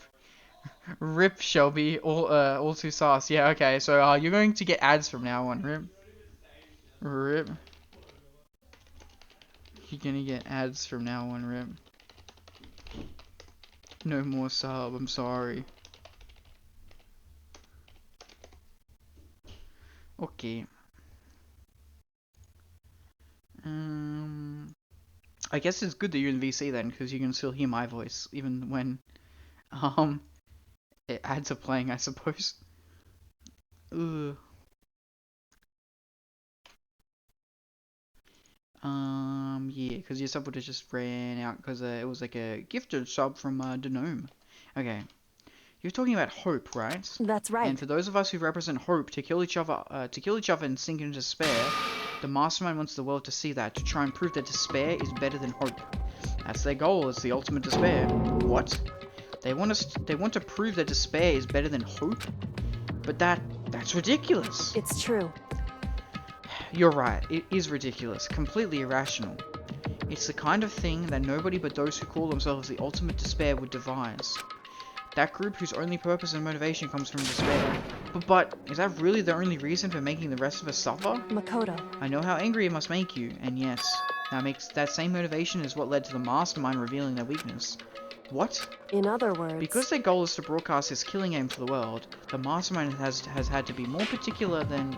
Rip, Shelby. All too sauce. Yeah, okay. So, you're going to get ads from now on, Rip. Rip. You're gonna get ads from now on, Rip. No more sub, I'm sorry. Okay. I guess it's good that you're in VC then, because you can still hear my voice, even when, ads are playing, I suppose. Ugh. Yeah, because your sub would have just ran out, because it was like a gifted sub from, Denome. Okay. You're talking about hope, right?
That's right.
And for those of us who represent hope, to kill each other and sink into despair, the Mastermind wants the world to see that, to try and prove that despair is better than hope. That's their goal, it's the ultimate despair. What? They want to prove that despair is better than hope? But that's ridiculous.
It's true.
You're right, it is ridiculous, completely irrational. It's the kind of thing that nobody but those who call themselves the ultimate despair would devise. That group whose only purpose and motivation comes from despair. But is that really the only reason for making the rest of us suffer?
Makoto.
I know how angry it must make you, and yes, that same motivation is what led to the Mastermind revealing their weakness. What?
In other words...
Because their goal is to broadcast this killing aim for the world, the Mastermind has had to be more particular than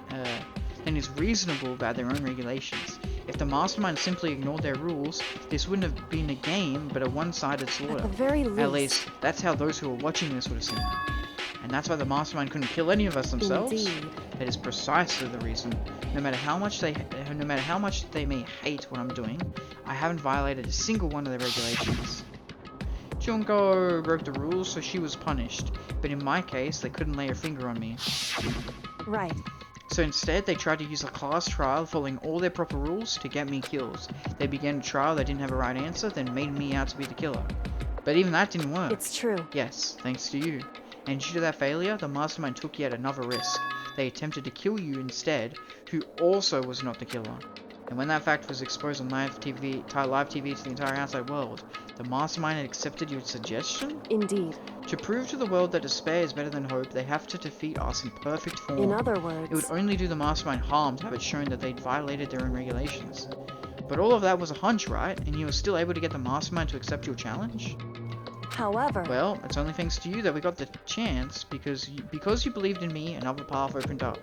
is reasonable about their own regulations. If the Mastermind simply ignored their rules, this wouldn't have been a game, but a one-sided slaughter.
At the very least.
At least, that's how those who were watching this would have seen it. And that's why the Mastermind couldn't kill any of us themselves.
Indeed.
That is precisely the reason. No matter how much they may hate what I'm doing, I haven't violated a single one of their regulations. Junko broke the rules, so she was punished. But in my case, they couldn't lay a finger on me.
Right.
So instead, they tried to use a class trial following all their proper rules to get me killed. They began a trial that didn't have a right answer, then made me out to be the killer. But even that didn't work.
It's true.
Yes, thanks to you. And due to that failure, the Mastermind took yet another risk. They attempted to kill you instead, who also was not the killer. And when that fact was exposed on live TV to the entire outside world, the Mastermind had accepted your suggestion?
Indeed.
To prove to the world that despair is better than hope, they have to defeat us in perfect form.
In other words...
It would only do the Mastermind harm to have it shown that they'd violated their own regulations. But all of that was a hunch, right? And you were still able to get the Mastermind to accept your challenge?
However...
Well, it's only thanks to you that we got the chance, because you believed in me, another path opened up.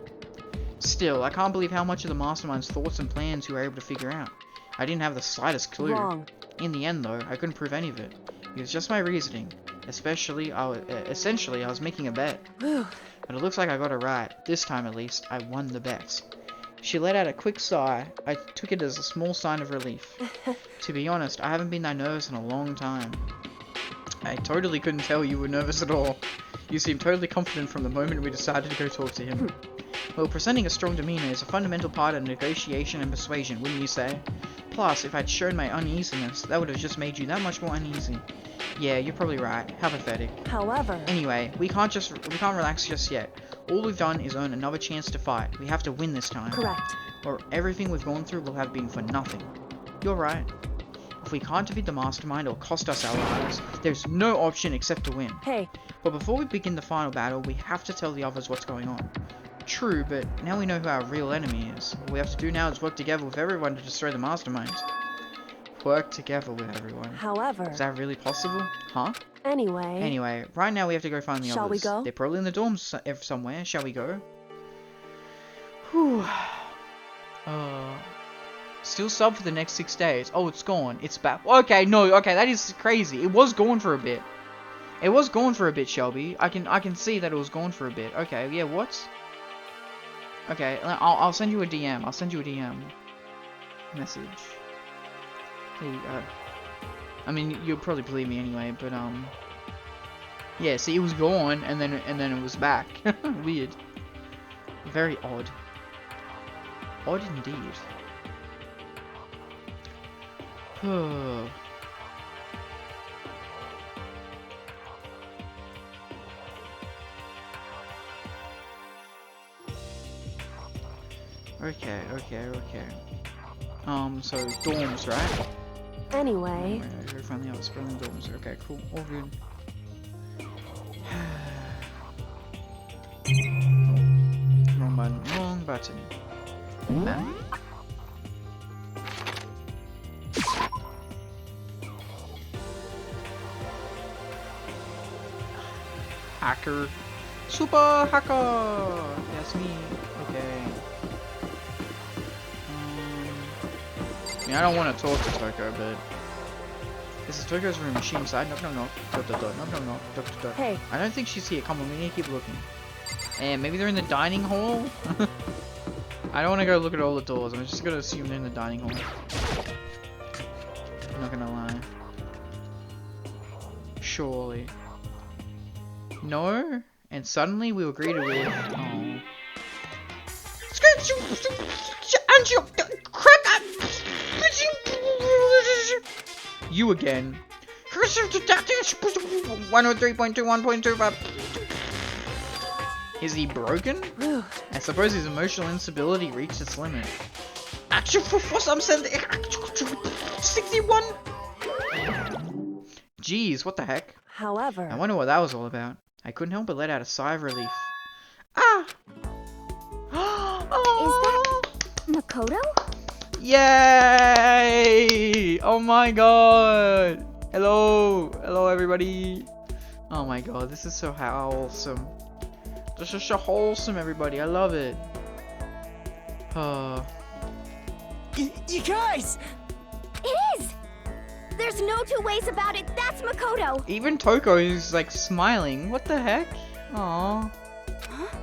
Still, I can't believe how much of the Mastermind's thoughts and plans you were able to figure out. I didn't have the slightest clue.
Wrong.
In the end, though, I couldn't prove any of it. It was just my reasoning. Essentially, I was making a bet. But it looks like I got it right. This time, at least, I won the bet. She let out a quick sigh. I took it as a small sign of relief. To be honest, I haven't been that nervous in a long time. I totally couldn't tell you were nervous at all. You seemed totally confident from the moment we decided to go talk to him. Well, presenting a strong demeanor is a fundamental part of negotiation and persuasion, wouldn't you say? Plus, if I'd shown my uneasiness, that would have just made you that much more uneasy. Yeah, you're probably right. How pathetic.
However...
Anyway, we can't relax just yet. All we've done is earn another chance to fight. We have to win this time.
Correct.
Or everything we've gone through will have been for nothing. You're right. If we can't defeat the Mastermind or cost us our lives, there's no option except to win.
Hey.
But before we begin the final battle, we have to tell the others what's going on. True, but now we know who our real enemy is. All we have to do now is work together with everyone to destroy the Mastermind. Work together with everyone.
However...
Is that really possible? Huh?
Anyway,
right now we have to go find the others.
Shall we go?
They're probably in the dorms somewhere. Shall we go? Whew. Still sub for the next 6 days. Oh, it's gone. It's back. Okay, no. Okay, that is crazy. It was gone for a bit. It was gone for a bit, Shelby. I can see that it was gone for a bit. Okay, yeah, what? Okay, I'll send you a DM. I'll send you a DM message. There you go. I mean, you'll probably believe me anyway, but Yeah, see, it was gone, and then it was back. Weird. Very odd. Odd indeed. Okay. So dorms, right?
Anyway.
Very friendly, I was friendly dorms. Okay, cool. All good. Wrong button. Wrong button. Map. Hacker. Super hacker! That's me. Okay. I mean, I don't want to talk to Toko, but... This is Toko's room. Is she inside? Knock. Knock.
Hey.
I don't think she's here. Come on, we need to keep looking. And maybe they're in the dining hall? I don't want to go look at all the doors. I'm just going to assume they're in the dining hall. I'm not going to lie. Surely. No? And suddenly we were greeted with... Oh. You again. 103.21.25. Is he broken? I suppose his emotional instability reached its limit. Action for some send 61. Jeez, what the heck?
However,
I wonder what that was all about. I couldn't help but let out a sigh of relief. Ah!
Is that Makoto?
Yay! Oh my god! Hello everybody! Oh my god, this is so wholesome. This is so wholesome, everybody. I love it.
You guys!
It is! There's no two ways about it. That's Makoto.
Even Toko is like smiling. What the heck? Aww.
Huh?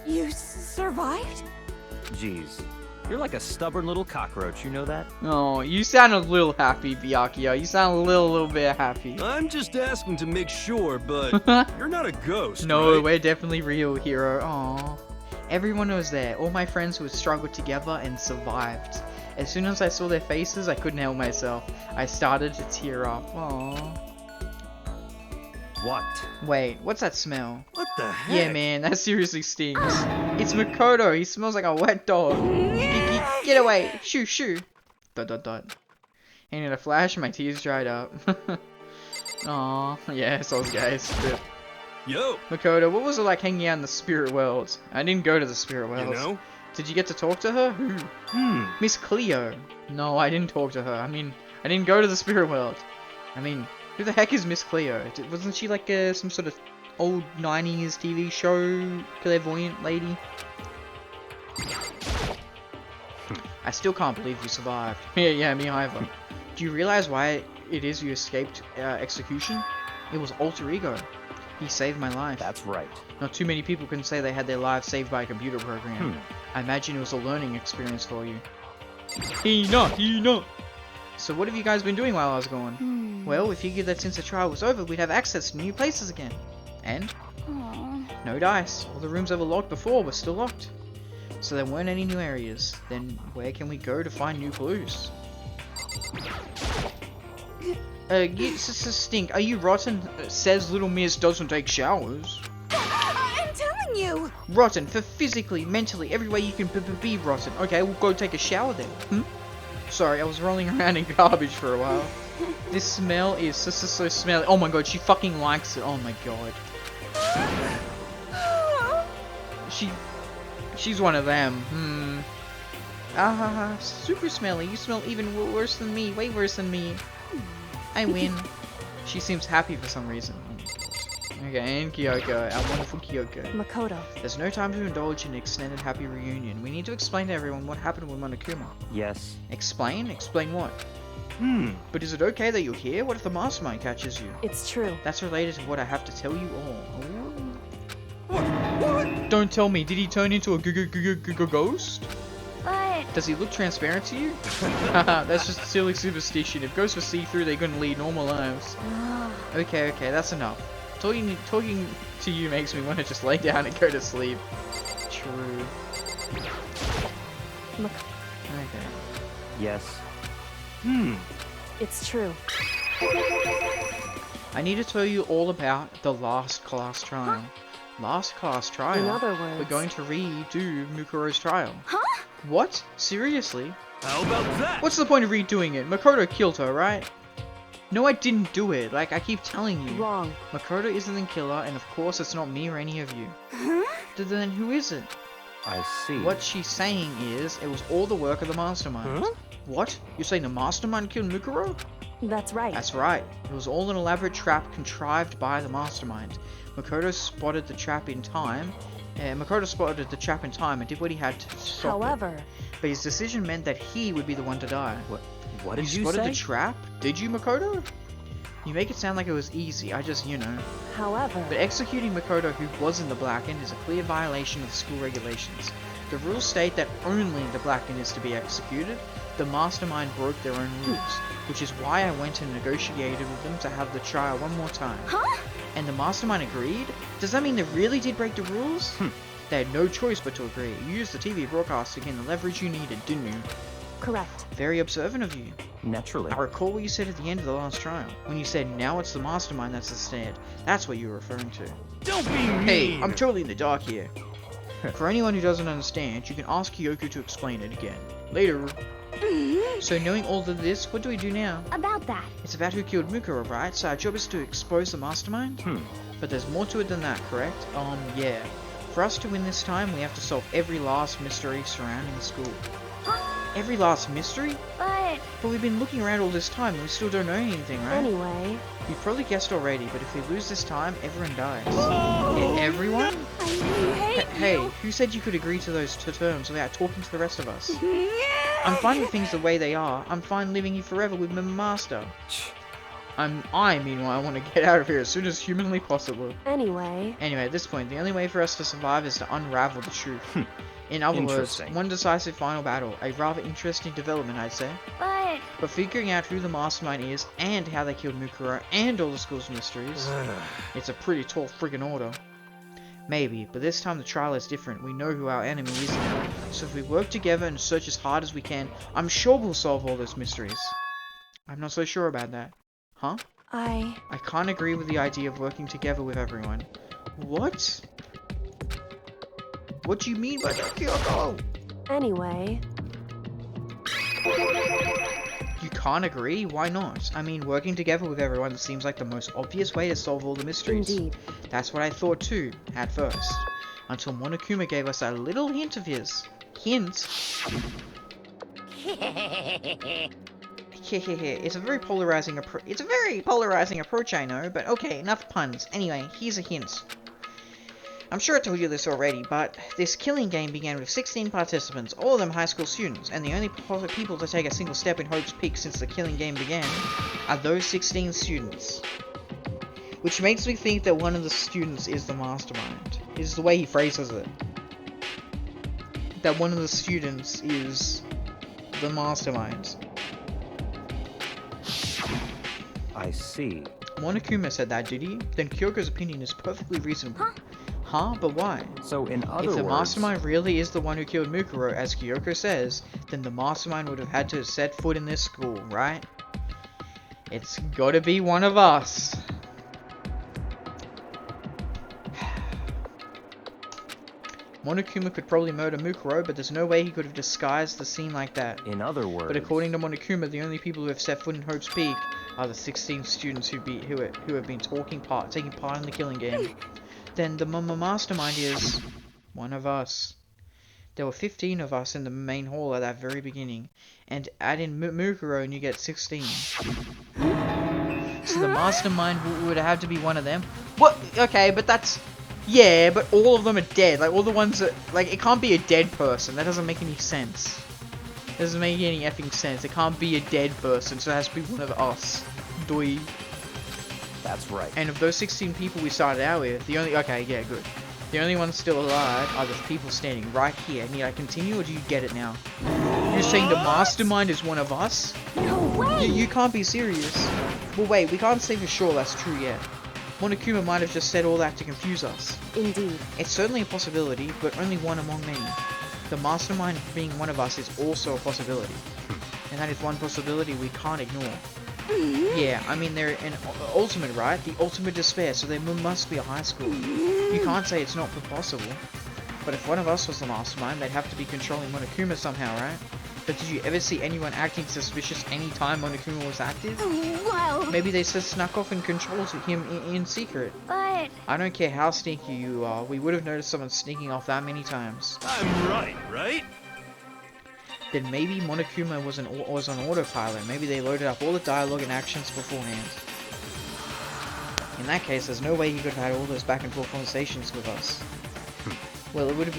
You survived?
Jeez. You're like a stubborn little cockroach, you know that?
Oh, you sound a little happy, Byakuya. You sound a little bit happy.
I'm just asking to make sure, but you're not a ghost,
No,
right?
we're definitely real, hero. Aww. Everyone was there. All my friends who had struggled together and survived. As soon as I saw their faces, I couldn't help myself. I started to tear up. Aww.
What?
Wait, what's that smell?
What the heck?
Yeah, man, that seriously stinks. It's Makoto. He smells like a wet dog. Get away. Shoo. ... And in a flash, my tears dried up. Aw, yeah, so guys.
Yo.
Makoto, what was it like hanging out in the spirit world? I didn't go to the spirit world.
You know?
Did you get to talk to her? Who? Miss Cleo. No, I didn't talk to her. I mean, I didn't go to the spirit world. I mean, who the heck is Miss Cleo? Wasn't she like some sort of old 90s TV show clairvoyant lady? I still can't believe you survived. Yeah, me either. Do you realize why it is you escaped execution? It was Alter Ego. He saved my life.
That's right.
Not too many people can say they had their lives saved by a computer program. I imagine it was a learning experience for you. Hina! So what have you guys been doing while I was gone? Well, we figured that since the trial was over, we'd have access to new places again. And?
Aww.
No dice. All the rooms that were locked before were still locked. So there weren't any new areas. Then where can we go to find new clues? You stink. Are you rotten? Says Little Miss doesn't take showers.
I'm telling you!
Rotten for physically, mentally, every way you can be rotten. Okay, we'll go take a shower then. Sorry, I was rolling around in garbage for a while. This smell is so smelly. Oh my god, she fucking likes it. Oh my god. She's one of them. Super smelly. You smell even worse than me. Way worse than me. I win. She seems happy for some reason. Okay, and Kyoko, our wonderful Kyoko.
Makoto.
There's no time to indulge in an extended happy reunion. We need to explain to everyone what happened with Monokuma.
Yes.
Explain? Explain what? But is it okay that you're here? What if the mastermind catches you?
It's true.
That's related to what I have to tell you all. What? Don't tell me. Did he turn into a ghost?
But...
Does he look transparent to you? That's just silly superstition. If ghosts were see-through, they're gonna lead normal lives. Okay, that's enough. Talking to you makes me want to just lay down and go to sleep. True. Okay.
Yes.
It's true.
I need to tell you all about the last class trial. Last class trial?
In other words...
We're going to redo Mukuro's trial.
Huh?
What? Seriously?
How about that?
What's the point of redoing it? Makoto killed her, right? No, I didn't do it. Like, I keep telling you.
Wrong.
Makoto isn't the killer, and of course it's not me or any of you.
Huh?
Then who is it?
I see.
What she's saying is, it was all the work of the mastermind.
Huh?
What? You're saying the mastermind killed Mukuro?
That's right.
That's right. It was all an elaborate trap contrived by the mastermind. Makoto spotted the trap in time, and did what he had to stop
However...
it. But his decision meant that he would be the one to die.
What did
you
you
spotted
say?
the trap? Did you, Makoto? You make it sound like it was easy, I just,
However...
But executing Makoto, who was in the Blackened, is a clear violation of school regulations. The rules state that only the Blackened is to be executed. The mastermind broke their own rules, which is why I went and negotiated with them to have the trial one more time.
Huh?
And the mastermind agreed? Does that mean they really did break the rules? They had no choice but to agree. You used the TV broadcast to gain the leverage you needed, didn't you?
Correct.
Very observant of you.
Naturally.
I recall what you said at the end of the last trial, when you said, now it's the mastermind that's the stand. That's what you were referring to.
Don't be mean!
Hey, I'm totally in the dark here. For anyone who doesn't understand, you can ask Kyoko to explain it again. Later. So knowing all of this, what do we do now?
About that.
It's about who killed Mukuro, right? So our job is to expose the mastermind? But there's more to it than that, correct? Yeah. For us to win this time, we have to solve every last mystery surrounding the school. Every last mystery?
But
we've been looking around all this time and we still don't know anything, right?
Anyway...
You've probably guessed already, but if we lose this time, everyone dies. Yeah, everyone?
I hate
Hey,
you.
who said you could agree to those terms without talking to the rest of us? I'm fine with things the way they are. I'm fine living here forever with my master. I, meanwhile, want to get out of here as soon as humanly possible.
Anyway,
at this point, the only way for us to survive is to unravel the truth. In other words, one decisive final battle. A rather interesting development, I'd say. But figuring out who the mastermind is, and how they killed Mukuro, and all the school's mysteries, it's a pretty tall friggin' order. Maybe, but this time the trial is different. We know who our enemy is now. So if we work together and search as hard as we can, I'm sure we'll solve all those mysteries. I'm not so sure about that. Huh?
I
can't agree with the idea of working together with everyone. What? What do you mean by that, Kyoko?
Anyway...
You can't agree? Why not? I mean, working together with everyone seems like the most obvious way to solve all the mysteries.
Indeed.
That's what I thought too, at first. Until Monokuma gave us a little hint of his. Hint? It's a very polarizing approach, I know, but okay, enough puns. Anyway, here's a hint. I'm sure I told you this already, but this killing game began with 16 participants, all of them high school students, and the only people to take a single step in Hope's Peak since the killing game began are those 16 students. Which makes me think that one of the students is the mastermind. Is the way he phrases it. That one of the students is the mastermind.
I see.
Monokuma said that, did he? Then Kyoko's opinion is perfectly reasonable. Huh? But why?
So in other words...
If the mastermind really is the one who killed Mukuro, as Kyoko says, then the mastermind would have had to set foot in this school, right? It's gotta be one of us. Monokuma could probably murder Mukuro, but there's no way he could have disguised the scene like that.
In other words...
But according to Monokuma, the only people who have set foot in Hope's Peak are the 16 students who have been taking part in the killing game. Then the mastermind is one of us. There were 15 of us in the main hall at that very beginning, and add in Mukuro and you get 16. So the mastermind would have to be one of them. What? Okay, but that's... Yeah, but all of them are dead. Like, all the ones that... Like, it can't be a dead person. That doesn't make any sense. It doesn't make any effing sense. It can't be a dead person, so it has to be one of us. Doi.
That's right.
And of those 16 people we started out with, the only... Okay, yeah, good. The only ones still alive are the people standing right here. Need I continue, or do you get it now? You're saying the mastermind is one of us?
No way!
You can't be serious. Well, wait, we can't say for sure that's true yet. Monokuma might have just said all that to confuse us.
Indeed.
It's certainly a possibility, but only one among many. The mastermind being one of us is also a possibility. And that is one possibility we can't ignore. Yeah, I mean, they're an ultimate, right? The ultimate despair, so they must be a high school. You can't say it's not possible. But if one of us was the mastermind, they'd have to be controlling Monokuma somehow, right? But did you ever see anyone acting suspicious any time Monokuma was active?
Well...
Maybe they just snuck off and controlled him in secret.
But...
I don't care how sneaky you are, we would have noticed someone sneaking off that many times.
I'm right?
Then maybe Monokuma was on autopilot. Maybe they loaded up all the dialogue and actions beforehand. In that case, there's no way he could have had all those back and forth conversations with us. Well, it wouldn't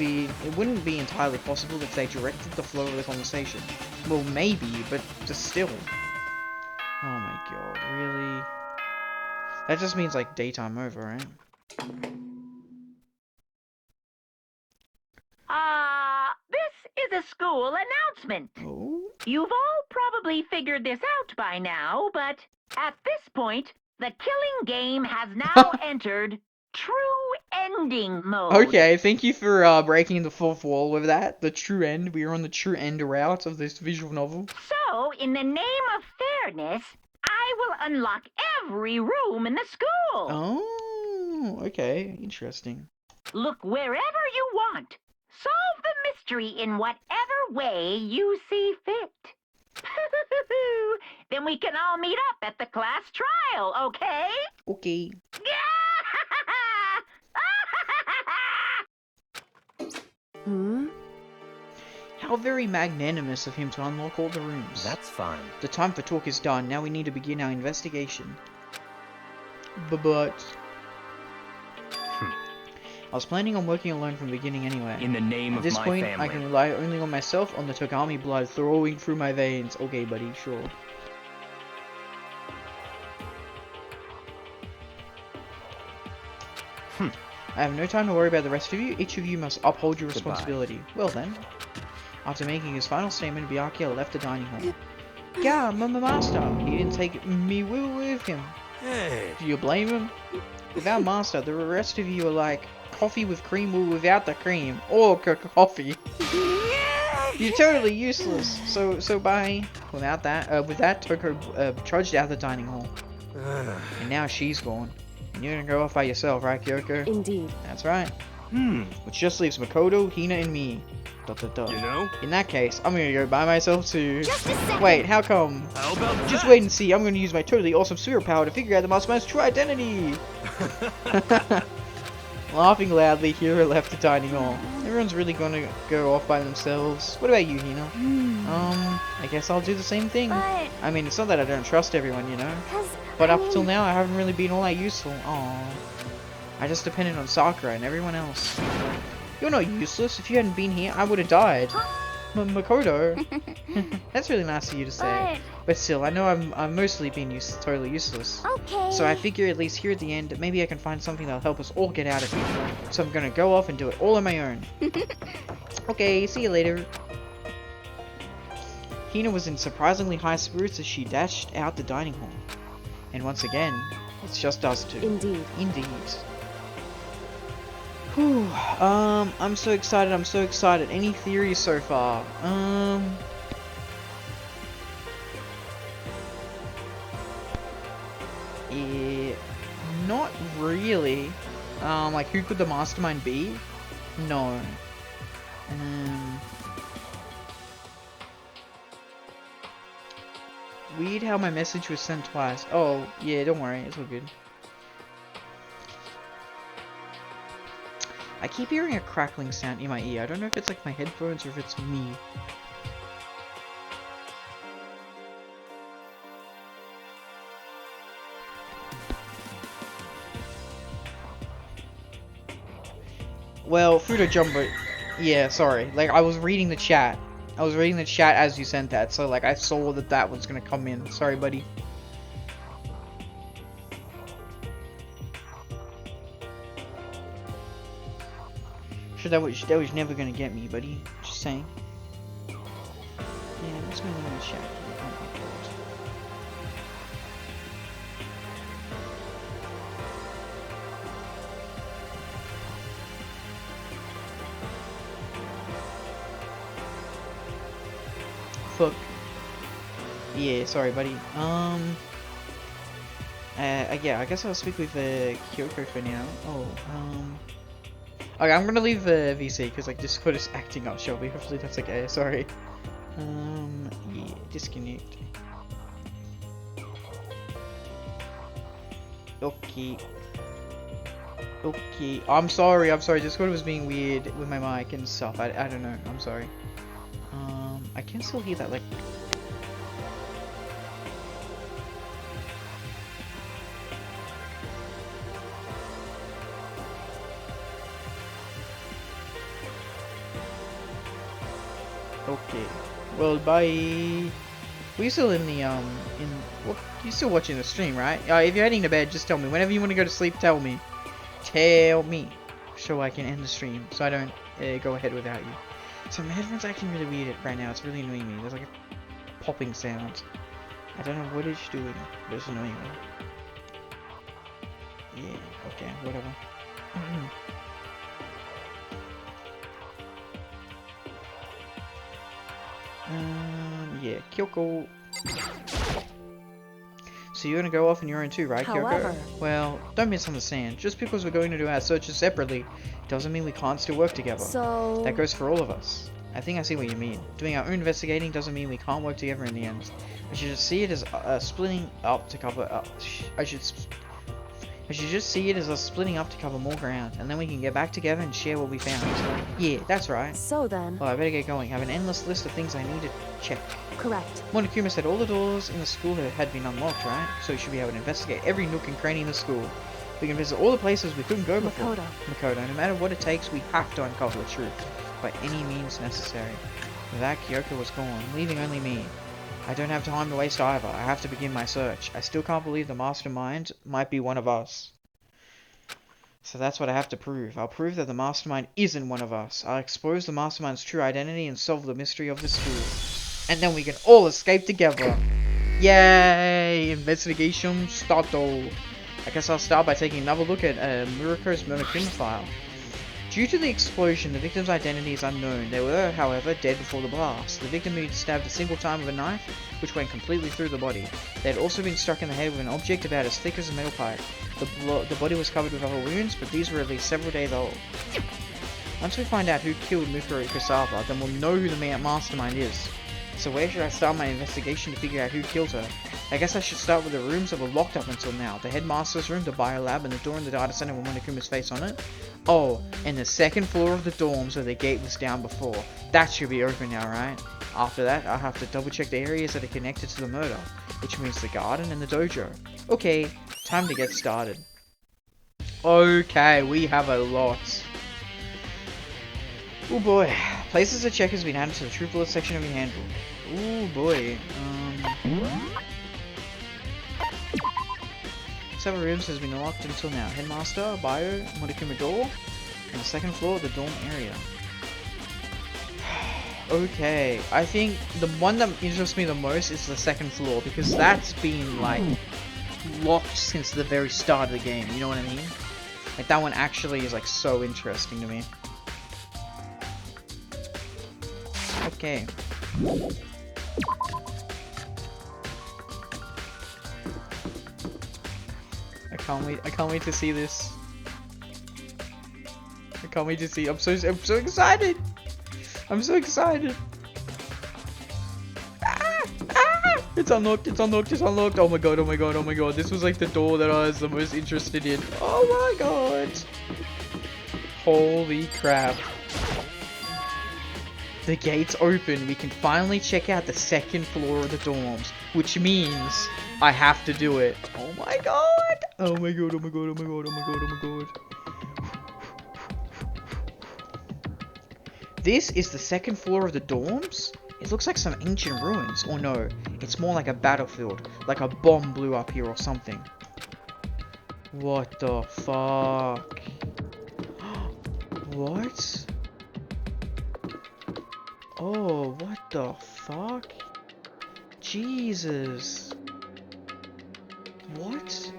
be entirely possible if they directed the flow of the conversation. Well, maybe, but just still. Oh my god, really? That just means like daytime over, right?
This is a school announcement.
Oh?
You've all probably figured this out by now, but at this point, the killing game has now entered true ending mode.
Okay, thank you for breaking the fourth wall with that. The true end. We are on the true end route of this visual novel.
So, in the name of fairness, I will unlock every room in the school.
Oh, okay. Interesting.
Look wherever you want. Solve the mystery in whatever way you see fit. Then we can all meet up at the class trial, okay?
Okay. How very magnanimous of him to unlock all the rooms.
That's fine.
The time for talk is done. Now we need to begin our investigation. But... I was planning on working alone from the beginning anyway.
In the name of my family.
At this point, I can rely only on myself, on the Togami blood flowing through my veins. Okay, buddy, sure. I have no time to worry about the rest of you. Each of you must uphold your responsibility. Well then. After making his final statement, Byakuya left the dining hall. Yeah, master. He didn't take me with him.
Hey.
Do you blame him? Without master, the rest of you are like coffee with cream or without the cream. Or coffee. You're totally useless. So bye. With that, Toko trudged out of the dining hall. And now she's gone. And you're gonna go off by yourself, right, Kyoko?
Indeed.
That's right. Which just leaves Makoto, Hina, and me. You
know?
In that case, I'm gonna go by myself too.
Just a second.
Wait, how come?
How about
Just
that?
wait and see. I'm gonna use my totally awesome superpower to figure out the mastermind's true identity. Laughing loudly, Hiro left the dining hall. Everyone's really gonna go off by themselves. What about you, Hina? I guess I'll do the same thing.
But...
I mean, it's not that I don't trust everyone, you know? But up till now, I haven't really been all that useful. Aww. I just depended on Sakura and everyone else. You're not useless. If you hadn't been here, I would have died. Makoto. That's really nice of you to say. But still, I know I've mostly been totally useless.
Okay.
So I figure at least here at the end, maybe I can find something that'll help us all get out of here. So I'm gonna go off and do it all on my own. Okay, see you later. Hina was in surprisingly high spirits as she dashed out the dining hall. And once again, it's just us two.
Indeed.
Indeed. Whew. I'm so excited, I'm so excited. Any theories so far? Yeah, not really. Like, who could the mastermind be? No. Weird how my message was sent twice. Oh, yeah, don't worry, it's all good. I keep hearing a crackling sound in my ear. I don't know if it's like my headphones or if it's me. Well, Fruto Jumbo... Yeah, sorry. Like, I was reading the chat. I was reading the chat as you sent that, so like I saw that that was gonna come in. Sorry, buddy. Sure, that was never gonna get me, buddy. Just saying. Yeah, what's going on in the chat? Oh my god. fuck? Yeah, sorry, buddy. Yeah, I guess I'll speak with Kyoko for now. Okay, I'm gonna leave VC because like Discord is acting up, Shelby. Hopefully that's okay. Sorry. Yeah, disconnect. Okay. Okay. I'm sorry. Discord was being weird with my mic and stuff. I don't know. I'm sorry. I can still hear that like. Okay. Well, bye. Were you still in the, well, you're still watching the stream, right? If you're heading to bed, just tell me. Whenever you want to go to sleep, tell me. Tell me. So I can end the stream, so I don't go ahead without you. So my headphones are acting really weird right now. It's really annoying me. There's like a popping sound. I don't know what it's doing, but it's annoying me. Yeah, okay, whatever. Yeah, Kyoko. So you're gonna go off on your own too, right,
However,
Kyoko? Well, don't misunderstand. Just because we're going to do our searches separately, doesn't mean we can't still work together.
So...
That goes for all of us. I think I see what you mean. Doing our own investigating doesn't mean we can't work together in the end. I should just see it as splitting up to cover... I should just see it as us splitting up to cover more ground, and then we can get back together and share what we found. Yeah, that's right.
So then...
Well, I better get going. I have an endless list of things I need to check.
Correct.
Monokuma said all the doors in the school had been unlocked, right? So we should be able to investigate every nook and cranny in the school. We can visit all the places we couldn't go before. Makoto, no matter what it takes, we have to uncover the truth. By any means necessary. With that, Kyoko was gone, leaving only me. I don't have time to waste either. I have to begin my search. I still can't believe the mastermind might be one of us. So that's what I have to prove. I'll prove that the mastermind isn't one of us. I'll expose the mastermind's true identity and solve the mystery of the school. And then we can all escape together. Yay! Investigation started. I guess I'll start by taking another look at Murako's Monokuma file. Due to the explosion, the victim's identity is unknown. They were, however, dead before the blast. The victim had been stabbed a single time with a knife, which went completely through the body. They had also been struck in the head with an object about as thick as a metal pipe. The body was covered with other wounds, but these were at least several days old. Once we find out who killed Mukuro Ikusawa, then we'll know who the mastermind is. So where should I start my investigation to figure out who killed her? I guess I should start with the rooms that were locked up until now. The headmaster's room, the biolab, and the door in the data center with Monokuma's face on it. Oh, and the second floor of the dorms where the gate was down before. That should be open now, right? After that, I'll have to double check the areas that are connected to the murder, which means the garden and the dojo. Okay, time to get started. Okay, we have a lot. Oh boy. Places to check has been added to the truth bullet section of your handbook. Oh boy. Several rooms has been locked until now. Headmaster, bio, Monokuma door, and the second floor of the dorm area. Okay, I think the one that interests me the most is the second floor, because that's been like locked since the very start of the game, you know what I mean? Like that one actually is like so interesting to me. Okay. I can't wait to see this. I can't wait to see. I'm so excited. I'm so excited. It's unlocked, it's unlocked, it's unlocked. Oh my god, oh my god, oh my god. This was like the door that I was the most interested in. Oh my god. Holy crap. The gate's open. We can finally check out the second floor of the dorms, which means I have to do it. Oh my god. Oh my god, oh my god, oh my god, oh my god, oh my god. This is the second floor of the dorms? It looks like some ancient ruins. Or no, it's more like a battlefield. Like a bomb blew up here or something. What the fuck? What? Oh, what the fuck? Jesus. What?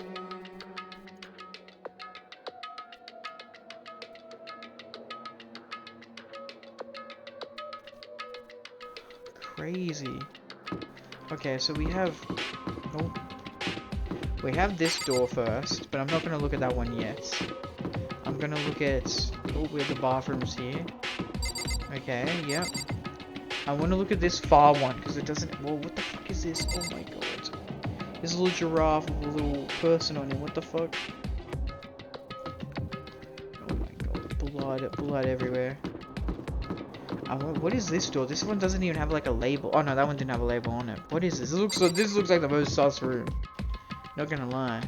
crazy. Okay, so we have... Oh. We have this door first, but I'm not going to look at that one yet. I'm going to look at... Oh, we have the bathrooms here. Okay, yep. I want to look at this far one, because it doesn't... Well, what the fuck is this? Oh my god. There's a little giraffe with a little person on it. What the fuck? Oh my god. Blood everywhere. What is this door? This one doesn't even have like a label. Oh no, that one didn't have a label on it. What is this? This looks like the most sus room. Not gonna lie.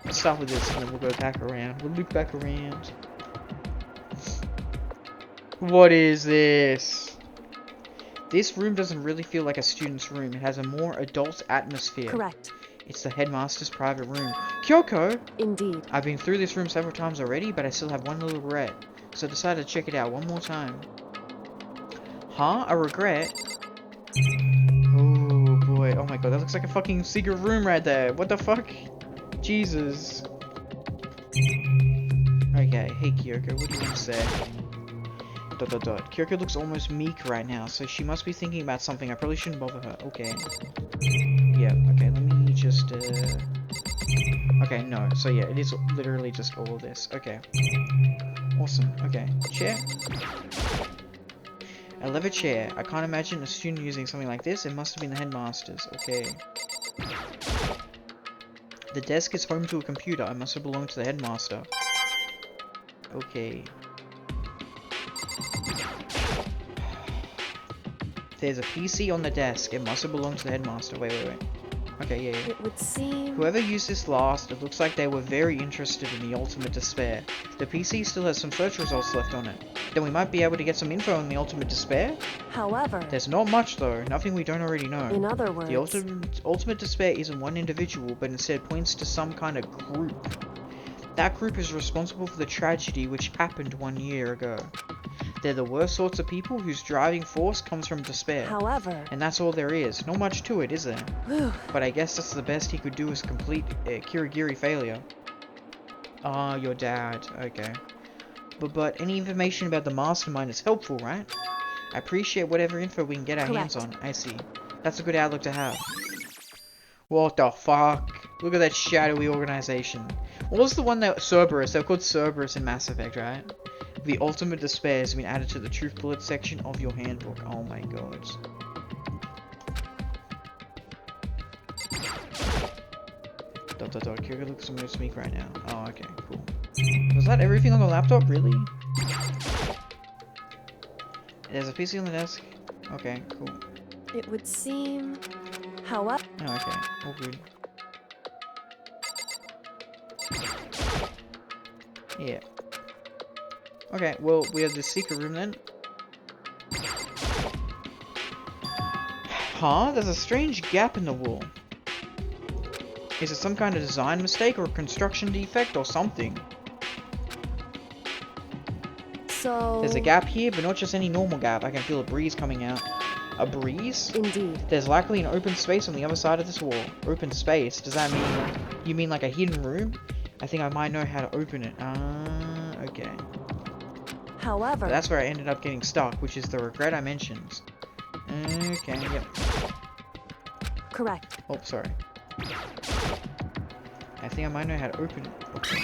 Let's start with this and then we'll go back around. We'll loop back around. What is this? This room doesn't really feel like a student's room. It has a more adult atmosphere.
Correct.
It's the headmaster's private room. Kyoko!
Indeed.
I've been through this room several times already, but I still have one little regret. So I decided to check it out one more time. Huh? A regret? Oh boy. Oh my god, that looks like a fucking secret room right there. What the fuck? Jesus. Okay, hey Kyoko, what do you want to say? ... Kyoko looks almost meek right now, so she must be thinking about something. I probably shouldn't bother her. Okay. Yeah, okay, let me just, Okay, no. So yeah, it is literally just all of this. Okay. Awesome. Okay. Chair. A leather chair. I can't imagine a student using something like this. It must have been the headmaster's. Okay. The desk is home to a computer. It must have belonged to the headmaster. Okay. There's a PC on the desk. It must have belonged to the headmaster. Wait. Okay, yeah.
It would seem...
Whoever used this last, it looks like they were very interested in the ultimate despair. The PC still has some search results left on it. Then we might be able to get some info on the ultimate despair?
However...
There's not much though, nothing we don't already know.
In other words...
The ultimate despair isn't one individual, but instead points to some kind of group. That group is responsible for the tragedy which happened 1 year ago. They're the worst sorts of people whose driving force comes from despair.
However...
And that's all there is. Not much to it, is there?
Whew.
But I guess that's the best he could do is complete Kirigiri failure. Ah, your dad. Okay. But any information about the mastermind is helpful, right? I appreciate whatever info we can get our hands on. I see. That's a good outlook to have. What the fuck? Look at that shadowy organization. What was the one that... Cerberus. They were called Cerberus in Mass Effect, right? The ultimate despair has been added to the truth bullet section of your handbook. Oh my god. Kiriko looks almost meek right now. Oh, okay, cool. Was that everything on the laptop? Really? There's a PC on the desk. Okay, cool.
It would seem... However...
Oh, okay. All good. Yeah. Okay, well, we have this secret room then. Huh? There's a strange gap in the wall. Is it some kind of design mistake or a construction defect or something?
So...
There's a gap here, but not just any normal gap. I can feel a breeze coming out. A breeze?
Indeed.
There's likely an open space on the other side of this wall. Open space? Does that mean... You mean like a hidden room? I think I might know how to open it. Okay.
However...
But that's where I ended up getting stuck, which is the regret I mentioned. Okay, yep.
Correct.
Oh, sorry. I think I might know how to open it. Okay.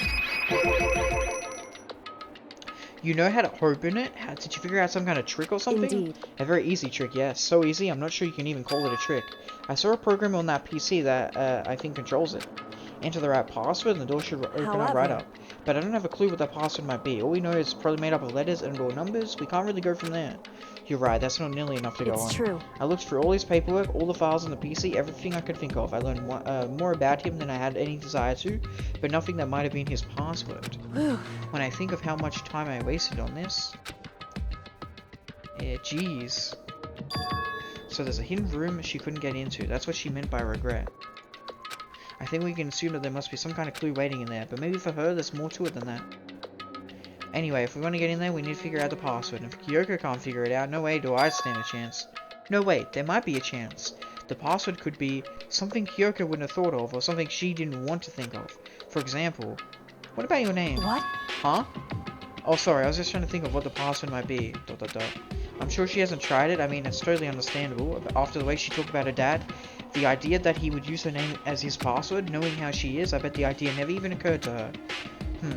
You know how to open it? Did you figure out some kind of trick or something?
Indeed.
A very easy trick, yes. So easy, I'm not sure you can even call it a trick. I saw a program on that PC that, I think controls it. Enter the right password and the door should open up right up. But I don't have a clue what that password might be. All we know is it's probably made up of letters and or numbers. We can't really go from there. You're right, that's not nearly enough to go on.
It's true.
I looked through all his paperwork, all the files on the PC, everything I could think of. I learned more about him than I had any desire to, but nothing that might have been his password. When I think of how much time I wasted on this... Yeah, jeez. So there's a hidden room she couldn't get into. That's what she meant by regret. I think we can assume that there must be some kind of clue waiting in there, but maybe for her there's more to it than that. Anyway, if we want to get in there, we need to figure out the password, and if Kyoko can't figure it out, no way do I stand a chance. No, wait, there might be a chance. The password could be something Kyoko wouldn't have thought of, or something she didn't want to think of. For example, what about your name?
What?
Huh? Oh, sorry, I was just trying to think of what the password might be. I'm sure she hasn't tried it. I mean, it's totally understandable. After the way she talked about her dad, the idea that he would use her name as his password, knowing how she is, I bet the idea never even occurred to her.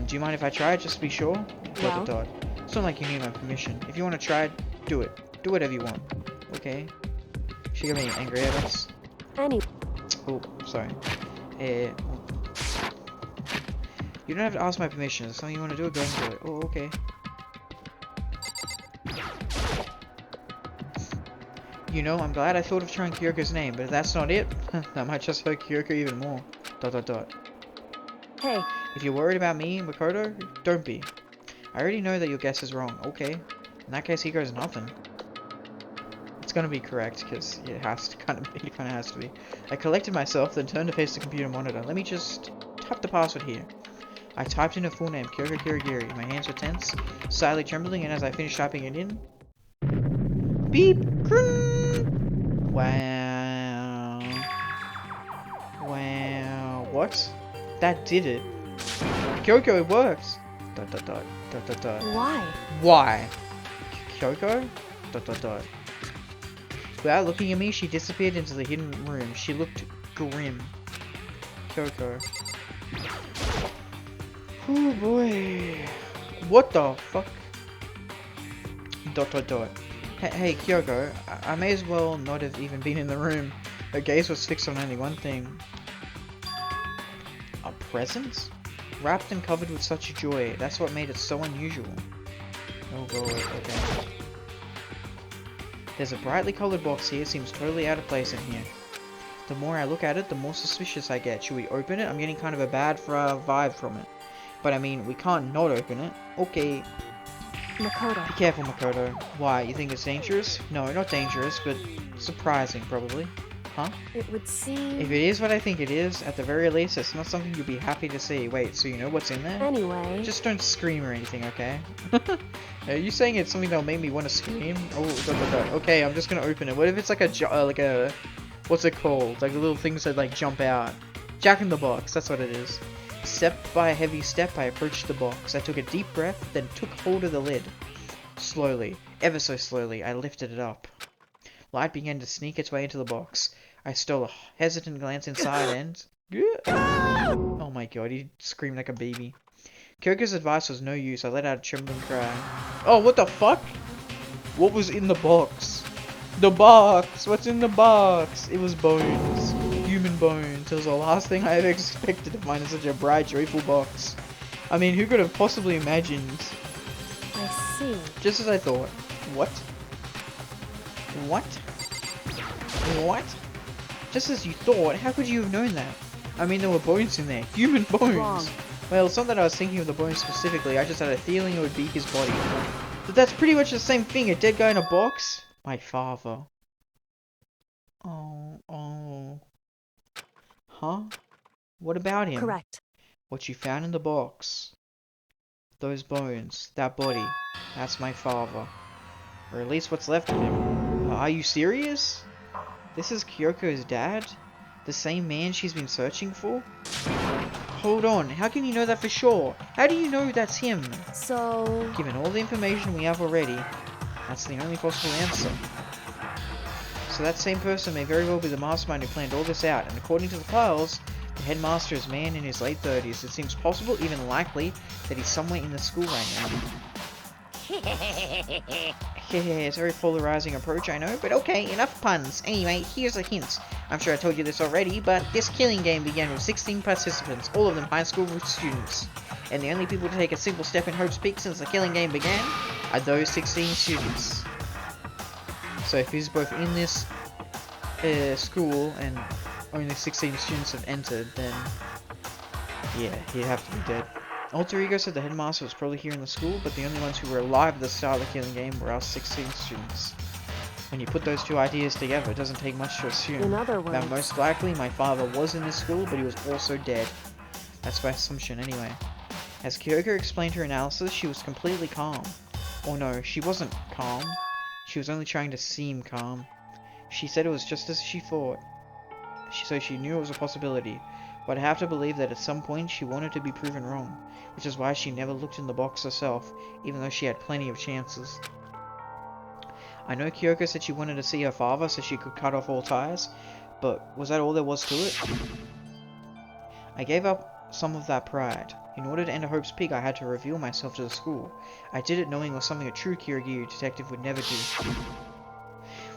Do you mind if I try it, just to be sure?
Well?
It's not like you need my permission. If you want to try it, do it. Do whatever you want. Okay? She got me angry at us. Oh, sorry. You don't have to ask my permission. If something you want to do, go and do it. Oh, okay. You know, I'm glad I thought of trying Kyoko's name, but if that's not it, that might just hurt Kyoko even more. ...
Hey.
If you're worried about me, Makoto, don't be. I already know that your guess is wrong. Okay. In that case, he goes nothing. It's gonna be correct, because it has to kind of has to be. I collected myself, then turned to face the computer monitor. Let me just type the password here. I typed in her full name, Kyoko Kirigiri. My hands were tense, slightly trembling, and as I finished typing it in... Beep! Wow. Wow. What? That did it. Kyoko, it works! ...
Why?
Why? Kyoko? ... Without looking at me, she disappeared into the hidden room. She looked grim. Kyoko. Oh boy. What the fuck? ... Hey, Kyoko, I may as well not have even been in the room. Her gaze was fixed on only one thing. A present? Wrapped and covered with such joy. That's what made it so unusual. Oh god, okay. There's a brightly colored box here. Seems totally out of place in here. The more I look at it, the more suspicious I get. Should we open it? I'm getting kind of a bad vibe from it. But I mean, we can't not open it. Okay.
Makoto.
Be careful, Makoto. Why? You think it's dangerous? No, not dangerous, but surprising, probably. Huh?
It would seem...
If it is what I think it is, at the very least, it's not something you'll be happy to see. Wait, so you know what's in there?
Anyway...
Just don't scream or anything, okay? Are you saying it's something that'll make me want to scream? Oh, okay, I'm just gonna open it. What if it's like a, what's it called? Like the little things that like jump out. Jack in the Box, that's what it is. Step by a heavy step, I approached the box. I took a deep breath, then took hold of the lid. Slowly, ever so slowly, I lifted it up. Light began to sneak its way into the box. I stole a hesitant glance inside and... Oh my god, he screamed like a baby. Kyoko's advice was no use. I let out a trembling cry. Oh, what the fuck? What was in the box? The box! What's in the box? It was bones. Human bones. It was the last thing I ever expected to find in such a bright, joyful box. I mean, who could have possibly imagined?
I see.
Just as I thought. What? What? What? Just as you thought? How could you have known that? I mean, there were bones in there. Human bones!
Wrong.
Well, it's not that I was thinking of the bones specifically, I just had a feeling it would be his body. But that's pretty much the same thing, a dead guy in a box? My father. Oh. Huh? What about him?
Correct.
What you found in the box. Those bones, that body, that's my father. Or at least what's left of him. Are you serious? This is Kyoko's dad? The same man she's been searching for? Hold on, how can you know that for sure? How do you know that's him?
So...
Given all the information we have already, that's the only possible answer. So that same person may very well be the mastermind who planned all this out, and according to the files, the headmaster is a man in his late 30s. It seems possible, even likely, that he's somewhere in the school right now. It's a very polarizing approach, I know, but okay, enough puns. Anyway, here's a hint. I'm sure I told you this already, but this killing game began with 16 participants, all of them high school students. And the only people to take a single step in Hope's Peak since the killing game began are those 16 students. So if he's both in this school and only 16 students have entered, then yeah, he'd have to be dead. Alter Ego said the headmaster was probably here in the school, but the only ones who were alive at the start of the killing game were us 16 students. When you put those two ideas together, it doesn't take much to assume
In other words,
that most likely my father was in this school, but he was also dead. That's my assumption anyway. As Kyoko explained her analysis, she was completely calm. Or no, she wasn't calm. She was only trying to seem calm. She said it was just as she thought. So she knew it was a possibility. But I have to believe that at some point she wanted to be proven wrong, which is why she never looked in the box herself, even though she had plenty of chances. I know Kyoko said she wanted to see her father so she could cut off all ties, but was that all there was to it? I gave up some of that pride. In order to enter Hope's Peak, I had to reveal myself to the school. I did it knowing it was something a true Kiryu detective would never do.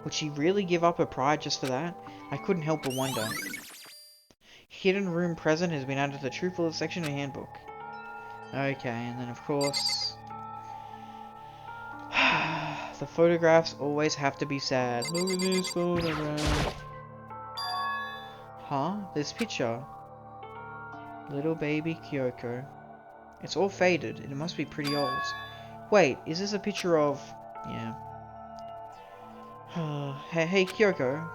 Would she really give up her pride just for that? I couldn't help but wonder. Hidden room present has been added to the True Bullet section of the handbook. Okay, and then of course... the photographs always have to be sad. Look at this photograph. Huh? This picture. Little baby Kyoko. It's all faded. It must be pretty old. Wait, is this a picture of... Yeah. Hey, Kyoko. ...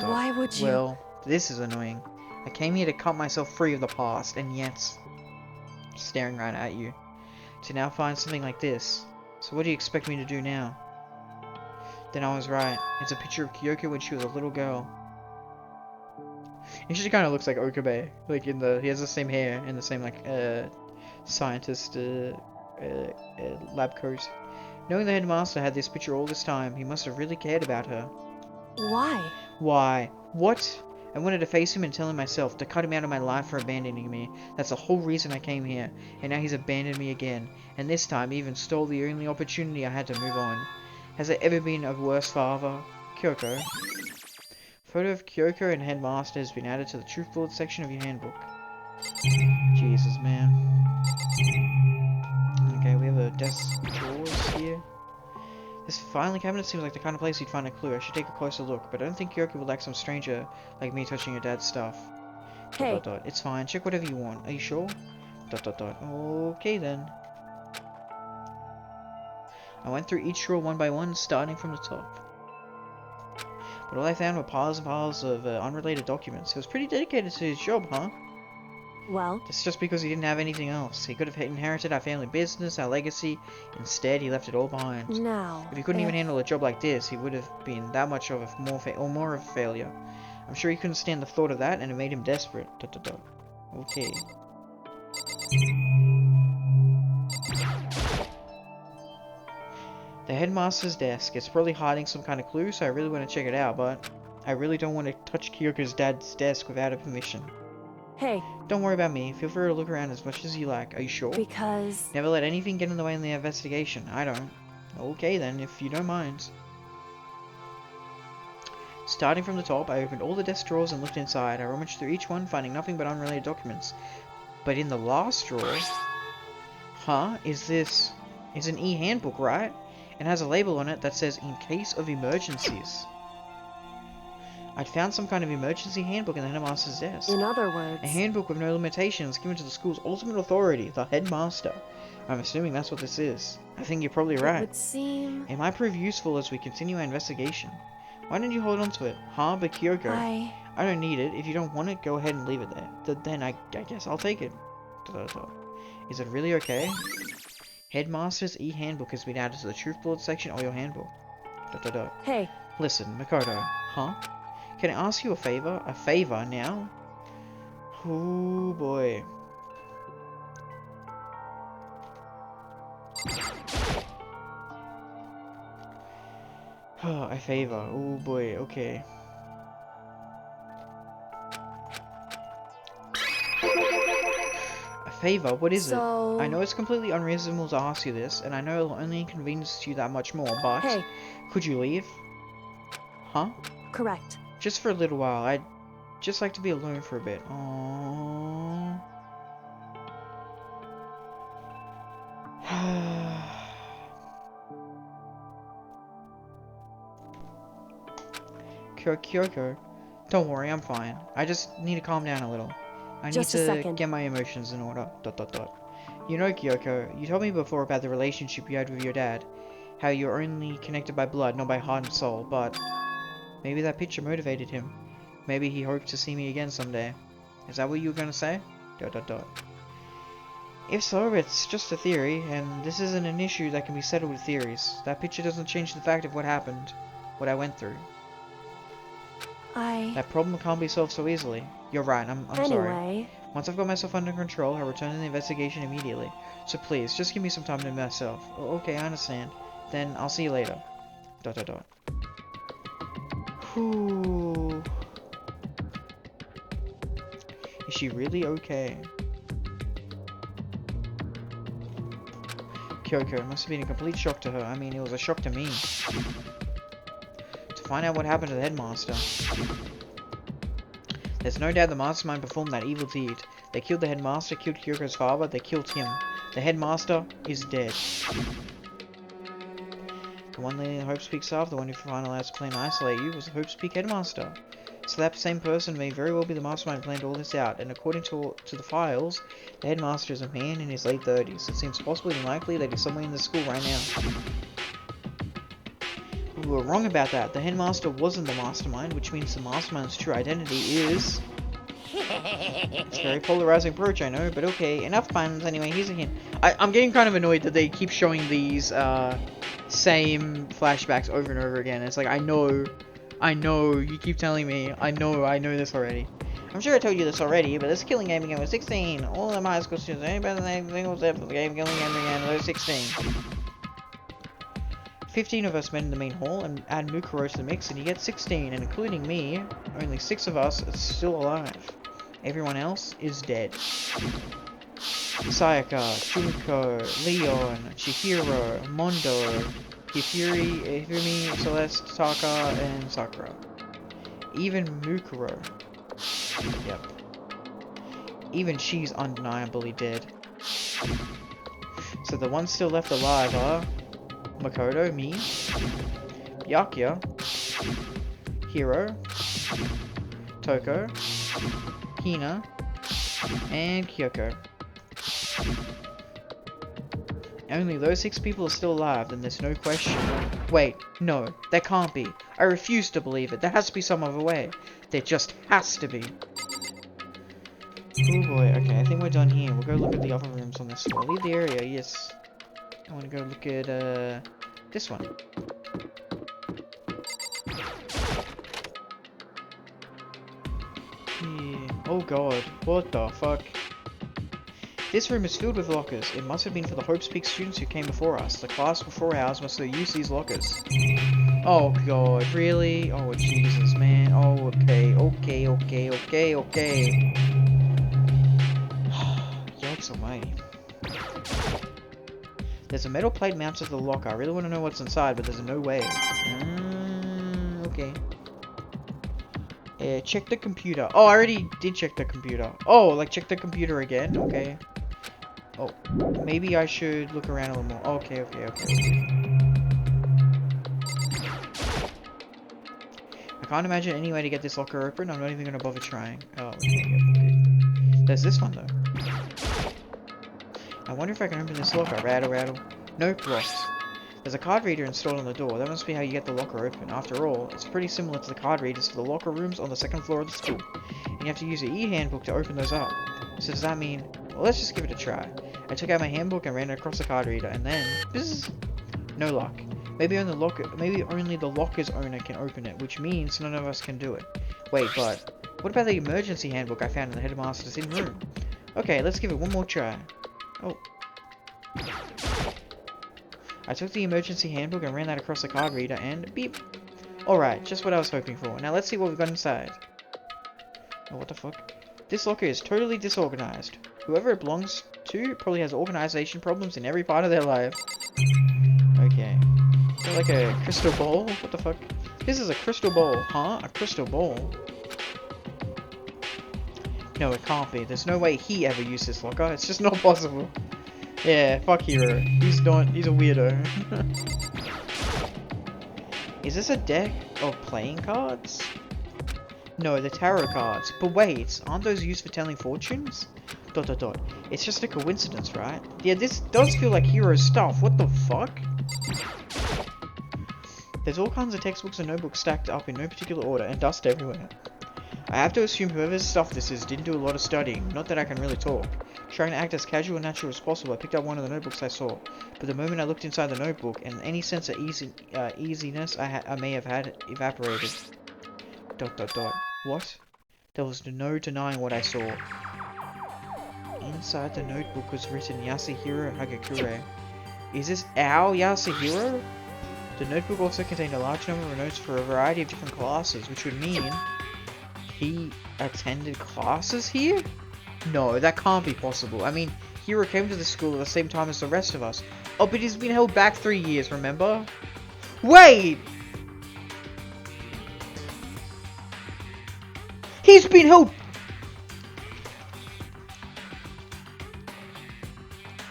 Why would you...
Well, this is annoying. I came here to cut myself free of the past, and yet... staring right at you. To now find something like this. So what do you expect me to do now? Then I was right. It's a picture of Kyoko when she was a little girl. And she kind of looks like Okabe. Like in the... He has the same hair and the same like, scientist, lab coat. Knowing the headmaster had this picture all this time, he must have really cared about her.
Why?
Why? What? I wanted to face him and tell him myself, to cut him out of my life for abandoning me. That's the whole reason I came here. And now he's abandoned me again. And this time he even stole the only opportunity I had to move on. Has there ever been a worse father? Kyoko. Photo of Kyoko and headmaster has been added to the Truth Bullet section of your handbook. Jesus, man. Okay, we have a desk drawers here. This filing cabinet seems like the kind of place you'd find a clue. I should take a closer look, but I don't think Kyoko would like some stranger like me touching her dad's stuff.
Hey. ...
It's fine. Check whatever you want. Are you sure? ... Okay then. I went through each drawer one by one, starting from the top. But all I found were piles and piles of unrelated documents. He was pretty dedicated to his job, huh?
Well...
It's just because he didn't have anything else. He could have inherited our family business, our legacy. Instead, he left it all behind.
Now...
If he couldn't even handle a job like this, he would have been that much of a more of a failure. I'm sure he couldn't stand the thought of that, and it made him desperate. ... Okay. The headmaster's desk. It's probably hiding some kind of clue, so I really want to check it out, but I really don't want to touch Kyoko's dad's desk without her permission.
Hey.
Don't worry about me. Feel free to look around as much as you like. Are you sure?
Because...
Never let anything get in the way in the investigation. I don't. Okay then, if you don't mind. Starting from the top, I opened all the desk drawers and looked inside. I rummaged through each one, finding nothing but unrelated documents. But in the last drawer... Huh? Is an e-handbook, right? It has a label on it that says, in case of emergencies. I'd found some kind of emergency handbook in the headmaster's desk.
In other words...
A handbook with no limitations given to the school's ultimate authority, the headmaster. I'm assuming that's what this is. I think you're probably right.
It would seem...
It might prove useful as we continue our investigation. Why don't you hold on to it? Huh, but Kyoko? I don't need it. If you don't want it, go ahead and leave it there. Then I guess I'll take it. Is it really okay? Headmaster's e-handbook has been added to the Truth Bullet section of your handbook.
Hey.
Listen, Makoto. Huh? Can I ask you a favor? A favor now? Oh boy. A favor. Oh boy, okay. A favor? What is it? I know it's completely unreasonable to ask you this, and I know it'll only inconvenience you that much more, but...
Hey.
Could you leave? Huh?
Correct.
Just for a little while. I'd just like to be alone for a bit. Aww. Kyoko, don't worry, I'm fine. I just need to calm down a little. I need to get my emotions in order. ... You know, Kyoko, you told me before about the relationship you had with your dad. How you're only connected by blood, not by heart and soul, but... Maybe that picture motivated him. Maybe he hoped to see me again someday. Is that what you were gonna say? ... If so, it's just a theory, and this isn't an issue that can be settled with theories. That picture doesn't change the fact of what happened, what I went through. That problem can't be solved so easily. You're right, I'm sorry. Once I've got myself under control, I'll return to the investigation immediately. So please, just give me some time to myself. Oh, okay, I understand. Then I'll see you later. ... Whew. Is she really okay? Kyoko, it must have been a complete shock to her. I mean, it was a shock to me. To find out what happened to the headmaster. There's no doubt the mastermind performed that evil deed. They killed the headmaster, killed Kyoko's father, they killed him. The headmaster is dead. The one leading the Hope's Peak staff, the one who finalized the plan to isolate you, was the Hope's Peak headmaster. So that same person may very well be the mastermind who planned all this out, and according to the files, the headmaster is a man in his late 30s. It seems possibly unlikely that he's somewhere in the school right now. We were wrong about that. The headmaster wasn't the mastermind, which means the mastermind's true identity is... It's a very polarizing approach, I know, but okay. Enough puns. Anyway, here's a hint. I'm getting kind of annoyed that they keep showing these same flashbacks over and over again. It's like, I know, you keep telling me, I know this already. I'm sure I told you this already, but this killing game began with 16. All of them high school students, anybody that was there for the game, killing game began with those 16. 15 of us met in the main hall, and add Mukuro to the mix, and you get 16, and including me, only 6 of us are still alive. Everyone else is dead. Sayaka, Junko, Leon, Chihiro, Mondo, Hifumi, Celeste, Taka, and Sakura. Even Mukuro. Yep. Even she's undeniably dead. So the ones still left alive are Makoto, me, Byakuya, Hiro, Toko, Hina, and Kyoko. Only those 6 people are still alive, then there's no question. Wait, no, there can't be. I refuse to believe it. There has to be some other way. There just has to be. Oh boy, okay, I think we're done here. We'll go look at the other rooms on this floor. Leave the area, yes. I want to go look at, this one. Yeah. Oh god, what the fuck? This room is filled with lockers. It must have been for the Hope's Peak students who came before us. The class before ours must have used these lockers. Oh god, really? Oh Jesus, man. Oh, okay. Yikes almighty. There's a metal plate mounted to the locker. I really want to know what's inside, but there's no way. Okay. Check the computer. Oh, I already did check the computer. Oh, like check the computer again? Okay. Oh, maybe I should look around a little more. Okay. I can't imagine any way to get this locker open. I'm not even going to bother trying. Oh, okay. There's this one, though. I wonder if I can open this locker. Rattle. Nope, locked. There's a card reader installed on the door. That must be how you get the locker open. After all, it's pretty similar to the card readers for the locker rooms on the 2nd floor of the school. And you have to use your e-handbook to open those up. So does that mean... Well, let's just give it a try. I took out my handbook and ran it across the card reader, and then... Bzzz! No luck. Maybe only the locker's owner can open it, which means none of us can do it. Wait, but... What about the emergency handbook I found in the headmaster's in-room? Okay, let's give it one more try. Oh. I took the emergency handbook and ran that across the card reader and beep. Alright, just what I was hoping for. Now let's see what we've got inside. Oh, what the fuck? This locker is totally disorganized. Whoever it belongs to probably has organization problems in every part of their life. Okay. Is that like a crystal ball? What the fuck? This is a crystal ball, huh? A crystal ball? No, it can't be. There's no way he ever used this locker. It's just not possible. Yeah, fuck Hiro. He's a weirdo. Is this a deck of playing cards? No, the tarot cards. But wait, aren't those used for telling fortunes? ... It's just a coincidence, right? Yeah, this does feel like Hiro's stuff. What the fuck? There's all kinds of textbooks and notebooks stacked up in no particular order and dust everywhere. I have to assume whoever's stuff this is didn't do a lot of studying. Not that I can really talk. Trying to act as casual and natural as possible, I picked up one of the notebooks I saw. But the moment I looked inside the notebook, and any sense of easiness I may have had evaporated. ... What? There was no denying what I saw. Inside the notebook was written Yasuhiro Hagakure. Is this our Yasuhiro? The notebook also contained a large number of notes for a variety of different classes, which would mean he attended classes here? No, that can't be possible. I mean, Hiro came to the school at the same time as the rest of us. Oh, but he's been held back 3 years, remember? Wait! He's been held...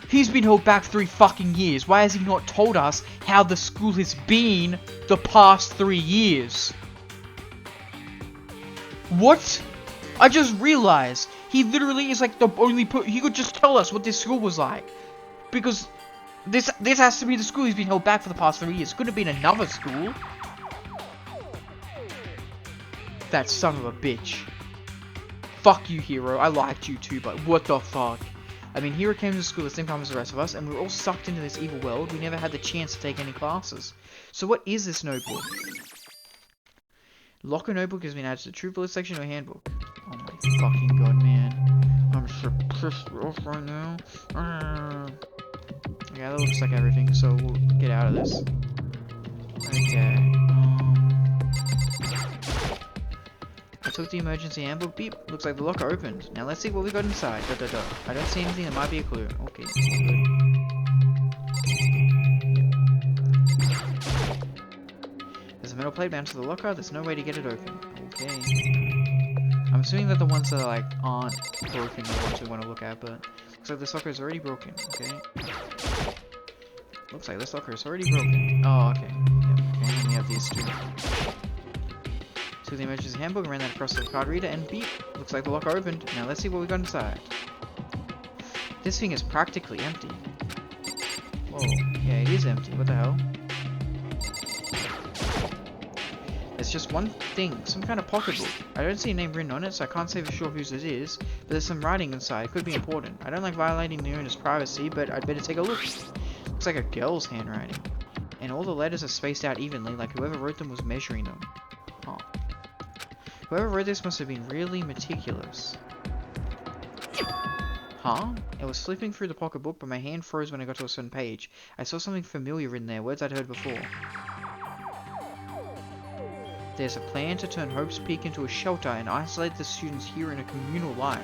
He's been held back 3 fucking years. Why has he not told us how the school has been the past 3 years? What? I just realized he literally is like the only he could just tell us what this school was like. Because this has to be the school he's been held back for the past 3 years. Could have been another school. That son of a bitch. Fuck you, Hiro. I liked you too, but what the fuck? I mean, Hiro came to school at the same time as the rest of us, and we were all sucked into this evil world. We never had the chance to take any classes. So what is this notebook? Locker notebook has been added to the true bullet section of a handbook. Oh my fucking god, man. I'm so pissed off right now. Yeah, that looks like everything, so we'll get out of this. Okay. I took the emergency handbook. Beep. Looks like the locker opened. Now let's see what we got inside. I don't see anything that might be a clue. Okay, all good. There's a metal plate bound to the locker. There's no way to get it open. Okay. I'm assuming that the ones that like aren't broken are the ones we want to look at, but looks like this locker is already broken. Okay. Looks like this locker is already broken. Oh, okay. Yep. Okay, and we have these two. Took the emergency handbook and ran that across the card reader, and beep! Looks like the locker opened. Now let's see what we got inside. This thing is practically empty. Whoa. Yeah, it is empty. What the hell? There's just one thing. Some kind of pocketbook. I don't see a name written on it, so I can't say for sure whose it is. But there's some writing inside. It could be important. I don't like violating the owner's privacy, but I'd better take a look. Looks like a girl's handwriting. And all the letters are spaced out evenly, like whoever wrote them was measuring them. Huh. Whoever wrote this must have been really meticulous. Huh? I was flipping through the pocketbook, but my hand froze when I got to a certain page. I saw something familiar in there, words I'd heard before. There's a plan to turn Hope's Peak into a shelter and isolate the students here in a communal life.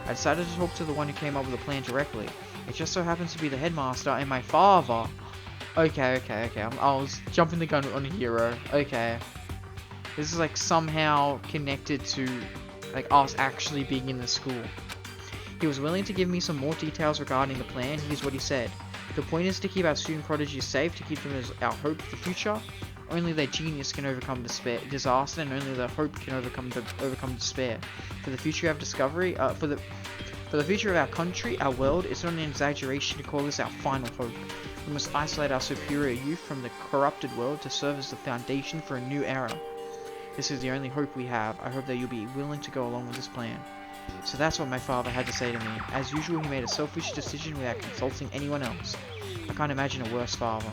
I decided to talk to the one who came up with the plan directly. It just so happens to be the headmaster and my father. Okay. I was jumping the gun on Hiro. Okay. This is like somehow connected to like us actually being in the school. He was willing to give me some more details regarding the plan. Here's what he said. The point is to keep our student prodigies safe, to keep them as our hope for the future. Only their genius can overcome disaster, and only their hope can overcome despair. For the future of discovery, for the future of our country, our world, it's not an exaggeration to call this our final hope. We must isolate our superior youth from the corrupted world to serve as the foundation for a new era. This is the only hope we have. I hope that you'll be willing to go along with this plan. So that's what my father had to say to me. As usual, he made a selfish decision without consulting anyone else. I can't imagine a worse father.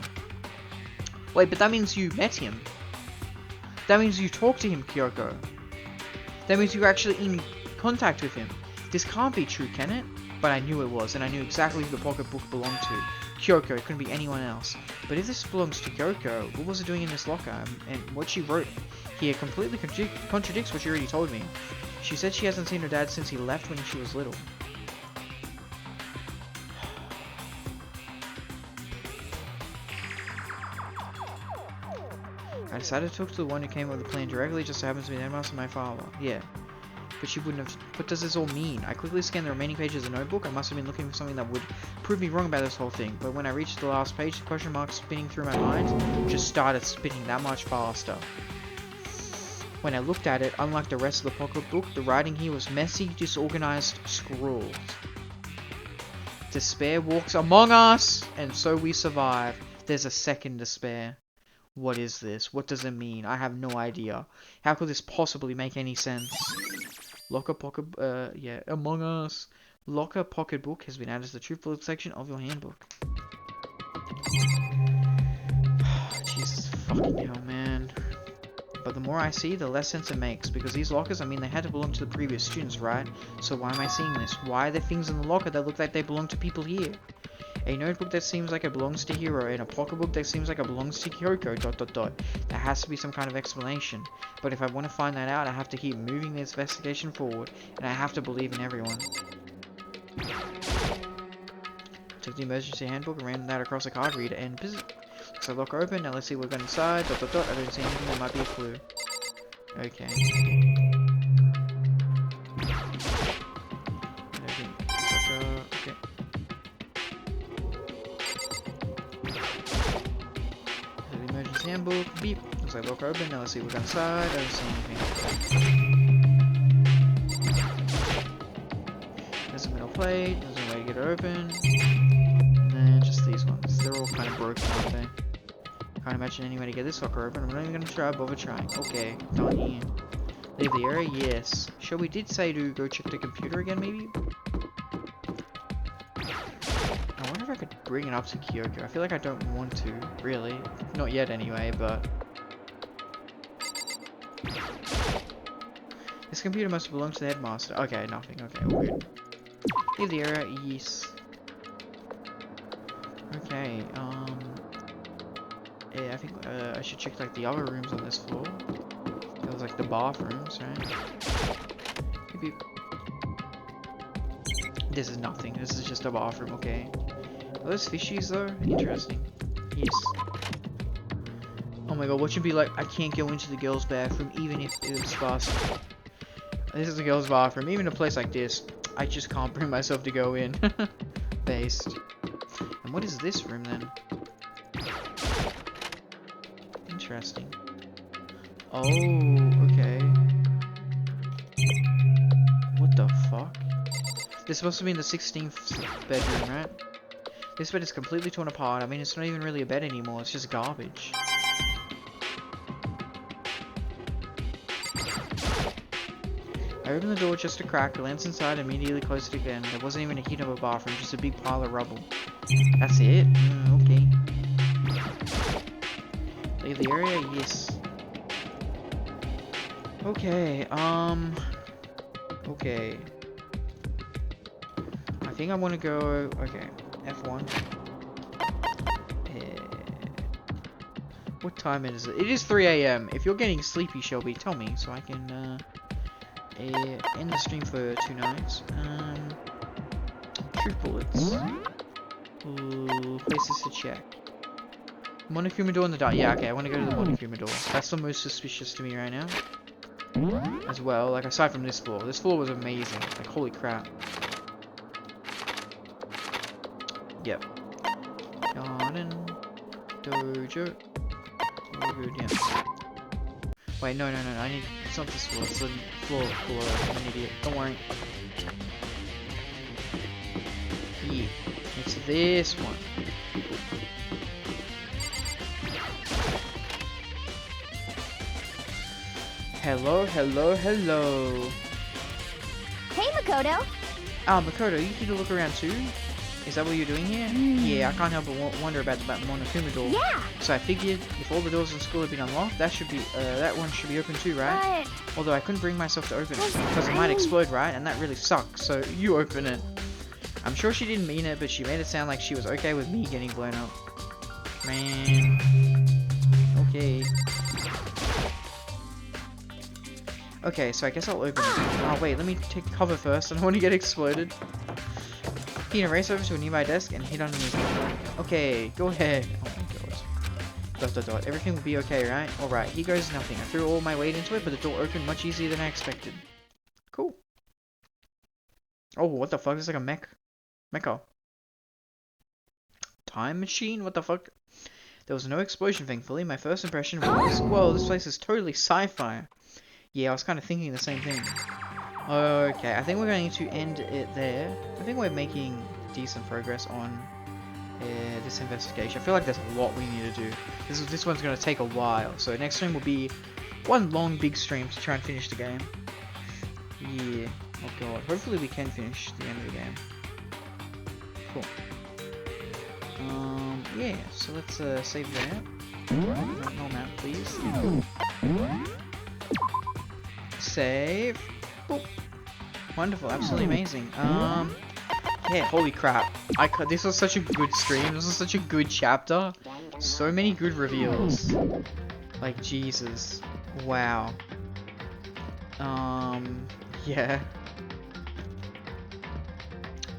Wait, but that means you met him. That means you talked to him, Kyoko. That means you were actually in contact with him. This can't be true, can it? But I knew it was, and I knew exactly who the pocketbook belonged to. Kyoko, it couldn't be anyone else. But if this belongs to Kyoko, what was it doing in this locker? And what she wrote here completely contradicts what she already told me. She said she hasn't seen her dad since he left when she was little. I decided to talk to the one who came up with the plan directly, just so happens to be the headmaster and my father. Yeah. But she wouldn't have... What does this all mean? I quickly scanned the remaining pages of the notebook. I must have been looking for something that would prove me wrong about this whole thing. But when I reached the last page, the question mark spinning through my mind just started spinning that much faster. When I looked at it, unlike the rest of the pocketbook, the writing here was messy, disorganized scrawls. Despair walks among us, and so we survive. There's a second despair. What is this? What does it mean? I have no idea. How could this possibly make any sense? Locker pocket, yeah, Among Us. Locker pocketbook has been added to the truth bullet section of your handbook. Jesus fucking hell, man. but the more I see, the less sense it makes, because these lockers, I mean, they had to belong to the previous students, right? So why am I seeing this? Why are there things in the locker that look like they belong to people here? A notebook that seems like it belongs to Hiro, and a pocketbook that seems like it belongs to Kyoko, ... There has to be some kind of explanation. But if I want to find that out, I have to keep moving the investigation forward, and I have to believe in everyone. Took the emergency handbook and ran that across a card reader, and looks like locker open. Now let's see what we've got inside, ... I don't see anything that might be a clue. Okay. Okay. The emergency handbook, beep. Looks like locker open. Now let's see what we've got inside. I don't see anything. There's a metal plate. There's a way to get it open. And then just these ones. They're all kind of broken, aren't they? Can't imagine any way to get this locker open. I'm not even gonna bother trying. Okay, done here. Leave the area? Yes. Sure, we did say to go check the computer again, maybe? I wonder if I could bring it up to Kyoko. I feel like I don't want to, really. Not yet, anyway, but... This computer must belong to the headmaster. Okay, nothing. Okay, all good. Leave the area? Yes. Okay, yeah, I think I should check like the other rooms on this floor. It was like the bathrooms, right? Maybe... This is nothing. This is just a bathroom, okay. Are those fishies though? Interesting. Yes. Oh my god, what should be like, I can't go into the girls' bathroom even if it was fast. This is the girls' bathroom. Even a place like this, I just can't bring myself to go in. Based. And what is this room then? Interesting. Oh, okay. What the fuck? This is supposed to be in the 16th bedroom, right? This bed is completely torn apart. I mean, it's not even really a bed anymore. It's just garbage. I opened the door just a crack, glanced inside, and immediately closed it again. There wasn't even a heat of a bathroom, just a big pile of rubble. That's it? Okay. Leave the area? Yes. Okay, okay. I think I want to go... Okay, F1. What time is it? It is 3 AM. If you're getting sleepy, Shelby, tell me so I can, end the stream for 2 nights. Truth bullets. Ooh, places to check. Monokuma door in the dark. Yeah, okay, I want to go to the Monokuma door. That's the most suspicious to me right now. As well, like aside from this floor. This floor was amazing. Like, holy crap. Yep. Garden. Dojo. All good, yeah. Wait, no, I need... It's not this floor, it's the floor below. I'm an idiot. Don't worry. Yeah. It's this one. Hello.
Hey, Makoto.
Ah, Makoto, you need to look around too? Is that what you're doing here? Yeah, I can't help but wonder about the Monokuma door.
Yeah.
So I figured if all the doors in school have been unlocked, that should be, that one should be open too, right?
But...
Although I couldn't bring myself to open it, because it might explode, right? And that really sucks, so you open it. I'm sure she didn't mean it, but she made it sound like she was okay with me getting blown up. Man. Okay. Okay, so I guess I'll open it. Oh wait, let me take cover first. I don't want to get exploded. He can race over to a nearby desk and hit underneath it. Okay, go ahead. Oh my god. ... Everything will be okay, right? Alright, here goes nothing. I threw all my weight into it, but the door opened much easier than I expected. Cool. Oh, what the fuck? This is like a mecha. Time machine? What the fuck? There was no explosion, thankfully. My first impression was, whoa, this place is totally sci-fi. Yeah, I was kind of thinking the same thing. Okay, I think we're going to end it there. I think we're making decent progress on this investigation. I feel like there's a lot we need to do. This one's going to take a while. So next stream will be one long big stream to try and finish the game. Yeah. Oh god. Hopefully we can finish the end of the game. Cool. Yeah, so let's save that. No map, please. Save. Boop. Wonderful, absolutely amazing. Yeah, holy crap. This was such a good stream. This was such a good chapter. So many good reveals. Like, Jesus. Wow. Yeah.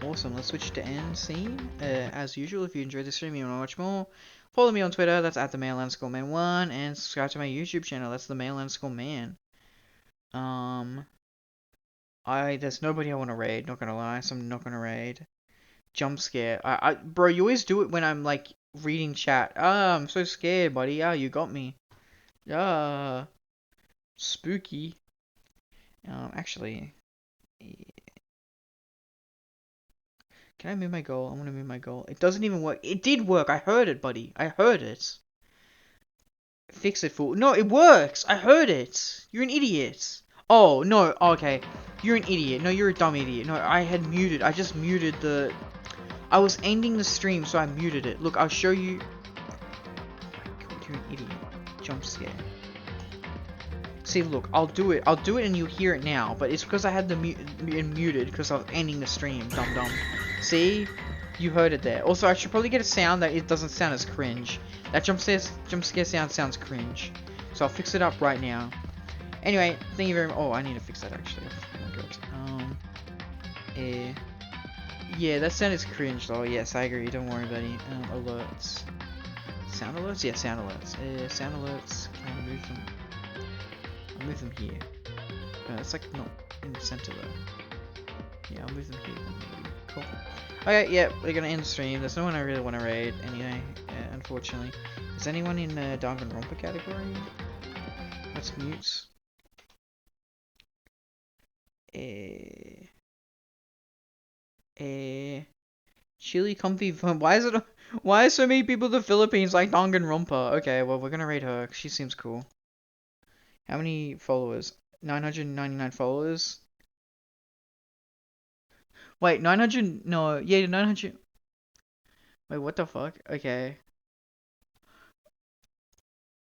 Awesome, let's switch to end scene. As usual, if you enjoyed this stream and you want to watch more, follow me on Twitter, that's at @themale_man1, and subscribe to my YouTube channel, that's @themale_man. There's nobody I want to raid, not gonna lie, so I'm not gonna raid. Jump scare. Bro, you always do it when I'm, like, reading chat. I'm so scared, buddy. You got me. Spooky. Actually... Can I move my goal? I want to move my goal. It doesn't even work. It did work. I heard it, buddy. I heard it. Fix it, fool. No, it works. I heard it. You're an idiot. Oh, no. Okay. You're an idiot. No, you're a dumb idiot. No, I had muted. I just muted the... I was ending the stream, so I muted it. Look, I'll show you... Oh my god, you're an idiot. Jump scare. See, look, I'll do it and you'll hear it now, but it's because I had the muted because I was ending the stream, dum-dum. See? You heard it there. Also, I should probably get a sound that it doesn't sound as cringe. That jump scare sound sounds cringe. So I'll fix it up right now. Anyway, thank you very much. Oh, I need to fix that actually. Oh my god. Yeah, that sound is cringe though. Yes, I agree. Don't worry, buddy. Alerts. Sound alerts? Yeah, sound alerts. Sound alerts. Can I move them? I'll move them here. It's like not in the center though. Yeah, I'll move them here. Cool. Okay, yeah, we're gonna end the stream. There's no one I really want to raid anyway, unfortunately. Is anyone in the Danganronpa category? That's mutes. Chili comfy fun. Why is so many people in the Philippines like Danganronpa? Okay, well, we're gonna raid her. She seems cool. How many followers? 999 followers? Wait, 900? No, yeah, 900. Wait, what the fuck? Okay.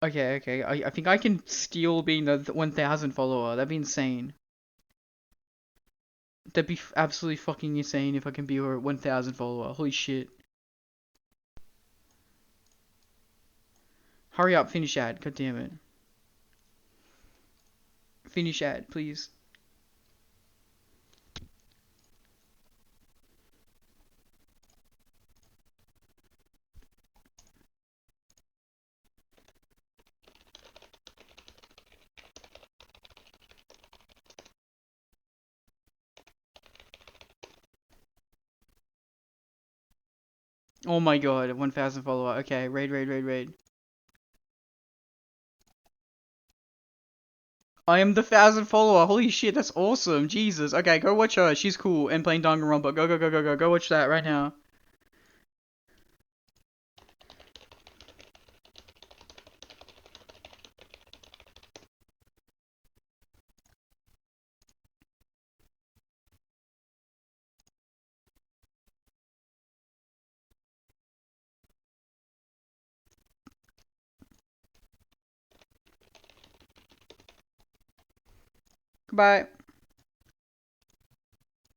Okay. I think I can steal being the 1000 follower. That'd be insane. That'd be absolutely fucking insane if I can be her 1000 follower. Holy shit. Hurry up, finish ad. God damn it. Finish ad, please. Oh my god, 1000 follower. Okay, raid. I am the 1000 follower. Holy shit, that's awesome. Jesus. Okay, go watch her. She's cool and playing Danganronpa. Go. Go watch that right now. Goodbye.